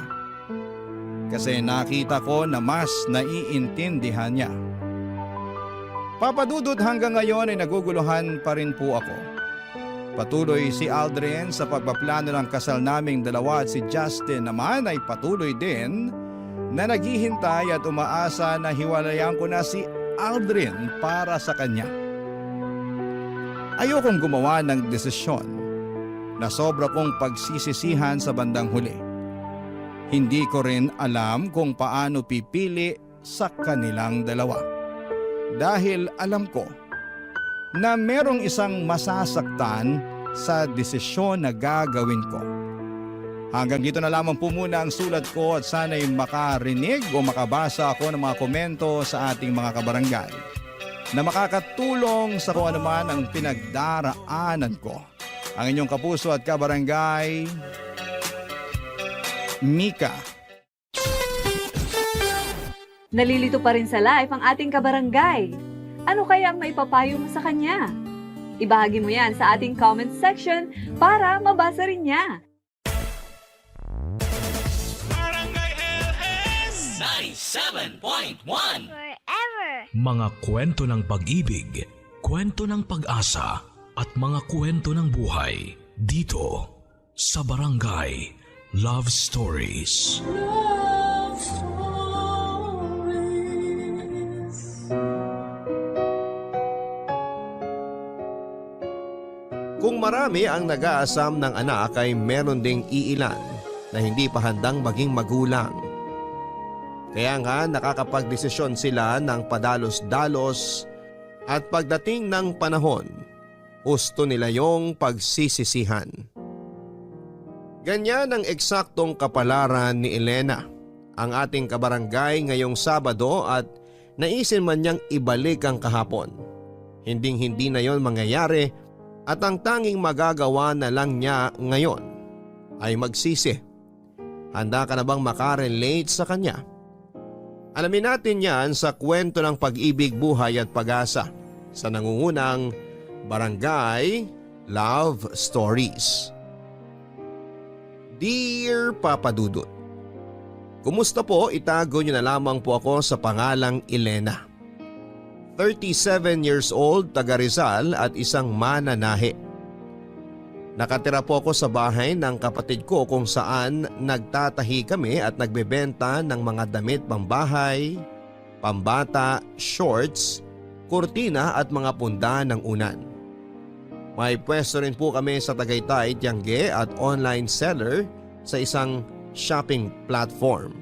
Kasi nakita ko na mas naiintindihan niya. Papadudod hanggang ngayon ay naguguluhan pa rin po ako. Patuloy si Aldrin sa pagpaplano ng kasal naming dalawa at si Justin naman ay patuloy din na naghihintay at umaasa na hiwalayan ko na si Aldrin para sa kanya. Ayokong gumawa ng desisyon na sobra kong pagsisisihan sa bandang huli. Hindi ko rin alam kung paano pipili sa kanilang dalawa. Dahil alam ko na merong isang masasaktan sa desisyon na gagawin ko. Hanggang dito na lamang po muna ang sulat ko at sana'y makarinig o makabasa ako ng mga komento sa ating mga kabarangay na makakatulong sa kung ano man ang pinagdaraanan ko. Ang inyong kapuso at kabarangay, Mika. Nalilito pa rin sa life ang ating kabarangay. Ano kaya ang maipapayo mo sa kanya? Ibahagi mo yan sa ating comment section para mabasa rin niya. Barangay LS 97.1 Mga kwento ng pag-ibig, kwento ng pag-asa at mga kwento ng buhay dito sa Barangay Love Stories. Love Stories. Kung marami ang nag-aasam ng anak ay meron ding iilan na hindi pa handang maging magulang. Kaya nga nakakapagdesisyon sila ng padalos-dalos at pagdating ng panahon, gusto nila yung pagsisisihan. Ganyan ang eksaktong kapalaran ni Elena, ang ating kabarangay ngayong Sabado at naisin man niyang ibalik ang kahapon. Hinding-hindi na yon mangyayari at ang tanging magagawa na lang niya ngayon ay magsisi. Handa ka na bang makarelate sa kanya? Alamin natin yan sa kwento ng pag-ibig, buhay at pag-asa sa nangungunang Barangay Love Stories. Dear Papa Dudut, kumusta po? Itago niyo na lamang po ako sa pangalang Elena. 37 years old, taga Rizal at isang mananahe. Nakatira po ako sa bahay ng kapatid ko kung saan nagtatahi kami at nagbebenta ng mga damit pambahay, pambata, shorts, kurtina at mga punda ng unan. May pwesto rin po kami sa Tagaytay, Tiangge at online seller sa isang shopping platform.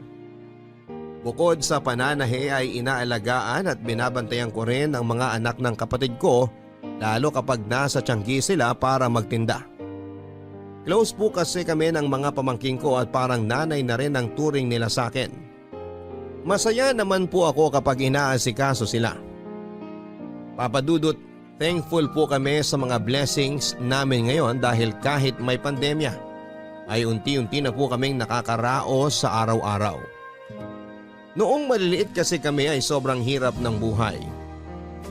Bukod sa pananahe ay inaalagaan at binabantayan ko rin ang mga anak ng kapatid ko lalo kapag nasa Tiangge sila para magtinda. Close po kasi kami ng mga pamangking ko at parang nanay na rin ang turing nila sa akin. Masaya naman po ako kapag inaasikaso sila. Papa Dudut, thankful po kami sa mga blessings namin ngayon dahil kahit may pandemya ay unti-unti na po kaming nakakaraos sa araw-araw. Noong maliliit kasi kami ay sobrang hirap ng buhay.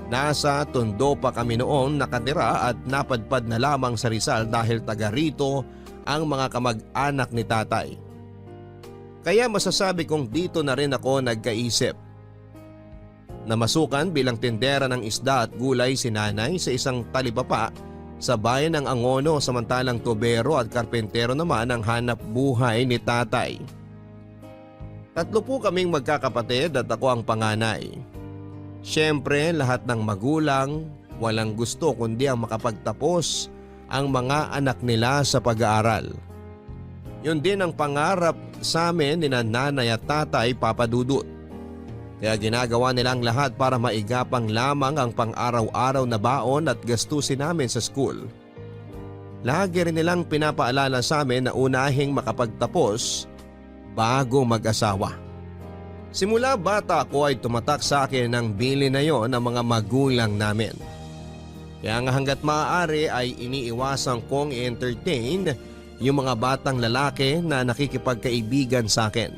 Nasa Tondo pa kami noon nakatira at napadpad na lamang sa Rizal dahil taga rito ang mga kamag-anak ni tatay. Kaya masasabi kong dito na rin ako nagkaisip. Namasukan bilang tindera ng isda at gulay si nanay sa isang talipapa sa bayan ng Angono samantalang tubero at karpentero naman ang hanap buhay ni tatay. 3 po kaming magkakapatid at ako ang panganay. Siyempre lahat ng magulang walang gusto kundi ang makapagtapos ang mga anak nila sa pag-aaral. Yun din ang pangarap sa amin ni nanay at tatay, Papa Dudut. Kaya ginagawa nilang lahat para maigapang lamang ang pang-araw-araw na baon at gastusin namin sa school. Lagi rin nilang pinapaalala sa amin na unahing makapagtapos bago mag-asawa. Simula bata ako ay tumatak sa akin ang bili na yon ng mga magulang namin. Kaya nga hanggat maaari ay iniiwasan kong i-entertain yung mga batang lalaki na nakikipagkaibigan sa akin.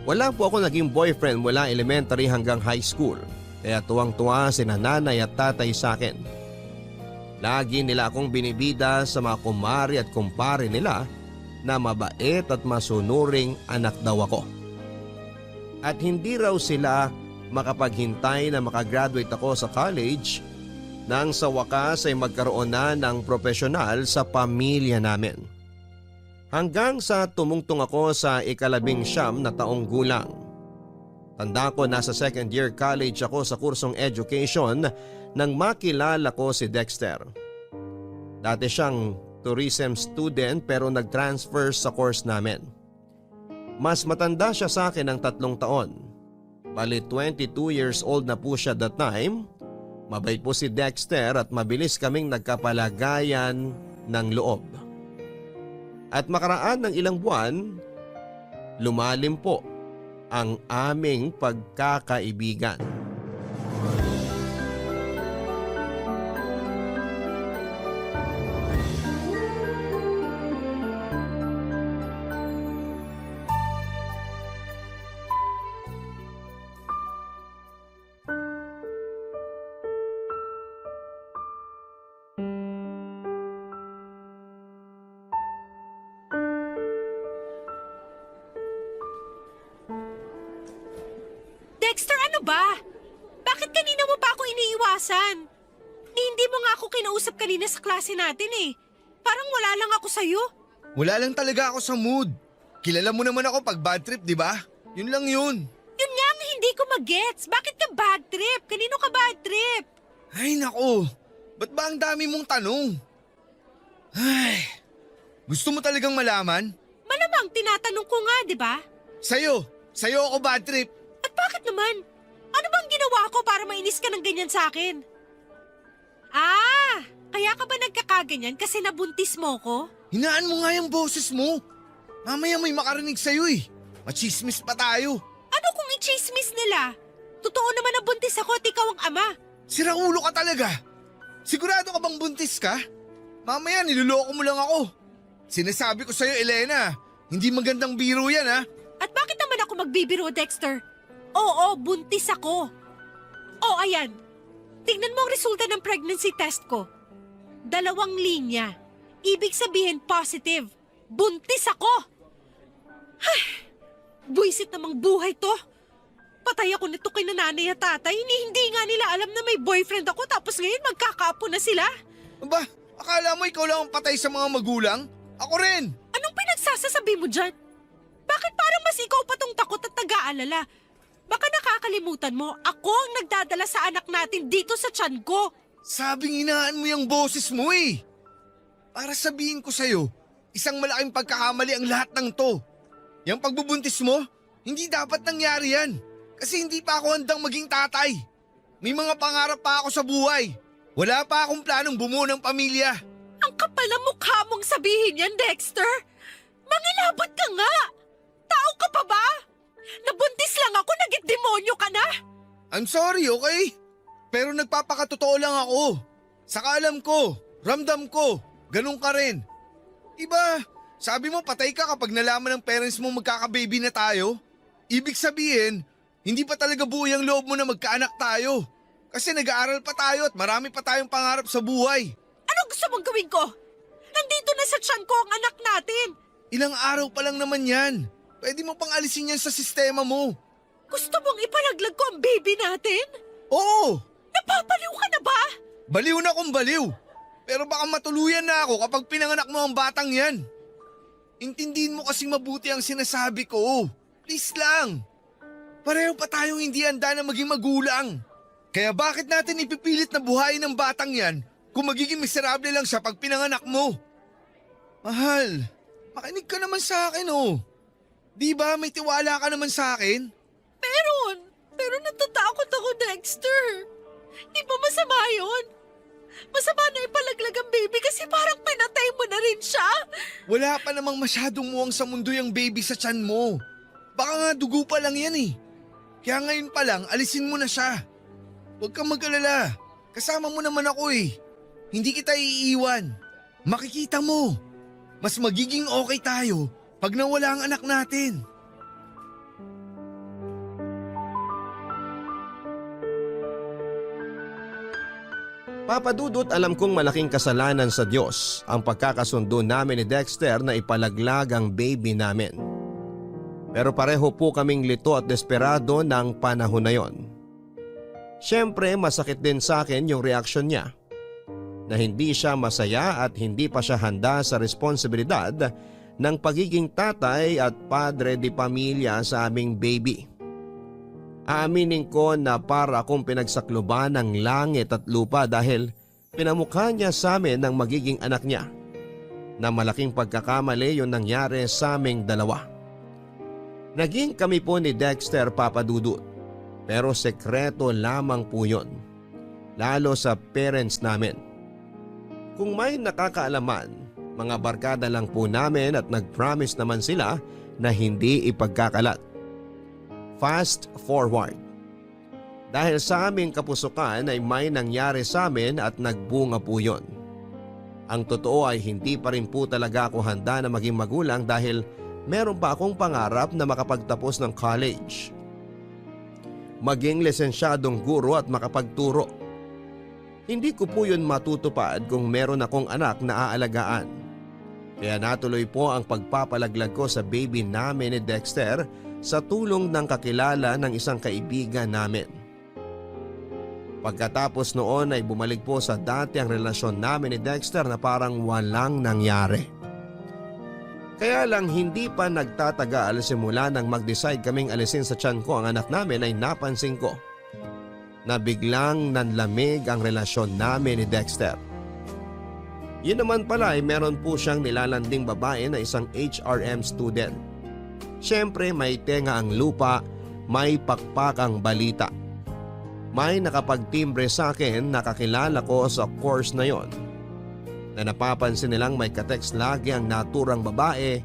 Wala po ako naging boyfriend mula elementary hanggang high school, kaya tuwang-tuwa si nanay at tatay sa akin. Lagi nila akong binibida sa mga kumari at kumpare nila na mabait at masunuring anak daw ako. At hindi raw sila makapaghintay na makagraduate ako sa college nang sa wakas ay magkaroon na ng profesional sa pamilya namin. Hanggang sa tumungtong ako sa 19 na taong gulang. Tanda ko nasa 2nd year college ako sa kursong education nang makilala ko si Dexter. Dati siyang tourism student pero nag-transfer sa course namin. Mas matanda siya sa akin ng 3 taon. Bali 22 years old na po siya that time. Mabait po si Dexter at mabilis kaming nagkapalagayan ng loob. At makaraan ng ilang buwan, lumalim po ang aming pagkakaibigan. Dexter, ano ba? Bakit kanina mo pa ako iniiwasan? Hindi mo nga ako kinausap kanina sa klase natin eh. Parang wala lang ako sa'yo. Wala lang talaga ako sa mood. Kilala mo naman ako pag bad trip, di ba? Yun lang yun. Yun nga ang hindi ko magets. Bakit ka bad trip? Kanino ka bad trip? Ay nako, ba't ba ang dami mong tanong? Ay, gusto mo talagang malaman? Malamang tinatanong ko nga, di ba? Sa'yo ako bad trip. At bakit naman? Ano bang ginawa ko para mainis ka ng ganyan sa akin? Ah, kaya ka ba nagkakaganyan kasi nabuntis mo ko? Hinaan mo nga yung boses mo. Mamaya may makarinig sa'yo eh. Machismis pa tayo. Ano kung i-chismis nila? Totoo naman na buntis ako at ikaw ang ama. Sira ulo ka talaga. Sigurado ka bang buntis ka? Mamaya niloloko mo lang ako. Sinasabi ko sa'yo, Elena, hindi magandang biro yan ha. At bakit naman ako magbibiro, Dexter? Oo, buntis ako. Oh, ayan. Tingnan mo ang resulta ng pregnancy test ko. 2 linya. Ibig sabihin positive. Buntis ako. Ay, buwisit namang buhay to. Patay ako nito kay nanay at tatay. Hindi nga nila alam na may boyfriend ako tapos ngayon magkakaapo na sila. Aba, Akala mo ikaw lang ang patay sa mga magulang? Ako rin! Anong pinagsasasabi mo dyan? Bakit parang mas ikaw pa tong takot at nag-aalala? Baka nakakalimutan mo, ako ang nagdadala sa anak natin dito sa tiyan ko. Sabing hinaan mo yung boses mo eh. Para sabihin ko sa'yo, isang malaking pagkakamali ang lahat ng to. Yung pagbubuntis mo, hindi dapat nangyari yan. Kasi hindi pa ako handang maging tatay. May mga pangarap pa ako sa buhay. Wala pa akong planong bumuo ng pamilya. Ang kapal na mukha mong sabihin yan, Dexter. Mangilabot ka nga. Tao ka pa ba? Nabuntis lang ako, naging demonyo ka na. I'm sorry, okay? Pero nagpapakatotoo lang ako. Saka alam ko, ramdam ko, ganun ka rin. Iba, sabi mo patay ka kapag nalaman ng parents mo magkaka-baby na tayo. Ibig sabihin, hindi pa talaga buo yung loob mo na magkaanak tayo. Kasi nag-aaral pa tayo at marami pa tayong pangarap sa buhay. Ano gusto mong gawin ko? Nandito na sa tiyan ko ang anak natin. Ilang araw pa lang naman yan. Pwede mo pang alisin yan sa sistema mo. Gusto mong ipalaglag ko ang baby natin? Oo! Napapaliw ka na ba? Baliw na kung baliw. Pero baka matuluyan na ako kapag pinanganak mo ang batang yan. Intindihin mo kasing mabuti ang sinasabi ko. Please lang. Pareho pa tayong hindi handa na maging magulang. Kaya bakit natin ipipilit na buhayin ng batang yan kung magiging miserable lang siya pag pinanganak mo? Mahal, makinig ka naman sa akin oh. Di ba may tiwala ka naman sa akin? Pero natatakot ako, Dexter. Di ba masama yun? Masama na ipalaglag ang baby kasi parang pinatay mo na rin siya. Wala pa namang masyadong muwang sa mundo yung baby sa tiyan mo. Baka nga dugo pa lang yan eh. Kaya ngayon pa lang, alisin mo na siya. Huwag kang mag-alala. Kasama mo naman ako eh. Hindi kita iiwan. Makikita mo. Mas magiging okay tayo pag nawala ang anak natin. Papa Dudut, alam kong malaking kasalanan sa Diyos ang pagkakasundo namin ni Dexter na ipalaglag ang baby namin. Pero pareho po kaming lito at desperado ng panahon na yon. Siyempre masakit din sa akin yung reaksyon niya na hindi siya masaya at hindi pa siya handa sa responsibilidad ng pagiging tatay at padre de pamilya sa aming baby. Aaminin ko na para akong pinagsakluban ng langit at lupa dahil pinamukha niya sa amin ng magiging anak niya na malaking pagkakamali yung nangyari sa aming dalawa. Naging kami po ni Dexter, Papa Dudut, pero sekreto lamang po yun, lalo sa parents namin. Kung may nakakaalaman, mga barkada lang po namin at nag-promise naman sila na hindi ipagkakalat. Fast forward. Dahil sa aming kapusukan ay may nangyari sa amin at nagbunga po yun. Ang totoo ay hindi pa rin po talaga ako handa na maging magulang dahil meron pa akong pangarap na makapagtapos ng college. Maging lisensyadong guro at makapagturo. Hindi ko po yun matutupad kung meron akong anak na aalagaan. Kaya natuloy po ang pagpapalaglag ko sa baby namin ni Dexter sa tulong ng kakilala ng isang kaibigan namin. Pagkatapos noon ay bumalik po sa dati ang relasyon namin ni Dexter na parang walang nangyari. Kaya lang hindi pa nagtatagal simula nang mag-decide kaming alisin sa tiyan ko ang anak namin ay napansin ko na biglang nanlamig ang relasyon namin ni Dexter. Yun naman pala ay meron po siyang nilalanding babae na isang HRM student. Siyempre may tenga ang lupa, may pakpak ang balita. May nakapagtimbre sa akin na kakilala ko sa course na yon. Na napapansin nilang may katext lagi ang naturang babae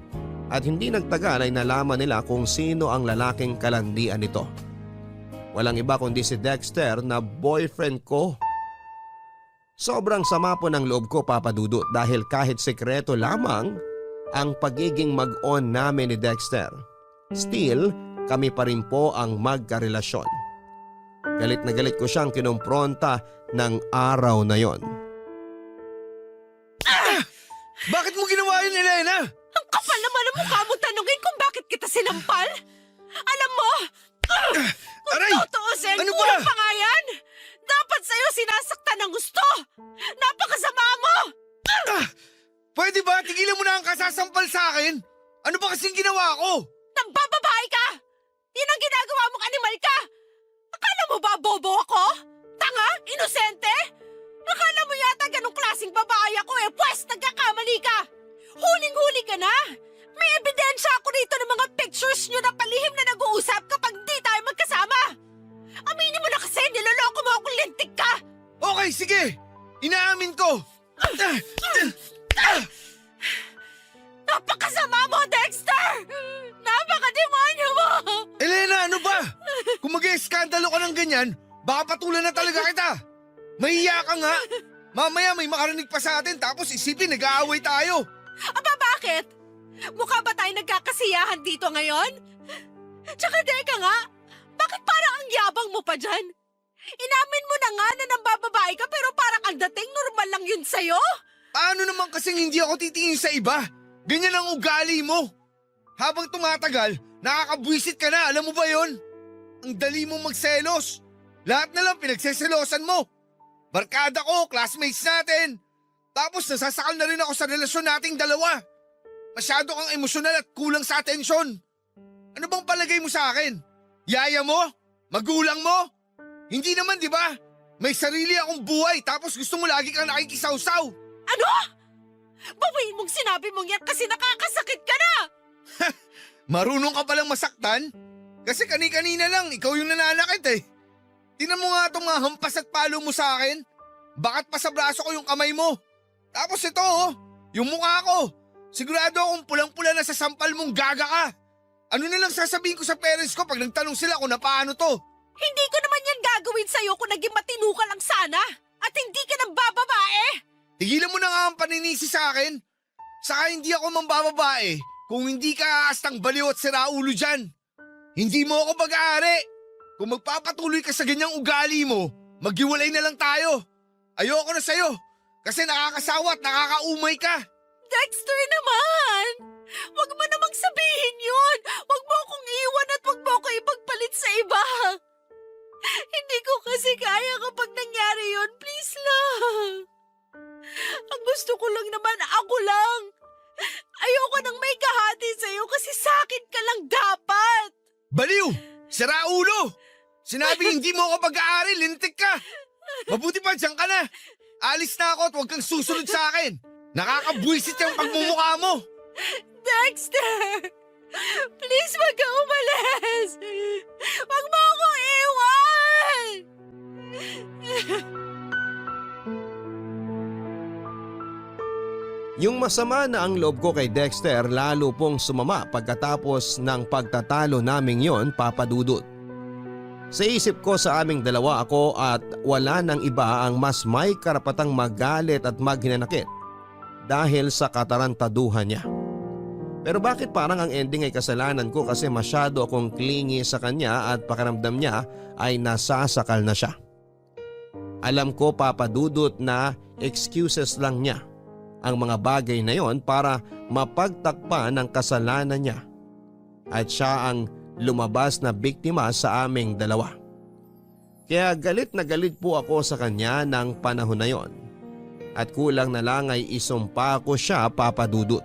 at hindi nagtagal ay nalaman nila kung sino ang lalaking kalandian nito. Walang iba kundi si Dexter na boyfriend ko. Sobrang sama po ng loob ko, Papa Dudut, dahil kahit sekreto lamang ang pagiging mag-on namin ni Dexter, still kami pa rin po ang magkarelasyon. Galit na galit ko siyang kinumpronta ng araw na yon. Bakit mo ginawa yun, Elena? Ang kapal naman ang mukha mo tanungin kung bakit kita sinampal. Alam mo, kung Aray! tutuusin, Ano kulang ba? pa nga yan. Dapat sa'yo sinasaktan ng gusto. Napakasama mo. Pwede ba? Tigilan mo na ang kasasampal sa akin. Ano ba kasing ginawa ko? Nambababae ka! Yan ang ginagawa mong animal ka! Akala mo ba bobo ako? Tanga? Inosente? Akala mo yata ganong klaseng babae ako pwes nagkakamali ka! Huling-huli ka na! May ebidensya ako dito ng mga pictures nyo na palihim na nag-uusap kapag di tayo magkasama! Aminin mo na kasi, niloloko mo akong lintik ka! Okay, sige! Inaamin ko! Napakasama mo, Dexter! Napakademonyo mo! Elena, ano ba? Kung mag-eskandalo ka ng ganyan, baka patulan na talaga kita! Mahiya ka nga! Mamaya may makarinig pa sa atin tapos isipin nag-aaway tayo! Aba, bakit? Mukha ba tayo nagkakasiyahan dito ngayon? Tsaka teka nga, bakit parang ang yabang mo pa dyan? Inamin mo na nga na nambababae ka pero parang ang dating normal lang yun sa'yo? Paano naman kasing hindi ako titingin sa iba? Ganyan ang ugali mo. Habang tumatagal, nakakabwisit ka na, alam mo ba yon? Ang dali mong magselos. Lahat na lang pinagseselosan mo. Barkada ko, classmates natin. Tapos nasasakal na rin ako sa relasyon nating dalawa. Masyado kang emosyonal at kulang sa atensyon. Ano bang palagay mo sa akin? Yaya mo? Magulang mo? Hindi naman, di ba? May sarili akong buhay tapos gusto mo lagi kang nakikisawsaw. Ano? Bawiin mong sinabi mong yan kasi nakakasakit ka na! Marunong ka palang masaktan? Kasi kani-kanina lang, ikaw yung nananakit eh. Tinan mo nga itong mga hampas at palo mo sa akin. Bakat pa sa braso ko yung kamay mo. Tapos ito yung mukha ko. Sigurado akong pulang-pula na sa sampal mong gaga ka. Ano na lang sasabihin ko sa parents ko pag nagtanong sila kung na paano to? Hindi ko naman yan gagawin sa'yo kung naging matino ka lang sana. At hindi ka nang bababae. Tigilan mo na nga ang paninisi sa akin. Saka hindi ako mambababae kung hindi ka aastang baliw at siraulo dyan. Hindi mo ako pag-aari. Kung magpapatuloy ka sa ganyang ugali mo, maghiwalay na lang tayo. Ayoko na sa'yo kasi nakakasawa at nakakaumay ka. Dexter naman! Huwag mo namang sabihin yun! Huwag mo akong iwan at huwag mo ako ipagpalit sa iba! Hindi ko kasi kaya kapag nangyari yun, please lang! Ang gusto ko lang naman, ako lang! Ayoko nang may kahati sa'yo kasi sakit ka lang dapat! Baliw! Siraulo! Sinabing hindi mo ako pag-aari, lintik ka! Mabuti pa, dyan ka na! Alis na ako at huwag kang susunod sa akin! Nakakabwisit yung pagmumukha mo! Dexter! Please, wag ka umalis! Wag mo akong iwan! Yung masama na ang loob ko kay Dexter lalo pong sumama pagkatapos ng pagtatalo naming yon, Papa Dudut. Sa isip ko sa aming dalawa ako at wala nang iba ang mas may karapatang magalit at maghinanakit dahil sa katarantaduhan niya. Pero bakit parang ang ending ay kasalanan ko kasi masyado akong clingy sa kanya at pakiramdam niya ay nasasakal na siya. Alam ko, Papa Dudut, na excuses lang niya ang mga bagay na yon para mapagtakpan ang kasalanan niya. At siya ang lumabas na biktima sa aming dalawa. Kaya galit na galit po ako sa kanya ng panahon na yon. At kulang na lang ay isumpa ko siya, Papa Dudut.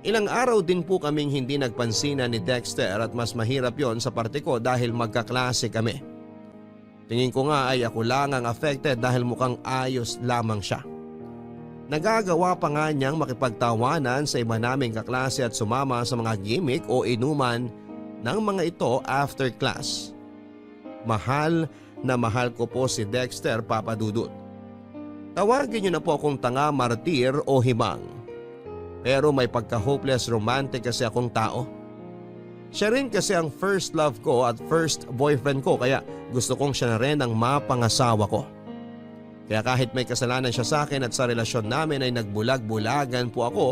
Ilang araw din po kaming hindi nagpansinan ni Dexter at mas mahirap yon sa parte ko dahil magkaklase kami. Tingin ko nga ay ako lang ang affected dahil mukhang ayos lamang siya. Nagagawa pa nga niyang makipagtawanan sa iba naming kaklase at sumama sa mga gimmick o inuman ng mga ito after class. Mahal na mahal ko po si Dexter, Papa Dudut. Tawagin niyo na po akong tanga, martir o hibang. Pero may pagka-hopeless romantic kasi akong tao. Siya rin kasi ang first love ko at first boyfriend ko kaya gusto kong siya na rin ang mapangasawa ko. Kaya kahit may kasalanan siya sa akin at sa relasyon namin ay nagbulag-bulagan po ako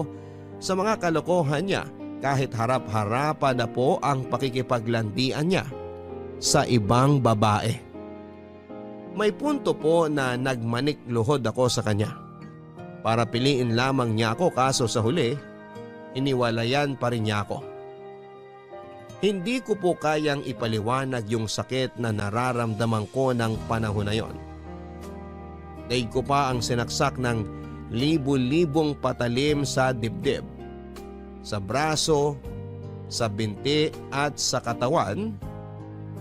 sa mga kalokohan niya kahit harap-harapan na po ang pakikipaglandian niya sa ibang babae. May punto po na nagmanik-luhod ako sa kanya. Para piliin lamang niya ako kaso sa huli, iniwalayan pa rin niya ako. Hindi ko po kayang ipaliwanag yung sakit na nararamdaman ko ng panahon na yon. Daig ko pa ang sinaksak ng libu-libong patalim sa dibdib, sa braso, sa binti at sa katawan,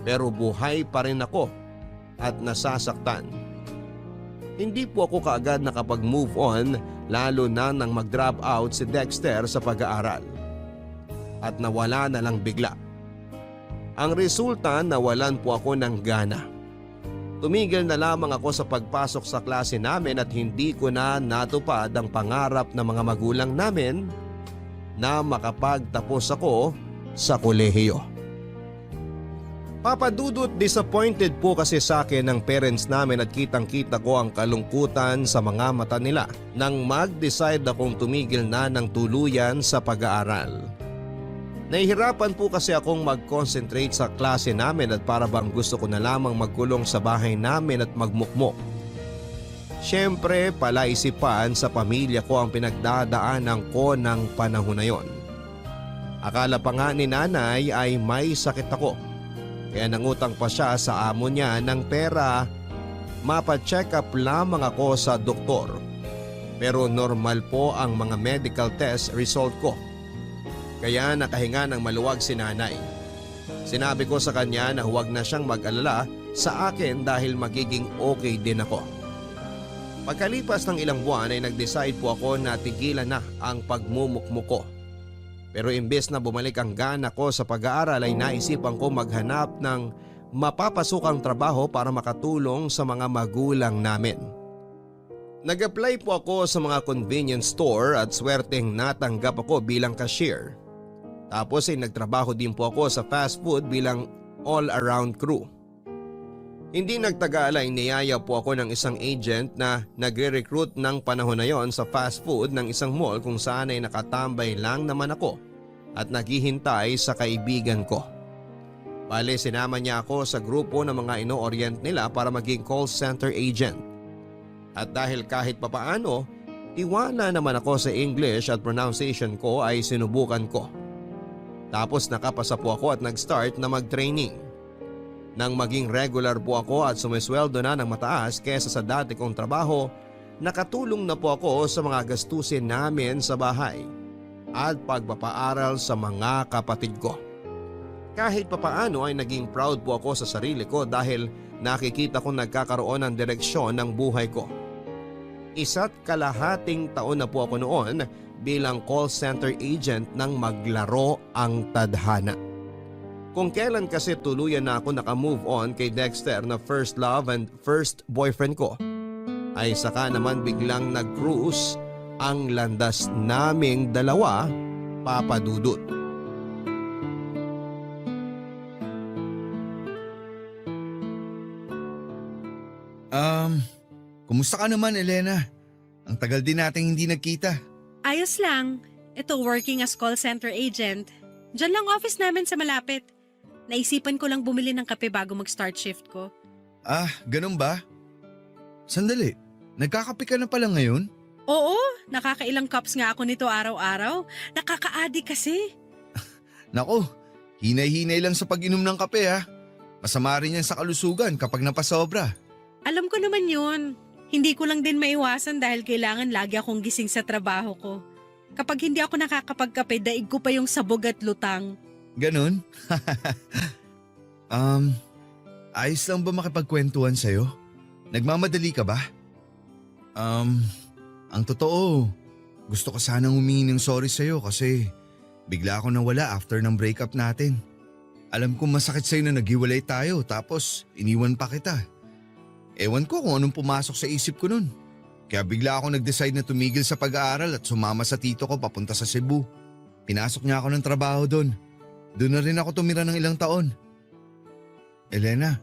pero buhay pa rin ako at nasasaktan. Hindi po ako kaagad nakapag-move on lalo na nang mag-drop out si Dexter sa pag-aaral. At nawala na lang bigla. Ang resulta, nawalan po ako ng gana. Tumigil na lamang ako sa pagpasok sa klase namin at hindi ko na natupad ang pangarap ng mga magulang namin na makapagtapos ako sa kolehiyo. Papa Dudut, disappointed po kasi sa akin ng parents namin at kitang-kita ko ang kalungkutan sa mga mata nila nang mag-decide akong tumigil na ng tuluyan sa pag-aaral. Nahihirapan po kasi akong mag-concentrate sa klase namin at para bang gusto ko na lamang magkulong sa bahay namin at magmukmok. Siyempre, palaisipan sa pamilya ko ang pinagdadaanan ko ng panahon na yon. Akala pa nga ni nanay ay may sakit ako. Kaya nangutang pa siya sa amo niya ng pera, mapa-check up lamang ako sa doktor. Pero normal po ang mga medical test result ko. Kaya nakahinga ng maluwag si nanay. Sinabi ko sa kanya na huwag na siyang mag-alala sa akin dahil magiging okay din ako. Pagkalipas ng ilang buwan ay nag-decide po ako na tigilan na ang pagmumukmuk ko. Pero imbes na bumalik ang gana ko sa pag-aaral ay naisipan ko maghanap ng mapapasukang trabaho para makatulong sa mga magulang namin. Nag-apply po ako sa mga convenience store at swerteng natanggap ako bilang cashier. Tapos ay nagtrabaho din po ako sa fast food bilang all-around crew. Hindi nagtagal ay niyaya po ako ng isang agent na nagre-recruit ng panahon na yon sa fast food ng isang mall kung saan ay nakatambay lang naman ako at naghihintay sa kaibigan ko. Bale, sinama niya ako sa grupo ng mga ino-orient nila para maging call center agent. At dahil kahit papaano, tiwala naman ako sa English at pronunciation ko ay sinubukan ko. Tapos nakapasa po ako at nag-start na mag-training. Nang maging regular po ako at sumisweldo na ng mataas kesa sa dati kong trabaho, nakatulong na po ako sa mga gastusin namin sa bahay at pagpapaaral sa mga kapatid ko. Kahit papaano ay naging proud po ako sa sarili ko dahil nakikita kong nagkakaroon ng direksyon ng buhay ko. 1.5 taon na po ako noon bilang call center agent nang maglaro ang tadhana. Kung kailan kasi tuluyan na ako naka-move on kay Dexter na first love and first boyfriend ko, ay saka naman biglang nag-cruise ang landas naming dalawa, Papa Dudut. Kumusta ka naman, Elena? Ang tagal din nating hindi nagkita. Ayos lang. Ito working as call center agent. Diyan lang office namin sa malapit. Naisipan ko lang bumili ng kape bago mag-start shift ko. Ah, ganun ba? Sandali, nagkakape ka na pala ngayon? Oo, nakakailang cups nga ako nito araw-araw. Nakaka-addict kasi. Nako, hinay-hinay lang sa pag-inom ng kape ha. Masama rin yan sa kalusugan kapag napasobra. Alam ko naman yun. Hindi ko lang din maiwasan dahil kailangan lagi akong gising sa trabaho ko. Kapag hindi ako nakakapagkape, daig ko pa yung sabog at lutang. Ganun? Ayos lang ba makipagkwentuhan sa'yo? Nagmamadali ka ba? Ang totoo, gusto ko sanang humingi ng sorry sa'yo kasi bigla ako nawala after ng breakup natin. Alam ko masakit sa'yo na naghiwalay tayo tapos iniwan pa kita. Ewan ko kung anong pumasok sa isip ko nun. Kaya bigla ako nag-decide na tumigil sa pag-aaral at sumama sa tito ko papunta sa Cebu. Pinasok niya ako ng trabaho doon. Doon na rin ako tumira ng ilang taon. Elena,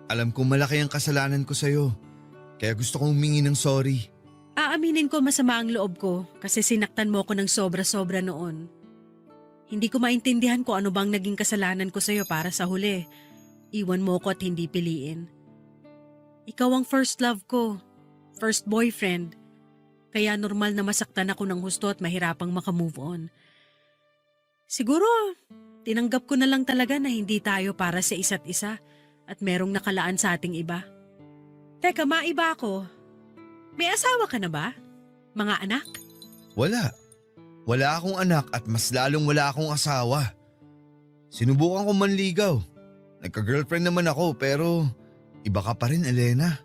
alam kong malaki ang kasalanan ko sa'yo. Kaya gusto kong humingi ng sorry. Aaminin ko masama ang loob ko kasi sinaktan mo ko ng sobra-sobra noon. Hindi ko maintindihan kung ano bang naging kasalanan ko sa'yo para sa huli. Iwan mo ko at hindi piliin. Ikaw ang first love ko, first boyfriend. Kaya normal na masaktan ako ng husto at mahirapang makamove on. Siguro, tinanggap ko na lang talaga na hindi tayo para sa isa't isa at merong nakalaan sa ating iba. Teka, maiba ako. May asawa ka na ba? Mga anak? Wala. Wala akong anak at mas lalong wala akong asawa. Sinubukan ko manligaw. Nagka-girlfriend naman ako pero iba ka pa rin, Elena.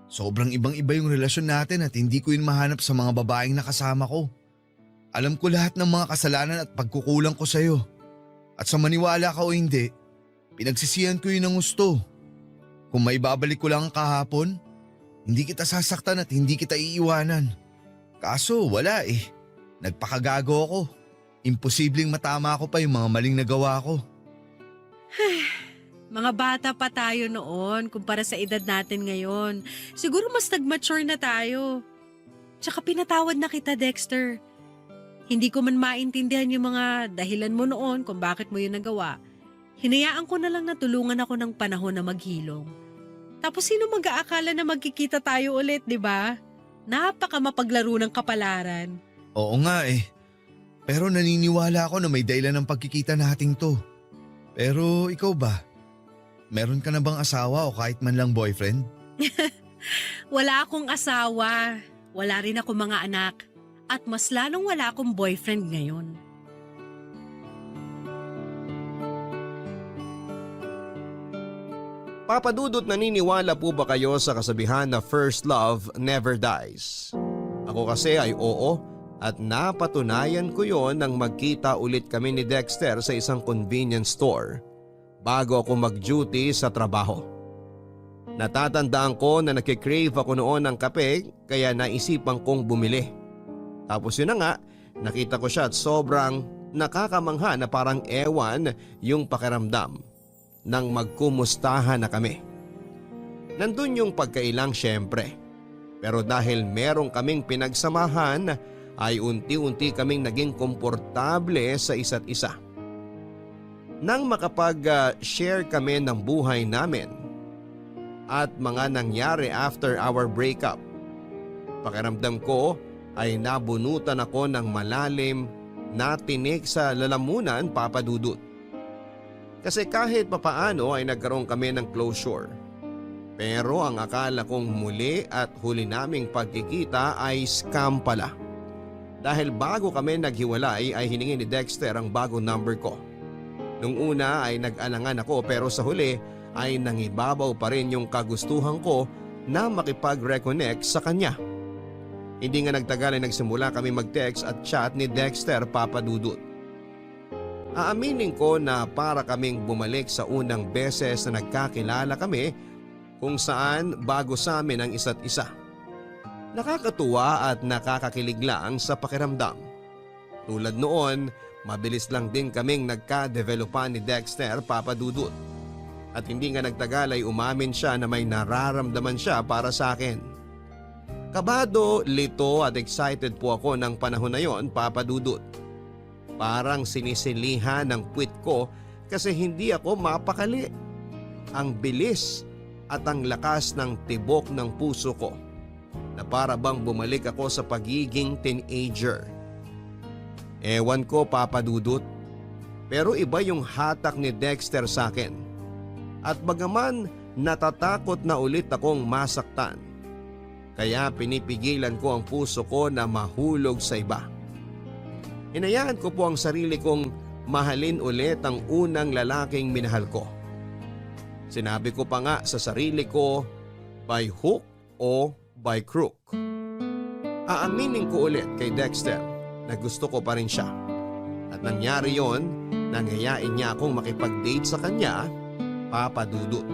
Sobrang ibang-iba yung relasyon natin at hindi ko yun mahanap sa mga babaeng nakasama ko. Alam ko lahat ng mga kasalanan at pagkukulang ko sa'yo. At sa maniwala ka o hindi, pinagsisihan ko yun ng gusto. Kung may babalik ko lang kahapon, hindi kita sasaktan at hindi kita iiwanan. Kaso wala eh. Nagpakagago ako. Imposibleng matama ko pa yung mga maling nagawa ko. Mga bata pa tayo noon kumpara sa edad natin ngayon. Siguro mas nag-mature na tayo. Tsaka pinatawad na kita, Dexter. Hindi ko man maintindihan yung mga dahilan mo noon kung bakit mo yun nagawa. Hinayaan ko na lang na tulungan ako ng panahon na maghilom. Tapos sino mag-aakala na magkikita tayo ulit, di ba? Napaka mapaglaro ng kapalaran. Oo nga eh. Pero naniniwala ako na may dahilan ng pagkikita nating to. Pero ikaw ba? Meron ka na bang asawa o kahit man lang boyfriend? Wala akong asawa. Wala rin ako mga anak. At mas lalong wala akong boyfriend ngayon. Papa Dudut, naniniwala po ba kayo sa kasabihan na first love never dies? Ako kasi ay oo at napatunayan ko yon nang magkita ulit kami ni Dexter sa isang convenience store bago ako mag-duty sa trabaho. Natatandaan ko na nakikrave ako noon ng kape kaya naisipan kong bumili. Tapos yun na nga, nakita ko siya at sobrang nakakamangha na parang ewan yung pakiramdam nang magkumustahan na kami. Nandun yung pagkailang syempre. Pero dahil merong kaming pinagsamahan ay unti-unti kaming naging komportable sa isa't isa. Nang makapag-share kami ng buhay namin at mga nangyari after our breakup, pakiramdam ko ay nabunutan ako ng malalim na tinik sa lalamunan, Papa Dudut. Kasi kahit papaano ay nagkaroon kami ng closure. Pero ang akala kong muli at huli naming pagkikita ay scam pala. Dahil bago kami naghiwalay ay hiningi ni Dexter ang bagong number ko. Nung una ay nag-alangan ako pero sa huli ay nangibabaw pa rin yung kagustuhan ko na makipag-reconnect sa kanya. Hindi nga nagtagal ay nagsimula kami mag-text at chat ni Dexter, Papa Dudut. Aaminin ko na para kaming bumalik sa unang beses na nagkakilala kami kung saan bago sa amin ang isa't isa. Nakakatuwa at nakakakilig lang sa pakiramdam. Tulad noon, mabilis lang din kaming nagka-developan ni Dexter, Papa Dudut. At hindi nga nagtagal ay umamin siya na may nararamdaman siya para sa akin. Kabado, lito at excited po ako ng panahon na yon, Papa Dudut. Parang sinisilihan ng puwit ko kasi hindi ako mapakali. Ang bilis at ang lakas ng tibok ng puso ko na para bang bumalik ako sa pagiging teenager. Ewan ko, Papa Dudut, pero iba yung hatak ni Dexter sa akin. At bagaman natatakot na ulit akong masaktan, kaya pinipigilan ko ang puso ko na mahulog sa iba. Hinayaan ko po ang sarili kong mahalin ulit ang unang lalaking minahal ko. Sinabi ko pa nga sa sarili ko, by hook o by crook. Aaminin ko ulit kay Dexter na gusto ko pa rin siya. At nangyari yon, nangyayain niya akong makipag-date sa kanya, Papa Dudut.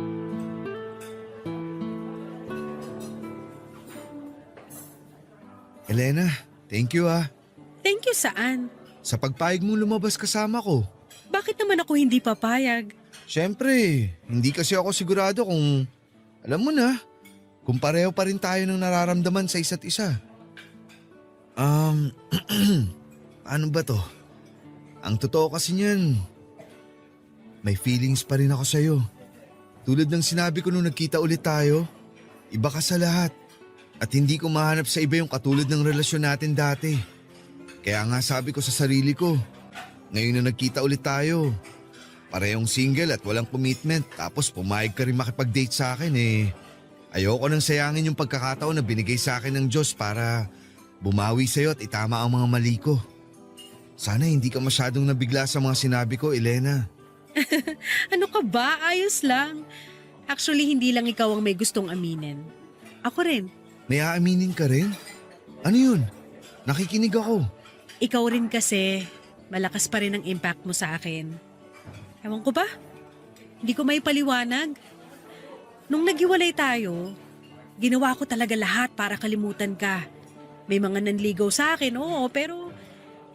Elena, thank you ah. Thank you saan? Sa pagpayag mong lumabas kasama ko. Bakit naman ako hindi papayag? Siyempre, hindi kasi ako sigurado kung, alam mo na, kung pareho pa rin tayo ng nararamdaman sa isa't isa. Ano ba to? Ang totoo kasi niyan, may feelings pa rin ako sa'yo. Tulad ng sinabi ko nung nagkita ulit tayo, iba ka sa lahat. At hindi ko mahanap sa iba yung katulad ng relasyon natin dati. Kaya nga sabi ko sa sarili ko, ngayon na nagkita ulit tayo, parehong single at walang commitment tapos pumayag ka rin makipag-date sa akin ayoko nang sayangin yung pagkakataon na binigay sa akin ng Diyos para bumawi sa'yo at itama ang mga mali ko. Sana hindi ka masyadong nabigla sa mga sinabi ko, Elena. Ano ka ba? Ayos lang. Actually, hindi lang ikaw ang may gustong aminin. Ako rin. May aaminin ka rin? Ano yun? Nakikinig ako. Ikaw rin kasi, malakas pa rin ang impact mo sa akin. Ewan ko ba? Hindi ko may paliwanag. Nung naghiwalay tayo, ginawa ko talaga lahat para kalimutan ka. May mga nanligaw sa akin, oo, pero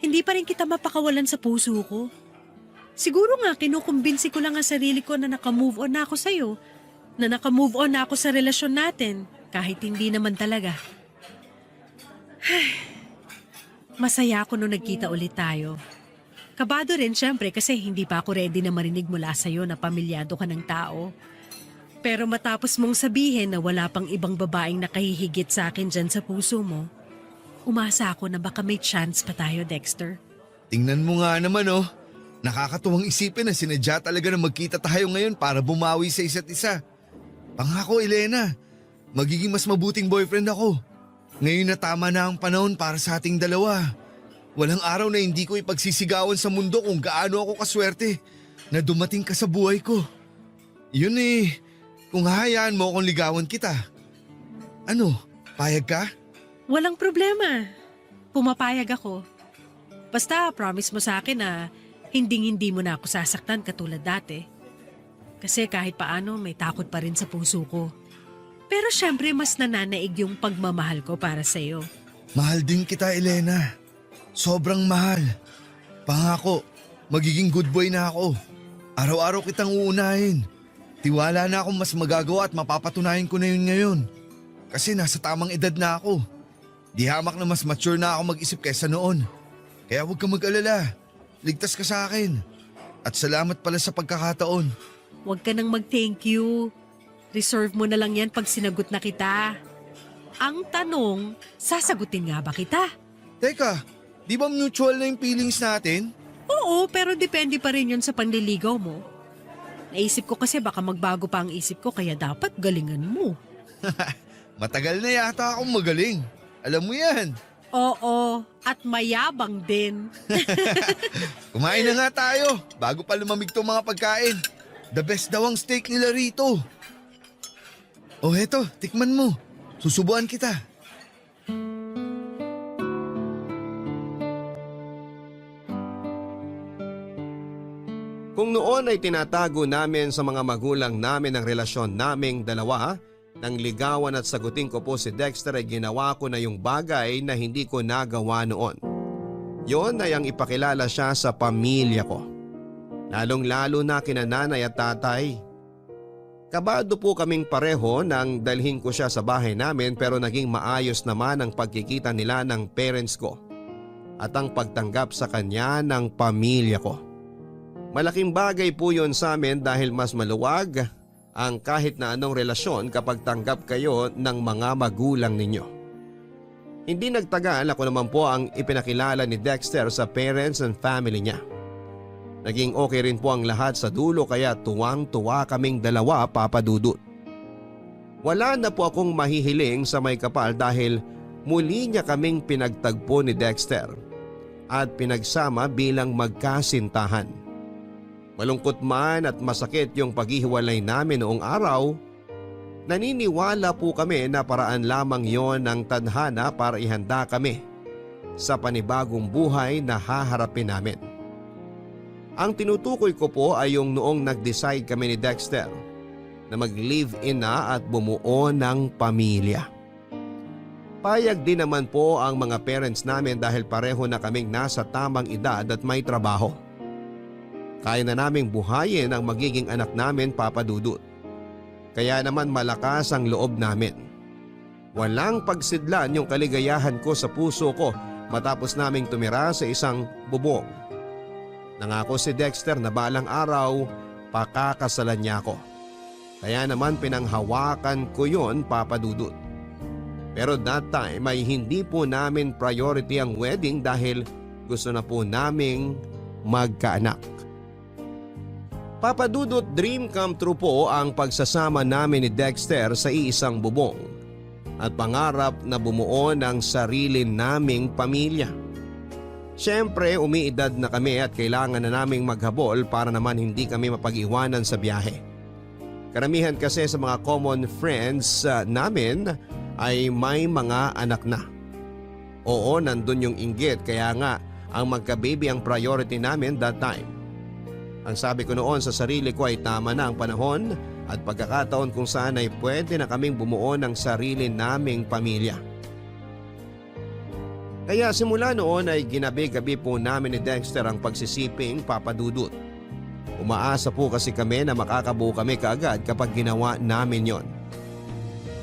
hindi pa rin kita mapakawalan sa puso ko. Siguro nga kinukumbinsi ko lang ang sarili ko na nakamove on na ako sa'yo, na nakamove on na ako sa relasyon natin, kahit hindi naman talaga. Masaya ako nung nagkita ulit tayo. Kabado rin syempre kasi hindi pa ako ready na marinig mula sa'yo na pamilyado ka ng tao. Pero matapos mong sabihin na wala pang ibang babaeng nakahihigit sa akin dyan sa puso mo, umasa ako na baka may chance pa tayo, Dexter. Tingnan mo nga naman oh. Nakakatuwang isipin na sinadya talaga na magkita tayo ngayon para bumawi sa isa't isa. Pangako, Elena, magiging mas mabuting boyfriend ako. Ngayon na tama na ang panahon para sa ating dalawa. Walang araw na hindi ko ipagsisigawan sa mundo kung gaano ako kaswerte na dumating ka sa buhay ko. Yun eh, kung hahayaan mo akong ligawan kita. Ano, payag ka? Walang problema. Pumapayag ako. Basta promise mo sa akin na hindi mo na ako sasaktan katulad dati. Kasi kahit paano may takot pa rin sa puso ko. Pero syempre mas nananaig yung pagmamahal ko para sa'yo. Mahal din kita, Elena. Sobrang mahal. Pangako, magiging good boy na ako. Araw-araw kitang uunahin. Tiwala na akong mas magagawa at mapapatunayan ko na yun ngayon. Kasi nasa tamang edad na ako. Di hamak na mas mature na ako mag-isip kaysa noon. Kaya huwag kang mag-alala. Ligtas ka sa akin. At salamat pala sa pagkakataon. Huwag ka nang mag-thank you. Reserve mo na lang yan pag sinagot na kita. Ang tanong, sasagutin nga ba kita? Teka, di ba mutual na yung feelings natin? Oo, pero depende pa rin yun sa panliligaw mo. Naisip ko kasi baka magbago pa ang isip ko kaya dapat galingan mo. Matagal na yata akong magaling. Alam mo yan. Oo, at mayabang din. Kumain na nga tayo bago pa lumamig tong mga pagkain. The best daw ang steak nila rito. Oh, heto, tikman mo. Susubuan kita. Kung noon ay tinatago namin sa mga magulang namin ang relasyon naming dalawa, nang ligawan at sagutin ko po si Dexter ay ginawa ko na yung bagay na hindi ko nagawa noon. Yon ay ang ipakilala siya sa pamilya ko. Lalong-lalo na kina nanay at tatay. Kabado po kaming pareho nang dalhin ko siya sa bahay namin pero naging maayos naman ang pagkikita nila ng parents ko at ang pagtanggap sa kanya ng pamilya ko. Malaking bagay po yon sa amin dahil mas maluwag ang kahit na anong relasyon kapag tanggap kayo ng mga magulang ninyo. Hindi nagtagal ako naman po ang ipinakilala ni Dexter sa parents and family niya. Naging okay rin po ang lahat sa dulo kaya tuwang-tuwa kaming dalawa, Papa Dudut. Wala na po akong mahihiling sa may kapal dahil muli niya kaming pinagtagpo ni Dexter at pinagsama bilang magkasintahan. Malungkot man at masakit yung paghihiwalay namin noong araw, naniniwala po kami na paraan lamang yon ng tadhana para ihanda kami sa panibagong buhay na haharapin namin. Ang tinutukoy ko po ay yung noong nag-decide kami ni Dexter na mag-live-in na at bumuo ng pamilya. Payag din naman po ang mga parents namin dahil pareho na kaming nasa tamang edad at may trabaho. Kaya na naming buhayin ang magiging anak namin, Papa Dudut. Kaya naman malakas ang loob namin. Walang pagsidlan yung kaligayahan ko sa puso ko matapos naming tumira sa isang bubong. Nangako si Dexter na balang araw pakakasalan niya ako. Kaya naman pinanghawakan ko yon, Papa Dudut. Pero that time ay hindi po namin priority ang wedding dahil gusto na po naming magkaanak. Papa Dudut, dream come true po ang pagsasama namin ni Dexter sa iisang bubong. at pangarap na bumuo ng sarili naming pamilya. Siyempre, umiidad na kami at kailangan na naming maghabol para naman hindi kami mapag-iwanan sa biyahe. Karamihan kasi sa mga common friends namin ay may mga anak na. Oo, nandun yung inggit kaya nga ang magka-baby ang priority namin that time. Ang sabi ko noon sa sarili ko ay tama na ang panahon at pagkakataon kung saan ay pwede na kaming bumuo ng sarili naming pamilya. Kaya simula noon ay ginabi-gabi po namin ni Dexter ang pagsisiping Papa Dudut. Umaasa po kasi kami na makakabuo kami kaagad kapag ginawa namin yon.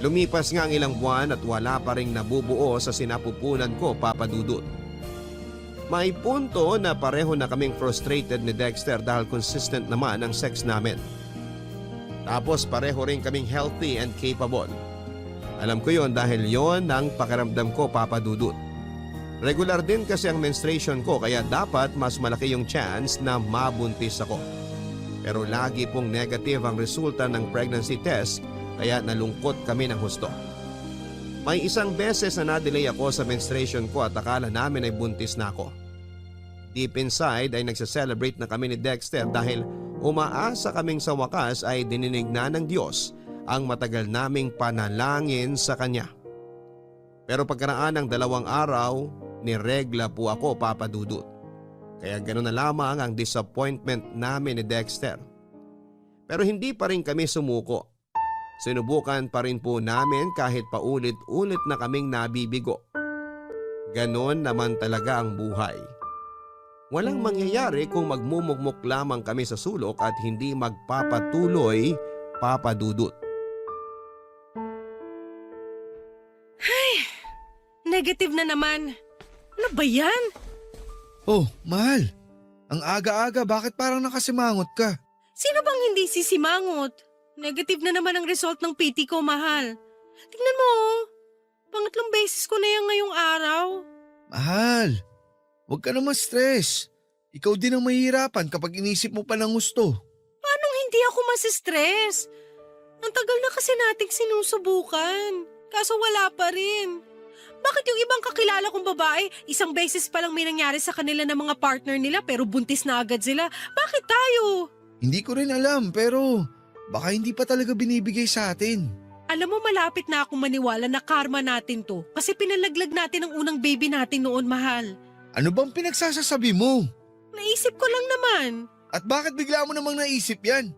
Lumipas nga ang ilang buwan at wala pa ring nabubuo sa sinapupunan ko, Papa Dudut. May punto na pareho na kaming frustrated ni Dexter dahil consistent naman ang sex namin. Tapos pareho rin kaming healthy and capable. Alam ko yon dahil yon ang pakiramdam ko, Papa Dudut. Regular din kasi ang menstruation ko kaya dapat mas malaki yung chance na mabuntis ako. Pero lagi pong negative ang resulta ng pregnancy test kaya nalungkot kami ng husto. May isang beses na na-delay ako sa menstruation ko at akala namin ay buntis na ako. Deep inside ay nagsa-celebrate na kami ni Dexter dahil umaasa kaming sa wakas ay dininig na ng Diyos ang matagal naming panalangin sa Kanya. Pero pagkaraan ng 2 araw, niregla po ako, Papa Dudut. Kaya gano'n na lamang ang disappointment namin ni Dexter. Pero hindi pa rin kami sumuko. Sinubukan pa rin po namin kahit paulit-ulit na kaming nabibigo. Ganon naman talaga ang buhay. Walang mangyayari kung magmumukmuk lamang kami sa sulok at hindi magpapatuloy, Papa Dudut. Negative na naman. Ano ba yan? Oh, mahal. Ang aga-aga, bakit parang nakasimangot ka? Sino bang hindi sisimangot? Negative na naman ang result ng PT ko, mahal. Tingnan mo, pangatlong beses ko na yan ngayong araw. Mahal, huwag ka naman stress. Ikaw din ang mahihirapan kapag inisip mo pa ng gusto. Paano hindi ako masistress? Ang tagal na kasi nating sinusubukan. Kaso wala pa rin. Bakit yung ibang kakilala kong babae, isang beses pa lang may nangyari sa kanila ng mga partner nila pero buntis na agad sila? Bakit tayo? Hindi ko rin alam pero baka hindi pa talaga binibigay sa atin. Alam mo, malapit na akong maniwala na karma natin to kasi pinalaglag natin ang unang baby natin noon, mahal. Ano bang pinagsasasabi mo? Naisip ko lang naman. At bakit bigla mo namang naisip yan?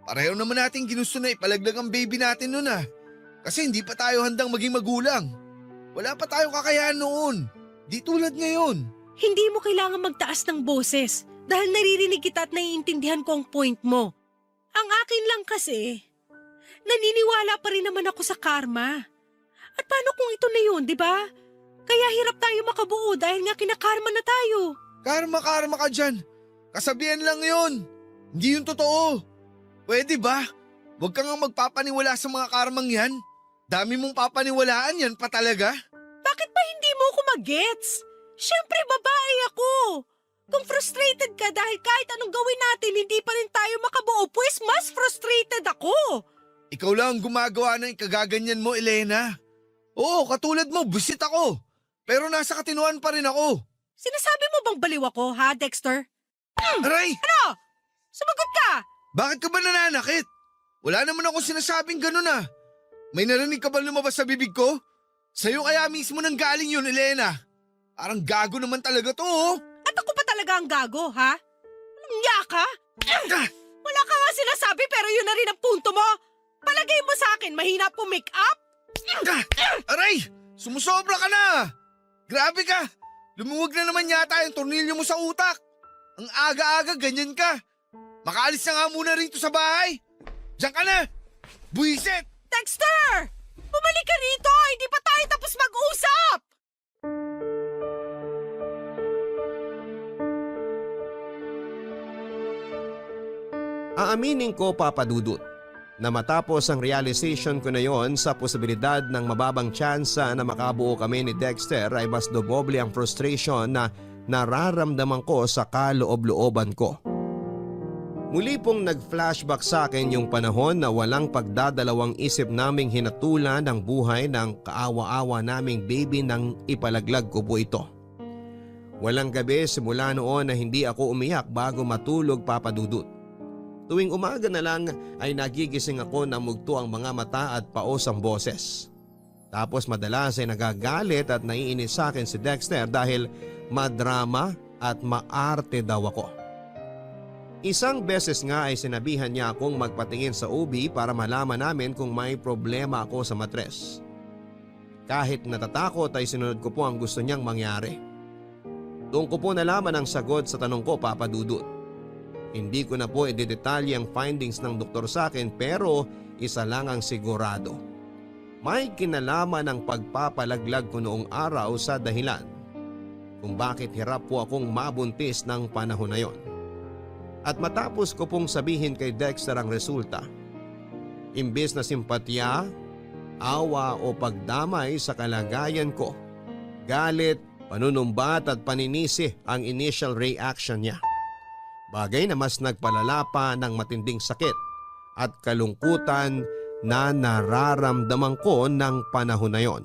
Pareho naman natin ginusto na ipalaglag ang baby natin noon Kasi hindi pa tayo handang maging magulang. Wala pa tayong kakayahan noon. Di tulad ngayon. Hindi mo kailangan magtaas ng boses dahil naririnig kita at naiintindihan ko ang point mo. Ang akin lang kasi, naniniwala pa rin naman ako sa karma. At paano kung ito na yun, di ba? Kaya hirap tayo makabuo dahil nga kinakarma na tayo. Karma ka dyan. Kasabihan lang yun. Hindi yun totoo. Pwede ba? Huwag ka nga magpapaniwala sa mga karmang yan. Dami mong papaniwalaan yan pa talaga. Bakit ba hindi mo ako mag-gets? Siyempre babae ako. Kung frustrated ka dahil kahit anong gawin natin hindi pa rin tayo makabuo, pues mas frustrated ako. Ikaw lang ang gumagawa ng ikagaganyan mo, Elena. Oo, katulad mo, busit ako. Pero nasa katinuan pa rin ako. Sinasabi mo bang baliw ako, ha, Dexter? Aray! Ano? Sumagot ka! Bakit ka ba nananakit? Wala naman ako sinasabing ganun May narinig ka ba lumabas sa bibig ko? Sa'yo kaya mismo nang galing yun, Elena. Parang gago naman talaga to, At ako pa talaga ang gago, ha? Nya ka? Wala ka nga sinasabi pero yun na rin ang punto mo. Palagay mo sa akin, mahina po make-up? Aray! Sumusobra ka na! Grabe ka! Lumuwag na naman yata yung tornilyo mo sa utak. Ang aga-aga, ganyan ka. Makaalis na nga muna rito sa bahay. Diyan ka na! Buisit! Dexter! Bumalik ka rito! Hindi pa tayo tapos mag-usap! Aaminin ko, Papa Dudut, na matapos ang realization ko na yon sa posibilidad ng mababang tsansa na makabuo kami ni Dexter ay mas doboble ang frustration na nararamdaman ko sa kaloob-looban ko. Muli pong nag-flashback sa akin yung panahon na walang pagdadalawang isip naming hinatulan ng buhay ng kaawa-awa naming baby nang ipalaglag ko po ito. Walang gabi simula noon na hindi ako umiyak bago matulog, Papa Dudut. Tuwing umaga na lang ay nagigising ako na mugto ang mga mata at paos ang boses. Tapos madalas ay nagagalit at naiinis sa akin si Dexter dahil madrama at maarte daw ako. Isang beses nga ay sinabihan niya akong magpatingin sa OB para malaman namin kung may problema ako sa matres. Kahit natatakot ay sinunod ko po ang gusto niyang mangyari. Doon ko po nalaman ang sagot sa tanong ko, Papa Dudut. Hindi ko na po idedetalye ang findings ng doktor sa akin pero isa lang ang sigurado. May kinalaman ang pagpapalaglag ko noong araw sa dahilan kung bakit hirap po akong mabuntis ng panahon na yon. At matapos ko pong sabihin kay Dexter ang resulta, imbes na simpatya, awa o pagdamay sa kalagayan ko, galit, panunumbat at paninisi ang initial reaction niya. Bagay na mas nagpalala pa ng matinding sakit at kalungkutan na nararamdaman ko ng panahon na yon.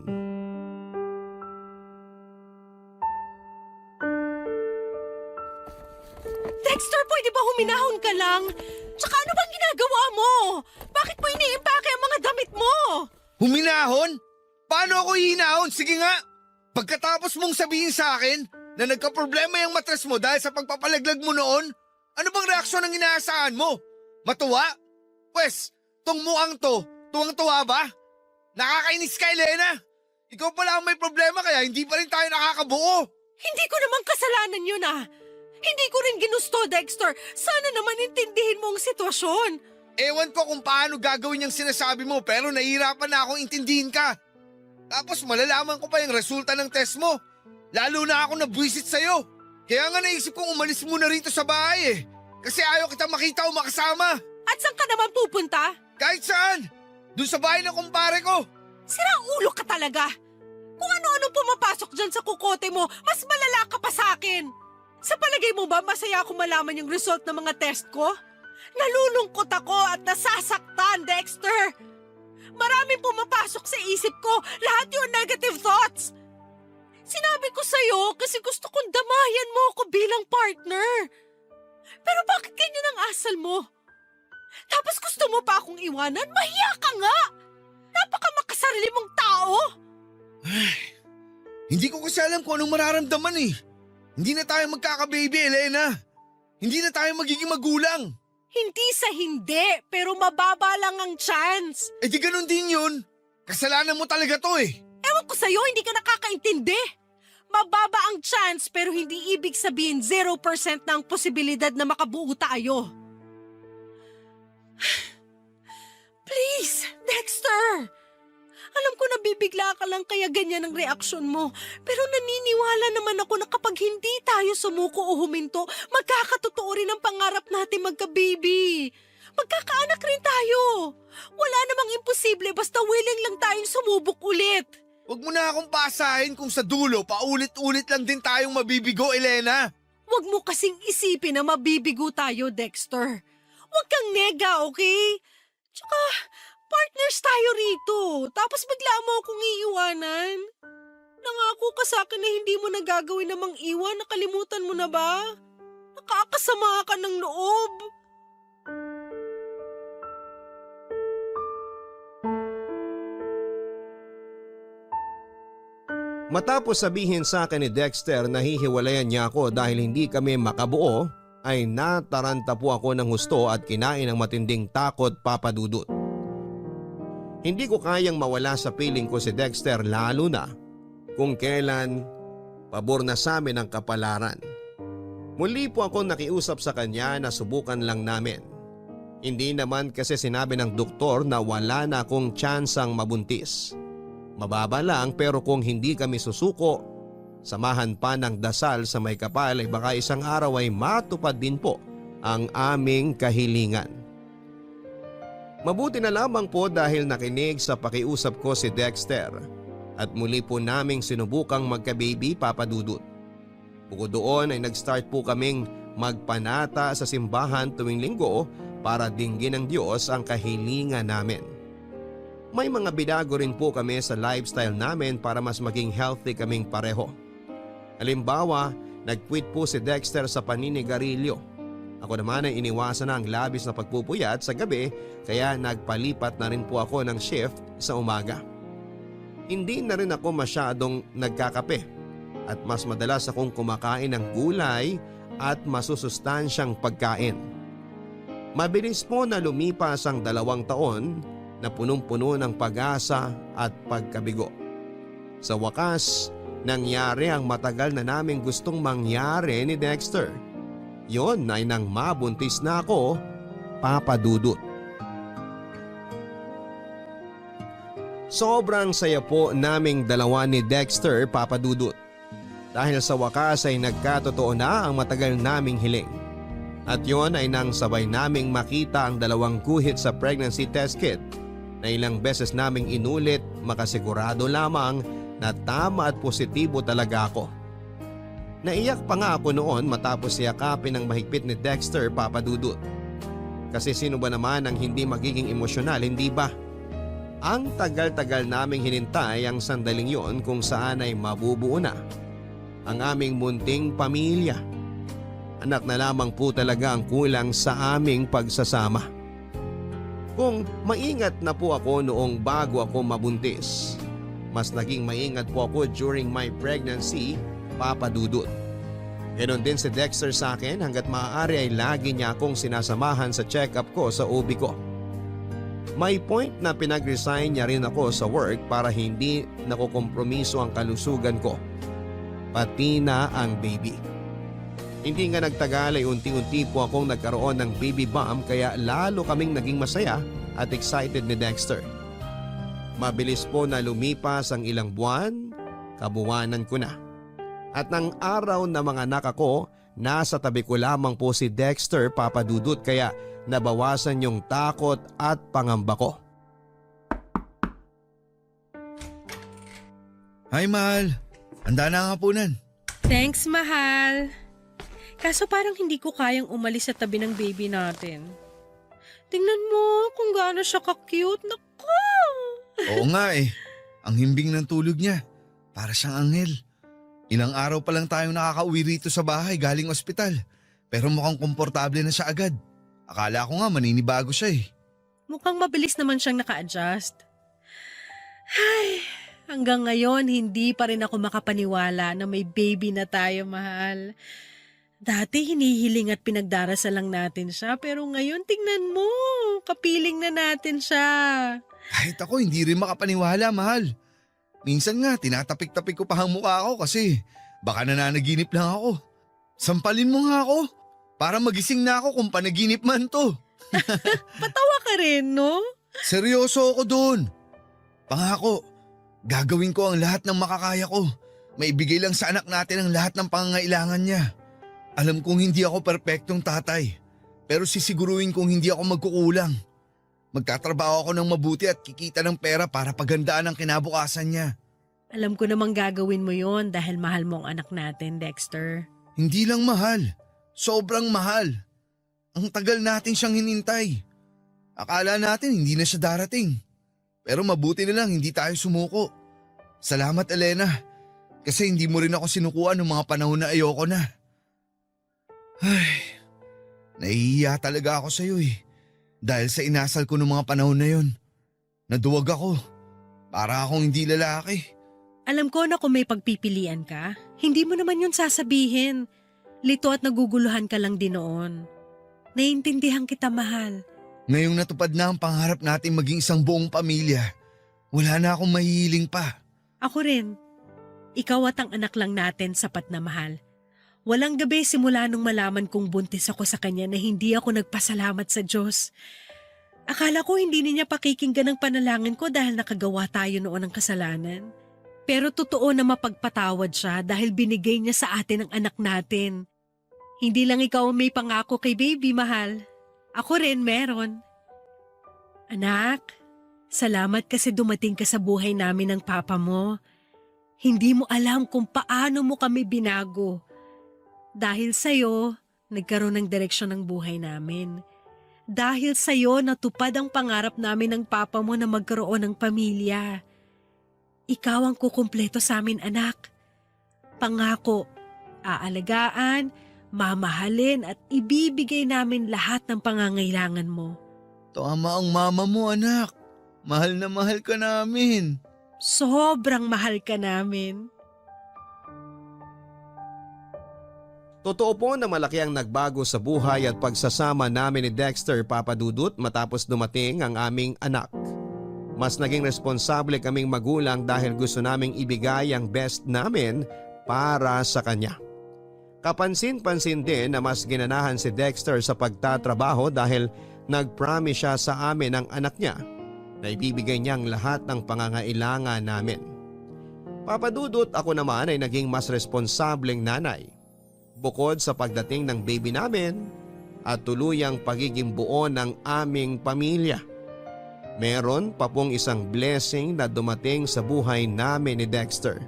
Dexter, pwede ba huminahon ka lang? Tsaka ano bang ginagawa mo? Bakit mo iniimpake ang mga damit mo? Huminahon? Paano ako hihinahon? Sige nga! Pagkatapos mong sabihin sa akin na nagka-problema yung matres mo dahil sa pagpapalaglag mo noon, ano bang reaksyon ang inaasahan mo? Matuwa? Pwes, tong mukhang to, tuwang-tuwa ba? Nakakainis ka, Elena! Ikaw pala ang may problema kaya hindi pa rin tayo nakakabuo. Hindi ko naman kasalanan yun ah. Hindi ko rin ginusto, Dexter. Sana naman intindihin mo ang sitwasyon. Ewan ko kung paano gagawin yung sinasabi mo pero nahihirapan na akong intindihin ka. Tapos malalaman ko pa yung resulta ng test mo. Lalo na ako nabwisit sa'yo. Kaya nga naisip kong umalis muna rito sa bahay eh. Kasi ayaw kita makita o makasama. At saan ka naman pupunta? Kahit saan. Doon sa bahay ng kumpare ko. Sirang ulo ka talaga. Kung ano-ano pumapasok dyan sa kukote mo, mas malala ka pa sa akin. Sa palagay mo ba masaya ako malaman yung result ng mga test ko? Nalulungkot ako at nasasaktan, Dexter. Maraming pumapasok sa isip ko, lahat yung negative thoughts. Sinabi ko sa'yo kasi gusto kong damayan mo ako bilang partner. Pero bakit ganyan ang asal mo? Tapos gusto mo pa akong iwanan? Mahiya ka nga! Napakamakasarili mong tao! Hindi ko kasi alam kung anong mararamdaman eh. Hindi na tayo magkaka-baby, Elena. Hindi na tayo magiging magulang. Hindi sa hindi, pero mababa lang ang chance. Eh di ganun din yun. Kasalanan mo talaga to eh. Ewan ko sa'yo, hindi ka nakakaintindi. Mababa ang chance pero hindi ibig sabihin 0% na ang posibilidad na makabuo tayo. Please, Dexter. Alam ko nabibigla ka lang kaya ganyan ang reaksyon mo. Pero naniniwala naman ako na kapag hindi tayo sumuko o huminto, magkakatotoo rin ang pangarap natin magka-baby. Magkakaanak rin tayo. Wala namang imposible basta willing lang tayong sumubok ulit. Huwag mo na akong pasahin kung sa dulo paulit-ulit lang din tayong mabibigo, Elena. Huwag mo kasing isipin na mabibigo tayo, Dexter. Huwag kang nega, okay? Tsaka, partners tayo rito. Tapos bigla mo akong iiwanan. Nangako ka sa akin na hindi mo nagagawin namang iwan. Nakalimutan mo na ba? Nakakasama ka ng loob. Matapos sabihin sa akin ni Dexter na hihiwalayan niya ako dahil hindi kami makabuo, ay nataranta po ako ng husto at kinain ng matinding takot, Papa Dudut. Hindi ko kayang mawala sa piling ko si Dexter lalo na kung kailan pabor na sa amin ang kapalaran. Muli po ako nakiusap sa kanya na subukan lang namin. Hindi naman kasi sinabi ng doktor na wala na akong tsansang mabuntis. Mababa lang pero kung hindi kami susuko, samahan pa ng dasal sa may kapal ay baka isang araw ay matupad din po ang aming kahilingan. Mabuti na lamang po dahil nakinig sa pakiusap ko si Dexter at muli po naming sinubukang magka-baby, Papa Dudut. Bukod doon ay nag-start po kaming magpanata sa simbahan tuwing linggo para dinggin ng Diyos ang kahilingan namin. May mga binago rin po kami sa lifestyle namin para mas maging healthy kaming pareho. Halimbawa, nag-quit po si Dexter sa paninigarilyo. Ako naman ay iniwasan na ang labis na pagpupuyat sa gabi kaya nagpalipat na rin po ako ng shift sa umaga. Hindi na rin ako masyadong nagkakape at mas madalas akong kumakain ng gulay at masusustansyang pagkain. Mabilis po na lumipas ang 2 taon na punong-puno ng pag-asa at pagkabigo. Sa wakas, nangyari ang matagal na naming gustong mangyari ni Dexter. Yon ay nang mabuntis na ako, Papa Dudut. Sobrang saya po naming dalawa ni Dexter, Papa Dudut. Dahil sa wakas ay nagkatotoo na ang matagal naming hiling. At yon ay nang sabay naming makita ang 2 guhit sa pregnancy test kit na ilang beses naming inulit makasigurado lamang na tama at positibo talaga ako. Naiyak pa nga ako noon matapos yakapin ng mahigpit ni Dexter, Papa Dudut. Kasi sino ba naman ang hindi magiging emosyonal, hindi ba? Ang tagal-tagal naming hinintay ang sandaling yon kung saan ay mabubuo na ang aming munting pamilya. Anak na lamang po talaga ang kulang sa aming pagsasama. Kung maingat na po ako noong bago ako mabuntis, mas naging maingat po ako during my pregnancy, Papa Dudut. Ganon din si Dexter sa akin hanggat maaari ay lagi niya akong sinasamahan sa check-up ko sa OB ko. May point na pinag-resign niya rin ako sa work para hindi nakukompromiso ang kalusugan ko, pati na ang baby. Hindi nga nagtagal ay unti-unti po akong nagkaroon ng baby bump kaya lalo kaming naging masaya at excited ni Dexter. Mabilis po na lumipas ang ilang buwan, kabuwanan ko na. At ng araw na mga anak ako, nasa tabi ko lamang po si Dexter, Papa Dudut, kaya nabawasan yung takot at pangamba ko. Hi, mahal. Handa na ang hapunan. Thanks, mahal. Kaso parang hindi ko kayang umalis sa tabi ng baby natin. Tingnan mo kung gaano siya ka-cute. Naku! Oo nga eh. Ang himbing ng tulog niya. Para siyang anghel. Ilang araw pa lang tayong nakakauwi rito sa bahay galing ospital. Pero mukhang komportable na siya agad. Akala ko nga maninibago siya eh. Mukhang mabilis naman siyang naka-adjust. Ay, hanggang ngayon hindi pa rin ako makapaniwala na may baby na tayo, mahal. Dati hinihiling at pinagdarasal lang natin siya pero ngayon tingnan mo, kapiling na natin siya. Kahit ako hindi rin makapaniwala, mahal. Minsan nga tinatapik-tapik ko pa ang mukha ko kasi baka nananaginip lang ako. Sampalin mo nga ako para magising na ako kung panaginip man to. Patawa ka rin, no? Seryoso ako doon. Pangako, gagawin ko ang lahat ng makakaya ko. Maibigay lang sa anak natin ang lahat ng pangangailangan niya. Alam kong hindi ako perpektong tatay, pero sisiguruhin kong hindi ako magkukulang. Magtatrabaho ako ng mabuti at kikita ng pera para paghandaan ang kinabukasan niya. Alam ko namang gagawin mo yon dahil mahal mo ang anak natin, Dexter. Hindi lang mahal, sobrang mahal. Ang tagal natin siyang hinintay. Akala natin hindi na siya darating. Pero mabuti na lang hindi tayo sumuko. Salamat, Elena, kasi hindi mo rin ako sinukuan ng mga panahon na ayoko na. Ay, nahihiya talaga ako sa'yo eh. Dahil sa inasal ko ng mga panahon na yon. Naduwag ako. Para akong hindi lalaki. Alam ko na kung may pagpipilian ka, hindi mo naman yun sasabihin. Lito at naguguluhan ka lang din noon. Naiintindihan kita, mahal. Ngayong natupad na ang pangarap natin maging isang buong pamilya, wala na akong mahihiling pa. Ako rin. Ikaw at ang anak lang natin sapat na mahal. Walang gabi simula nung malaman kong buntis ako sa kanya na hindi ako nagpasalamat sa Diyos. Akala ko hindi niya pakikinggan ang panalangin ko dahil nakagawa tayo noon ng kasalanan. Pero totoo na mapagpatawad siya dahil binigay niya sa atin ang anak natin. Hindi lang ikaw may pangako kay baby, mahal. Ako rin meron. Anak, salamat kasi dumating ka sa buhay namin ng papa mo. Hindi mo alam kung paano mo kami binago. Dahil sa'yo, nagkaroon ng direksyon ng buhay namin. Dahil sa'yo natupad ang pangarap namin ng papa mo na magkaroon ng pamilya. Ikaw ang kukumpleto sa amin, anak. Pangako, aalagaan, mamahalin at ibibigay namin lahat ng pangangailangan mo. Tama ang mama mo, anak. Mahal na mahal ka namin. Sobrang mahal ka namin. Totoo po na malaki ang nagbago sa buhay at pagsasama namin ni Dexter, Papa Dudut, matapos dumating ang aming anak. Mas naging responsable kaming magulang dahil gusto naming ibigay ang best namin para sa kanya. Kapansin-pansin din na mas ginanahan si Dexter sa pagtatrabaho dahil nag-promise siya sa amin ng anak niya na ibibigay niyang lahat ng pangangailangan namin. Papa Dudut, ako naman ay naging mas responsableng nanay. Bukod sa pagdating ng baby namin at tuluyang pagiging buo ng aming pamilya. Meron pa pong isang blessing na dumating sa buhay namin ni Dexter.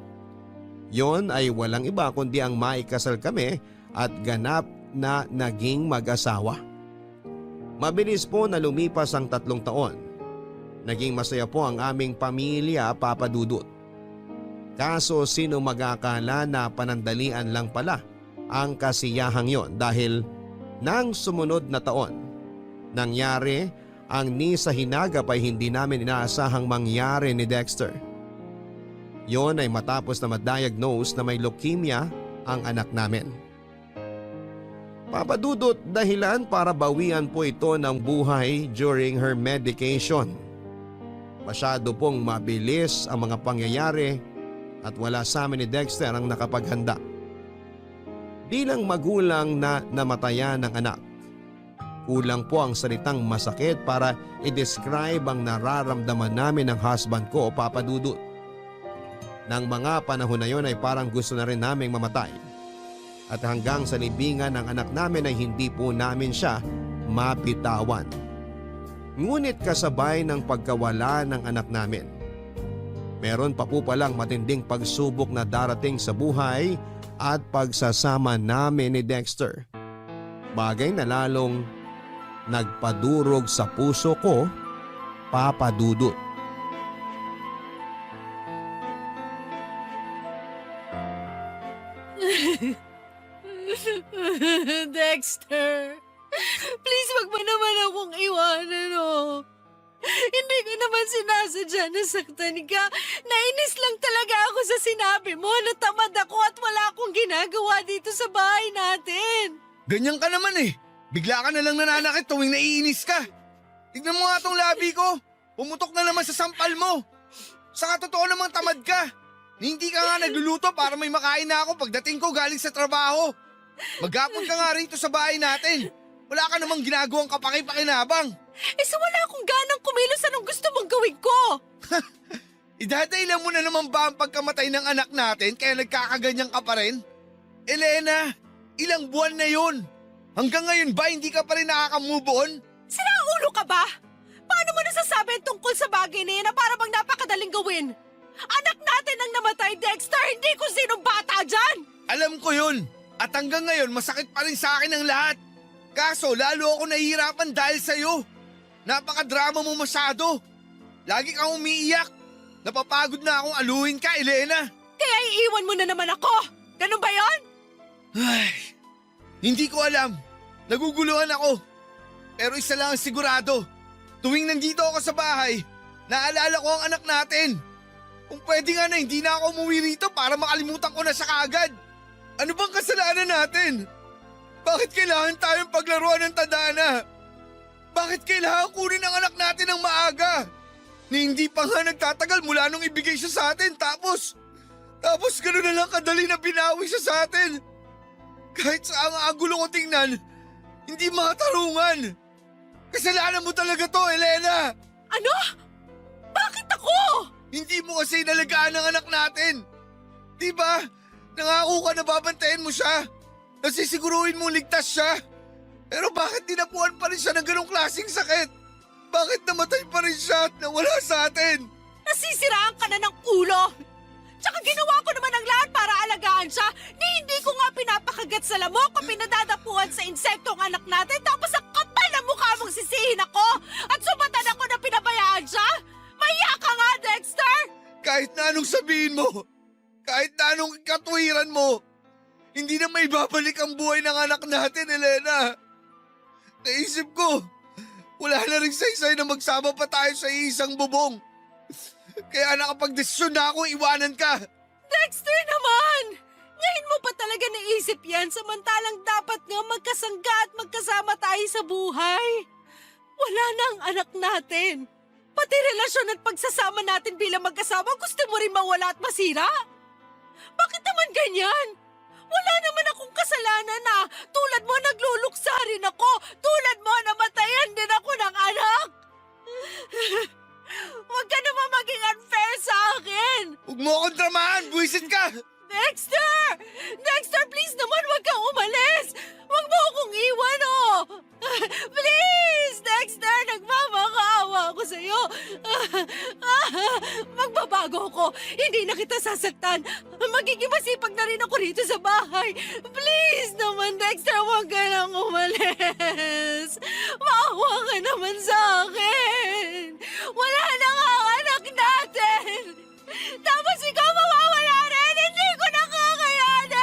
Yon ay walang iba kundi ang maikasal kami at ganap na naging mag-asawa. Mabilis po na lumipas ang 3 taon. Naging masaya po ang aming pamilya, Papa Dudut. Kaso sino mag-akala na panandalian lang pala ang kasiyahang yon dahil nang sumunod na taon, nangyari ang ni sa hinagap ay hindi namin inaasahang mangyari ni Dexter. Yon ay matapos na ma-diagnose na may leukemia ang anak namin. Papa Dudut, dahilan para bawian po ito ng buhay during her medication. Masyado pong mabilis ang mga pangyayari at wala sa amin ni Dexter ang nakapaghanda. Bilang magulang na namatayan ng anak, kulang po ang salitang masakit para i-describe ang nararamdaman namin ng husband ko, Papa Dudut. Nang mga panahon na yon ay parang gusto na rin naming mamatay. At hanggang sa libingan ng anak namin ay hindi po namin siya mapitawan. Ngunit kasabay ng pagkawala ng anak namin, meron pa po palang matinding pagsubok na darating sa buhay at pagsasama namin ni Dexter. Bagay na lalong nagpadurog sa puso ko, Papa Dudut. Dexter, please wag mo naman akong iwanan, oh. Hindi ko naman sinasadya na saktan ka. Nainis lang talaga ako sa sinabi mo na tamad ako at wala akong ginagawa dito sa bahay natin. Ganyan ka naman eh. Bigla ka na lang nananakit tuwing naiinis ka. Tignan mo nga tong labi ko. Pumutok na naman sa sampal mo. Saka totoo namang tamad ka. Hindi ka nga nagluluto para may makain na ako pagdating ko galing sa trabaho. Maghapon ka nga rito sa bahay natin. Wala ka namang ginagawang kapaki-pakinabang. So wala akong ganang kumilos, anong gusto mong gawin ko? Idadailan mo na naman ba ang pagkamatay ng anak natin kaya nagkakaganyan ka pa rin? Elena, ilang buwan na yun. Hanggang ngayon ba hindi ka pa rin nakaka-move on? Sinaulo ka ba? Paano mo nasasabi tungkol sa bagay na yan na para bang napakadaling gawin? Anak natin ang namatay, Dexter, hindi kung sinong bata dyan! Alam ko yun. At hanggang ngayon masakit pa rin sa akin ang lahat. Kaso lalo ako nahihirapan dahil sa'yo. Napakadrama mo masyado. Lagi kang umiiyak. Napapagod na akong aluhin ka, Elena. Kaya iiwan mo na naman ako. Ganun ba yon? Ay, hindi ko alam. Naguguluhan ako. Pero isa lang ang sigurado. Tuwing nandito ako sa bahay, naalala ko ang anak natin. Kung pwede nga na hindi na ako umuwi rito para makalimutan ko na siya kaagad. Ano bang kasalanan natin? Bakit kailangan tayong paglaruan ng tadhana? Bakit kailangan kunin ang anak natin ng maaga? Ni hindi pa nga nagtatagal mula nung ibigay siya sa atin tapos gano'n na lang kadali na binawi siya sa atin. Kahit sa ang agulo ko tingnan, hindi makatarungan. Kasalanan mo talaga to, Elena! Ano? Bakit ako? Hindi mo kasi inalagaan ang anak natin. Diba? Nangako ka na babantayan mo siya. Nasisiguruhin mo ligtas siya. Pero bakit dinapuan pa rin siya ng ganong klaseng sakit? Bakit namatay pa rin siya at nawala sa atin? Nasisiraan ka na ng ulo. Tsaka ginawa ko naman ang lahat para alagaan siya ni hindi ko nga pinapakagat Hanggat sa lamok ko pinadadapuan sa insektong anak natin tapos ang kapal na mukha mong sisihin ako at sumatan ako na pinabayaan siya? Maya ka nga, Dexter! Kahit na anong sabihin mo, kahit na anong katuwiran mo, hindi na may babalik ang buhay ng anak natin, Elena. Naisip ko, wala na rin saysay na magsama pa tayo sa isang bubong. Kaya nakapag-desisyon na ako iwanan ka. Dexter naman! Ngayon mo pa talaga naisip yan samantalang dapat nga magkasangga at magkasama tayo sa buhay. Wala na ang anak natin. Pati relasyon at pagsasama natin bilang magkasama gusto mo rin mawala at masira? Bakit naman ganyan? Wala naman akong kasalanan na tulad mo nagluluksa rin ako. Tulad mo namatayan din ako ng anak. Huwag ka naman maging unfair sa akin. Huwag mo akong dramahan, buwisit ka! Dexter! Dexter, please naman huwag kang umalis! Huwag mo akong iwan, oh! Please, Dexter! Nagmamakaawa ako sa'yo! Magbabago ako! Hindi na kita sasaktan! Magiging masipag na rin ako rito sa bahay! Please naman, Dexter! Huwag ka nang umalis! Maawa ka naman sa akin! Wala na nga ang anak natin! Tapos ikaw mawawala rin! Hindi ko na kakayanin!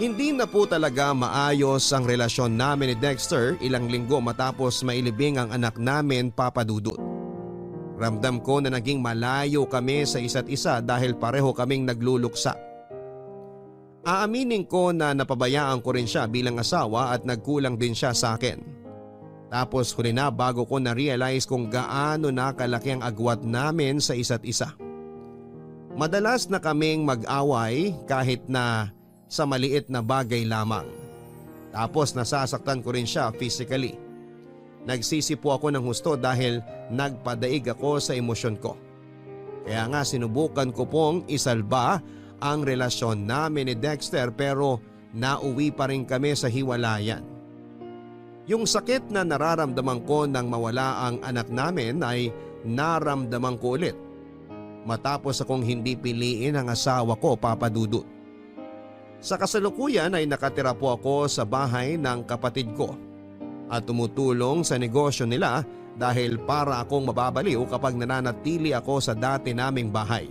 Hindi na po talaga maayos ang relasyon namin ni Dexter ilang linggo matapos mailibing ang anak namin, Papa Dudut. Ramdam ko na naging malayo kami sa isa't isa dahil pareho kaming nagluluksa. Aaminin ko na napabayaan ko rin siya bilang asawa at nagkulang din siya sa akin. Tapos huli na bago ko na-realize kung gaano na kalaki ang agwat namin sa isa't isa. Madalas na kaming mag-away kahit na sa maliit na bagay lamang. Tapos nasasaktan ko rin siya physically. Nagsisi po ako ng husto dahil nagpadaig ako sa emosyon ko. Kaya nga sinubukan ko pong isalba ang relasyon namin ni Dexter pero nauwi pa rin kami sa hiwalayan. Yung sakit na nararamdaman ko nang mawala ang anak namin ay naramdaman ko ulit matapos akong hindi piliin ang asawa ko, Papa Dudut. Sa kasalukuyan ay nakatira po ako sa bahay ng kapatid ko at tumutulong sa negosyo nila dahil para akong mababaliw kapag nananatili ako sa dati naming bahay.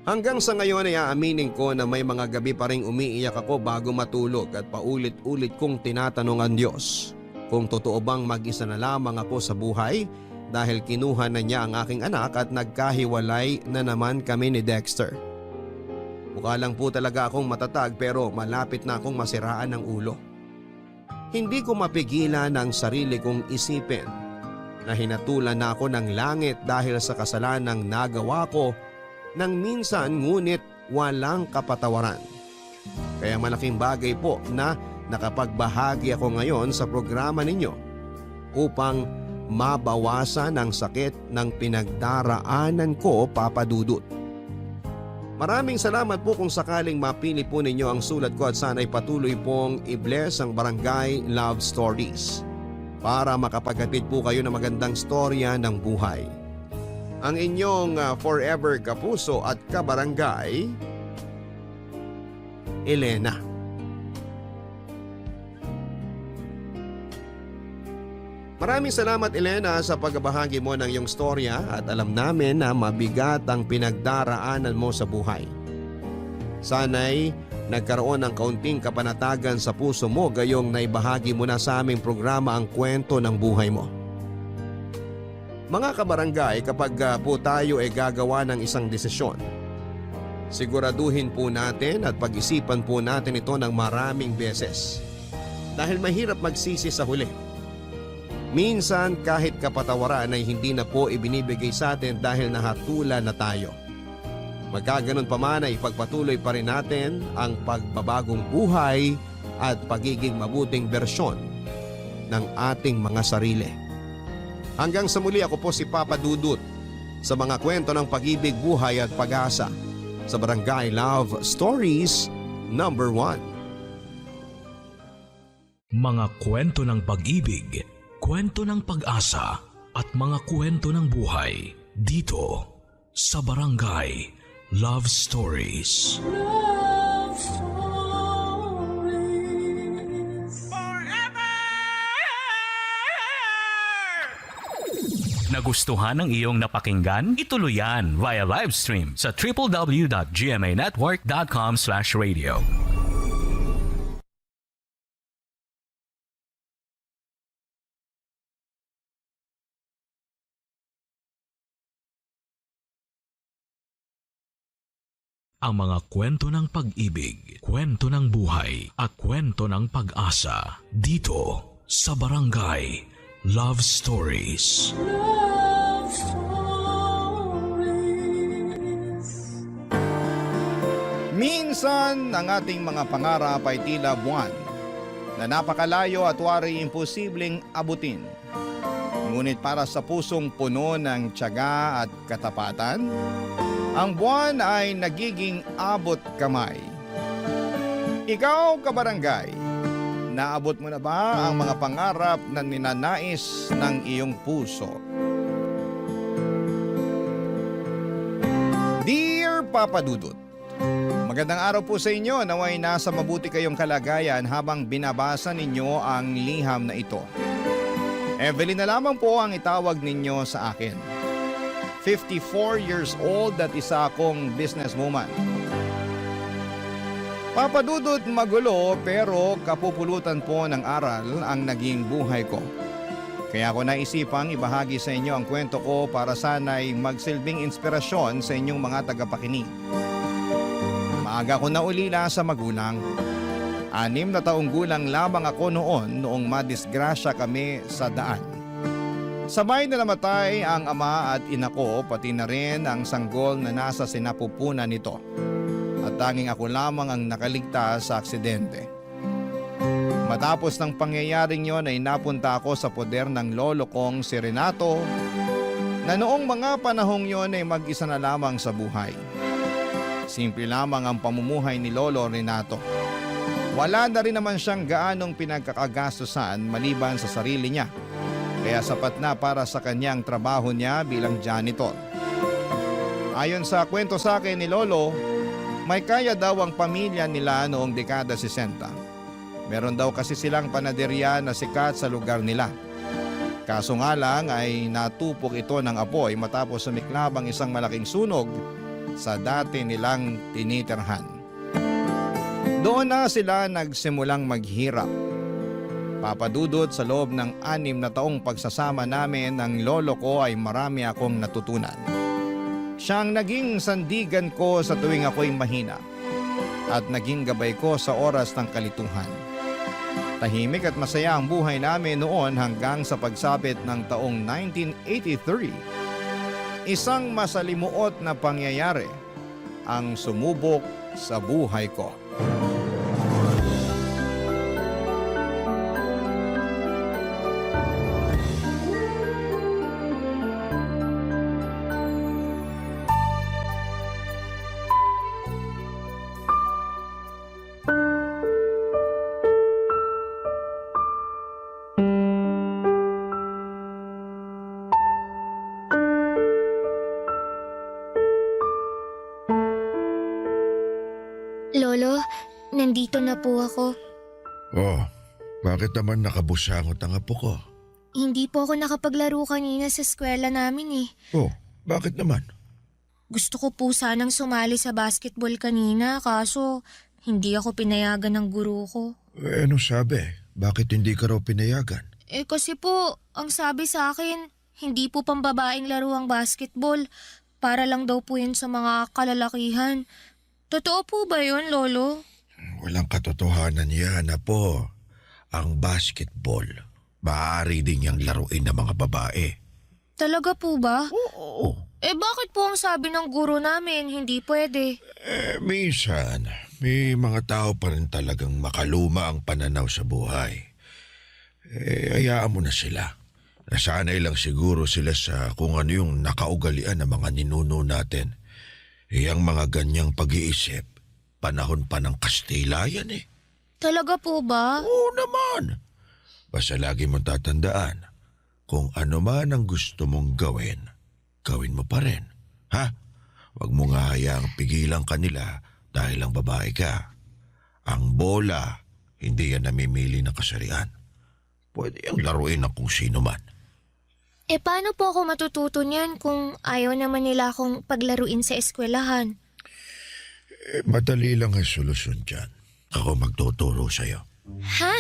Hanggang sa ngayon ay aaminin ko na may mga gabi pa ring umiiyak ako bago matulog at paulit-ulit kong tinatanong ang Diyos kung totoo bang mag-isa na lamang ako sa buhay dahil kinuha na niya ang aking anak at nagkahiwalay na naman kami ni Dexter. Mukha lang po talaga akong matatag pero malapit na akong masiraan ng ulo. Hindi ko mapigilan ang sarili kong isipin na hinatulan na ako ng langit dahil sa kasalanang nagawa ko nang minsan ngunit walang kapatawaran. Kaya malaking bagay po na nakapagbahagi ako ngayon sa programa ninyo upang mabawasan ang sakit ng pinagdaraanan ko, Papa Dudut. Maraming salamat po kung sakaling mapili po ninyo ang sulat ko at sana'y patuloy pong i-bless ang Barangay Love Stories para makapaghatid po kayo ng magandang storya ng buhay. Ang inyong forever kapuso at kabarangay, Elena. Maraming salamat, Elena, sa pagbahagi mo ng iyong storya at alam namin na mabigat ang pinagdaraanan mo sa buhay. Sana'y nagkaroon ng kaunting kapanatagan sa puso mo gayong naibahagi mo na sa aming programa ang kwento ng buhay mo. Mga kabarangay, kapag po tayo ay gagawa ng isang desisyon, siguraduhin po natin at pag-isipan po natin ito ng maraming beses. Dahil mahirap magsisi sa huli. Minsan kahit kapatawaran ay hindi na po ibinibigay sa atin dahil nahatula na tayo. Magkaganon pa man ay ipagpatuloy pa rin natin ang pagbabagong buhay at pagiging mabuting bersyon ng ating mga sarili. Hanggang sa muli, ako po si Papa Dudut sa mga kwento ng pag-ibig, buhay at pag-asa sa Barangay Love Stories #1. Mga kwento ng pag-ibig, kwento ng pag-asa at mga kwento ng buhay dito sa Barangay Love Stories. Love Stories. Nagustuhan ng iyong napakinggan? Ituloy yan via live stream sa www.gmanetwork.com/radio. Ang mga kwento ng pag-ibig, kwento ng buhay at kwento ng pag-asa dito sa Barangay Love Stories. Love Stories. Minsan, ang ating mga pangarap ay tila buwan na napakalayo at wari imposibleng abutin. Ngunit para sa pusong puno ng tiyaga at katapatan, ang buwan ay nagiging abot kamay. Ikaw, kabarangay, naabot mo na ba ang mga pangarap na ninanais ng iyong puso? Dear Papa Dudut, magandang araw po sa inyo. Naway nasa mabuti kayong kalagayan habang binabasa ninyo ang liham na ito. Evelyn na lamang po ang itawag ninyo sa akin. 54 years old at isa akong businesswoman. Papa Dudut, magulo pero kapupulutan po ng aral ang naging buhay ko. Kaya ako naisipang ibahagi sa inyo ang kwento ko para sana'y magsilbing inspirasyon sa inyong mga tagapakinig. Maaga ko naulila sa magulang. 6 na taong gulang lamang ako noong madisgrasya kami sa daan. Sabay na namatay ang ama at ina ko, pati na rin ang sanggol na nasa sinapupunan nito. At tanging ako lamang ang nakaligtas sa aksidente. Matapos ng pangyayaring yon ay napunta ako sa poder ng lolo kong si Renato, na noong mga panahong yon ay mag-isa na lamang sa buhay. Simple lamang ang pamumuhay ni Lolo Renato. Wala na rin naman siyang gaanong pinagkakagastusan maliban sa sarili niya. Kaya sapat na para sa kanyang trabaho niya bilang janitor. Ayon sa kwento sa akin ni Lolo, may kaya daw ang pamilya nila noong dekada 60. Meron daw kasi silang panaderya na sikat sa lugar nila. Kaso nga lang ay natupok ito ng apoy matapos sumiklab ang isang malaking sunog sa dati nilang tinitirhan. Doon na sila nagsimulang maghirap. Papa Dudut, sa loob ng 6 na taong pagsasama namin ng lolo ko ay marami akong natutunan. Siyang naging sandigan ko sa tuwing ako'y mahina at naging gabay ko sa oras ng kalituhan. Tahimik at masaya ang buhay namin noon hanggang sa pagsapit ng taong 1983. Isang masalimuot na pangyayari ang sumubok sa buhay ko. Lolo, nandito na po ako. Oh, bakit naman nakabusangot ang apo ko? Hindi po ako nakapaglaro kanina sa eskwela namin eh. Oh, bakit naman? Gusto ko po sanang sumali sa basketball kanina kaso hindi ako pinayagan ng guro ko. Ano sabi? Bakit hindi ka raw pinayagan? Kasi po, ang sabi sa akin, hindi po pambabaeng laro ang basketball. Para lang daw po yun sa mga kalalakihan. Totoo po ba yun, Lolo? Walang katotohanan yan, apo. Ang basketball, maaari din niyang laruin ng mga babae. Talaga po ba? Oo. Bakit po ang sabi ng guro namin hindi pwede? Minsan, may mga tao pa rin talagang makaluma ang pananaw sa buhay. Hayaan mo na sila. Nasanay lang siguro sila sa kung ano yung nakaugalian ng mga ninuno natin. Ang mga ganyang pag-iisip, panahon pa ng Kastila yan eh. Talaga po ba? Oo naman. Basta lagi mong tatandaan, kung ano man ang gusto mong gawin, gawin mo pa rin. Ha? Huwag mo nga hayaang pigilan kanila dahil ang babae ka. Ang bola, hindi yan namimili ng kasarian. Pwede yung laruin ng kung sino man. Paano po ako matututo niyan kung ayaw naman nila akong paglaruin sa eskwelahan? Madali lang ang solusyon dyan. Ako magtuturo sa'yo. Ha?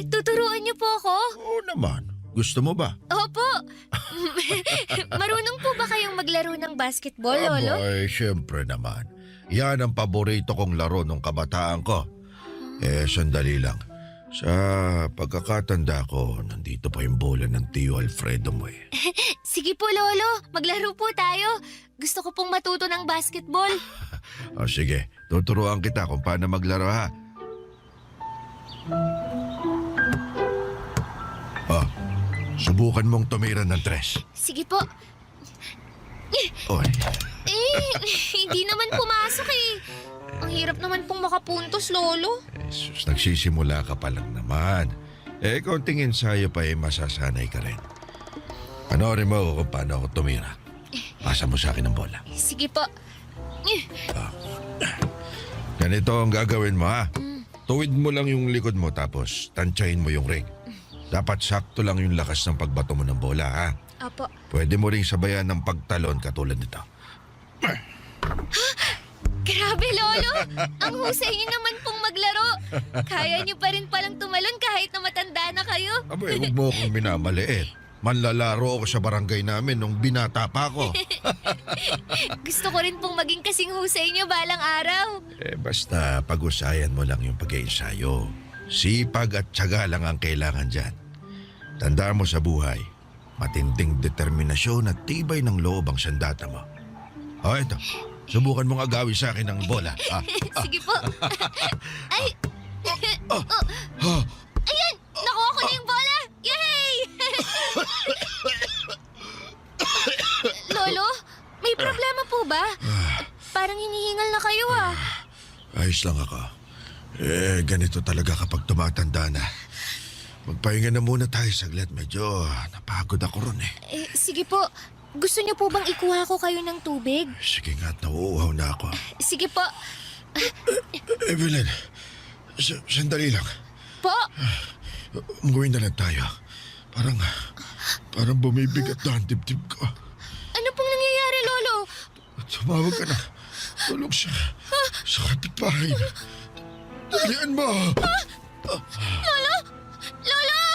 Tuturuan niyo po ako? Oo naman. Gusto mo ba? Opo. Marunong po ba kayong maglaro ng basketball, Lolo? Ay, syempre naman. Yan ang paborito kong laro nung kabataan ko. Sandali lang. Sa pagkakatanda ko, nandito pa yung bola ng Tio Alfredo mo eh. Sige po, Lolo. Maglaro po tayo. Gusto ko pong matuto ng basketball. Sige, tuturuan kita kung paano maglaro ha. Subukan mong tumira ng tres. Sige po. Oy. Hindi naman pumasok eh. Ang hirap naman pong makapuntos, Lolo. Sus, nagsisimula ka pa lang naman. Konting ensayo pa masasanay ka rin. Panoorin mo kung paano ako tumira. Pasa mo sa akin ang bola. Sige po. Ganito ang gagawin mo ha. Tuwid mo lang yung likod mo tapos tansyahin mo yung ring. Dapat sakto lang yung lakas ng pagbato mo ng bola ha. Apo. Pwede mo ring sabayan ng pagtalon katulad nito. Grabe, Lolo! Ang husay niyo naman pong maglaro. Kaya niyo pa rin palang tumalon kahit na matanda na kayo. Huwag mo akong minamaliit. Manlalaro ako sa barangay namin nung binata pa ako. Gusto ko rin pong maging kasing husay niyo balang araw. Basta pag-usayan mo lang yung pag-iensayo. Sipag at tiyaga lang ang kailangan dyan. Tandaan mo sa buhay, matinding determinasyon at tibay ng loob ang sandata mo. Ito. Subukan mong agawin sa akin ng bola. Sige po. Ay! Ayan! Nakuha ko na yung bola! Yay! Lolo, may problema po ba? Parang hinihingal na kayo ah. Ayos lang ako. Ganito talaga kapag tumatanda na. Magpahinga na muna tayo saglit. Medyo napagod ako ron eh. Sige po. Gusto niyo po bang ikuha ko kayo ng tubig? Sige nga, nauuhaw na ako. Sige po. Evelyn, sandali lang. Po? Umuwi na lang tayo. Parang bumibigat na ang dibdib ko. Ano pong nangyayari, Lolo? Tumawag ka na. Tulog siya. Sa kapitbahay. Dalian mo! Lolo! Lolo!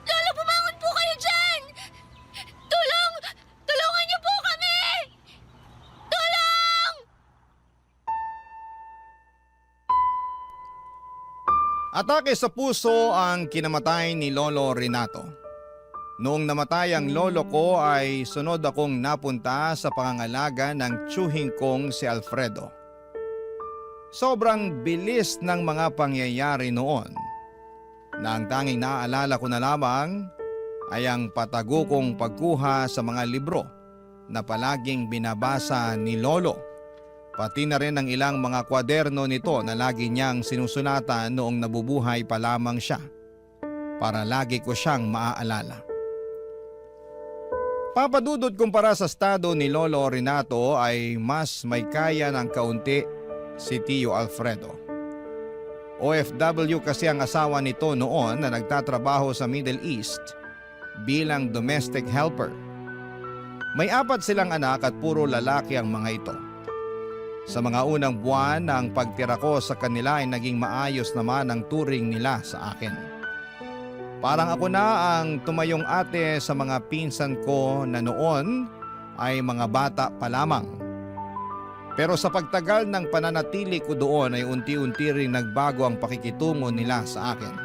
Lolo, bumangon po kayo dyan! Tulong! Tulungan niyo po kami! Tulong! Atake sa puso ang kinamatay ni Lolo Renato. Noong namatay ang lolo ko ay sunod akong napunta sa pangangalaga ng tiyuhing kong si Alfredo. Sobrang bilis ng mga pangyayari noon na ang tanging naaalala ko na lamang ay ang patago kong pagkuha sa mga libro na palaging binabasa ni Lolo, pati na rin ang ilang mga kwaderno nito na lagi niyang sinusunatan noong nabubuhay pa lamang siya para lagi ko siyang maaalala. Papadudod kumpara sa estado ni Lolo Renato ay mas may kaya ng kaunti si Tio Alfredo. OFW kasi ang asawa nito noon na nagtatrabaho sa Middle East bilang domestic helper. May 4 silang anak at puro lalaki ang mga ito. Sa mga unang buwan ng pagtira ko sa kanila ay naging maayos naman ang turing nila sa akin. Parang ako na ang tumayong ate sa mga pinsan ko na noon ay mga bata pa lamang. Pero sa pagtagal ng pananatili ko doon ay unti-unti ring nagbago ang pakikitungo nila sa akin.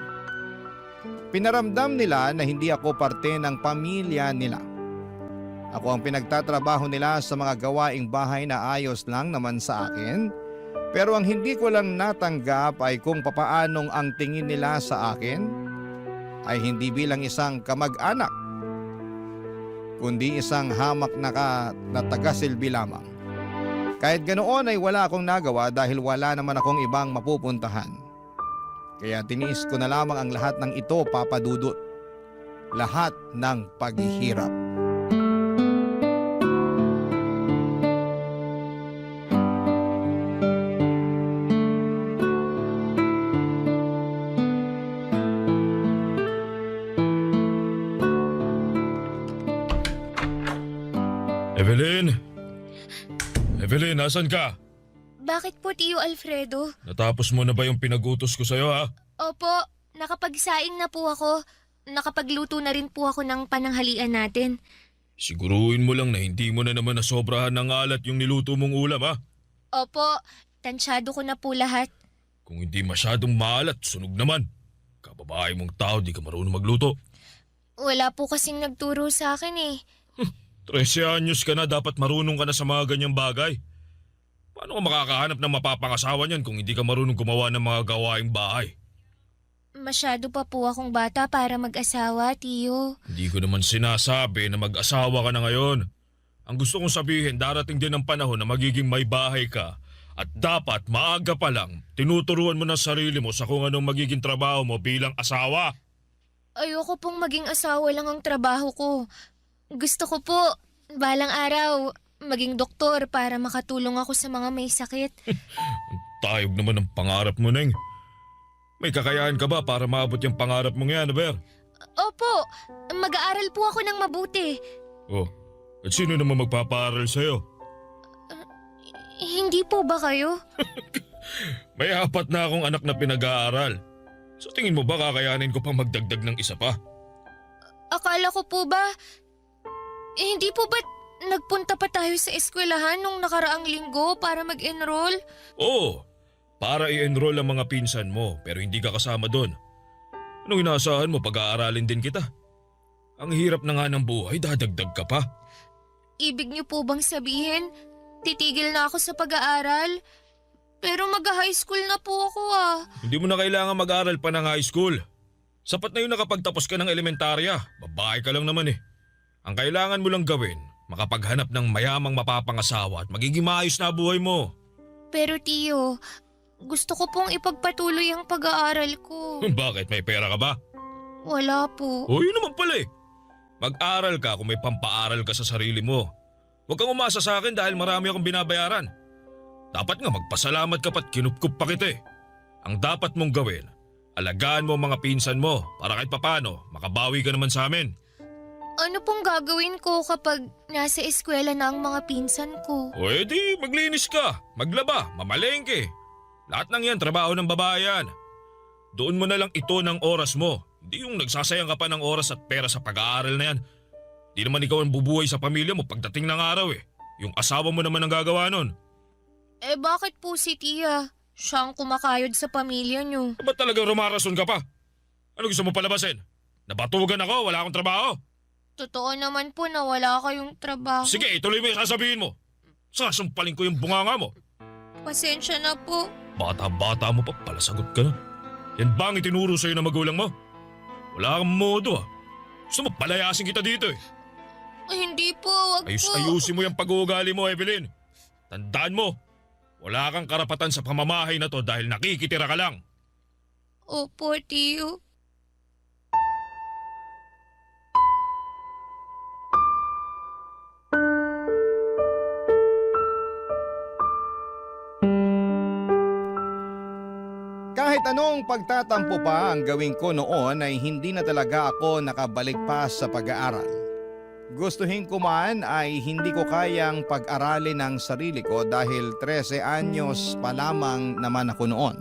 Pinaramdam nila na hindi ako parte ng pamilya nila. Ako ang pinagtatrabaho nila sa mga gawaing bahay na ayos lang naman sa akin. Pero ang hindi ko lang natanggap ay kung papaanong ang tingin nila sa akin ay hindi bilang isang kamag-anak, kundi isang hamak na taga-silbi lamang. Kahit ganoon ay wala akong nagawa dahil wala naman akong ibang mapupuntahan. Kaya tiniis ko na lamang ang lahat ng ito, Papa Dudut. Lahat ng paghihirap. Evelyn! Evelyn, nasan ka? Bakit po, Tio Alfredo? Natapos mo na ba yung pinag-utos ko sa'yo ha? Opo, nakapagsaing na po ako. Nakapagluto na rin po ako ng pananghalian natin. Siguruhin mo lang na hindi mo na naman nasobrahan ng alat yung niluto mong ulam ha? Opo, tansyado ko na po lahat. Kung hindi masyadong maalat, sunog naman. Kababae mong tao, di ka marunong magluto. Wala po kasing nagturo sa akin eh. 13 anyos ka na, dapat marunong ka na sa mga ganyang bagay. Paano ka makakahanap ng mapapangasawa niyan kung hindi ka marunong gumawa ng mga gawaing bahay? Masyado pa po akong bata para mag-asawa, Tio. Hindi ko naman sinasabi na mag-asawa ka na ngayon. Ang gusto kong sabihin, darating din ang panahon na magiging may bahay ka. At dapat maaga pa lang, tinuturuan mo na sarili mo sa kung anong magiging trabaho mo bilang asawa. Ayoko pong maging asawa lang ang trabaho ko. Gusto ko po, balang araw, maging doktor para makatulong ako sa mga may sakit. Tayog naman ang pangarap mo, Neng. May kakayahan ka ba para maabot yung pangarap mong yan, Aber? Opo, mag-aaral po ako ng mabuti. Oh, at sino naman magpapaaral sa'yo? Hindi po ba kayo? May 4 na akong anak na pinag-aaral. So tingin mo ba kakayanin ko pang magdagdag ng isa pa? Akala ko po ba, hindi po ba nagpunta pa tayo sa eskwelahan nung nakaraang linggo para mag-enroll? Oo, para i-enroll ang mga pinsan mo pero hindi ka kasama doon. Anong inaasahan mo, pag-aaralin din kita? Ang hirap na nga ng buhay, dadagdag ka pa. Ibig niyo po bang sabihin, titigil na ako sa pag-aaral? Pero mag-high school na po ako ah. Hindi mo na kailangan mag-aral pa ng high school. Sapat na yun nakapagtapos ka ng elementarya. Babae ka lang naman eh. Ang kailangan mo lang gawin, makapaghanap ng mayamang mapapangasawa at magiging maayos na buhay mo. Pero Tio, gusto ko pong ipagpatuloy ang pag-aaral ko. Bakit? May pera ka ba? Wala po. O yun naman pala eh. Mag-aral ka kung may pampaaral ka sa sarili mo. Huwag kang umasa sa akin dahil marami akong binabayaran. Dapat nga magpasalamat ka pa't kinupkup pa kita eh. Ang dapat mong gawin, alagaan mo ang mga pinsan mo para kahit papano makabawi ka naman sa amin. Ano pong gagawin ko kapag nasa eskwela na ang mga pinsan ko? O edi, maglinis ka, maglaba, mamalengke. Lahat ng yan, trabaho ng babae yan. Doon mo na lang ito ng oras mo. Hindi yung nagsasayang ka pa ng oras at pera sa pag-aaral na yan. Di naman ikaw ang bubuhay sa pamilya mo pagdating ng araw eh. Yung asawa mo naman ang gagawa nun. Eh bakit po si Tia? Siya ang kumakayod sa pamilya niyo. Ba't talagang rumarason ka pa? Ano gusto mo palabasin? Nabatugan ako, wala akong trabaho. Totoo naman po na wala kayong trabaho. Sige, ituloy mo yung sasabihin mo. Sasampalin ko yung bunganga mo. Pasensya na po. Bata-bata mo pa, palasagot ka na. Yan ba ang itinuro sa'yo ng magulang mo? Wala kang modo ah. Gusto mo palayasin kita dito eh. Hindi po, wag po. Ayusin mo yung pag-uugali mo, Evelyn. Tandaan mo, wala kang karapatan sa pamamahay na to dahil nakikitira ka lang. Opo, Tio. Kahit anong pagtatampo pa ang gawin ko noon ay hindi na talaga ako nakabalik pa sa pag-aaral. Gustuhin ko man ay hindi ko kayang pag-aralin ang sarili ko dahil 13 anyos pa lamang naman ako noon.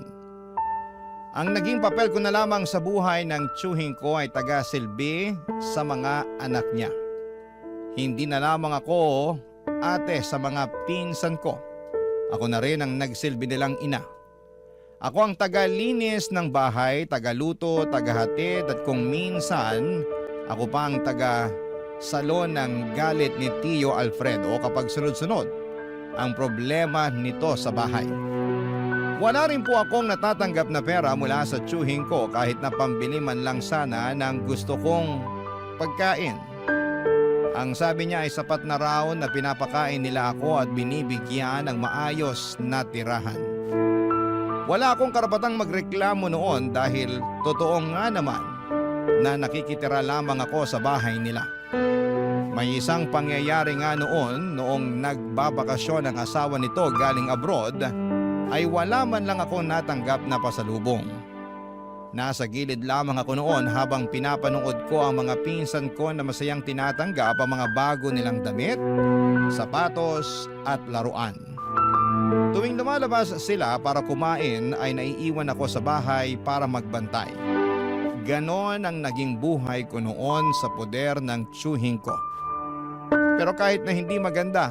Ang naging papel ko na lamang sa buhay ng tiyuhin ko ay taga-silbi sa mga anak niya. Hindi na lamang ako ate sa mga pinsan ko. Ako na rin ang nagsilbi nilang ina. Ako ang taga-linis ng bahay, taga-luto, taga-hatid at kung minsan, ako pa ang taga-salon ng galit ni Tio Alfredo kapag sunod-sunod ang problema nito sa bahay. Wala rin po akong natatanggap na pera mula sa tiyuhin ko kahit na pambili man lang sana ng gusto kong pagkain. Ang sabi niya ay sapat na raw na pinapakain nila ako at binibigyan ng maayos na tirahan. Wala akong karapatang magreklamo noon dahil totoo nga naman na nakikitira lamang ako sa bahay nila. May isang pangyayari nga noong nagbabakasyon ang asawa nito galing abroad ay wala man lang ako natanggap na pasalubong. Nasa gilid lamang ako noon habang pinapanood ko ang mga pinsan ko na masayang tinatanggap ang mga bago nilang damit, sapatos at laruan. Tuwing lumalabas sila para kumain ay naiiwan ako sa bahay para magbantay. Ganon ang naging buhay ko noon sa poder ng tiyuhin ko. Pero kahit na hindi maganda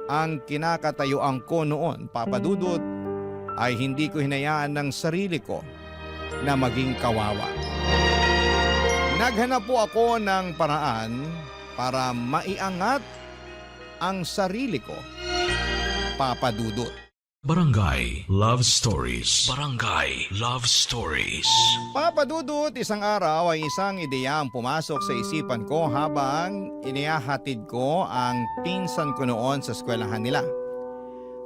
ang kinakatayuan ko noon, Papa Dudut, ay hindi ko hinayaan ng sarili ko na maging kawawa. Naghanap po ako ng paraan para maiangat ang sarili ko, Papa Dudut. Barangay Love Stories. Barangay Love Stories. Papa Dudut, isang araw ay isang ideya ang pumasok sa isipan ko habang inihahatid ko ang pinsan ko noon sa eskwelahan nila.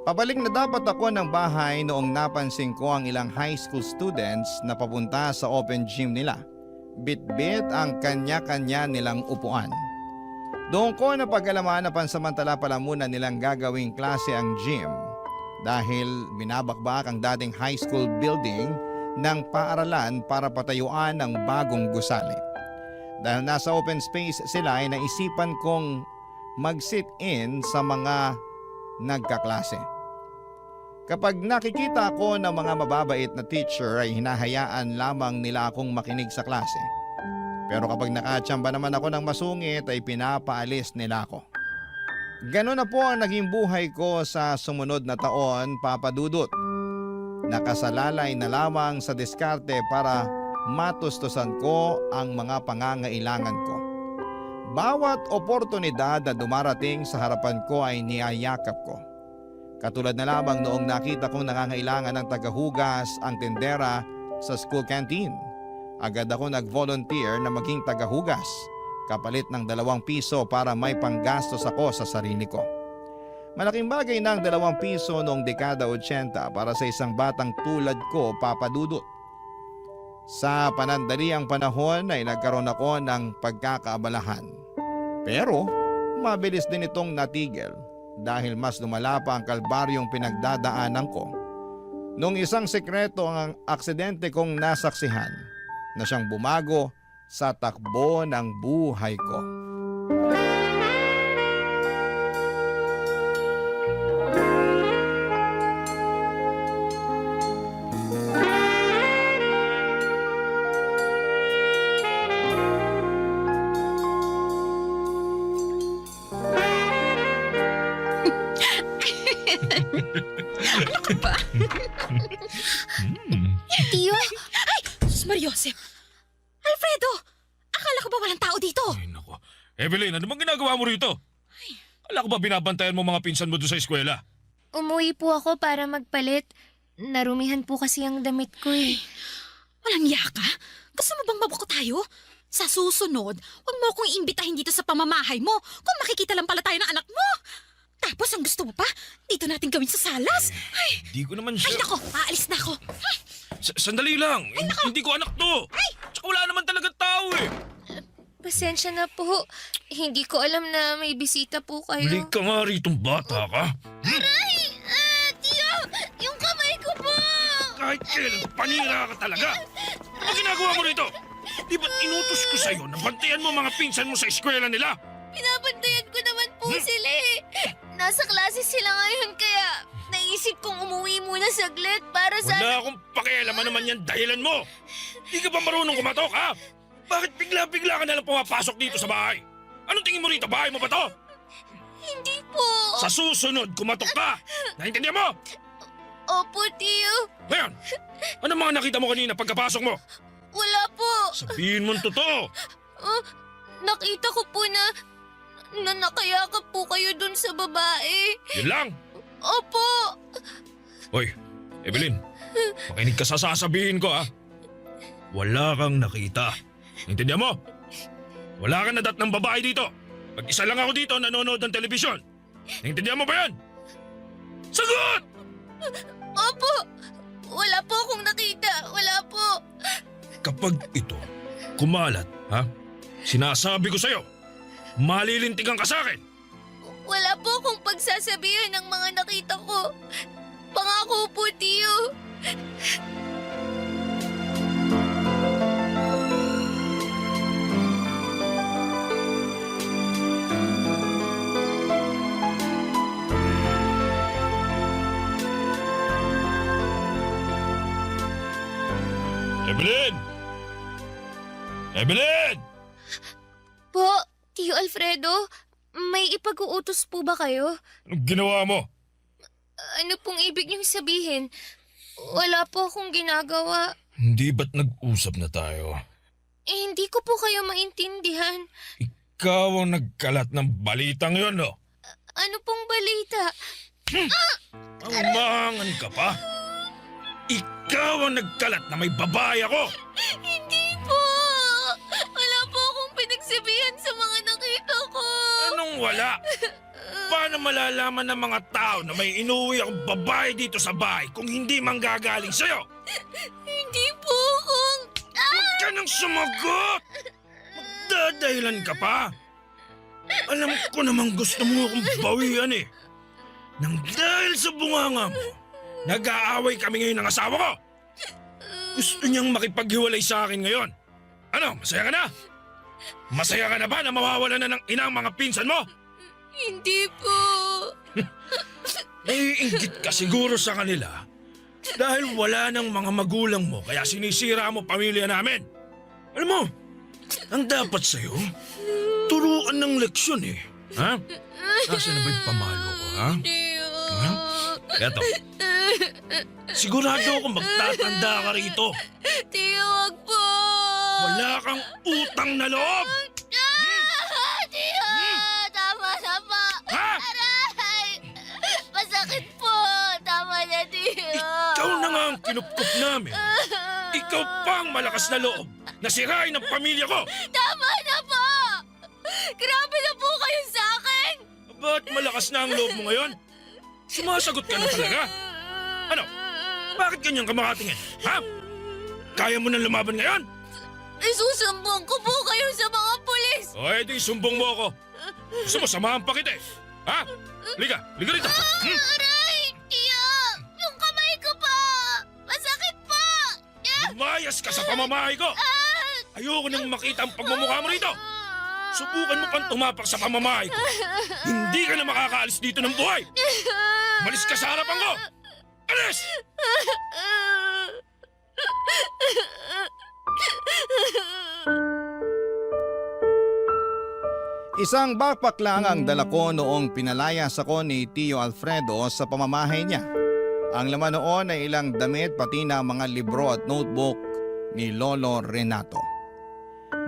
Pabalik na dapat ako ng bahay noong napansin ko ang ilang high school students na papunta sa open gym nila. Bit-bit ang kanya-kanya nilang upuan. Doon ko napag-alaman na pansamantala pala muna nilang gagawing klase ang gym dahil binabakbak ang dating high school building ng paaralan para patayuan ng bagong gusali. Dahil nasa open space sila ay naisipan kong mag-sit in sa mga nagkaklase. Kapag nakikita ko ng mga mababait na teacher ay hinahayaan lamang nila akong makinig sa klase. Pero kapag nakatsamba naman ako ng masungit ay pinapaalis nila ako. Ganon na po ang naging buhay ko sa sumunod na taon, Papa Dudut. Nakasalalay na lamang sa diskarte para matustusan ko ang mga pangangailangan ko. Bawat oportunidad na dumarating sa harapan ko ay niyayakap ko. Katulad na lamang noong nakita kong nangangailangan ng tagahugas ang tindera sa school canteen. Agad ako nag-volunteer na maging tagahugas, kapalit ng 2 piso para may panggastos ako sa sarili ko. Malaking bagay ng 2 piso noong dekada 80 para sa isang batang tulad ko, Papa Dudut. Sa panandaliang panahon ay nagkaroon ako ng pagkakaabalahan. Pero mabilis din itong natigil dahil mas lumala pa ang kalbaryong pinagdadaanan ko. Nung isang sekreto ang aksidente kong nasaksihan na siyang bumago sa takbo ng buhay ko. Ano ka ba? Tiyo! Ay! Sus Mariosep! Alfredo! Akala ko ba walang tao dito? Ay, nako. Evelyn, ano bang ginagawa mo rito? Akala ko ba binabantayan mo mga pinsan mo doon sa eskwela? Umuwi po ako para magpalit. Narumihan po kasi ang damit ko eh. Walang yaka? Gusto mo bang mabuko tayo? Sa susunod, huwag mo akong iimbitahin dito sa pamamahay mo kung makikita lang pala tayo ng anak mo. Tapos ang gusto mo pa, dito natin gawin sa salas. Ay, Hindi ko naman siya... ay nako, aalis na ako. Sandali lang. Hindi ko anak to. Tsaka wala naman talaga tao eh. Pasensya na po. Hindi ko alam na may bisita po kayo. Huli ka nga ritong bata ka. Aray! Tiyo! Yung kamay ko po! Kahit kailan, panira ka talaga. Ano ginagawa mo rito? Di ba't inutos ko sa'yo na bantayan mo mga pinsan mo sa eskwela nila? Pinabantayan ko naman po sila eh. Nasa klase sila ngayon kaya naisip kong umuwi muna saglit para sa... Wala akong pakialaman naman yan dahilan mo. Di ka ba marunong kumatok, ha? Bakit bigla-bigla ka nalang pumapasok dito sa bahay? Anong tingin mo rito? Bahay mo ba to? Hindi po. Sa susunod, kumatok ka! Naintindihan mo? Opo, Tiyo. Ngayon, ano mga nakita mo kanina pagkapasok mo? Wala po. Sabihin mo'ng totoo. Nakita ko po na nakayakap po kayo dun sa babae. Yun lang. Opo. Hoy, Evelyn, makinig ka sa sasabihin ko, ha? Wala kang nakita. Intindihan mo? Wala kang nadat ng babae dito. Mag-isa lang ako dito nanonood ng telebisyon. Intindihan mo ba yan? Sagot! Opo. Wala po akong nakita. Wala po. Kapag ito kumalat, ha? Sinasabi ko sa'yo, malilintigan ka sa akin. Wala po akong pagsasabihan ng mga nakita ko. Pangako po, Tio. Evelyn! Evelyn! Po, Tio Alfredo, may ipag-uutos po ba kayo? Anong ginawa mo? Ano pong ibig niyong sabihin? Wala po akong ginagawa. Hindi ba't nag-usap na tayo? Hindi ko po kayo maintindihan. Ikaw ang nagkalat ng balitang yon, no? Ano pong balita? Umangan ka pa? Ikaw ang nagkalat na may babae ako! Hindi po. Wala po akong pinagsabihan sa mga nakita ko. Anong wala? Paano malalaman ng mga tao na may inuwi akong babae dito sa bahay kung hindi manggagaling sa'yo? Hindi po akong... Huwag ka nang sumagot! Magdadahilan ka pa? Alam ko namang gusto mo akong bawian eh. Nang dahil sa bunganga mo, nag-aaway kami ngayon ng asawa ko. Gusto niyang makipaghiwalay sa akin ngayon. Ano, masaya ka na? Masaya ka na ba na mawawala na ng inang mga pinsan mo? Hindi po. Naiinggit ka siguro sa kanila dahil wala ng mga magulang mo kaya sinisira mo pamilya namin. Alam mo, ang dapat sa'yo, turuan ng leksyon eh. Ha? Nasaan na ba yung pamalo ko, ha? Ha? Eto, sigurado ako magtatanda ka rito. Tio, wag po. Wala kang utang na loob! Tio, tama na po. Ha? Aray! Masakit po. Tama na, Tio. Ikaw na nga ang kinupkup namin. Ikaw pa ang malakas na loob na sirain ang pamilya ko. Tama na po. Grabe na po kayo sa akin. Ba't malakas na ang loob mo ngayon? Sumasagot ka na talaga? Ano? Bakit ganyan ka makatingin? Ha? Kaya mo nang lumaban ngayon? Isusumbong ko po kayo sa mga pulis. O edi sumbong mo ako. Gusto mo samahan pa kita eh. Ha? Liga rito. Aray! Tio! Yung kamay ko po! Masakit po! Lumayas ka sa pamamahay ko! Ayoko nang makita ang pagmumukha mo rito! Subukan mo pang tumapak sa pamamahay ko. Hindi ka na makakaalis dito ng buhay! Malis ka sa harapan ko! Alis! Isang backpack lang ang dala ko noong pinalayas ako ni Tio Alfredo sa pamamahay niya. Ang laman noon ay ilang damit pati na mga libro at notebook ni Lolo Renato.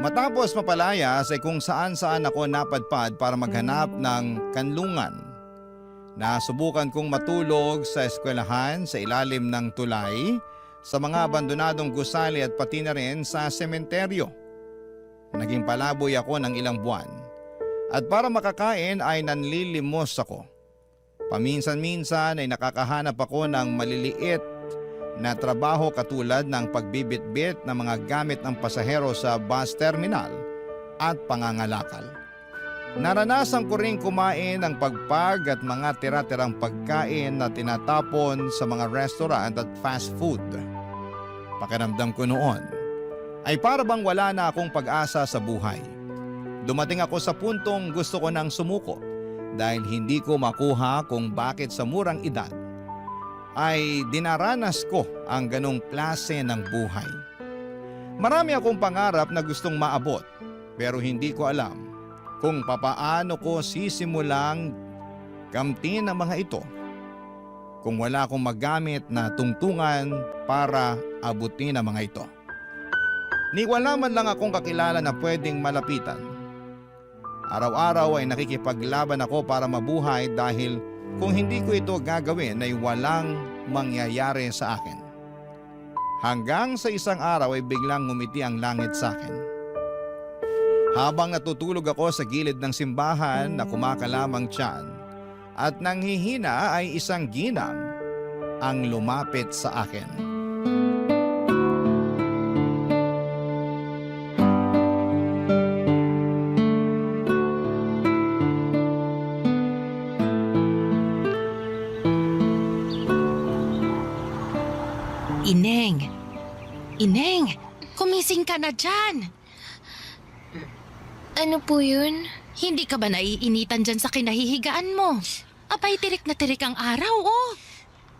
Matapos mapalayas ay kung saan-saan ako napadpad para maghanap ng kanlungan. Nasubukan kong matulog sa eskwelahan sa ilalim ng tulay, sa mga abandonadong gusali at pati na rin sa sementeryo. Naging palaboy ako ng ilang buwan. At para makakain ay nanlilimos ako. Paminsan-minsan ay nakakahanap ako ng maliliit na trabaho katulad ng pagbibitbit ng mga gamit ng pasahero sa bus terminal at pangangalakal. Naranasan ko rin kumain ng pagpag at mga tira-tirang pagkain na tinatapon sa mga restaurant at fast food. Pakiramdam ko noon ay para bang wala na akong pag-asa sa buhay. Dumating ako sa puntong gusto ko nang sumuko dahil hindi ko makuha kung bakit sa murang edad ay dinaranas ko ang ganong klase ng buhay. Marami akong pangarap na gustong maabot pero hindi ko alam kung papaano ko sisimulang kamtin ang mga ito kung wala akong magamit na tungtungan para abutin ang mga ito. Ni wala man lang akong kakilala na pwedeng malapitan. Araw-araw ay nakikipaglaban ako para mabuhay dahil kung hindi ko ito gagawin ay walang mangyayari sa akin. Hanggang sa isang araw ay biglang ngumiti ang langit sa akin. Habang natutulog ako sa gilid ng simbahan na kumakalamang tiyan at nanghihina ay isang ginang ang lumapit sa akin. Ineng! Ineng! Kumising ka na dyan! Ano po yun? Hindi ka ba naiinitan dyan sa kinahihigaan mo? Abay, tirik na tirik ang araw, oh!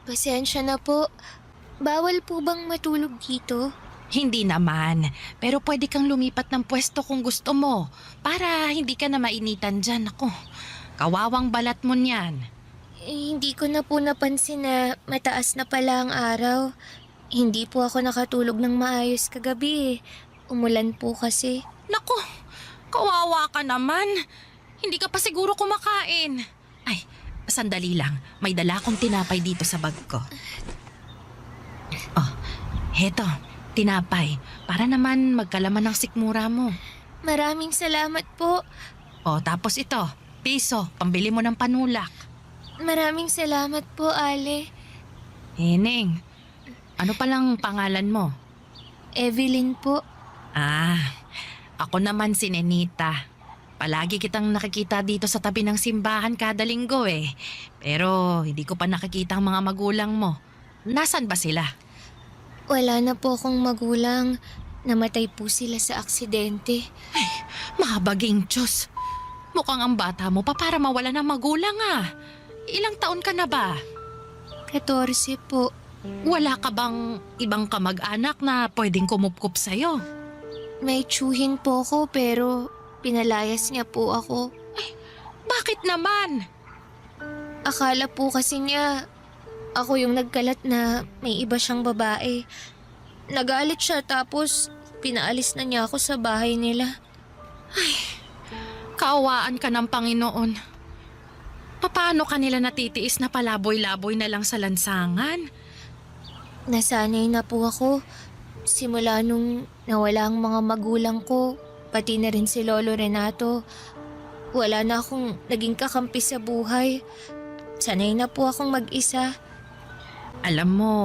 Pasensya na po. Bawal po bang matulog dito? Hindi naman, pero pwede kang lumipat ng pwesto kung gusto mo para hindi ka na mainitan dyan. Ako, kawawang balat mo niyan. Hindi ko na po napansin na mataas na pala ang araw. Hindi po ako nakatulog ng maayos kagabi. Umulan po kasi. Naku, kawawa ka naman. Hindi ka pa siguro kumakain. Ay, sandali lang. May dala akong tinapay dito sa bag ko. Oh, heto, tinapay. Para naman magkalaman ng sikmura mo. Maraming salamat po. Oh, tapos ito, piso, pambili mo ng panulak. Maraming salamat po, Ale. Heneng, ano palang pangalan mo? Evelyn po. Ah, ako naman si Nenita. Palagi kitang nakikita dito sa tabi ng simbahan kada linggo eh. Pero hindi ko pa nakikita ang mga magulang mo. Nasaan ba sila? Wala na po akong magulang. Namatay po sila sa aksidente. Ay, mahabaging Diyos. Mukhang ang bata mo pa para mawala ng magulang ah. Ilang taon ka na ba? 14 po. Wala ka bang ibang kamag-anak na pwedeng kumupkup sa'yo? May tsuhin po ako pero pinalayas niya po ako. Ay, bakit naman? Akala po kasi niya ako yung nagkalat na may iba siyang babae. Nagalit siya tapos pinaalis na niya ako sa bahay nila. Ay, kaawaan ka ng Panginoon. Paano ka nila natitiis na palaboy-laboy na lang sa lansangan? Nasanay na po ako. Simula nung nawala ang mga magulang ko, pati na rin si Lolo Renato. Wala na akong naging kakampi sa buhay. Sanay na po akong mag-isa. Alam mo,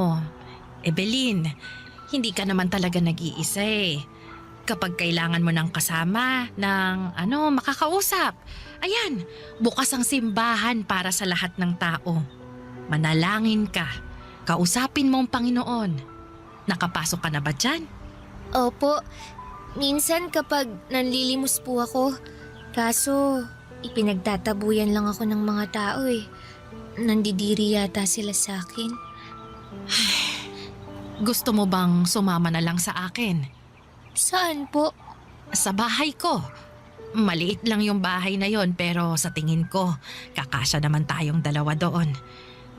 Evelyn, hindi ka naman talaga nag-iisa eh. Kapag kailangan mo ng kasama, ng makakausap, ayan, bukas ang simbahan para sa lahat ng tao. Manalangin ka, kausapin mo ang Panginoon. Nakapasok ka na ba dyan? Opo, minsan kapag nanlilimos po ako, kaso ipinagtatabuyan lang ako ng mga tao eh. Nandidiri yata sila sa akin. Gusto mo bang sumama na lang sa akin? Saan po? Sa bahay ko. Maliit lang yung bahay na yon pero sa tingin ko, kakasya naman tayong dalawa doon.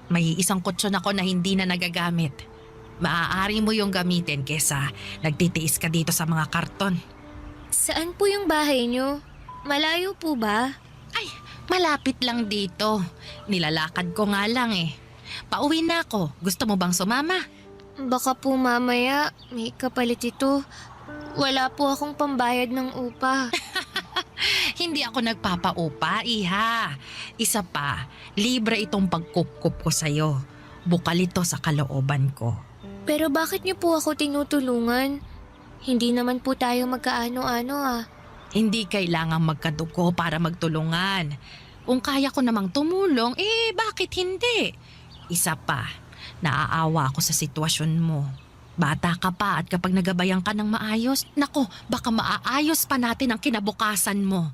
May isang kutsyon ako na hindi na nagagamit. Maaari mo yung gamitin kesa nagtitiis ka dito sa mga karton. Saan po yung bahay niyo? Malayo po ba? Ay, malapit lang dito. Nilalakad ko nga lang eh. Pauwi na ako. Gusto mo bang sumama? Baka po mamaya may kapalit ito. Wala po akong pambayad ng upa. Hindi ako nagpapaupa, iha. Isa pa, libre itong pagkup-kup ko sa'yo. Bukal ito sa kalooban ko. Pero bakit niyo po ako tinutulungan? Hindi naman po tayo magkaano-ano ah. Hindi kailangang magkadugo para magtulungan. Kung kaya ko namang tumulong, bakit hindi? Isa pa, naaawa ako sa sitwasyon mo. Bata ka pa at kapag nagabayan ka ng maayos, nako, baka maaayos pa natin ang kinabukasan mo.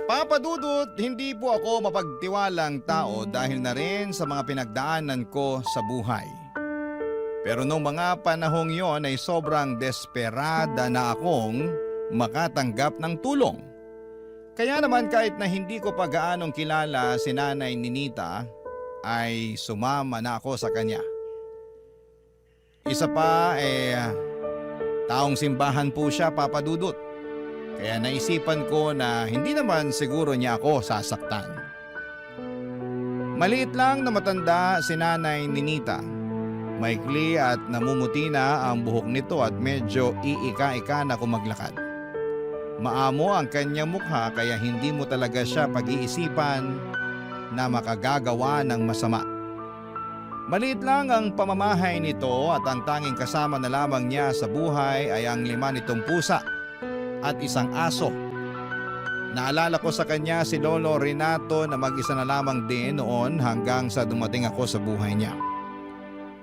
Papadudot, hindi po ako mapagtiwalang tao dahil na rin sa mga pinagdaanan ko sa buhay. Pero nung mga panahong yon ay sobrang desperada na akong makatanggap ng tulong. Kaya naman kahit na hindi ko pa gaanong kilala si Nanay Ninita, ay sumama na ako sa kanya. Isa pa taong simbahan po siya, Papadudot. Kaya naisipan ko na hindi naman siguro niya ako sasaktan. Maliit lang na matanda si Nanay Ninita. Maikli at namumuti na ang buhok nito at medyo iika-ika na kung maglakad. Maamo ang kanyang mukha kaya hindi mo talaga siya pag-iisipan na makagagawa ng masama. Maliit lang ang pamamahay nito at ang tanging kasama na lamang niya sa buhay ay ang 5 nitong pusa at isang aso. Naalala ko sa kanya si Lolo Renato na mag-isa na lamang din noon hanggang sa dumating ako sa buhay niya.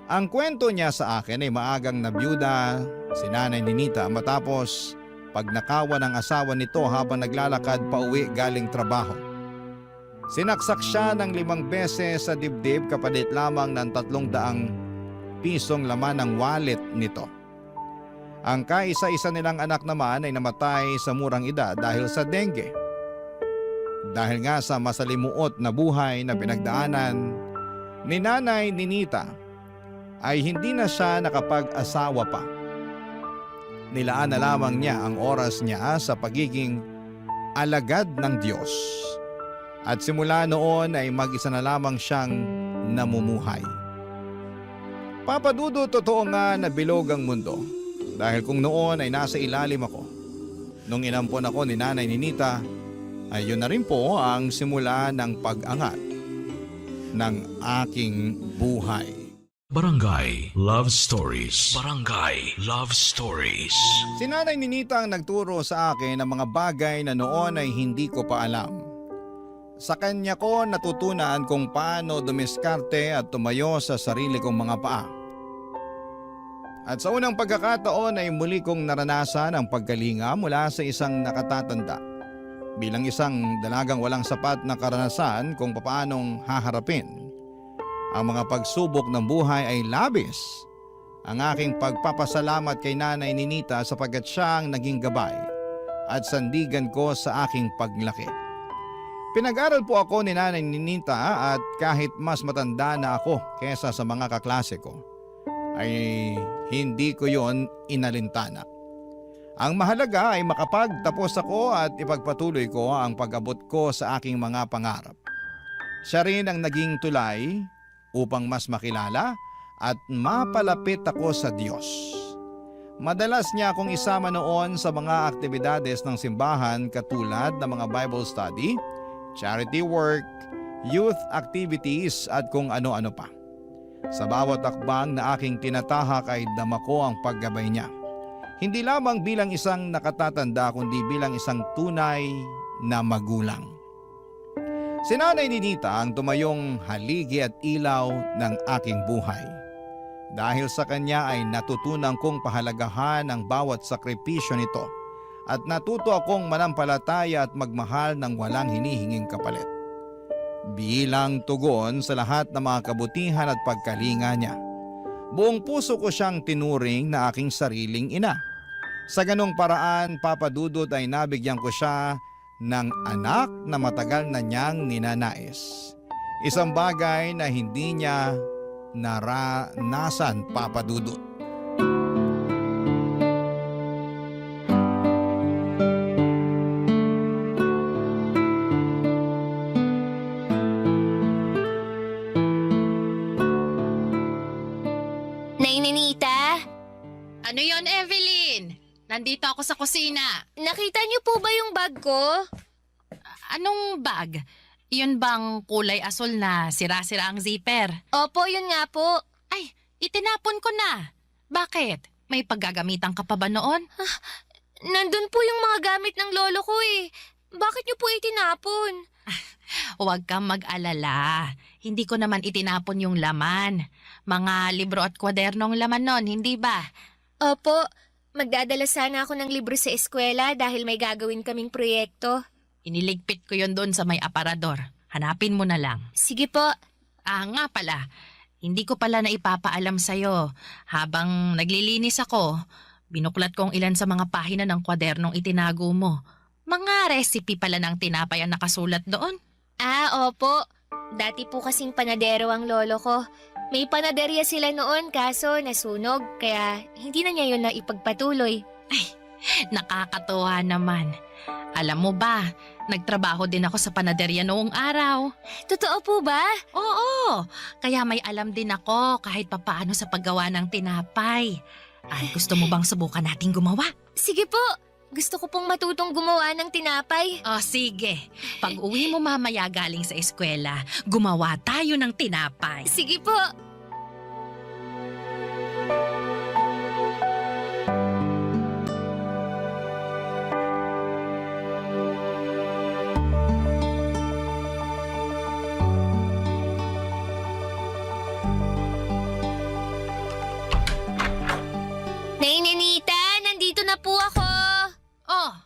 Ang kwento niya sa akin ay maagang nabiyuda si Nanay Ninita matapos pagnakawan ng asawa nito habang naglalakad pa uwi galing trabaho. Sinaksak siya ng 5 beses sa dibdib kapalit lamang ng 300 pisong laman ng wallet nito. Ang kaisa-isa nilang anak naman ay namatay sa murang edad dahil sa dengue. Dahil nga sa masalimuot na buhay na pinagdaanan ni Nanay Ninita ay hindi na siya nakapag-asawa pa. Nilaan na lamang niya ang oras niya sa pagiging alagad ng Diyos. At simula noon ay mag-isa na lamang siyang namumuhay. Papa Dudut, totoo nga na bilog ang mundo. Dahil kung noon ay nasa ilalim ako, nung inampon ako ni Nanay Ninita, ay yun na rin po ang simula ng pag-angat ng aking buhay. Barangay Love Stories. Barangay Love Stories. Si Nanay Ninita ang nagturo sa akin ng mga bagay na noon ay hindi ko pa alam. Sa kanya ko natutunan kung paano dumiskarte at tumayo sa sarili kong mga paa. At sa unang pagkakataon ay muli kong naranasan ang pagkalinga mula sa isang nakatatanda. Bilang isang dalagang walang sapat na karanasan kung paanong haharapin ang mga pagsubok ng buhay ay labis ang aking pagpapasalamat kay Nanay Ninita sapagkat siya ang naging gabay at sandigan ko sa aking paglaki. Pinag-aral po ako ni Nanay Ninita at kahit mas matanda na ako kesa sa mga kaklase ko, ay hindi ko yon inalintana. Ang mahalaga ay makapagtapos ako at ipagpatuloy ko ang pag-abot ko sa aking mga pangarap. Siya rin ang naging tulay upang mas makilala at mapalapit ako sa Diyos. Madalas niya akong isama noon sa mga aktibidades ng simbahan katulad ng mga Bible study, charity work, youth activities at kung ano-ano pa. Sa bawat akbang na aking tinatahak ay dama ko ang paggabay niya. Hindi lamang bilang isang nakatatanda kundi bilang isang tunay na magulang. Si Nanay Ninita ang tumayong haligi at ilaw ng aking buhay. Dahil sa kanya ay natutunan kong pahalagahan ang bawat sakripisyo nito at natuto akong manampalataya at magmahal ng walang hinihinging kapalit. Bilang tugon sa lahat ng mga kabutihan at pagkalinga niya, buong puso ko siyang tinuring na aking sariling ina. Sa ganong paraan, Papa Dudut, ay nabigyan ko siya ng anak na matagal na niyang ninanais. Isang bagay na hindi niya naranasan, Papa Dudut. Nay Ninita? Ano yon, Evelyn? Nandito ako sa kusina. Nakita niyo po ba yung bag ko? Anong bag? Yun bang kulay asul na sira-sira ang zipper? Opo, yun nga po. Ay, itinapon ko na. Bakit? May paggagamitan ka pa ba noon? Nandun po yung mga gamit ng lolo ko eh. Bakit niyo po itinapon? Huwag kang mag-alala. Hindi ko naman itinapon yung laman. Mga libro at kwadernong laman nun, hindi ba? Opo, magdadala sana ako ng libro sa eskwela dahil may gagawin kaming proyekto. Iniligpit ko yon doon sa may aparador. Hanapin mo na lang. Sige po. Nga pala, hindi ko pala na ipapaalam sa'yo. Habang naglilinis ako, binuklat kong ilan sa mga pahina ng kwadernong itinago mo. Mga recipe pala ng tinapay ang nakasulat doon. Opo. Dati po kasing panadero ang lolo ko. May panaderya sila noon kaso nasunog kaya hindi na niya yun na ipagpatuloy. Ay, nakakatuwa naman. Alam mo ba, Nagtrabaho din ako sa panaderya noong araw. Totoo po ba? Oo, kaya may alam din ako kahit papaano sa paggawa ng tinapay. Ay, gusto mo bang subukan nating gumawa? Sige po. Gusto ko pong matutong gumawa ng tinapay. O sige, pag uwi mo mamaya galing sa eskwela, gumawa tayo ng tinapay. Sige po. Nainanita, nandito na po ako. Oh,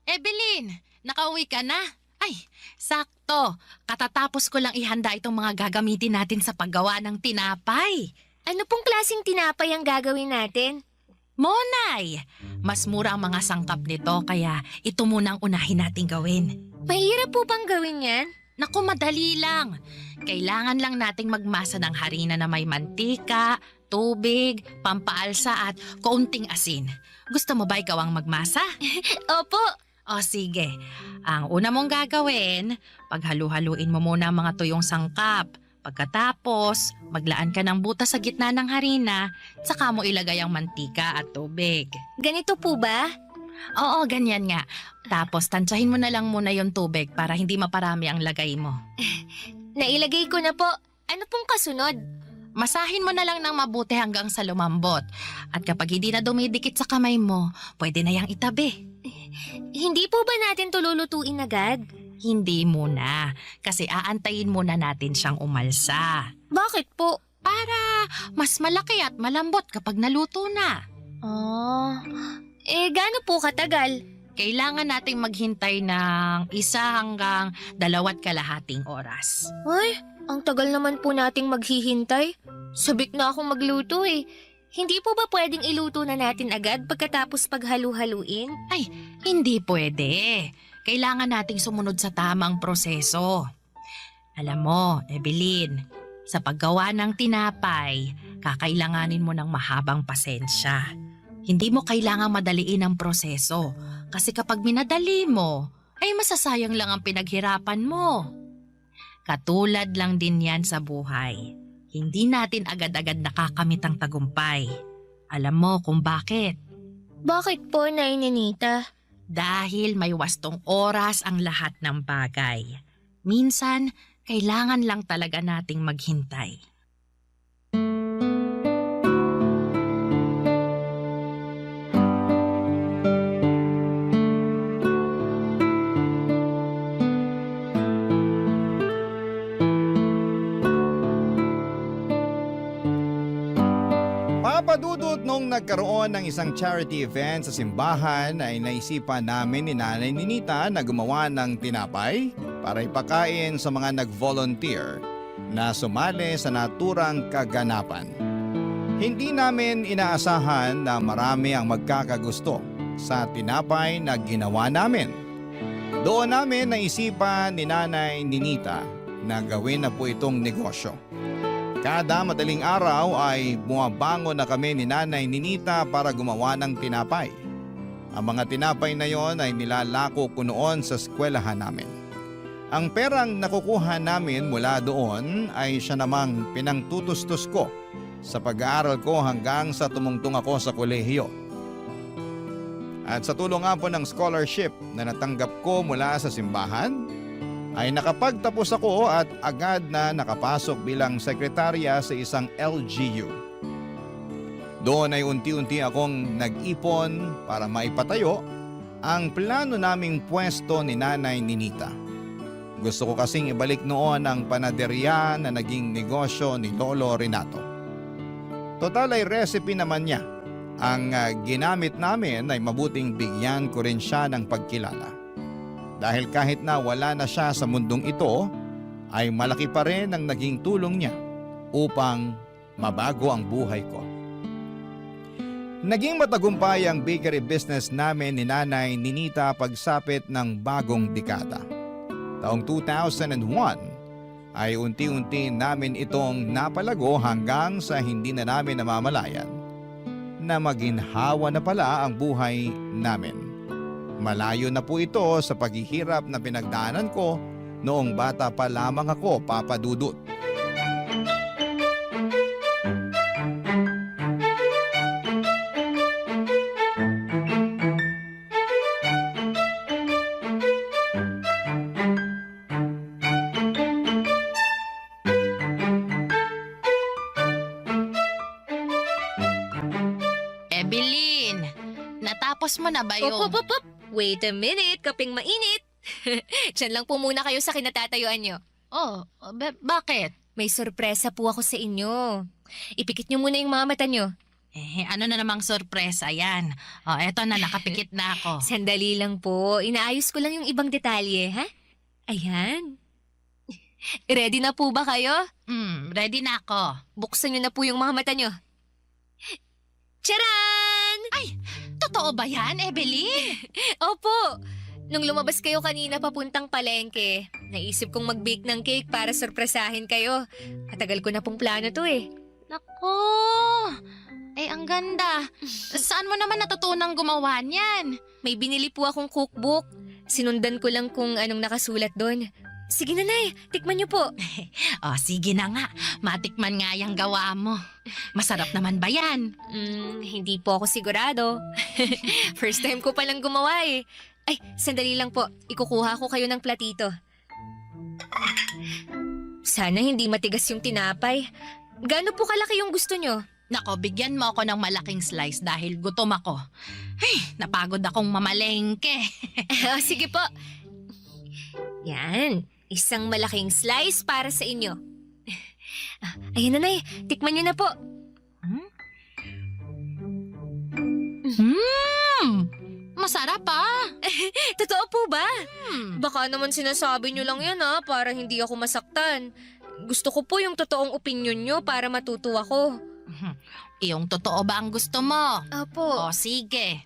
Evelyn, nakauwi ka na? Ay, sakto. Katatapos ko lang ihanda itong mga gagamitin natin sa paggawa ng tinapay. Ano pong klaseng tinapay ang gagawin natin? Monay! Mas mura ang mga sangkap nito kaya ito muna ang unahin nating gawin. Mahirap po bang gawin yan? Naku, madali lang. Kailangan lang nating magmasa ng harina na may mantika, tubig, pampaalsa at kaunting asin. Gusto mo ba ikaw ang magmasa? Opo. O sige, ang una mong gagawin, paghalu-haluin mo muna ang mga tuyong sangkap. Pagkatapos, maglaan ka ng butas sa gitna ng harina, saka mo ilagay ang mantika at tubig. Ganito po ba? Oo, ganyan nga. Tapos tansyahin mo na lang muna yung tubig para hindi maparami ang lagay mo. Nailagay ko na po. Ano pong kasunod? Masahin mo na lang ng mabuti hanggang sa lumambot. At kapag hindi na dumidikit sa kamay mo, pwede na yang itabi. Hindi po ba natin tululutuin agad? Hindi muna, kasi aantayin muna natin siyang umalsa. Bakit po? Para mas malaki at malambot kapag naluto na. Gaano po katagal? Kailangan nating maghintay ng 1 hanggang 2.5 oras. Ay, ang tagal naman po nating maghihintay. Sabik na akong magluto eh. Hindi po ba pwedeng iluto na natin agad pagkatapos paghalu-haluin? Ay, hindi pwede. Kailangan nating sumunod sa tamang proseso. Alam mo, Evelyn, sa paggawa ng tinapay, kakailanganin mo ng mahabang pasensya. Hindi mo kailangang madaliin ang proseso kasi kapag minadali mo, ay masasayang lang ang pinaghirapan mo. Katulad lang din yan sa buhay. Hindi natin agad-agad nakakamit ang tagumpay. Alam mo kung bakit? Bakit po, Nainanita? Dahil may wastong oras ang lahat ng bagay. Minsan, kailangan lang talaga nating maghintay. Papadudot nung nagkaroon ng isang charity event sa simbahan ay naisipan namin ni Nanay Ninita na gumawa ng tinapay para ipakain sa mga nag-volunteer na sumali sa naturang kaganapan. Hindi namin inaasahan na marami ang magkakagusto sa tinapay na ginawa namin. Doon namin naisipan ni Nanay Ninita na gawin na po itong negosyo. Kada madaling araw ay bumabangon na kami ni Nanay Ninita para gumawa ng tinapay. Ang mga tinapay na yon ay nilalako ko noon sa eskwelahan namin. Ang perang nakukuha namin mula doon ay siya namang pinangtutustos ko sa pag-aaral ko hanggang sa tumungtong ako sa kolehiyo. At sa tulong nga po ng scholarship na natanggap ko mula sa simbahan, ay nakapagtapos ako at agad na nakapasok bilang sekretarya sa isang LGU. Doon ay unti-unti akong nag-ipon para maipatayo ang plano naming pwesto ni Nanay Ninita. Gusto ko kasing ibalik noon ang panaderya na naging negosyo ni Lolo Renato. Total ay recipe naman niya. Ang ginamit namin ay mabuting bigyan ko rin siya ng pagkilala. Dahil kahit na wala na siya sa mundong ito, ay malaki pa rin ang naging tulong niya upang mabago ang buhay ko. Naging matagumpay ang bakery business namin ni Nanay Ninita pagsapit ng bagong dekada. Taong 2001 ay unti-unti namin itong napalago hanggang sa hindi na namin namamalayan na maginhawa na pala ang buhay namin. Malayo na po ito sa paghihirap na pinagdaanan ko noong bata pa lamang ako, Papa Dudut. Evelyn, natapos mo na ba yung... Op. Wait a minute, kaping mainit. Diyan lang po muna kayo sa kinatatayuan nyo. Oh, bakit? May sorpresa po ako sa inyo. Ipikit nyo muna yung mga mata nyo. Ano na namang sorpresa yan? Oh, eto na, nakapikit na ako. Sandali lang po. Inaayos ko lang yung ibang detalye, ha? Ayan. Ready na po ba kayo? Ready na ako. Buksan nyo na po yung mga mata nyo. Charan! Ay, totoo ba yan, Evelyn? Opo. Nung lumabas kayo kanina papuntang palengke, naisip kong mag-bake ng cake para sorpresahin kayo. Matagal ko na pong plano to eh. Nako! Ang ganda. Saan mo naman natutunang gumawa niyan? May binili po akong cookbook. Sinundan ko lang kung anong nakasulat doon. Sige na, Nay. Tikman niyo po. Sige na nga. Matikman nga yung gawa mo. Masarap naman ba yan? Hindi po ako sigurado. First time ko palang gumawa eh. Ay, sandali lang po. Ikukuha ko kayo ng platito. Sana hindi matigas yung tinapay. Gaano po kalaki yung gusto nyo? Nako, bigyan mo ako ng malaking slice dahil gutom ako. Napagod akong mamalengke. Sige po. Yan. Isang malaking slice para sa inyo. Ayan na, Nay. Tikman nyo na po. Masarap ah. Totoo po ba? Baka naman sinasabi nyo lang yan para hindi ako masaktan. Gusto ko po yung totoong opinion nyo para matuto ako. Yung totoo ba ang gusto mo? Opo. Sige.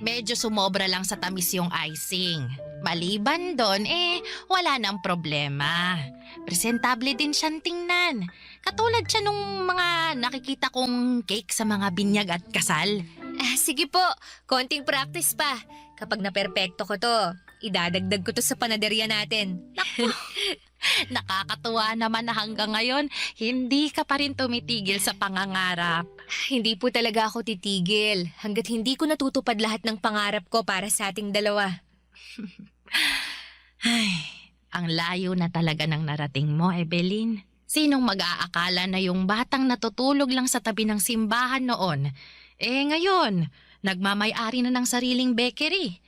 Medyo sumobra lang sa tamis yung icing. Maliban doon, wala nang problema. Presentable din siyang tingnan. Katulad siya nung mga nakikita kong cake sa mga binyag at kasal. Sige po, konting practice pa. Kapag naperpekto ko to, idadagdag ko to sa panaderya natin. Nakakatuwa naman na hanggang ngayon, hindi ka pa rin tumitigil sa pangangarap. Hindi po talaga ako titigil hanggat hindi ko natutupad lahat ng pangarap ko para sa ating dalawa. Ang layo na talaga ng narating mo, Evelyn. Sinong mag-aakala na yung batang natutulog lang sa tabi ng simbahan noon, ngayon, nagmamay-ari na ng sariling bakery.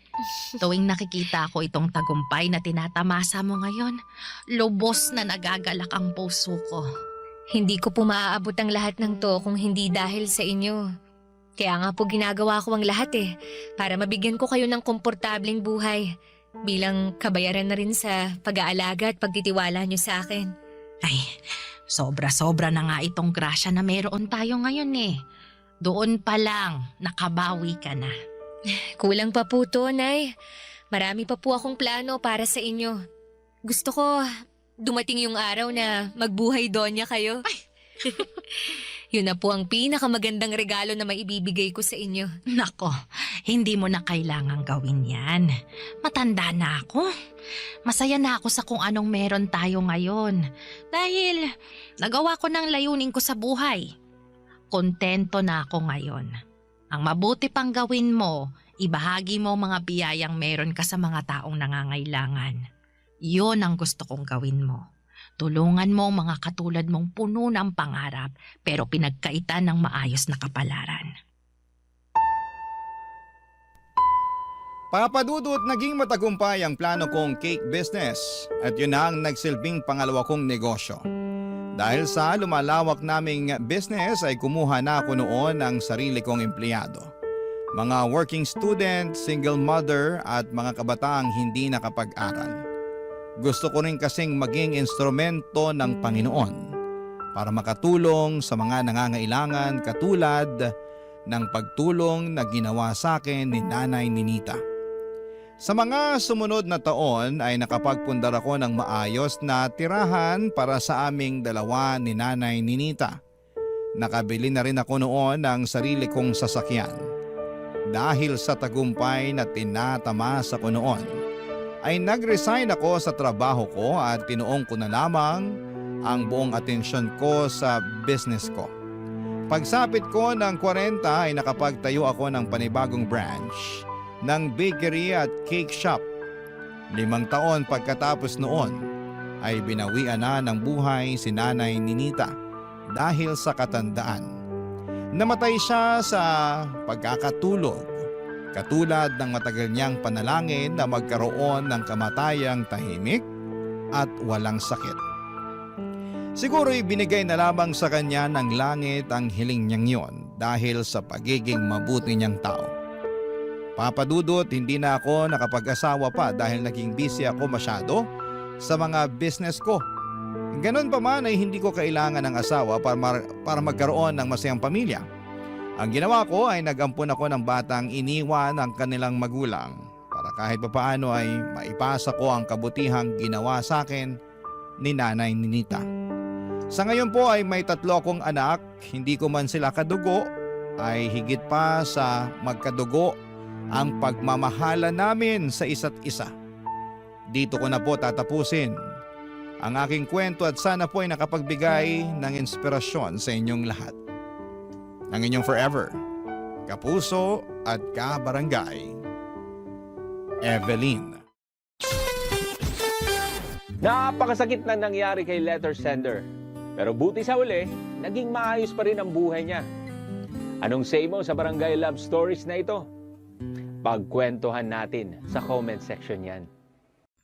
Tuwing nakikita ko itong tagumpay na tinatamasa mo ngayon, lubos na nagagalak ang puso ko. Hindi ko po maaabot ang lahat ng to kung hindi dahil sa inyo. Kaya nga po ginagawa ko ang lahat para mabigyan ko kayo ng komportableng buhay bilang kabayaran na rin sa pag-aalaga at pagtitiwala niyo sa akin. Ay, sobra-sobra na nga itong grasya na meron tayo ngayon Doon pa lang, nakabawi ka na. Kulang pa po to, Nay. Marami pa po akong plano para sa inyo. Gusto ko dumating yung araw na magbuhay donya kayo. Yun na po ang pinakamagandang regalo na maibibigay ko sa inyo. Nako, hindi mo na kailangang gawin yan. Matanda na ako. Masaya na ako sa kung anong meron tayo ngayon. Dahil nagawa ko ng layunin ko sa buhay. Kontento na ako ngayon. Ang mabuti pang gawin mo, ibahagi mo mga biyayang meron ka sa mga taong nangangailangan. Yun ang gusto kong gawin mo. Tulungan mo ang mga katulad mong puno ng pangarap pero pinagkaitan ng maayos na kapalaran. Papa Dudut, naging matagumpay ang plano kong cake business at yun ang nagsilbing pangalawa kong negosyo. Dahil sa lumalawak naming business ay kumuha na ako noon ng sarili kong empleyado. Mga working student, single mother at mga kabataang hindi nakapag-aral. Gusto ko rin kasing maging instrumento ng Panginoon para makatulong sa mga nangangailangan katulad ng pagtulong na ginawa sa akin ni Nanay Ninita. Sa mga sumunod na taon ay nakapagpundar ako ng maayos na tirahan para sa aming dalawa ni Nanay Ninita. Nakabili na rin ako noon ng sarili kong sasakyan. Dahil sa tagumpay na tinatamasa ko noon, ay nag-resign ako sa trabaho ko at tinuong ko na lamang ang buong atensyon ko sa business ko. Pagsapit ko ng 40 ay nakapagtayo ako ng panibagong branch ng bakery at cake shop. 5 taon pagkatapos noon ay binawian na ng buhay si Nanay Ninita dahil sa katandaan. Namatay siya sa pagkakatulog, katulad ng matagal niyang panalangin na magkaroon ng kamatayang tahimik at walang sakit. Siguro'y binigay na lamang sa kanya ng langit ang hiling niyang yon dahil sa pagiging mabuti niyang tao. Papa Dudut, hindi na ako nakapag-asawa pa dahil naging busy ako masyado sa mga business ko. Ganon pa man ay hindi ko kailangan ng asawa para magkaroon ng masayang pamilya. Ang ginawa ko ay nag-ampon ako ng batang iniwan ng kanilang magulang para kahit papaano ay maipasa ko ang kabutihang ginawa sa akin ni Nanay Ninita. Sa ngayon po ay may 3 akong anak, hindi ko man sila kadugo, ay higit pa sa magkadugo ang pagmamahala namin sa isa't isa. Dito ko na po tatapusin ang aking kwento at sana po ay nakapagbigay ng inspirasyon sa inyong lahat. Ang inyong forever, kapuso at kabarangay, Evelyn. Napakasakit na nangyari kay letter sender. Pero buti sa uli, naging maayos pa rin ang buhay niya. Anong say mo sa Barangay Love Stories na ito? Pagkwentuhan natin sa comment section yan.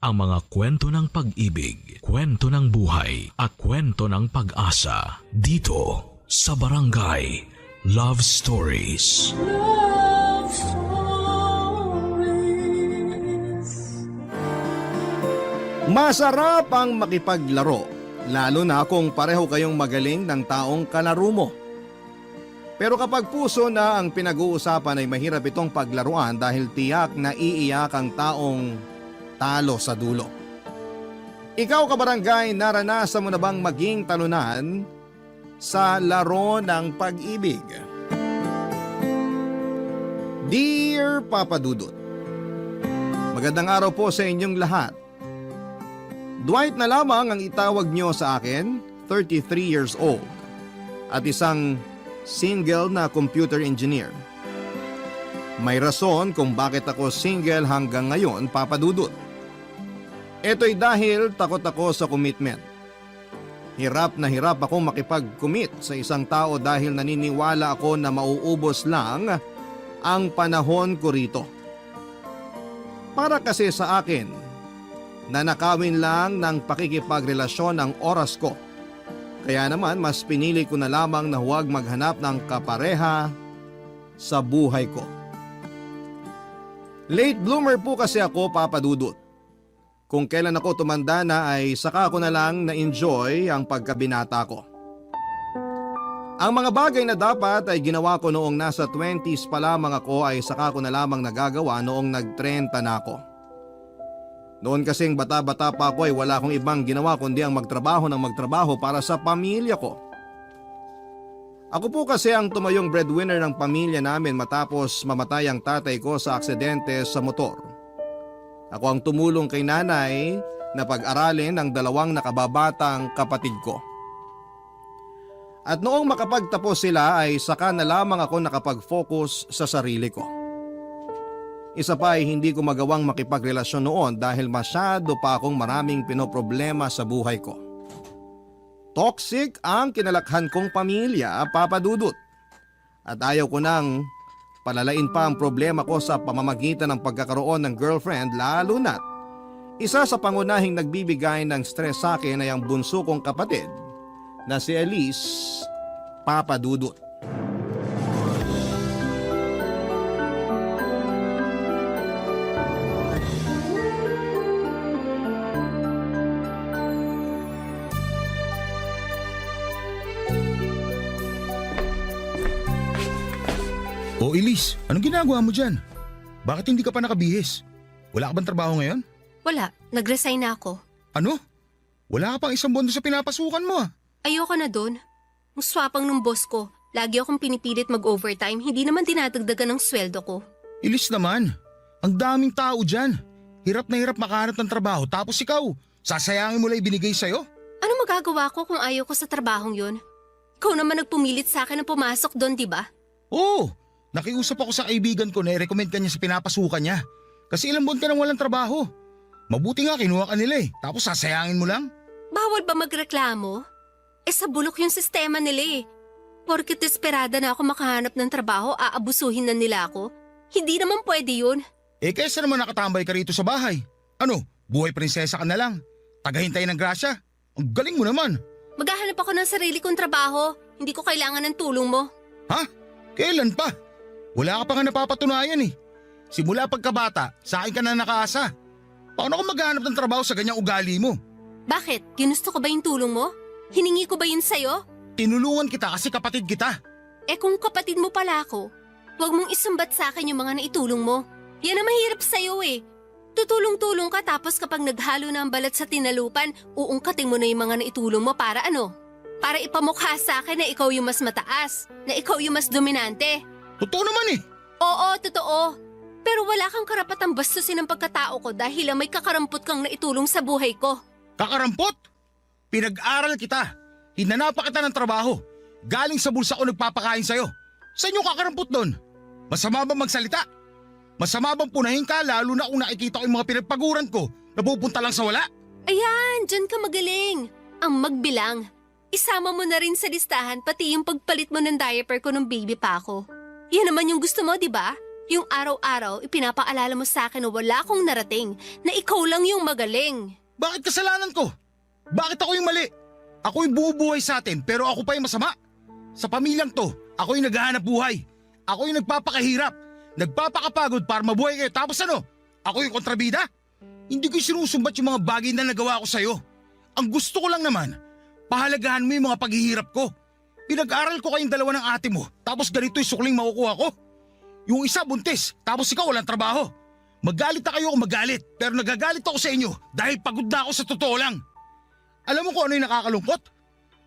Ang mga kwento ng pag-ibig, kwento ng buhay at kwento ng pag-asa dito sa Barangay Love Stories. Love Stories. Masarap ang makipaglaro, lalo na kung pareho kayong magaling ng taong kalaro mo. Pero kapag puso na ang pinag-uusapan ay mahirap itong paglaruan dahil tiyak na iiyak ang taong talo sa dulo. Ikaw kabarangay, naranasan mo na bang maging talunan sa laro ng pag-ibig? Dear Papa Dudut, magandang araw po sa inyong lahat. Dwight na lamang ang itawag niyo sa akin, 33 years old, at isang single na computer engineer. May rason kung bakit ako single hanggang ngayon, Papa Dudut. Ito'y dahil takot ako sa commitment. Hirap na hirap akong makipag-commit sa isang tao dahil naniniwala ako na mauubos lang ang panahon ko rito. Para kasi sa akin, nanakawin lang ng pakikipagrelasyon ang oras ko. Kaya naman mas pinili ko na lamang na huwag maghanap ng kapareha sa buhay ko. Late bloomer po kasi ako, Papa Dudut. Kung kailan ako tumanda na ay saka ko na lang na-enjoy ang pagkabinata ko. Ang mga bagay na dapat ay ginawa ko noong nasa 20s pa lamang ako ay saka ko na lamang nagagawa noong nag-30 na ako. Noon kasing bata-bata pa ako ay wala akong ibang ginawa kundi ang magtrabaho para sa pamilya ko. Ako po kasi ang tumayong breadwinner ng pamilya namin matapos mamatay ang tatay ko sa aksidente sa motor. Ako ang tumulong kay nanay na pag-aralin ang 2 nakababatang kapatid ko. At noong makapagtapos sila ay saka na lamang ako nakapag-focus sa sarili ko. Isa pa ay hindi ko magawang makipagrelasyon noon dahil masyado pa akong maraming pinoproblema sa buhay ko. Toxic ang kinalakhan kong pamilya, Papa Dudut. At ayaw ko nang palalain pa ang problema ko sa pamamagitan ng pagkakaroon ng girlfriend, lalo na't isa sa pangunahing nagbibigay ng stress sa akin ay ang bunso kong kapatid na si Elise, Papa Dudut. O Elise, anong ginagawa mo dyan? Bakit hindi ka pa nakabihis? Wala ka bang trabaho ngayon? Wala, nag-resign na ako. Ano? Wala ka pang 1 buwan sa pinapasukan mo ah. Ayoko na doon. Ang swapang ng boss ko, lagi akong pinipilit mag-overtime, hindi naman dinadagdagan ng sweldo ko. Ilis naman. Ang daming tao dyan. Hirap na hirap makahanap ng trabaho tapos ikaw, sasayangin mo lang ibinigay sa'yo? Ano magagawa ko kung ayaw ko sa trabahong yun? Ikaw naman nagpumilit sa akin na pumasok doon, di ba? Oo, nakiusap ako sa kaibigan ko na i-recommend ka niya sa pinapasukan niya. Kasi ilang buwan ka nang walang trabaho. Mabuti nga kinuha ka nila tapos sasayangin mo lang? Bawal ba magreklamo? Sa bulok yung sistema nila Porket desperada na ako makahanap ng trabaho, aabusuhin na nila ako. Hindi naman pwede yun. Kaysa naman nakatambay ka rito sa bahay. Ano, buhay prinsesa ka na lang. Tagahintay ng grasya. Ang galing mo naman. Maghahanap ako ng sarili kong trabaho. Hindi ko kailangan ng tulong mo. Ha? Kailan pa? Wala ka pa nga napapatunayan Simula pagkabata, sa akin ka na nakaasa. Paano ako maghahanap ng trabaho sa ganyang ugali mo? Bakit? Ginusto ko ba yung tulong mo? Hiningi ko ba yun sa'yo? Tinulungan kita kasi kapatid kita. Kung kapatid mo pala ako, huwag mong isumbat sa akin yung mga naitulong mo. Yan ang mahirap sa'yo Tutulong-tulong ka tapos kapag naghalo na ang balat sa tinalupan, uungkatin mo na yung mga naitulong mo para ano? Para ipamukha sa akin na ikaw yung mas mataas, na ikaw yung mas dominante. Totoo naman Oo, totoo. Pero wala kang karapatang bastusin ang pagkatao ko dahil lang may kakarampot kang naitulong sa buhay ko. Kakarampot? Pinag-aral kita. Hinanapan kita ng trabaho. Galing sa bulsa ko nagpapakain sa'yo. Saan yung kakarampot doon? Masama bang magsalita? Masama bang punahin ka lalo na kung nakikita ko yung mga pinagpaguran ko na pupunta lang sa wala? Ayan, dyan ka magaling. Ang magbilang. Isama mo na rin sa listahan pati yung pagpalit mo ng diaper ko nung baby pa ako. Yan naman yung gusto mo, di ba? Yung araw-araw ipinapaalala mo sa akin na wala akong narating, na ikaw lang yung magaling. Bakit kasalanan ko? Bakit ako yung mali? Ako yung bumubuhay sa atin pero ako pa yung masama. Sa pamilyang to, ako yung naghahanap buhay. Ako yung nagpapakahirap. Nagpapakapagod para mabuhay kayo. Tapos ano? Ako yung kontrabida? Hindi ko sinusumbat yung mga bagay na nagawa ko sa'yo. Ang gusto ko lang naman, pahalagahan mo yung mga paghihirap ko. Pinag-aral ko kayong dalawa ng ate mo, tapos ganito yung sukling makukuha ko. Yung isa buntis, tapos ikaw walang trabaho. Magalit na kayo kung magalit, pero nagagalit ako sa inyo dahil pagod na ako sa totoo lang. Alam mo kung ano yung nakakalungkot?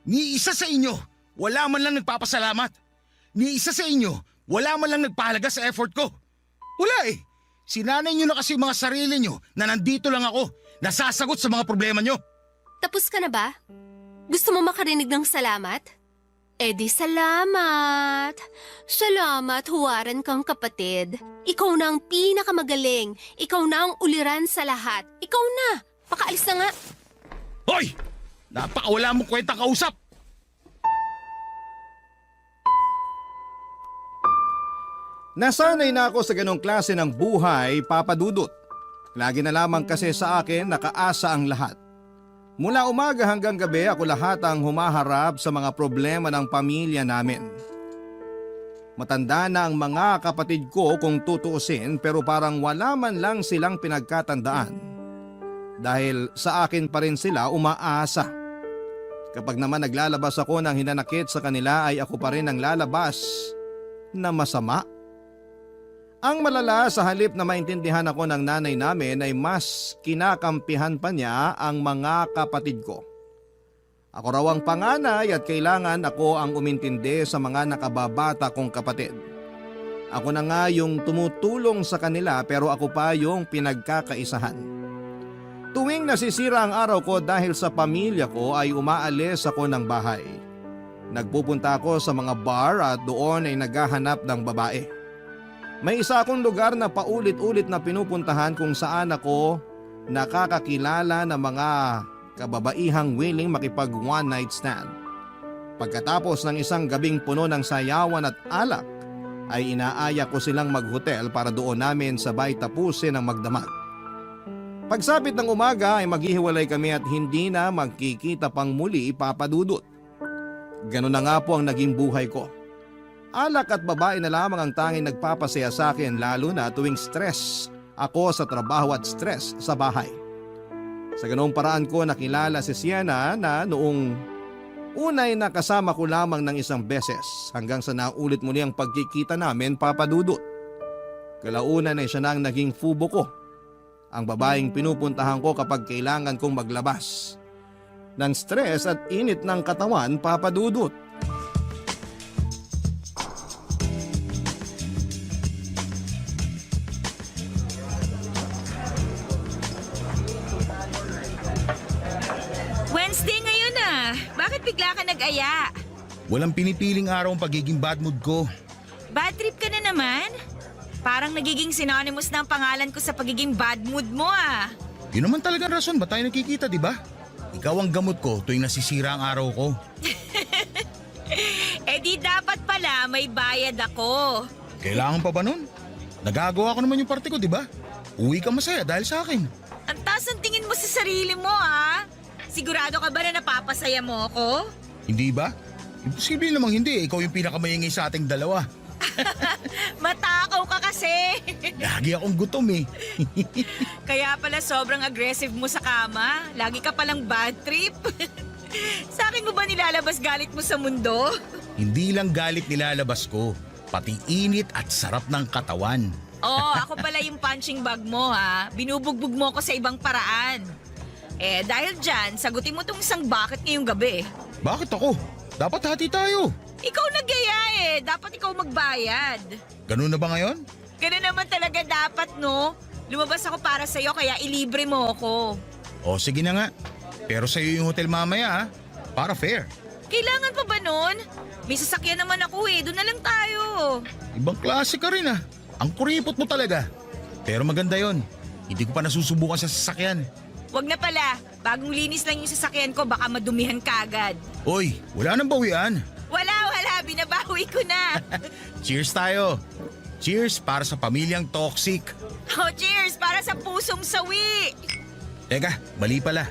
Ni isa sa inyo, wala man lang nagpapasalamat. Ni isa sa inyo, wala man lang nagpahalaga sa effort ko. Wala Sinanay nyo na kasi yung mga sarili nyo na nandito lang ako, nasasagot sa mga problema nyo. Tapos ka na ba? Gusto mo makarinig ng salamat? Di salamat. Salamat, huwaran kang kapatid. Ikaw na ang pinakamagaling. Ikaw na ang uliran sa lahat. Ikaw na. Pakaalis na nga. Hoy! Napakawala mong kwentang kausap! Nasanay na ako sa ganong klase ng buhay, Papa Dudut. Lagi na lamang kasi sa akin nakaasa ang lahat. Mula umaga hanggang gabi ako lahat ang humaharap sa mga problema ng pamilya namin. Matanda na ang mga kapatid ko kung tutuusin pero parang wala man lang silang pinagkatandaan. Dahil sa akin pa rin sila umaasa. Kapag naman naglalabas ako ng hinanakit sa kanila ay ako pa rin ang lalabas na masama. Ang malala, sa halip na maintindihan ako ng nanay namin ay mas kinakampihan pa niya ang mga kapatid ko. Ako raw ang panganay at kailangan ako ang umintindi sa mga nakababata kong kapatid. Ako na nga yung tumutulong sa kanila pero ako pa yung pinagkakaisahan. Tuwing nasisira ang araw ko dahil sa pamilya ko ay umaalis ako ng bahay. Nagpupunta ako sa mga bar at doon ay naghahanap ng babae. May isa akong lugar na paulit-ulit na pinupuntahan kung saan ako nakakakilala ng mga kababaihang willing makipag one night stand. Pagkatapos ng isang gabing puno ng sayawan at alak, ay inaaya ko silang maghotel para doon namin sabay tapusin ang magdamag. Pagsapit ng umaga ay maghihiwalay kami at hindi na magkikita pang muli, Papa Dudut. Ganun na nga po ang naging buhay ko. Alak at babae na lamang ang tanging nagpapasaya sa akin lalo na tuwing stress ako sa trabaho at stress sa bahay. Sa ganoong paraan ko nakilala si Sienna na noong unay nakasama ko lamang ng isang beses hanggang sa naulit muli ang pagkikita namin, Papa Dudut. Kalaunan ay siya na ang naging fubo ko. Ang babaeng pinupuntahan ko kapag kailangan kong maglabas ng stress at init ng katawan, Papa Dudut. Bakit bigla ka nag-aya? Walang pinipiling araw ang pagiging bad mood ko. Bad trip ka na naman? Parang nagiging synonymous na ang pangalan ko sa pagiging bad mood mo ah. Yun naman talagang rason ba tayo nakikita, di ba? Ikaw ang gamot ko tuwing nasisira ang araw ko. Eh di dapat pala may bayad ako. Kailangan pa ba nun? Nagagawa ko naman yung parte ko, di ba? Uwi ka masaya dahil sa akin. Ang taas ang tingin mo sa sarili mo ah. Sigurado ka ba na napapasaya mo ako? Hindi ba? Imposible namang hindi. Ikaw yung pinakamayingay sa ating dalawa. Matakaw ka kasi. Lagi akong gutom eh. Kaya pala sobrang aggressive mo sa kama. Lagi ka palang bad trip. Sa akin mo ba nilalabas galit mo sa mundo? Hindi lang galit nilalabas ko, pati init at sarap ng katawan. Oo, ako pala yung punching bag mo ha. Binubugbog mo ako sa ibang paraan. Eh dahil dyan, sagutin mo tong isang bucket ngayong gabi. Bakit ako? Dapat hati tayo. Ikaw nag-gaya eh. Dapat ikaw magbayad. Ganun na ba ngayon? Ganun naman talaga dapat no. Lumabas ako para sa'yo kaya ilibre mo ako. O sige na nga. Pero sa'yo yung hotel mamaya ha. Para fair. Kailangan pa ba nun? May sasakyan naman ako eh. Doon na lang tayo. Ibang klase ka rin ha. Ang kuripot mo talaga. Pero maganda yon. Hindi ko pa nasusubukan sa sasakyan. Wag na pala. Bagong linis lang yung sasakyan ko. Baka madumihan ka agad. Oy, wala nang bawian. Wala. Binabawi ko na. Cheers tayo. Cheers para sa pamilyang toxic. Oh, cheers para sa pusong sawi. Teka, mali pala.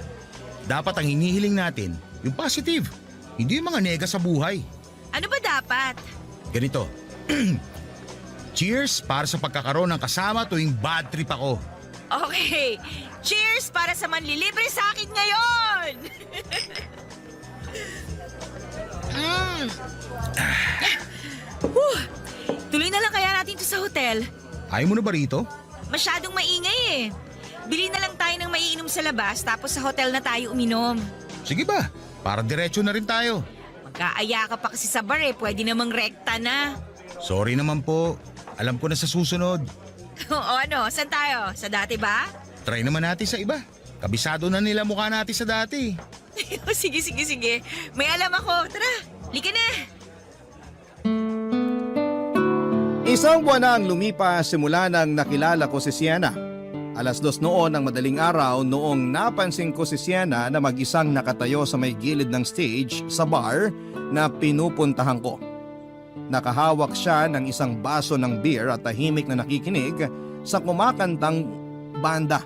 Dapat ang hinihiling natin, yung positive. Hindi yung mga nega sa buhay. Ano ba dapat? Ganito. Cheers para sa pagkakaroon ng kasama tuwing bad trip ako. Okay. Cheers para sa manlilibre sa akin ngayon. Tuloy na lang kaya natin to sa hotel. Ayaw mo na ba rito? Masyadong maingay eh. Bili na lang tayo ng maiinom sa labas tapos sa hotel na tayo uminom. Sige ba? Para diretso na rin tayo. Magkaaya ka pa kasi sa bar eh. Pwede namang rekta na. Sorry naman po. Alam ko na sa susunod. O ano, saan tayo? Sa dati ba? Try naman natin sa iba. Kabisado na nila mukha natin sa dati. Sige. May alam ako. Tara, lika na. Isang buwan na ang lumipas simula nang nakilala ko si Sienna. 2:00 noon ng madaling araw noong napansin ko si Sienna na mag-isang nakatayo sa may gilid ng stage sa bar na pinupuntahan ko. Nakahawak siya ng isang baso ng beer at tahimik na nakikinig sa kumakantang banda.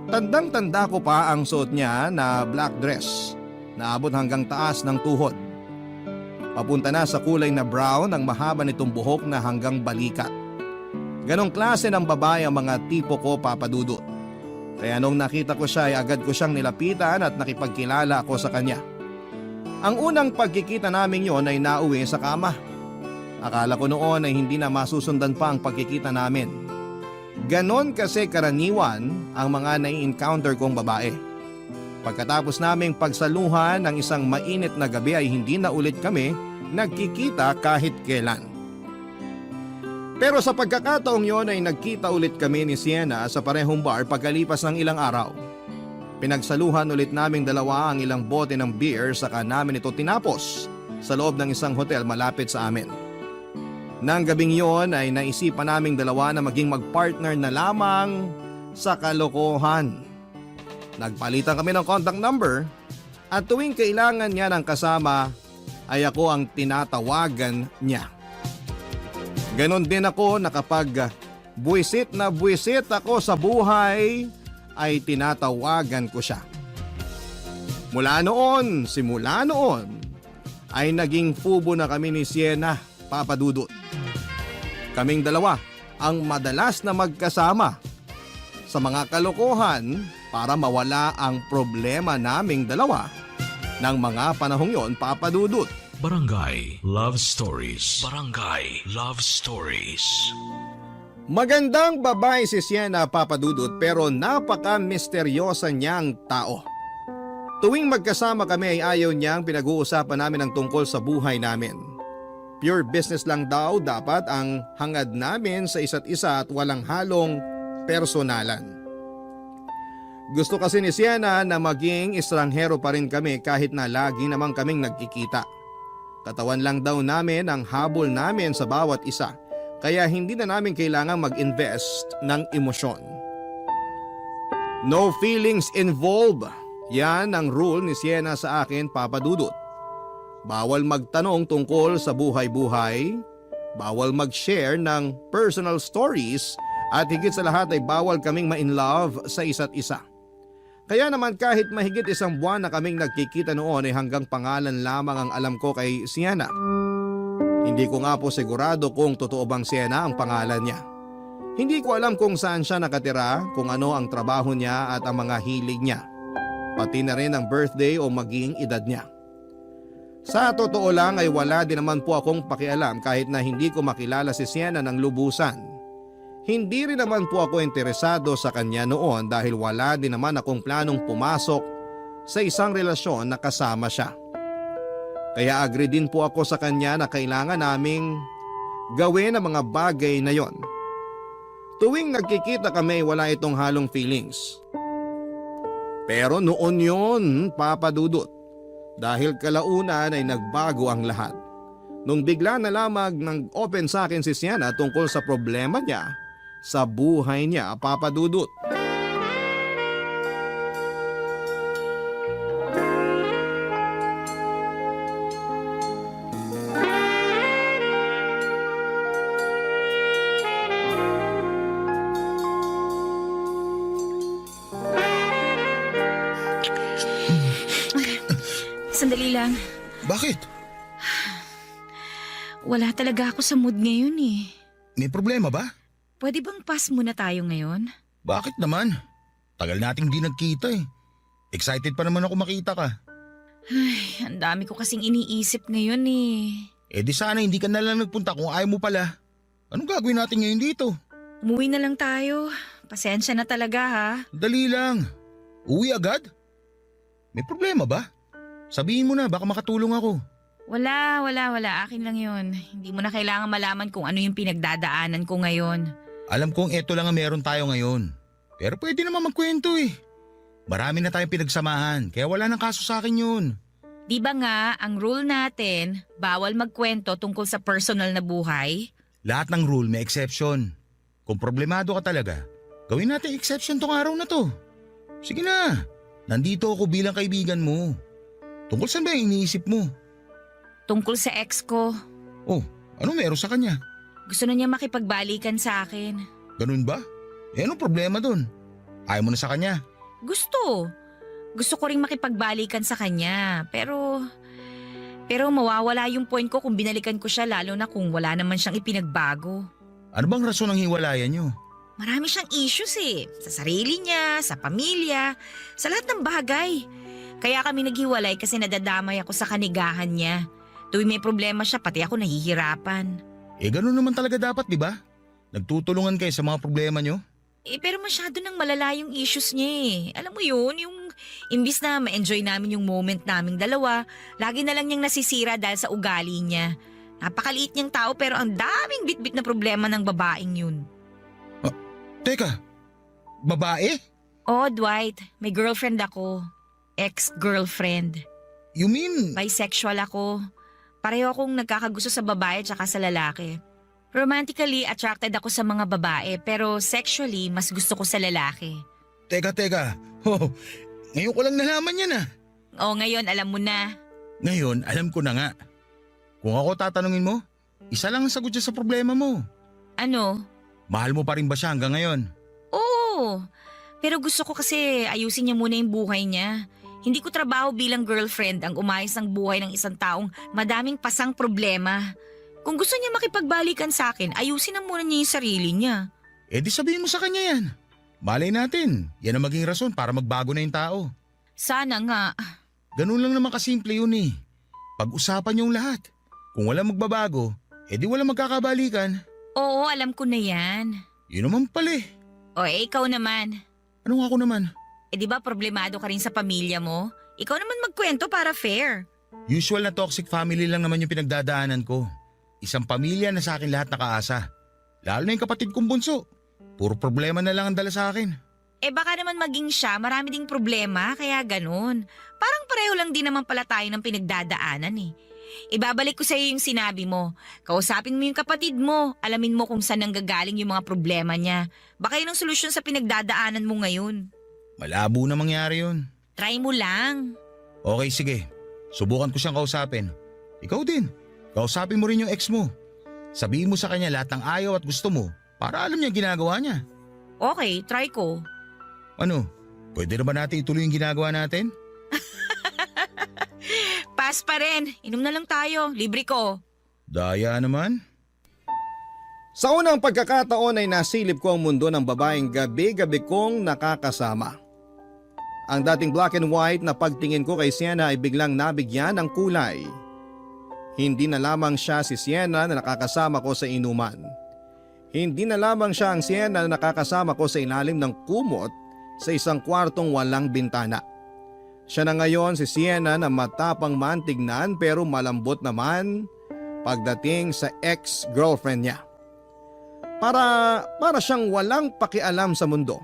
Tandang-tanda ko pa ang suot niya na black dress na abot hanggang taas ng tuhod. Papunta na sa kulay na brown ang mahaba nitong buhok na hanggang balikat. Ganong klase ng babae ang mga tipo ko, Papa Dudut. Kaya nung nakita ko siya ay agad ko siyang nilapitan at nakipagkilala ako sa kanya. Ang unang pagkikita namin yon ay nauwi sa kama. Akala ko noon ay hindi na masusundan pa ang pagkikita namin. Ganon kasi karaniwan ang mga nai-encounter kong babae. Pagkatapos naming pagsaluhan ng isang mainit na gabi ay hindi na ulit kami nagkikita kahit kailan. Pero sa pagkakataong yon ay nagkita ulit kami ni Sienna sa parehong bar pagkalipas ng ilang araw. Pinagsaluhan ulit naming dalawa ang ilang bote ng beer saka namin ito tinapos sa loob ng isang hotel malapit sa amin. Nang gabing yon ay naisipan naming dalawa na maging magpartner na lamang sa kalokohan. Nagpalitan kami ng contact number at tuwing kailangan niya ng kasama ay ako ang tinatawagan niya. Ganon din ako na kapag buwisit na buwisit ako sa buhay ay tinatawagan ko siya. Simula noon ay naging fubo na kami ni Sienna, Papa Dudut. Kaming dalawa ang madalas na magkasama sa mga kalokohan para mawala ang problema naming dalawa ng mga panahong yon, Papa Dudut. Barangay Love Stories. Barangay Love Stories. Magandang babae si Sienna, Papa Dudut, pero napaka-misteryosa niyang tao. Tuwing magkasama kami ay ayaw niyang pinag-uusapan namin ang tungkol sa buhay namin. Pure business lang daw dapat ang hangad namin sa isa't isa at walang halong personalan. Gusto kasi ni Sienna na maging estranghero pa rin kami kahit na lagi namang kaming nagkikita. Katawan lang daw namin ang habol namin sa bawat isa, kaya hindi na namin kailangang mag-invest ng emosyon. No feelings involved. Yan ang rule ni Sienna sa akin, Papa Dudut. Bawal magtanong tungkol sa buhay-buhay, bawal mag-share ng personal stories, at higit sa lahat ay bawal kaming ma-in-love sa isa't isa. Kaya naman kahit mahigit 1 buwan na kaming nagkikita noon ay hanggang pangalan lamang ang alam ko kay Sienna. Hindi ko nga po sigurado kung totoo bang Sienna ang pangalan niya. Hindi ko alam kung saan siya nakatira, kung ano ang trabaho niya at ang mga hilig niya. Pati na rin ang birthday o maging edad niya. Sa totoo lang ay wala din naman po akong pakialam kahit na hindi ko makilala si Sienna ng lubusan. Hindi rin naman po ako interesado sa kanya noon dahil wala din naman akong planong pumasok sa isang relasyon na kasama siya. Kaya agree din po ako sa kanya na kailangan naming gawin ang mga bagay na yon. Tuwing nagkikita kami wala itong halong feelings. Pero noon yon, Papa Dudut, dahil kalaunan ay nagbago ang lahat. Nung bigla na lamang nag-open sa akin si Sienna tungkol sa problema niya sa buhay niya, Papa Dudut. Sandali lang. Bakit? Wala talaga ako sa mood ngayon eh. May problema ba? Pwede bang pass muna tayo ngayon? Bakit naman? Tagal nating di nagkita eh. Excited pa naman ako makita ka. Ay, ang dami ko kasing iniisip ngayon eh. Eh di sana hindi ka na lang nagpunta kung ayaw mo pala. Anong gagawin natin ngayon dito? Umuwi na lang tayo. Pasensya na talaga ha. Dali lang. Uwi agad? May problema ba? Sabihin mo na, baka makatulong ako. Wala. Akin lang yun. Hindi mo na kailangan malaman kung ano yung pinagdadaanan ko ngayon. Alam kong eto lang ang meron tayo ngayon. Pero pwede naman magkwento eh. Marami na tayong pinagsamahan, kaya wala nang kaso sa akin yun. Di ba nga, ang rule natin, bawal magkwento tungkol sa personal na buhay? Lahat ng rule may exception. Kung problemado ka talaga, gawin natin exception tong araw na to. Sige na, nandito ako bilang kaibigan mo. Tungkol saan ba yung iniisip mo? Tungkol sa ex ko. Oh, ano meron sa kanya? Gusto na niya makipagbalikan sa akin. Ganun ba? Eh anong problema dun? Ayaw mo na sa kanya? Gusto. Gusto ko ring makipagbalikan sa kanya. Pero mawawala yung point ko kung binalikan ko siya lalo na kung wala naman siyang ipinagbago. Ano bang rason ng hiwalayan nyo? Marami siyang issues eh. Sa sarili niya, sa pamilya, sa lahat ng bagay. Kaya kami naghiwalay kasi nadadamay ako sa kanigahan niya. Tuwing may problema siya, pati ako nahihirapan. Eh ganun naman talaga dapat, di ba? Nagtutulungan kayo sa mga problema nyo? Pero masyado nang malala yung issues niya eh. Alam mo yun, yung imbis na ma-enjoy namin yung moment naming dalawa, lagi na lang niyang nasisira dahil sa ugali niya. Napakaliit niyang tao pero ang daming bitbit na problema ng babaeng yun. Teka, babae? Oo, Dwight. May girlfriend ako. Ex-girlfriend. You mean? Bisexual ako. Pareho akong nagkakagusto sa babae at sa lalaki. Romantically attracted ako sa mga babae pero sexually mas gusto ko sa lalaki. Teka. Oh, ngayon ko lang nalaman yan ah. Oo, ngayon alam mo na. Ngayon, alam ko na nga. Kung ako tatanungin mo, isa lang ang sagot siya sa problema mo. Ano? Mahal mo pa rin ba siya hanggang ngayon? Oo. Pero gusto ko kasi ayusin niya muna yung buhay niya. Hindi ko trabaho bilang girlfriend ang umayos ng buhay ng isang taong madaming pasang problema. Kung gusto niya makipagbalikan sa akin, ayusin na muna niya yung sarili niya. Eh di sabihin mo sa kanya yan. Malay natin, yan ang maging rason para magbago na yung tao. Sana nga. Ganun lang naman kasimple yun eh. Pag-usapan yung lahat. Kung wala magbabago, eh di wala magkakabalikan. Oo, alam ko na yan. Yun naman pala eh. O ikaw naman. Anong ako naman? Eh di ba problemado ka rin sa pamilya mo? Ikaw naman magkwento para fair. Usual na toxic family lang naman yung pinagdadaanan ko. Isang pamilya na sa akin lahat nakaasa. Lalo na yung kapatid kong bunso. Puro problema na lang ang dala sa akin. Baka naman maging siya, marami ding problema, kaya ganun. Parang pareho lang din naman pala tayo ng pinagdadaanan eh. Ibabalik ko sa iyo yung sinabi mo. Kausapin mo yung kapatid mo. Alamin mo kung saan nanggagaling yung mga problema niya. Baka yun ang solusyon sa pinagdadaanan mo ngayon. Malabo na mangyari yun. Try mo lang. Okay, sige. Subukan ko siyang kausapin. Ikaw din. Kausapin mo rin yung ex mo. Sabihin mo sa kanya lahat ng ayaw at gusto mo para alam niya ginagawa niya. Okay, try ko. Ano? Pwede na ba natin ituloy yung ginagawa natin? Pass pa rin. Inom na lang tayo. Libre ko. Daya naman. Sa unang pagkakataon ay nasilip ko ang mundo ng babaeng gabi-gabi kong nakakasama. Ang dating black and white na pagtingin ko kay Sienna ay biglang nabigyan ng kulay. Hindi na lamang siya si Sienna na nakakasama ko sa inuman. Hindi na lamang siya ang Sienna na nakakasama ko sa ilalim ng kumot sa isang kwartong walang bintana. Siya na ngayon si Sienna na matapang man tignan pero malambot naman pagdating sa ex-girlfriend niya. Para siyang walang pakialam sa mundo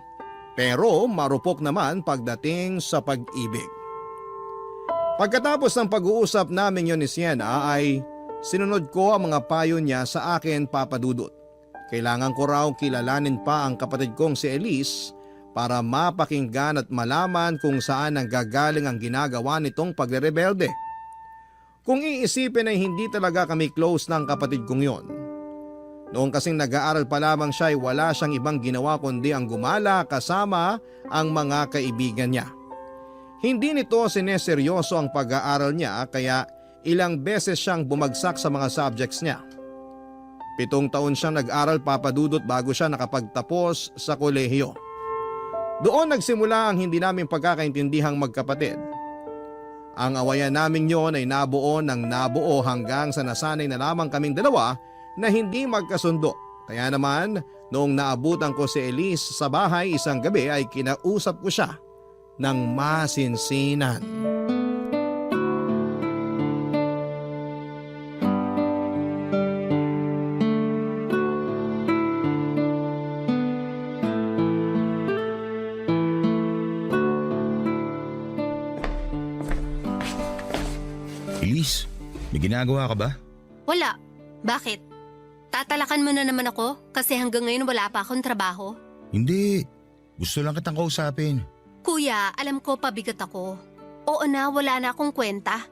pero marupok naman pagdating sa pag-ibig. Pagkatapos ng pag-uusap namin yon ni Sienna ay sinunod ko ang mga payo niya sa akin, Papa Dudut. Kailangan ko raw kilalanin pa ang kapatid kong si Elise para mapakinggan at malaman kung saan ang gagaling ang ginagawa nitong pagre-rebelde. Kung iisipin ay hindi talaga kami close ng kapatid kong yon. Noong kasing nag-aaral pa lamang siya ay wala siyang ibang ginawa kundi ang gumala kasama ang mga kaibigan niya. Hindi nito sineseryoso ang pag-aaral niya kaya ilang beses siyang bumagsak sa mga subjects niya. 7 taon siyang nag-aral, Papa Dudut, bago siya nakapagtapos sa kolehiyo. Doon nagsimula ang hindi namin pagkakaintindihang magkapatid. Ang awayan namin yon ay nabuo ng nabuo hanggang sa nasanay na lamang kaming dalawa na hindi magkasundo. Kaya naman, noong naabutan ko si Elise sa bahay isang gabi ay kinausap ko siya ng masinsinan. Elise, may ginagawa ka ba? Wala. Bakit? Tatalakan mo na naman ako kasi hanggang ngayon wala pa akong trabaho? Hindi. Gusto lang kitang kausapin. Kuya, alam ko pabigat ako. Oo na, wala na akong kwenta.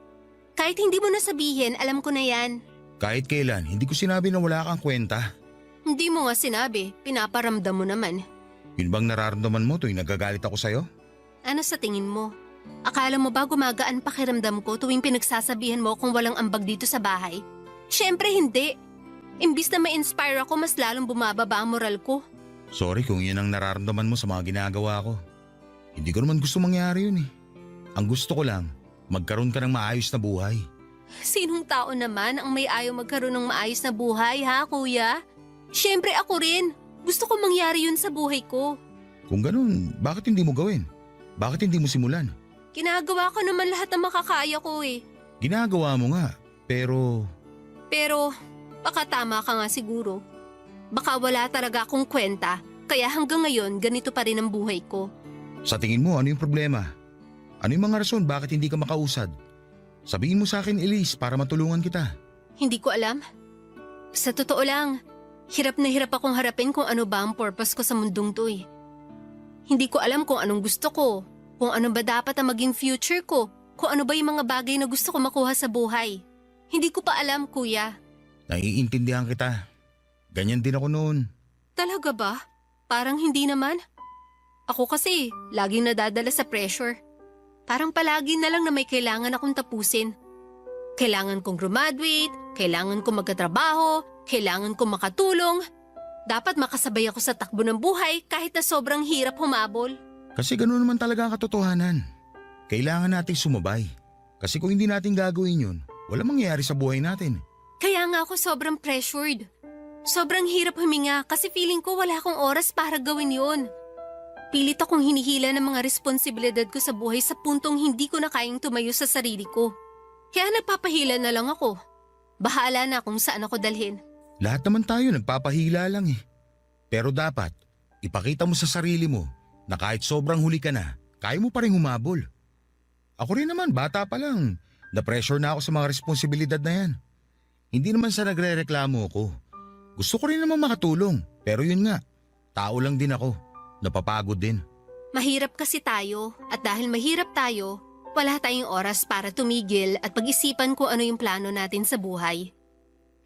Kahit hindi mo na sabihin, alam ko na yan. Kahit kailan, hindi ko sinabi na wala kang kwenta. Hindi mo nga sinabi, pinaparamdam mo naman. Yun bang nararamdaman mo tuwing nagagalit ako sa'yo? Ano sa tingin mo? Akala mo ba gumagaan pakiramdam ko tuwing pinagsasabihan mo kung walang ambag dito sa bahay? Siyempre hindi. Imbis na ma-inspire ako, mas lalong bumababa ang moral ko. Sorry kung yun ang nararamdaman mo sa mga ginagawa ko. Hindi ko naman gusto mangyari yun eh. Ang gusto ko lang, magkaroon ka ng maayos na buhay. Sinong tao naman ang may ayaw magkaroon ng maayos na buhay, ha, kuya? Siyempre ako rin. Gusto ko mangyari yun sa buhay ko. Kung ganun, bakit hindi mo gawin? Bakit hindi mo simulan? Ginagawa ko naman lahat ng makakaya ko eh. Ginagawa mo nga, pero... Pero, baka tama ka nga siguro. Baka wala talaga akong kwenta, kaya hanggang ngayon ganito pa rin ang buhay ko. Sa tingin mo, ano yung problema? Ano yung mga rason bakit hindi ka makausad? Sabihin mo sa akin, Elise, para matulungan kita. Hindi ko alam. Sa totoo lang, hirap na hirap akong harapin kung ano ba ang purpose ko sa mundong to eh. Hindi ko alam kung anong gusto ko, kung ano ba dapat ang maging future ko, kung ano ba yung mga bagay na gusto ko makuha sa buhay. Hindi ko pa alam, kuya. Naiintindihan kita. Ganyan din ako noon. Talaga ba? Parang hindi naman. Ako kasi, laging nadadala sa pressure. Parang palagi na lang na may kailangan akong tapusin. Kailangan kong graduate, kailangan kong magkatrabaho, kailangan kong makatulong. Dapat makasabay ako sa takbo ng buhay kahit na sobrang hirap humabol. Kasi ganoon naman talaga ang katotohanan. Kailangan nating sumabay. Kasi kung hindi natin gagawin yun, wala mangyayari sa buhay natin. Kaya nga ako sobrang pressured. Sobrang hirap huminga kasi feeling ko wala akong oras para gawin yun. Pilit akong hinihila ng mga responsibilidad ko sa buhay sa puntong hindi ko na kayang tumayo sa sarili ko. Kaya nagpapahila na lang ako. Bahala na kung saan ako dalhin. Lahat naman tayo nagpapahila lang eh. Pero dapat, ipakita mo sa sarili mo na kahit sobrang huli ka na, kaya mo pa rin humabol. Ako rin naman, bata pa lang. Na-pressure na ako sa mga responsibilidad na yan. Hindi naman sa nagre-reklamo ako. Gusto ko rin naman makatulong. Pero yun nga, tao lang din ako. Napapagod din. Mahirap kasi tayo at dahil mahirap tayo, wala tayong oras para tumigil at pag-isipan kung ano yung plano natin sa buhay.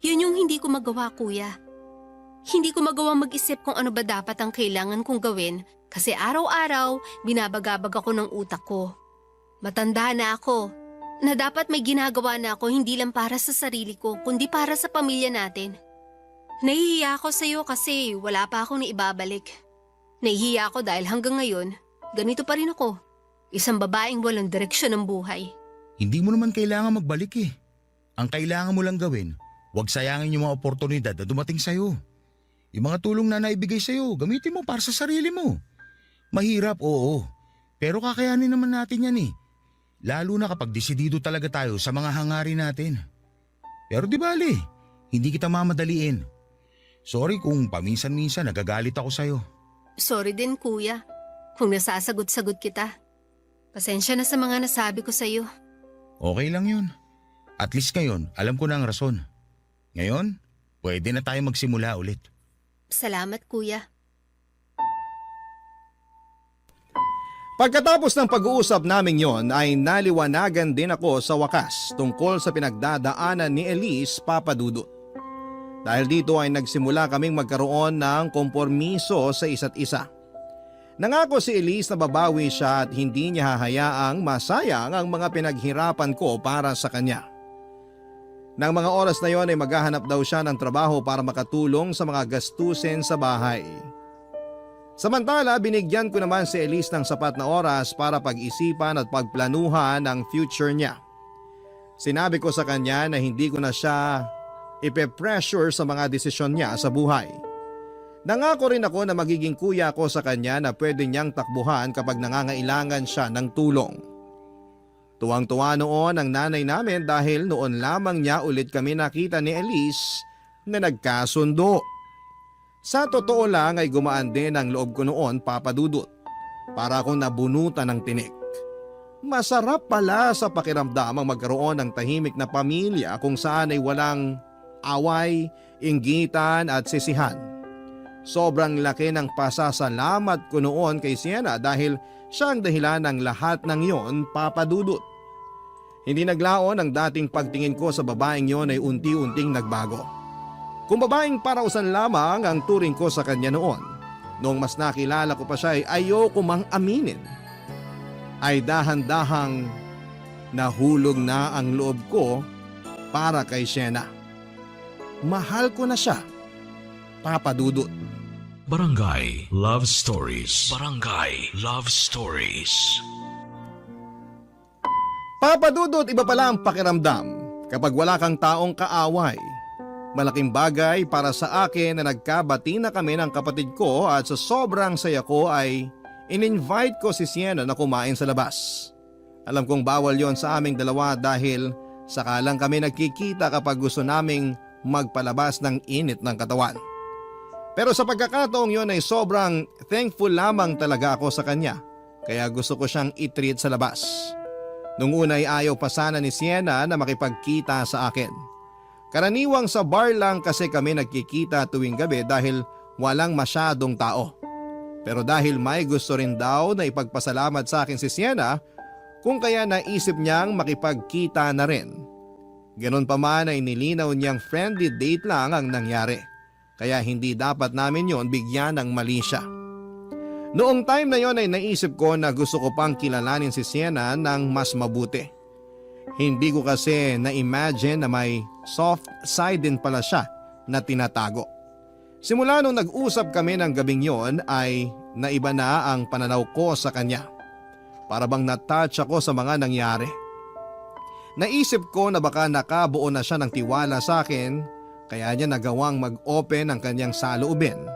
Yun yung hindi ko magawa, kuya. Hindi ko magawang mag-isip kung ano ba dapat ang kailangan kong gawin kasi araw-araw binabagabag ako ng utak ko. Matanda na ako na dapat may ginagawa na ako hindi lang para sa sarili ko kundi para sa pamilya natin. Nahihiya ako sa iyo kasi wala pa akong naibabalik. Nahihiya ako dahil hanggang ngayon, ganito pa rin ako. Isang babaeng walang direksyon ng buhay. Hindi mo naman kailangan magbalik eh. Ang kailangan mo lang gawin, huwag sayangin yung mga oportunidad na dumating sa'yo. Yung mga tulong na naibigay sa'yo, gamitin mo para sa sarili mo. Mahirap, oo. Pero kakayanin naman natin yan eh. Lalo na kapag desidido talaga tayo sa mga hangarin natin. Pero di bali, hindi kita mamadaliin. Sorry kung paminsan-minsan nagagalit ako sa'yo. Sorry din, kuya, kung nasasagot-sagot kita. Pasensya na sa mga nasabi ko sa'yo. Okay lang yun. At least ngayon, alam ko na ang rason. Ngayon, pwede na tayo magsimula ulit. Salamat, kuya. Pagkatapos ng pag-uusap namin yon ay naliwanagan din ako sa wakas tungkol sa pinagdadaanan ni Elise Papadudut. Dahil dito ay nagsimula kaming magkaroon ng kompormiso sa isa't isa. Nangako si Elise na babawi siya at hindi niya hahayaang masayang ang mga pinaghirapan ko para sa kanya. Nang mga oras na yon ay maghahanap daw siya ng trabaho para makatulong sa mga gastusin sa bahay. Samantala, binigyan ko naman si Elise ng sapat na oras para pag-isipan at pagplanuhan ang future niya. Sinabi ko sa kanya na hindi ko na siya ipe-pressure sa mga desisyon niya sa buhay. Nangako rin ako na magiging kuya ko sa kanya na pwede niyang takbuhan kapag nangangailangan siya ng tulong. Tuwang-tuwa noon ang nanay namin dahil noon lamang niya ulit kami nakita ni Elise na nagkasundo. Sa totoo lang ay gumaan din ang loob ko noon, Papadudut. Para akong nabunutan ng tinik. Masarap pala sa pakiramdam ang magkaroon ng tahimik na pamilya kung saan ay walang away, inggitan at sisihan. Sobrang laki ng pasasalamat ko noon kay Sienna dahil siya ang dahilan ng lahat ng yon, Papadudut. Hindi naglaon ang dating pagtingin ko sa babaeng yon ay unti-unting nagbago. Kung babaeng parausan lamang ang turing ko sa kanya noon, noong mas nakilala ko pa siya ay ayoko mang aminin. Ay dahan-dahang nahulog na ang loob ko para kay Sienna. Mahal ko na siya, Papadudut. Barangay Love Stories. Barangay Love Stories. Papadudut, iba pala ang pakiramdam kapag wala kang taong kaaway. Malaking bagay para sa akin na nagkabati na kami ng kapatid ko at sa sobrang saya ko ay in-invite ko si Sienna na kumain sa labas. Alam kong bawal yon sa aming dalawa dahil saka lang kami nagkikita kapag gusto naming magpalabas ng init ng katawan. Pero sa pagkakataong yon ay sobrang thankful lamang talaga ako sa kanya kaya gusto ko siyang i-treat sa labas. Nung una ay ayaw pa sana ni Sienna na makipagkita sa akin. Karaniwang sa bar lang kasi kami nagkikita tuwing gabi dahil walang masyadong tao. Pero dahil may gusto rin daw na ipagpasalamat sa akin si Sienna, kung kaya naisip niyang makipagkita na rin. Ganon pa man ay nilinaw niyang friendly date lang ang nangyari. Kaya hindi dapat namin yon bigyan ng mali siya. Noong time na yon ay naisip ko na gusto ko pang kilalanin si Sienna ng mas mabuti. Hindi ko kasi na-imagine na may soft side din pala siya na tinatago. Simula nung nag-usap kami ng gabing yon ay naiba na ang pananaw ko sa kanya. Para bang natouch ako sa mga nangyari. Naisip ko na baka nakabuo na siya ng tiwala sa akin kaya niya nagawang mag-open ang kanyang saloobin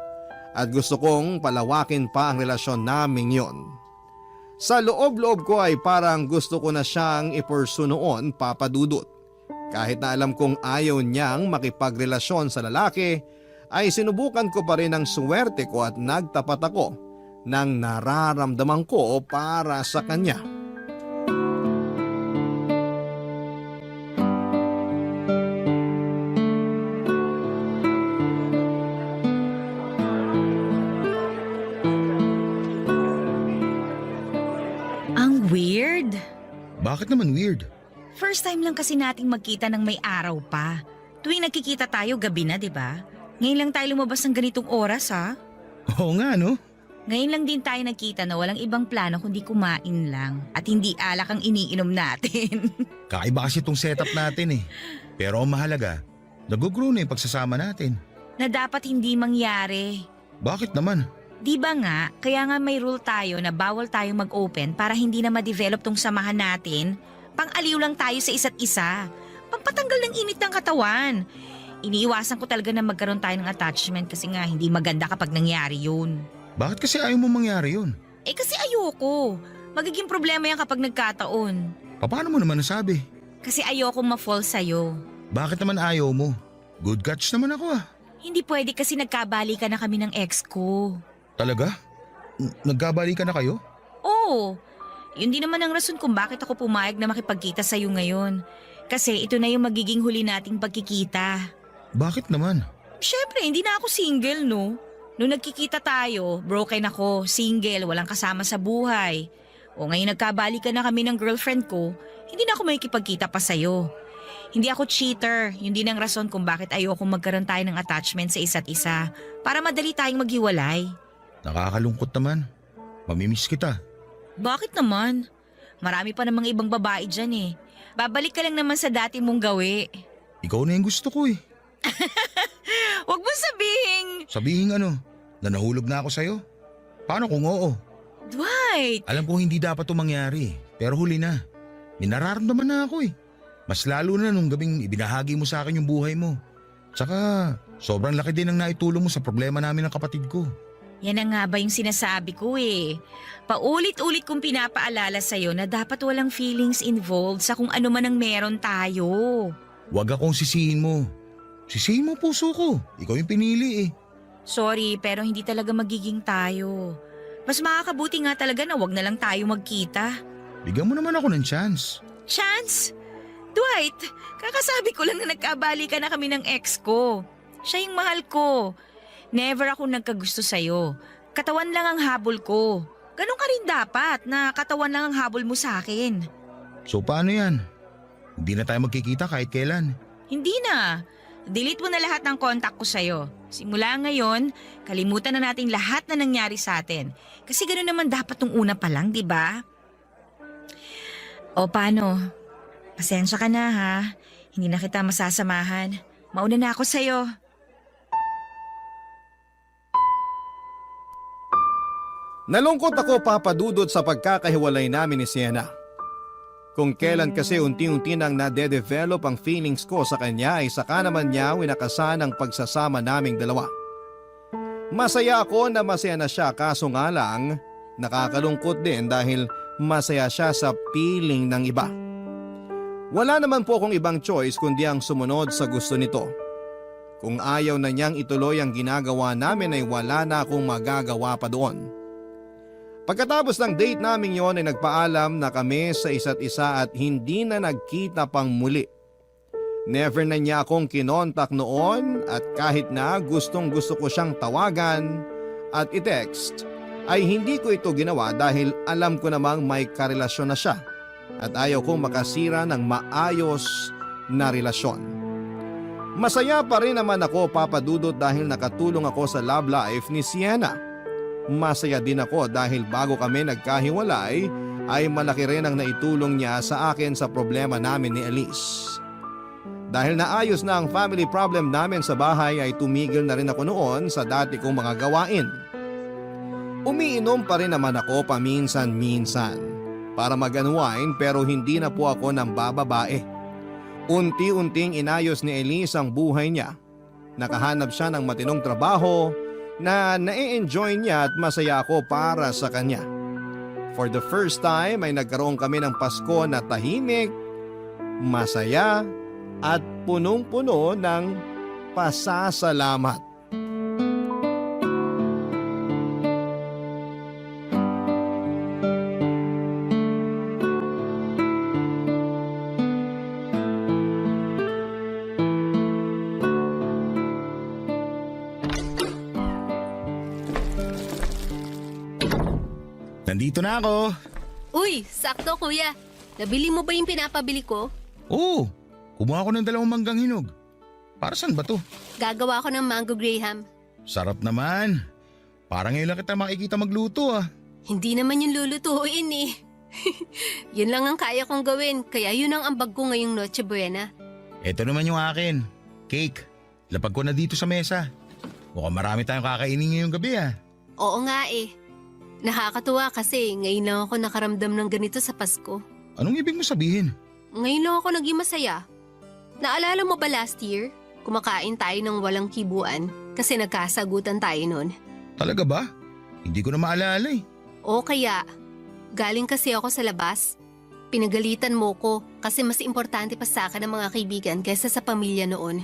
at gusto kong palawakin pa ang relasyon naming yon. Sa loob-loob ko ay parang gusto ko na siyang i-pursue noon, Papadudut. Kahit na alam kong ayaw niyang makipagrelasyon sa lalaki, ay sinubukan ko pa rin ang swerte ko at nagtapat ako ng nararamdaman ko para sa kanya. Ang weird. Bakit naman weird? First time lang kasi nating magkita ng may araw pa. Tuwing nagkikita tayo, gabi na, di ba? Ngayon lang tayo lumabas ng ganitong oras, ha? Oo nga, no? Ngayon lang din tayo nagkita na walang ibang plano kundi kumain lang at hindi alak ang iniinom natin. Kakaiba kasi itong setup natin eh. Pero ang mahalaga, nag-grow na yung pagsasama natin. Na dapat hindi mangyari. Bakit naman? Di ba nga, kaya nga may rule tayo na bawal tayo mag-open para hindi na ma-develop tong samahan natin. Pang-aliw lang tayo sa isa't isa. Pampatanggal ng init ng katawan. Iniiwasan ko talaga na magkaroon tayo ng attachment kasi nga hindi maganda kapag nangyari yun. Bakit kasi ayaw mo mangyari yun? Eh kasi ayoko. Magiging problema yan kapag nagkataon. Paano mo naman nasabi? Kasi ayoko ma-fall sa'yo. Bakit naman ayaw mo? Good catch naman ako ah. Hindi pwede kasi nagkabalikan na kami ng ex ko. Talaga? Nagkabalikan na kayo? Oo. Yun din naman ang rason kung bakit ako pumayag na makipagkita sa'yo ngayon. Kasi ito na yung magiging huli nating pagkikita. Bakit naman? Siyempre, hindi na ako single, no? Nung nagkikita tayo, broken ako, single, walang kasama sa buhay. O ngayon nagkabalikan na kami ng girlfriend ko, hindi na ako makikipagkita pa sa'yo. Hindi ako cheater, yun din ang rason kung bakit ayoko magkaroon tayo ng attachment sa isa't isa para madali tayong maghiwalay. Nakakalungkot naman. Mamimiss kita. Bakit naman? Marami pa namang ibang babae dyan eh. Babalik ka lang naman sa dati mong gawi. Ikaw na yung gusto ko eh. Huwag mo sabihin. Sabihin ano? Na nahulog na ako sa'yo? Paano kung oo? Dwight! Alam ko hindi dapat ito mangyari, pero huli na. May nararamdaman na ako eh. Mas lalo na nung gabing ibinahagi mo sa akin yung buhay mo. Tsaka sobrang laki din ang naitulong mo sa problema namin ng kapatid ko. Yan na nga ba yung sinasabi ko eh. Paulit-ulit kong pinapaalala sa'yo na dapat walang feelings involved sa kung ano man ang meron tayo. Huwag akong sisihin mo. Sisihin mo puso ko. Ikaw yung pinili eh. Sorry, pero hindi talaga magiging tayo. Mas makakabuti nga talaga na wag na lang tayo magkita. Bigyan mo naman ako ng chance. Chance? Dwight, kakasabi ko lang na nagkabalikan na kami ng ex ko. Siya yung mahal ko. Never ako nagkagusto sa'yo. Katawan lang ang habol ko. Ganon ka rin dapat na katawan lang ang habol mo sa akin. So paano yan? Hindi na tayo magkikita kahit kailan. Hindi na. Delete mo na lahat ng contact ko sa'yo. Simula ngayon, kalimutan na natin lahat na nangyari sa atin. Kasi gano'n naman dapat nung una pa lang, di ba? O paano? Pasensya ka na ha. Hindi na kita masasamahan. Mauna na ako sa'yo. Nalungkot ako, Papa Dudut, sa pagkakahiwalay namin ni Sienna. Kung kailan kasi unti-unti nang nade-develop ang feelings ko sa kanya ay saka naman niya winakasan ang pagsasama naming dalawa. Masaya ako na masaya na siya, kaso nga lang nakakalungkot din dahil masaya siya sa piling ng iba. Wala naman po akong ibang choice kundi ang sumunod sa gusto nito. Kung ayaw na niyang ituloy ang ginagawa namin ay wala na akong magagawa pa doon. Pagkatapos ng date namin yon ay nagpaalam na kami sa isa't isa at hindi na nagkita pang muli. Never na niya akong kinontak noon at kahit na gustong gusto ko siyang tawagan at i-text ay hindi ko ito ginawa dahil alam ko namang may karelasyon na siya at ayaw kong makasira ng maayos na relasyon. Masaya pa rin naman ako, Papa Dudut, dahil nakatulong ako sa love life ni Sienna. Masaya din ako dahil bago kami nagkahiwalay ay malaki rin ang naitulong niya sa akin sa problema namin ni Elise. Dahil naayos na ang family problem namin sa bahay ay tumigil na rin ako noon sa dati kong mga gawain. Umiinom pa rin naman ako paminsan-minsan para mag-unwind pero hindi na po ako nang bababae. Unti-unting inayos ni Elise ang buhay niya. Nakahanap siya ng matinong trabaho na na-enjoy niya at masaya ako para sa kanya. For the first time ay nagkaroon kami ng Pasko na tahimik, masaya at punong-puno ng pasasalamat. Nandito na ako. Uy, sakto kuya. Nabili mo ba yung pinapabili ko? Oo, kumuha ako ng 2 manggang hinog. Para saan ba to? Gagawa ko ng mango graham. Sarap naman. Parang ngayon lang kita makikita magluto ah. Hindi naman yung lulutuin eh. Yun lang ang kaya kong gawin, kaya yun ang ambag ko ngayong Noche Buena. Ito naman yung akin. Cake. Lapag ko na dito sa mesa. Mukhang marami tayong kakainin ngayong gabi ah. Oo nga eh. Nakakatuwa kasi ngayon lang ako nakaramdam ng ganito sa Pasko. Anong ibig mo sabihin? Ngayon lang ako naging masaya. Naalala mo ba last year? Kumakain tayo ng walang kibuan kasi nagkasagutan tayo noon. Talaga ba? Hindi ko na maalala eh. O kaya, galing kasi ako sa labas. Pinagalitan mo ko kasi mas importante pa sa akin ang mga kaibigan kaysa sa pamilya noon.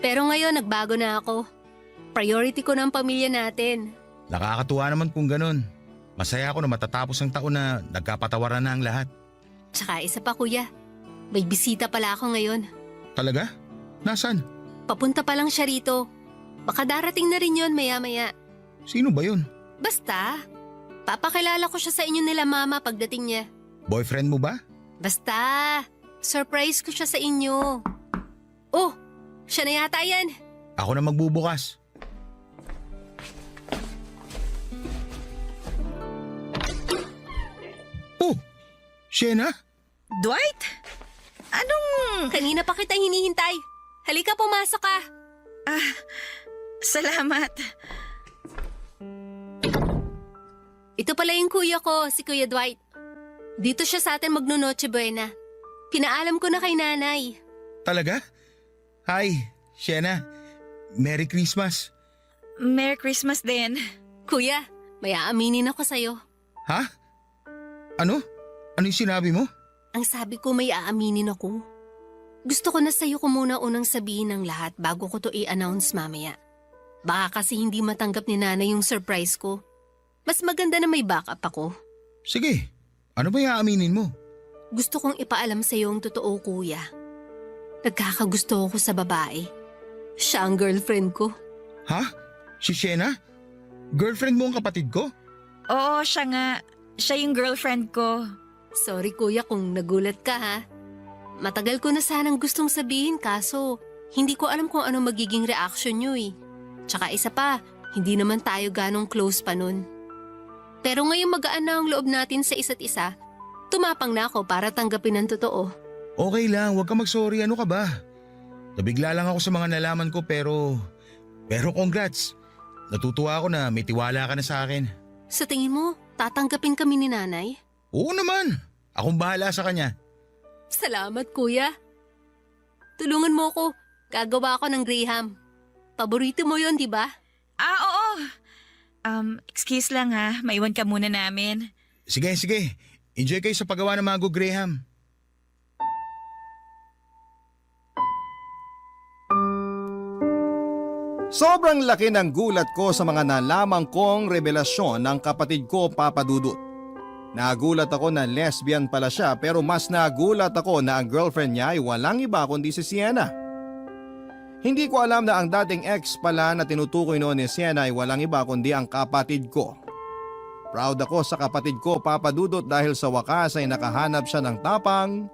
Pero ngayon nagbago na ako. Priority ko na ang pamilya natin. Nakakatuwa naman kung ganun. Masaya ako na matatapos ang taon na nagkapatawaran na ang lahat. Tsaka isa pa kuya, may bisita pala ako ngayon. Talaga? Nasaan? Papunta pa lang siya rito. Baka darating na rin yon maya-maya. Sino ba yun? Basta, papakilala ko siya sa inyo nila mama pagdating niya. Boyfriend mo ba? Basta, surprise ko siya sa inyo. Oh, siya na yata yan. Ako na magbubukas. Oh, Shena? Dwight? Anong... Kanina pa kita hinihintay. Halika, pumasok ka. Salamat. Ito pala yung kuya ko, si Kuya Dwight. Dito siya sa atin magno-Noche Buena. Pinaalam ko na kay nanay. Talaga? Hi, Shena. Merry Christmas. Merry Christmas din. Kuya, may aaminin ako sa'yo. Ha? Ano? Ano yung sinabi mo? Ang sabi ko may aaminin ako. Gusto ko na sa'yo ko muna unang sabihin ng lahat bago ko to i-announce mamaya. Baka kasi hindi matanggap ni nanay yung surprise ko. Mas maganda na may backup ako. Sige, ano ba yung aaminin mo? Gusto kong ipaalam sa'yo ang totoo, kuya. Nagkakagusto ako sa babae. Siya ang girlfriend ko. Ha? Si Shena? Girlfriend mo ang kapatid ko? Oo, siya nga. Siya yung girlfriend ko. Sorry kuya kung nagulat ka ha. Matagal ko na sanang gustong sabihin kaso hindi ko alam kung ano magiging reaction nyo eh. Tsaka isa pa, hindi naman tayo ganong close pa nun. Pero ngayong magaan na ang loob natin sa isa't isa, tumapang na ako para tanggapin ang totoo. Okay lang, huwag ka mag-sorry. Ano ka ba? Nabigla lang ako sa mga nalaman ko pero congrats. Natutuwa ako na may tiwala ka na sa akin. Sa tingin mo, tatanggapin kami ni nanay? Oo naman. Akong bahala sa kanya. Salamat kuya. Tulungan mo ko. Gagawa ako ng graham. Paborito mo yon, di ba? Oo. Excuse lang ha. Maiwan ka muna namin. Sige. Enjoy kayo sa paggawa ng Mango Graham. Sobrang laki ng gulat ko sa mga nalaman kong revelasyon ng kapatid ko, Papa Dudut. Nagulat ako na lesbian pala siya pero mas nagulat ako na ang girlfriend niya ay walang iba kundi si Sienna. Hindi ko alam na ang dating ex pala na tinutukoy noon ni Sienna ay walang iba kundi ang kapatid ko. Proud ako sa kapatid ko, Papa Dudut, dahil sa wakas ay nakahanap siya ng tapang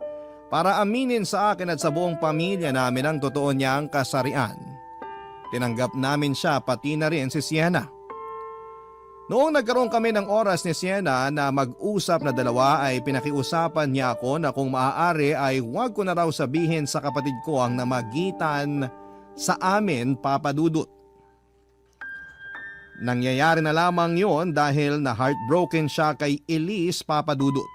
para aminin sa akin at sa buong pamilya namin ang totoo niyang kasarian. Tinanggap namin siya pati na rin si Sienna. Noong nagkaroon kami ng oras ni Sienna na mag-usap na dalawa ay pinakiusapan niya ako na kung maaari ay huwag ko na raw sabihin sa kapatid ko ang namagitan sa amin, Papa Dudut. Nangyayari na lamang yon dahil na heartbroken siya kay Elise, Papa Dudut.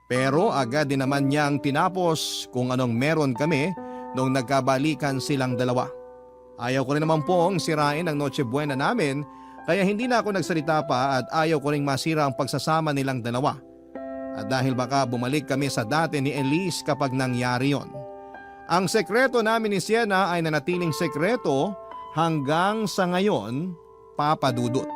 Pero agad din naman niyang tinapos kung anong meron kami noong nagkabalikan silang dalawa. Ayaw ko rin naman pong sirain ang Noche Buena namin kaya hindi na ako nagsalita pa at ayaw ko ring masira ang pagsasama nilang dalawa. At dahil baka bumalik kami sa dati ni Elise kapag nangyari yon. Ang sekreto namin ni Sienna ay nanatiling sekreto hanggang sa ngayon, Papa Dudut.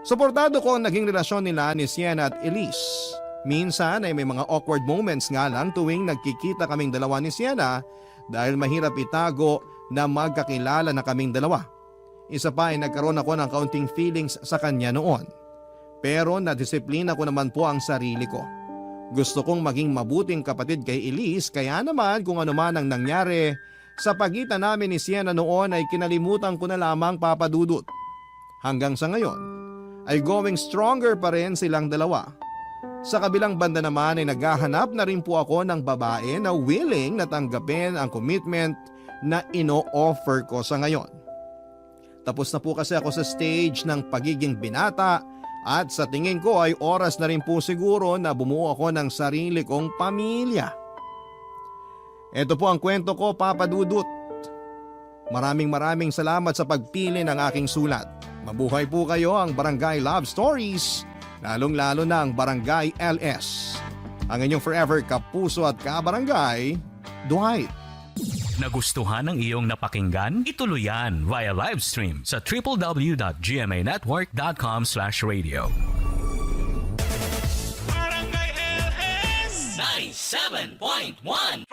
Suportado ko ang naging relasyon nila ni Sienna at Elise. Minsan ay may mga awkward moments nga lang tuwing nagkikita kaming dalawa ni Sienna dahil mahirap itago na magkakilala na kaming dalawa. Isa pa ay nagkaroon ako ng kaunting feelings sa kanya noon. Pero nadisiplina ko naman po ang sarili ko. Gusto kong maging mabuting kapatid kay Elise kaya naman kung ano man ang nangyari sa pagitan namin ni Sienna noon ay kinalimutan ko na lamang Papa Dudut. Hanggang sa ngayon ay going stronger pa rin silang dalawa. Sa kabilang banda naman ay naghahanap na rin po ako ng babae na willing na tanggapin ang commitment na ino-offer ko sa ngayon. Tapos na po kasi ako sa stage ng pagiging binata at sa tingin ko ay oras na rin po siguro na bumuo ako ng sarili kong pamilya. Ito po ang kwento ko, Papa Dudut. Maraming salamat sa pagpili ng aking sulat. Mabuhay po kayo ang Barangay Love Stories, lalong-lalo na ang Barangay LS. Ang inyong forever kapuso at kabarangay, Dwight. Nagustuhan ng iyong napakinggan? Ituloy yan via live stream sa www.gmanetwork.com/radio. Barangay LS 97.1